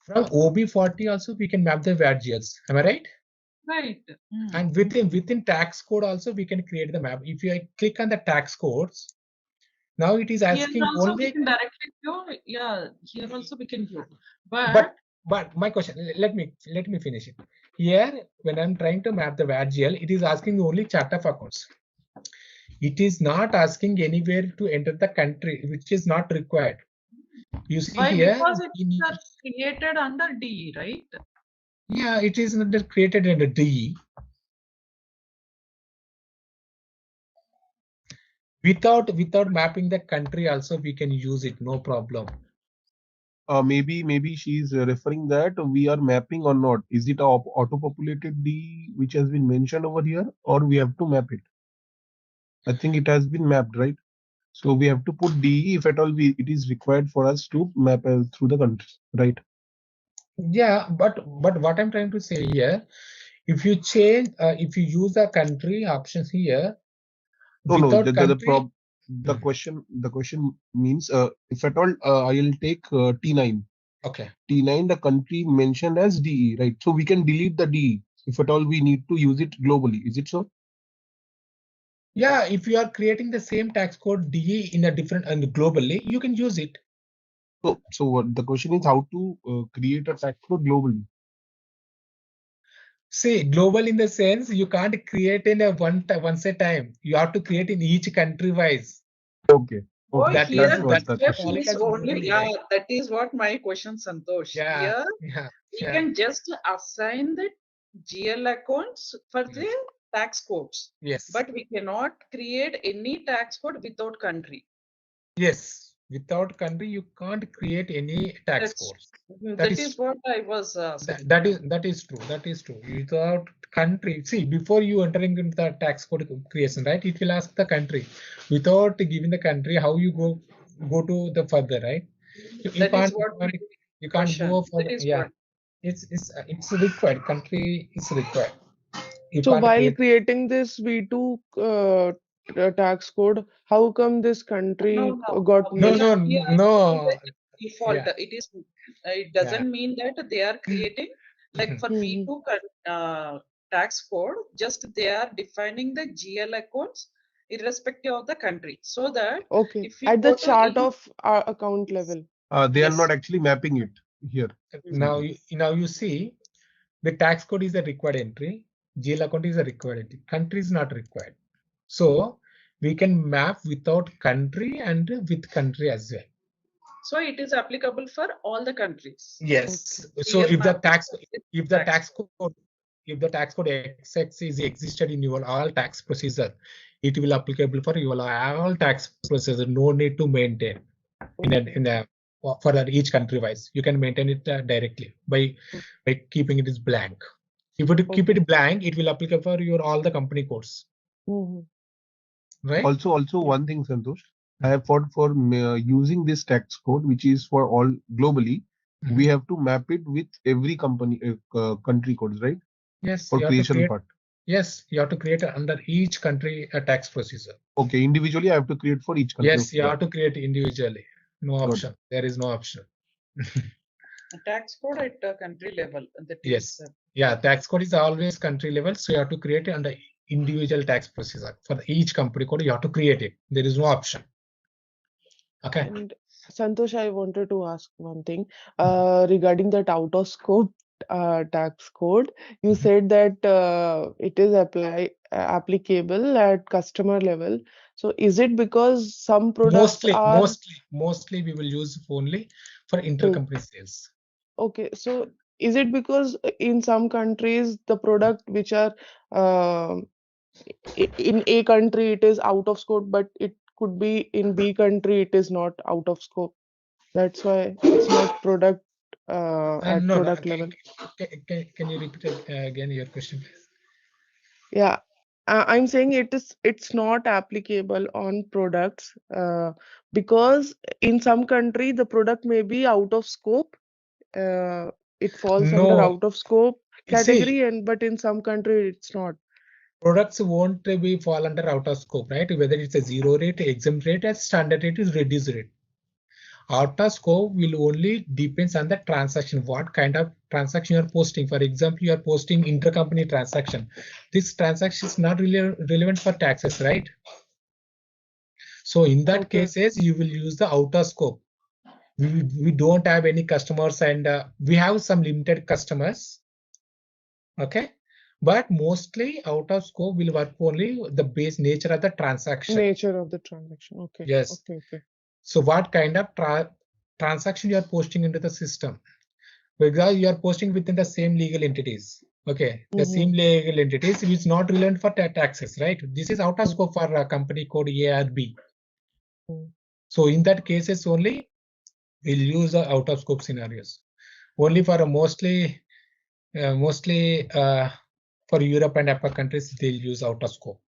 From OB40 also, we can map the VAT GLs. Am I right? Right. And within tax code also, we can create the map. If you click on the tax codes, now it is asking here also only. We can directly go. Yeah, here also we can go. But my question, let me finish it. Here, when I'm trying to map the VAT GL, it is asking only chart of accounts. It is not asking anywhere to enter the country, which is not required. You see here. Because it is created under DE, right? Yeah, it is created under DE. Without mapping the country also, we can use it, no problem. Maybe she's referring that we are mapping or not. Is it a auto-populated D which has been mentioned over here, or we have to map it? I think it has been mapped, right? So we have to put DE if at all it is required for us to map through the country, right? Yeah, but what I'm trying to say here, if you change, if you use the country options here, the question means if at all I'll take T9. Okay. T9, the country mentioned as DE, right? So we can delete the DE if at all we need to use it globally. Is it so? Yeah, if you are creating the same tax code DE in a different and globally, you can use it. So the question is how to create a tax code globally. See, global in the sense you can't create in a once a time. You have to create in each country wise. Okay. That is what my question, Santosh. Yeah. We can just assign the GL accounts for the tax codes. Yes. But we cannot create any tax code without country. Yes. Without country, you can't create any tax codes. That is what I was saying. That is true. That is true. Without country, see, before you entering into the tax code creation, right? It will ask the country. Without giving the country, how you go to the further, right? You can't go further. Yeah, it's required. Country is required. So while creating this V2 tax code, how come this country got missed? No. Default. Yeah. It doesn't mean that they are creating like for V2 tax code. Just they are defining the GL accounts irrespective of the country, so that at the chart of account level. They are not actually mapping it here. Now you see, the tax code is a required entry. GL account is a required entry. Country is not required. So we can map without country and with country as well. So it is applicable for all the countries. Yes. So if the tax code XX is existed in your all tax procedure, it will applicable for your all tax procedure. No need to maintain for each country wise. You can maintain it directly by keeping it as blank. If you keep it blank, it will apply for your all the company codes. Right. Also one thing, Santosh, I have for using this tax code, which is for all globally, we have to map it with every company country codes, right? Yes. For creation part. Yes, you have to create under each country a tax procedure. Okay, individually I have to create for each country. Yes, you have to create individually. No option. There is no option. Tax code at country level. Yes. Yeah, tax code is always country level. So you have to create it under individual tax procedure. For each company code, you have to create it. There is no option. Okay. And Santosh, I wanted to ask one thing regarding that out of scope tax code. You said that it is applicable at customer level. So is it because some products are mostly we will use only for intercompany sales. Okay, so is it because in some countries the product which are in A country it is out of scope, but it could be in B country it is not out of scope. That's why it's not product at product level. Can you repeat again your question, please? Yeah, I'm saying it's not applicable on products because in some country the product may be out of scope. It falls under out of scope category, but in some country it's not. Products won't be fall under out of scope, right? Whether it's a zero rate, exempt rate, or standard rate is reduced rate. Out of scope will only depends on the transaction, what kind of transaction you're posting. For example, you are posting intercompany transaction. This transaction is not really relevant for taxes, right? So in that cases, you will use the out of scope. We don't have any customers, and we have some limited customers. Okay. But mostly out of scope will work only the base nature of the transaction. Nature of the transaction. Okay. Yes. Okay. So what kind of transaction you are posting into the system? Because you are posting within the same legal entities. Okay. The same legal entities is not relevant for taxes, right? This is out of scope for a company code A or B. So in that cases only we'll use the out of scope scenarios. Only for mostly for Europe and APAC countries, they'll use out of scope.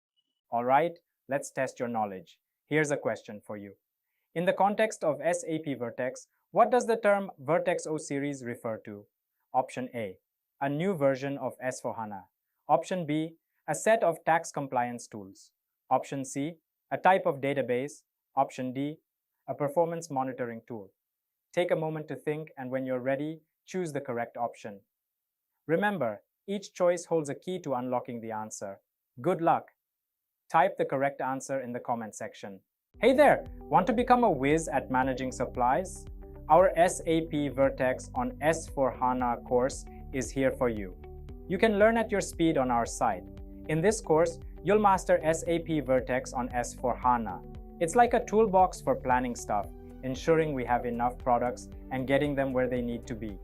All right, let's test your knowledge. Here's a question for you. In the context of SAP Vertex, what does the term Vertex O series refer to? Option A, a new version of S4HANA. Option B, a set of tax compliance tools. Option C, a type of database. Option D, a performance monitoring tool. Take a moment to think, and when you're ready, choose the correct option. Remember, each choice holds a key to unlocking the answer. Good luck! Type the correct answer in the comment section. Hey there! Want to become a whiz at managing supplies? Our SAP Vertex on S4HANA course is here for you. You can learn at your speed on our site. In this course, you'll master SAP Vertex on S4HANA. It's like a toolbox for planning stuff, ensuring we have enough products and getting them where they need to be.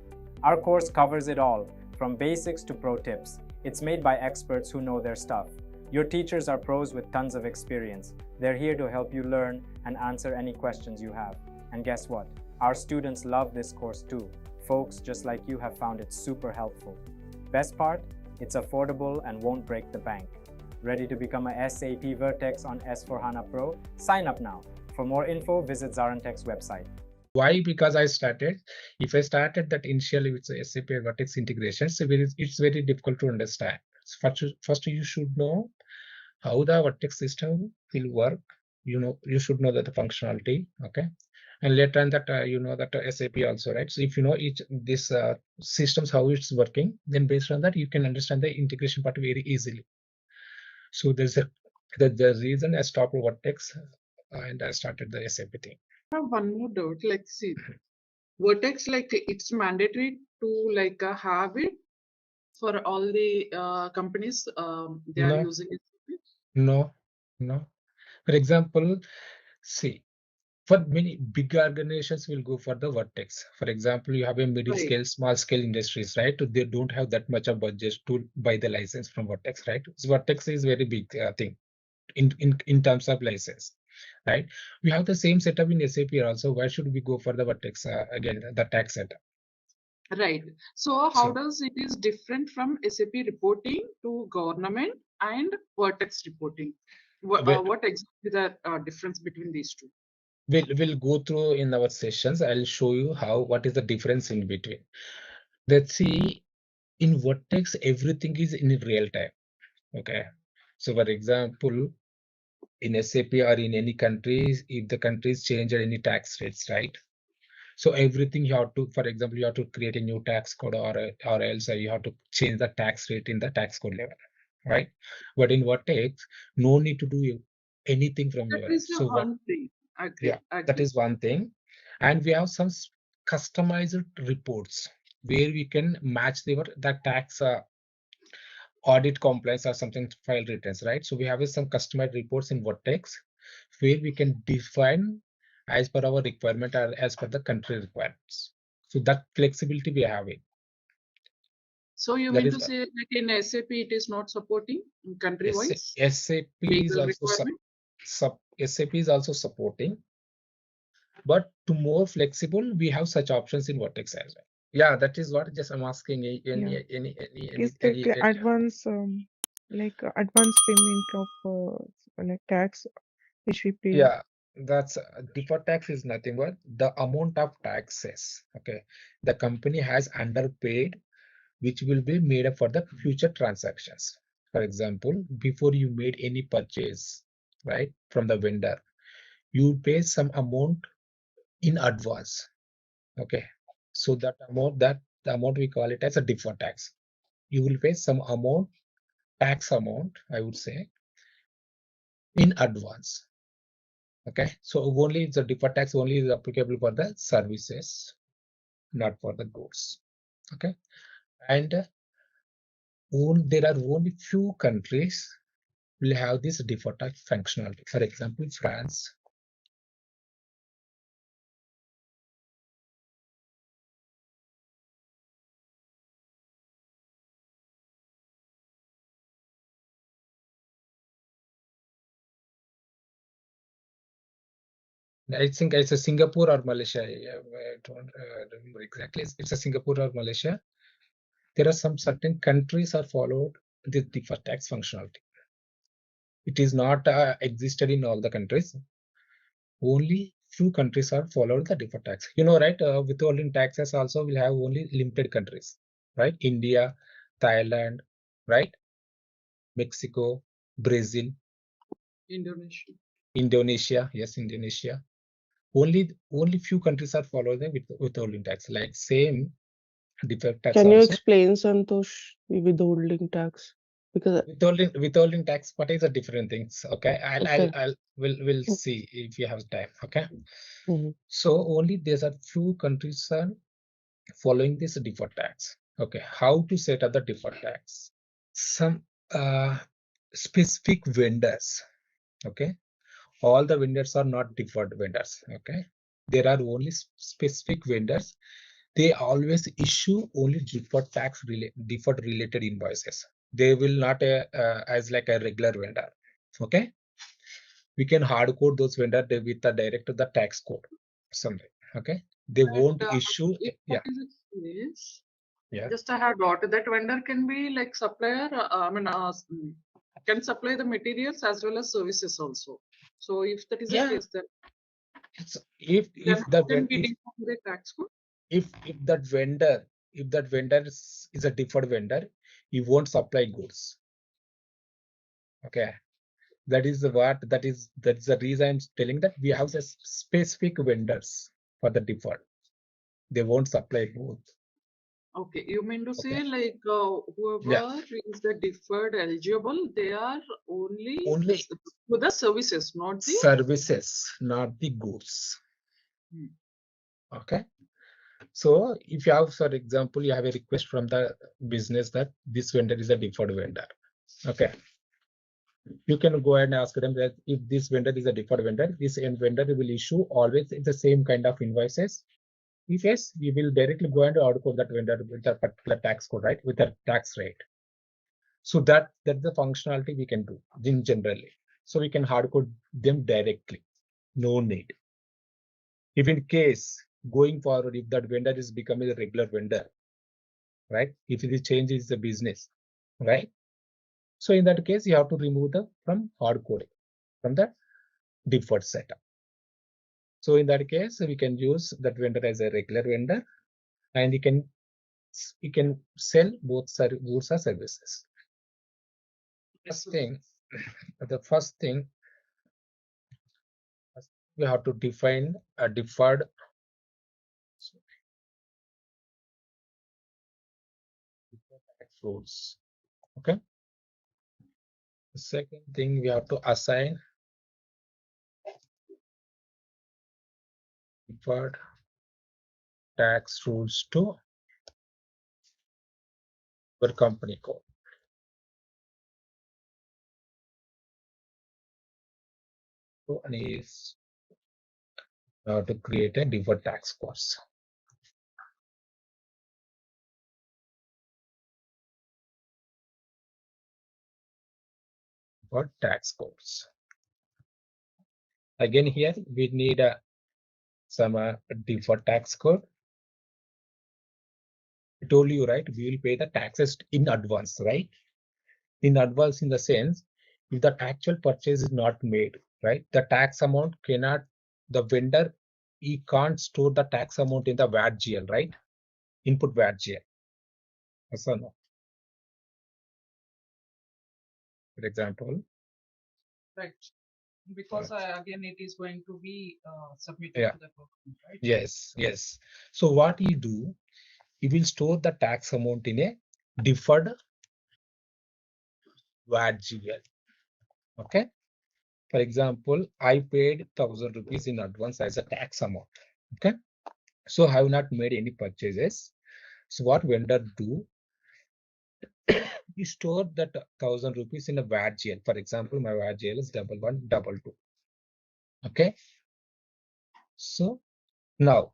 Our course covers it all, from basics to pro tips. It's made by experts who know their stuff. Your teachers are pros with tons of experience. They're here to help you learn and answer any questions you have. And guess what? Our students love this course too. Folks just like you have found it super helpful. Best part? It's affordable and won't break the bank. Ready to become a SAP Vertex on S4HANA Pro? Sign up now. For more info, visit ZaranTech's website. Why? Because if I started that initially with SAP Vertex integration, so it's very difficult to understand. First, you should know how the Vertex system will work. You should know that the functionality, okay? And later on that you know that SAP also, right? So if you know this systems how it's working, then based on that you can understand the integration part very easily. So there's the reason I stopped Vertex and I started the SAP thing. I have one more doubt. Like, see, Vertex, like, it's mandatory to have it for all the companies they are using it. No. For example, see, for many big organizations will go for the Vertex. For example, you have a middle scale, small scale industries, right? They don't have that much of budget to buy the license from Vertex, right? So Vertex is very big thing in terms of license, right? We have the same setup in SAP also. Why should we go for the Vertex again, the tax setup? Right. So how does it is different from SAP reporting to government and Vertex reporting? What exactly the difference between these two? We'll go through in our sessions. I'll show you what is the difference in between. Let's see, in Vertex, everything is in real time. Okay. So for example, in SAP or in any countries, if the countries change any tax rates, right? So everything you have to, for example, you have to create a new tax code or else you have to change the tax rate in the tax code level, right? But in Vertex, no need to do anything from That your end. is the So what? one thing. Yeah, Agree. that is one thing. And we have some customized reports where we can match the tax audit compliance or something file returns, right? So we have some customized reports in Vertex where we can define as per our requirement or as per the country requirements. So that flexibility we have it. So you That mean is to say that in SAP it is not supporting country-wise SAP is legal also requirement? SAP is also supporting, but to more flexible, we have such options in Vertex as well. Yeah, that is what just I'm asking. Is that the advance advance payment of like tax which we pay? Yeah, that's deferred tax is nothing but the amount of taxes. Okay, the company has underpaid, which will be made up for the future transactions. For example, before you made any purchase, right, from the vendor, you pay some amount in advance. Okay, so that the amount we call it as a deferred tax. You will pay some amount, tax amount, I would say, in advance. Okay, so only the deferred tax only is applicable for the services, not for the goods. Okay, and there are only few countries will have this deferred tax functionality. For example, France. I think it's a Singapore or Malaysia. I don't remember exactly. It's a Singapore or Malaysia. There are some certain countries are followed this deferred tax functionality. It is not existed in all the countries. Only few countries are followed the deferred tax. You know, right? Withholding taxes also will have only limited countries, right? India, Thailand, right? Mexico, Brazil, Indonesia. Yes, Indonesia. Only few countries are followed the withholding tax. Like same deferred tax Can you also. explain, Santosh, the withholding tax? Because Withholding tax, what is the different things? Okay, we'll Mm. see if you have time. Okay. Mhm. So only there's a few countries are following this deferred tax. Okay, how to set up the deferred tax? Some specific vendors. Okay, all the vendors are not deferred vendors. Okay, there are only specific vendors. They always issue only deferred related invoices. They will not as like a regular vendor. Okay, we can hard code those vendor with the direct to the tax code something. Okay, they won't issue. If Yeah. that is the case, Yeah. just I had got that vendor can be like supplier. Can supply the materials as well as services also. So if that is the case, then if the tax code. If that vendor is a deferred vendor, he won't supply goods. Okay, that's the reason I'm telling that we have the specific vendors for the deferred. They won't supply goods. Okay, you mean to say like whoever is the deferred eligible, they are only for the services, not the services, not the goods. Okay. So if you have, for example, you have a request from the business that this vendor is a deferred vendor. Okay. You can go ahead and ask them that if this vendor is a deferred vendor, this end vendor will issue always the same kind of invoices. If yes, we will directly go and outcode that vendor with a particular tax code, right? With a tax rate. So that's the functionality we can do in generally. So we can hard code them directly. No need. If in case going forward, if that vendor is becoming a regular vendor, right? If it changes the business, right? So in that case, you have to remove from hard coding, from the default setup. So in that case, we can use that vendor as a regular vendor, and you can sell both goods or services. the first thing, we have to define a deferred tax rules. Okay. The second thing, we have to assign deferred tax rules to your company code. So one is to create a deferred tax course. For tax codes. Again, here we need some deferred tax code. I told you, right? We will pay the taxes in advance, right? In advance, in the sense, if the actual purchase is not made, right? The tax amount cannot, the vendor, he can't store the tax amount in the VAT GL, right? Input VAT GL. Yes or no? For example. Right. Because again, it is going to be submitted to the government, right? Yes, yes. So what you do, you will store the tax amount in a deferred VAT GL. Okay. For example, I paid 1,000 rupees in advance as a tax amount. Okay. So I have not made any purchases. So what vendor do? You store that 1,000 rupees in a VAT GL. For example, my VAT GL is 1122. Okay. So now,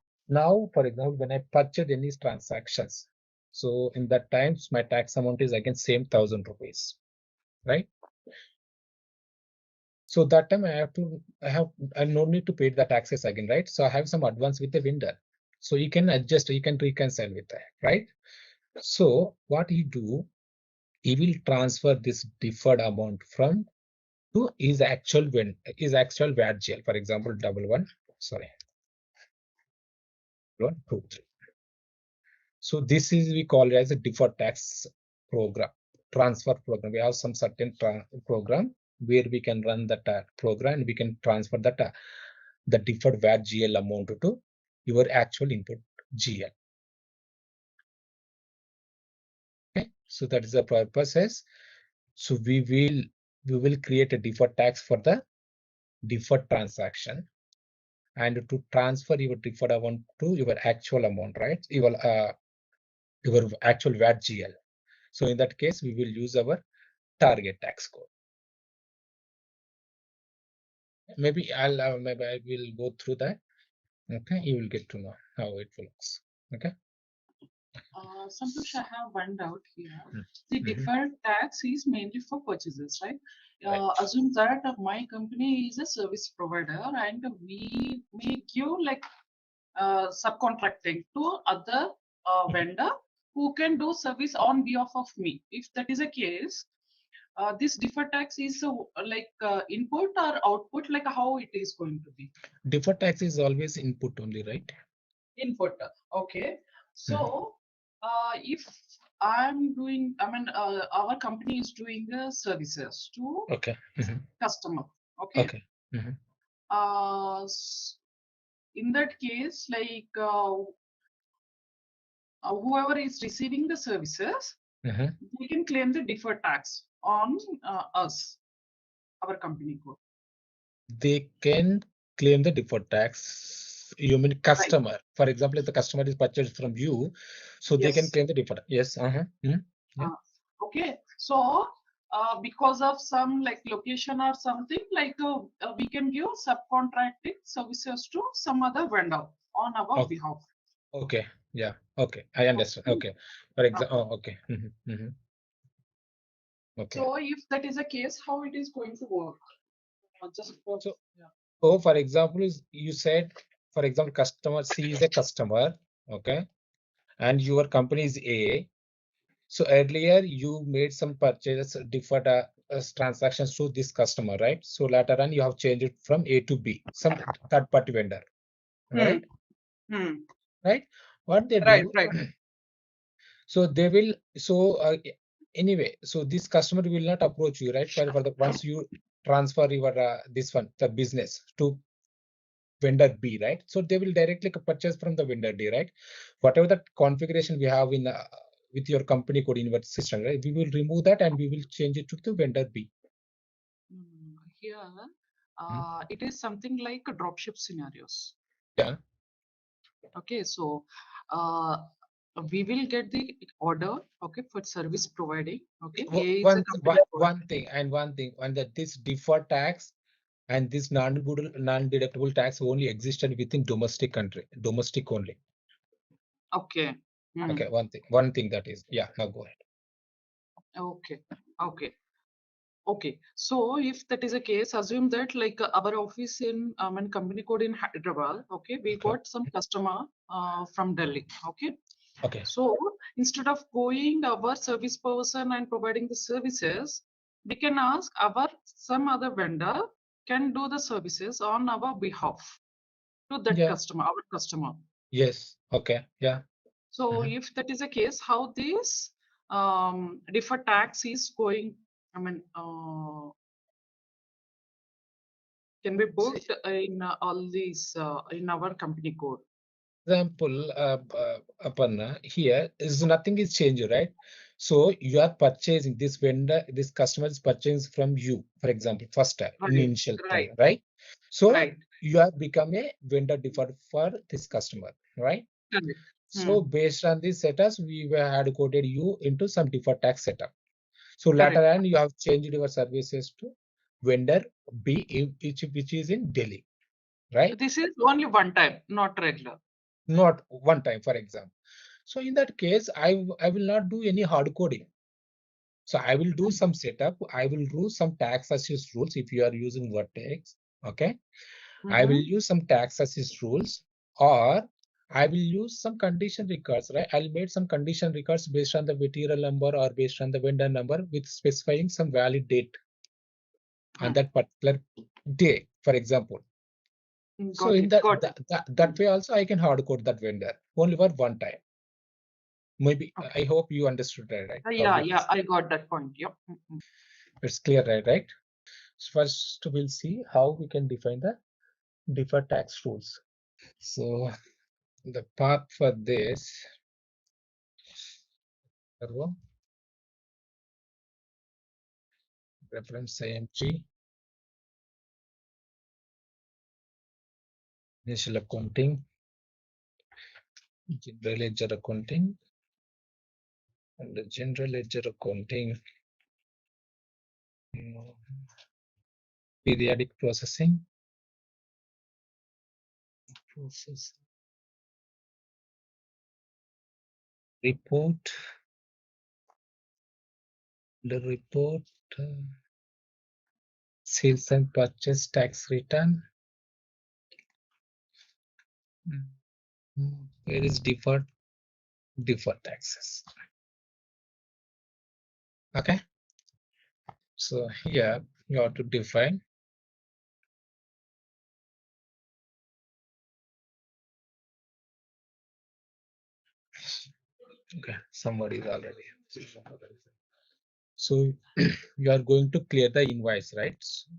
for example, when I purchase any transactions, so in that times my tax amount is again same 1,000 rupees, right? So that time I no need to pay the taxes again, right? So I have some advance with the vendor. So you can adjust, you can reconcile with that, right? So what he do, he will transfer this deferred amount from to his actual VAT GL. For example, 123. So this is, we call it as a deferred tax program, transfer program. We have some certain program where we can run that program and we can transfer that the deferred VAT GL amount to your actual input GL. Okay, so that is the purpose. So we will create a deferred tax for the deferred transaction, and to transfer your deferred amount to your actual amount, right? Your actual VAT GL. So in that case, we will use our target tax code. Maybe I will go through that. Okay, you will get to know how it works. Okay. Santosh, I have one doubt here. The deferred tax is mainly for purchases, right? Assume that my company is a service provider and we may give like subcontracting to other vendor who can do service on behalf of me. If that is a case, this deferred tax is like input or output, like how it is going to be? Deferred tax is always input only, right? Input. Okay. So if I'm doing, our company is doing services to customer. Okay. Okay. In that case, like whoever is receiving the services, they can claim the deferred tax on us, our company code. They can claim the deferred tax. You mean customer? Right. For example, if the customer is purchased from you, so they can claim the deferred. Yes. Okay. So because of some like location or something, like we can give subcontracting services to some other vendor on our behalf. Okay. Yeah. Okay. I understand. Okay. For example. Okay. Okay. So if that is the case, how it is going to work? So for example, you said, for example, customer C is a customer, okay, and your company is A. So earlier you made some purchases, deferred transactions to this customer, right? So later on you have changed it from A to B, some third party vendor, right? Right? What they do? Right. So they will. anyway, so this customer will not approach you, right? For the once you transfer your this one, the business to vendor B, right? So they will directly purchase from the vendor D, right? Whatever the configuration we have in with your company code in your system, right? We will remove that and we will change it to the vendor B. Here, it is something like a dropship scenarios. Yeah. Okay, so we will get the order, okay, for service providing. Okay, one thing, and that this deferred tax and this non-deductible tax only existed within domestic country, domestic only. Okay. Okay, one thing that is, yeah, now go ahead. Okay. So if that is a case, assume that like our office in company code in Hyderabad, okay, we got some customer from Delhi, okay. Okay. So instead of going our service person and providing the services, we can ask some other vendor can do the services on our behalf to that customer, our customer. Yes. Okay. Yeah. So if that is a case, how this deferred tax is going? I mean, can be booked in all these in our company code. Example, Aparna, here is nothing is changed, right? So you are purchasing this vendor, this customer is purchasing from you, for example, first time, in initial time, right? So you have become a vendor deferred for this customer, right? So based on these setups, we had coded you into some deferred tax setup. So later on, you have changed your services to vendor B, which is in Delhi, right? This is only one time, not regular. Not one time, for example. So in that case, I will not do any hard coding. So I will do some setup. I will do some tax assist rules if you are using Vertex. Okay. I will use some tax assist rules, or I will use some condition records, right? I'll make some condition records based on the material number or based on the vendor number with specifying some valid date on that particular day, for example. So in that way also I can hard code that vendor only for one time. Maybe I hope you understood that, right? Yeah, I got that point. Yep. It's clear, right? So first we'll see how we can define the deferred tax rules. So the path for this, reference IMG, initial accounting, general ledger accounting, and the general ledger accounting, periodic processing, report, the report, sales and purchase tax return. Where is deferred taxes? Okay. So here you have to define okay, somebody is already. So you are going to clear the invoice, right? So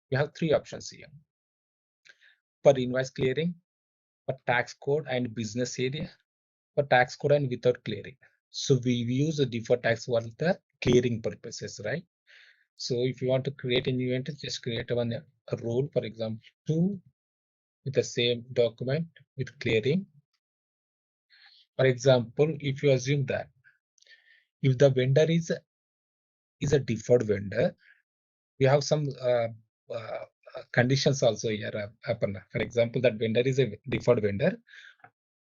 you have three options here. For invoice clearing, for tax code and business area, for tax code and without clearing. So we use the deferred tax for the clearing purposes, right? So if you want to create a new entity, just create a role, for example, 2 with the same document with clearing. For example, if you assume that if the vendor is a deferred vendor, we have some conditions also here. For example, that vendor is a deferred vendor,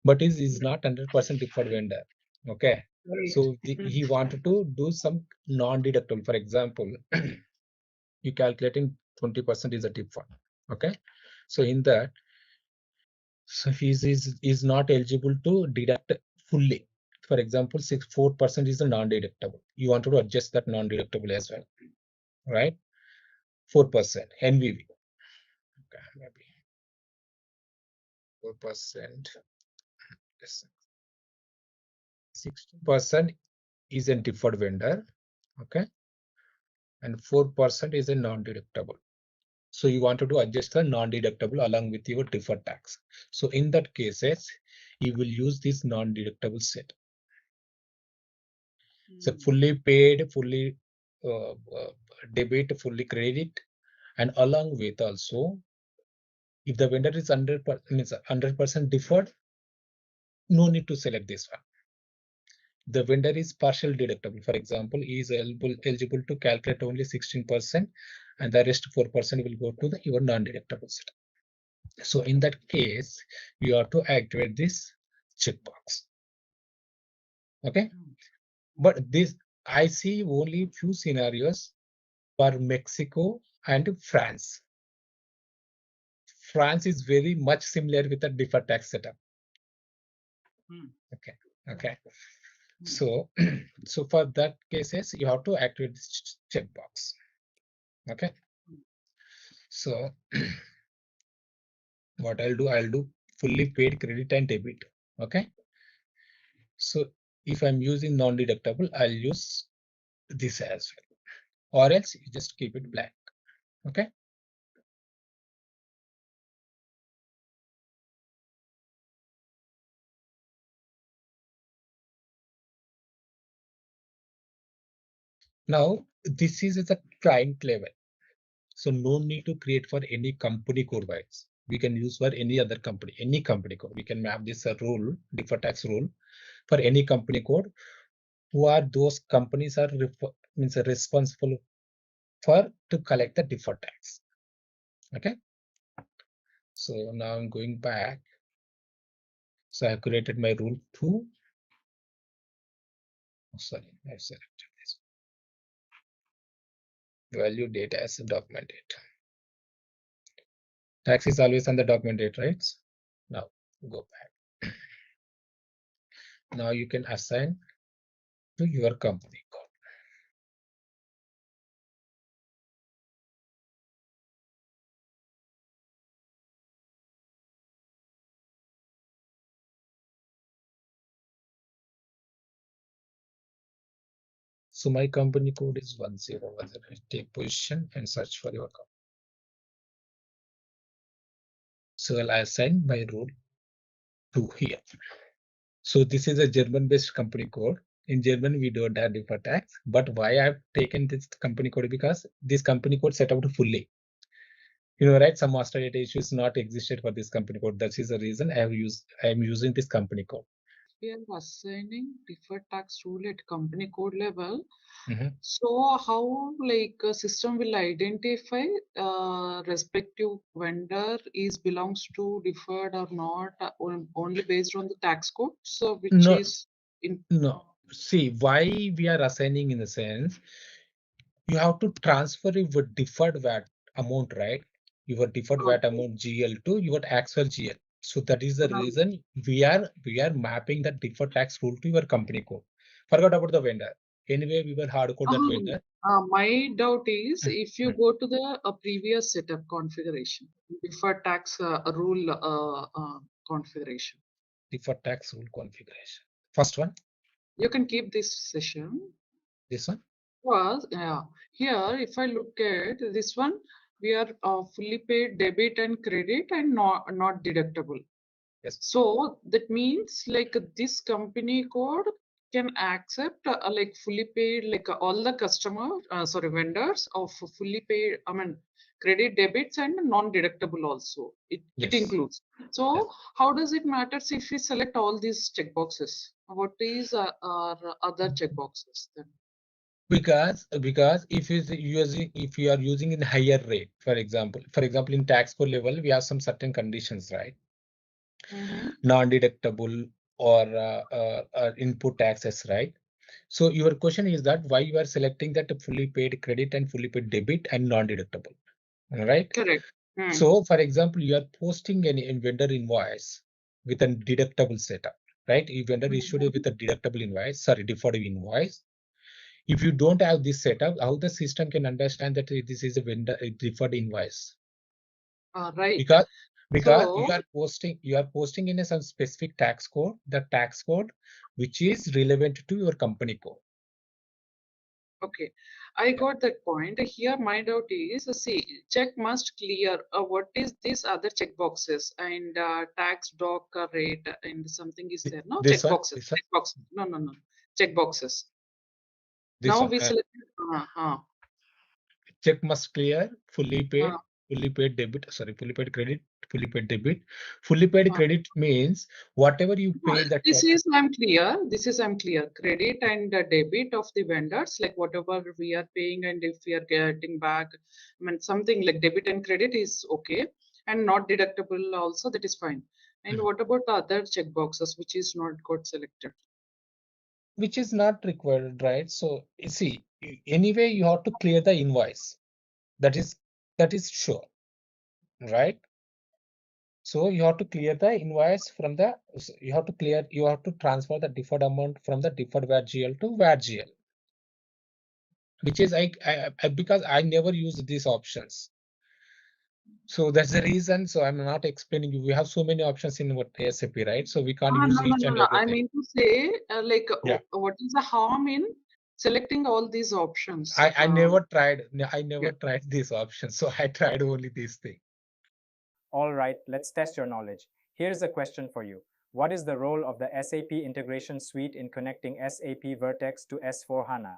but is not 100% deferred vendor. Okay. So he wanted to do some non-deductible. For example, you calculating 20% is a deferred. Okay. So in that, so he is not eligible to deduct fully. For example, 4% is a non-deductible. You want to adjust that non-deductible as well, right? 4% NVV. Okay, maybe 4%. 60% is a deferred vendor. Okay, and 4% is a non-deductible. So you wanted to adjust the non-deductible along with your deferred tax. So in that cases, you will use this non-deductible set. So fully paid, fully debit, fully credit, and along with also, if the vendor is 100% deferred, no need to select this one. The vendor is partial deductible. For example, he is eligible to calculate only 16%, and the rest 4% will go to the your non-deductible set. So in that case, you have to activate this checkbox. Okay, but this I see only few scenarios for Mexico and France. France is very much similar with the deferred tax setup. Okay. So, so for that cases, you have to activate this checkbox. Okay. So what I'll do fully paid credit and debit. Okay. So if I'm using non-deductible, I'll use this as well, or else you just keep it blank. Okay. Now this is at the client level. So no need to create for any company code wise. We can use for any other company, any company code. We can map this rule, deferred tax rule for any company code. Who are those companies are responsible for to collect the deferred tax. Okay. So now I'm going back. So I have created my rule 2. Oh, sorry, I've selected this. Value data as a document date. Tax is always on the document date, right? Now go back. Now you can assign to your company code. So my company code is 1010. Take position and search for your company. So I'll assign my rule 2 here. So this is a German-based company code. In German, we don't have deferred tax. But why I've taken this company code? Because this company code set out fully. You know, right? Some master data issues not existed for this company code. That is the reason I am using this company code. We are assigning deferred tax rule at company code level. So how like a system will identify respective vendor belongs to deferred or not only based on the tax code? So which is in no. See why we are assigning in the sense you have to transfer your deferred VAT amount, right? Your deferred VAT amount GL to your actual GL. So that is the reason we are mapping the deferred tax rule to your company code. Forgot about the vendor. Anyway, we will hardcode that vendor. My doubt is if you go to the previous setup configuration, deferred tax rule configuration. Deferred tax rule configuration. First one. You can keep this session. This one. Was here if I look at this one, we are fully paid debit and credit and not deductible. Yes. So that means like this company code can accept like fully paid, like all the vendors of fully paid, I mean credit, debits and non-deductible also. It includes. So how does it matter if we select all these checkboxes? What is our other checkboxes then? Because if you are using in higher rate, for example in tax code level, we have some certain conditions, right? Non-deductible or input taxes, right? So your question is that why you are selecting that fully paid credit and fully paid debit and non-deductible, right? Correct. So for example, you are posting an vendor invoice with a deductible setup, right? If vendor issued with a deductible invoice, deferred invoice. If you don't have this setup, how the system can understand that this is a deferred invoice? Right. Because you are posting in some specific tax code, the tax code which is relevant to your company code. Okay, I got that point. Here, my doubt is, see, check must clear. What is this other check boxes and tax doc rate and something is there? No This check one, boxes. this one, Check box. No. Check boxes. this Now one. we select. Check must clear, fully paid debit, sorry, fully paid credit, fully paid debit. Fully paid credit means whatever you pay that. This is I'm clear. This is I'm clear. Credit and debit of the vendors, like whatever we are paying, and if we are getting back, I mean something like debit and credit is okay, and not deductible also, that is fine. And what about the other check boxes which is not got selected? Which is not required, right? So you see, anyway, you have to clear the invoice. That is sure, right? So you have to clear the invoice from the. You have to transfer the deferred amount from the deferred VAT GL to VAT GL, which is because I never use these options. So that's the reason. So I'm not explaining you. We have so many options in what SAP, right? So we can't use each and everything. I mean to say, what is the harm in selecting all these options? I never tried. I never tried these options. So I tried only these things. All right, let's test your knowledge. Here's a question for you. What is the role of the SAP integration suite in connecting SAP Vertex to S/4HANA?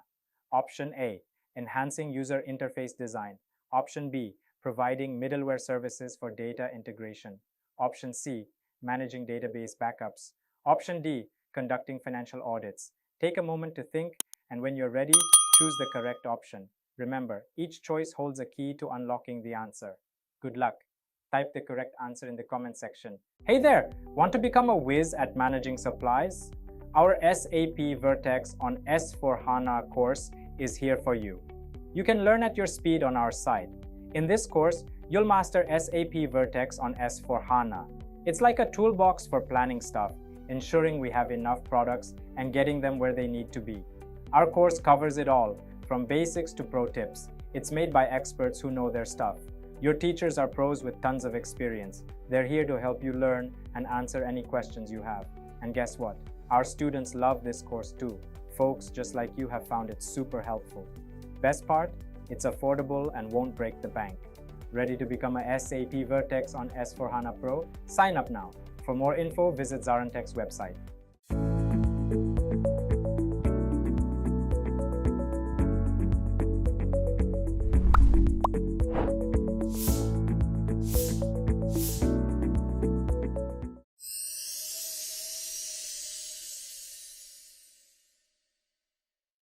Option A, enhancing user interface design. Option B, providing middleware services for data integration. Option C, managing database backups. Option D, conducting financial audits. Take a moment to think, and when you're ready, choose the correct option. Remember, each choice holds a key to unlocking the answer. Good luck. Type the correct answer in the comment section. Hey there! Want to become a whiz at managing supplies? Our SAP Vertex on S/4HANA course is here for you. You can learn at your speed on our site. In this course, you'll master SAP Vertex on S/4HANA. It's like a toolbox for planning stuff, ensuring we have enough products and getting them where they need to be. Our course covers it all, from basics to pro tips. It's made by experts who know their stuff. Your teachers are pros with tons of experience. They're here to help you learn and answer any questions you have. And guess what? Our students love this course too. Folks just like you have found it super helpful. Best part? It's affordable and won't break the bank. Ready to become a SAP Vertex on S/4HANA Pro? Sign up now. For more info, visit ZaranTech's website.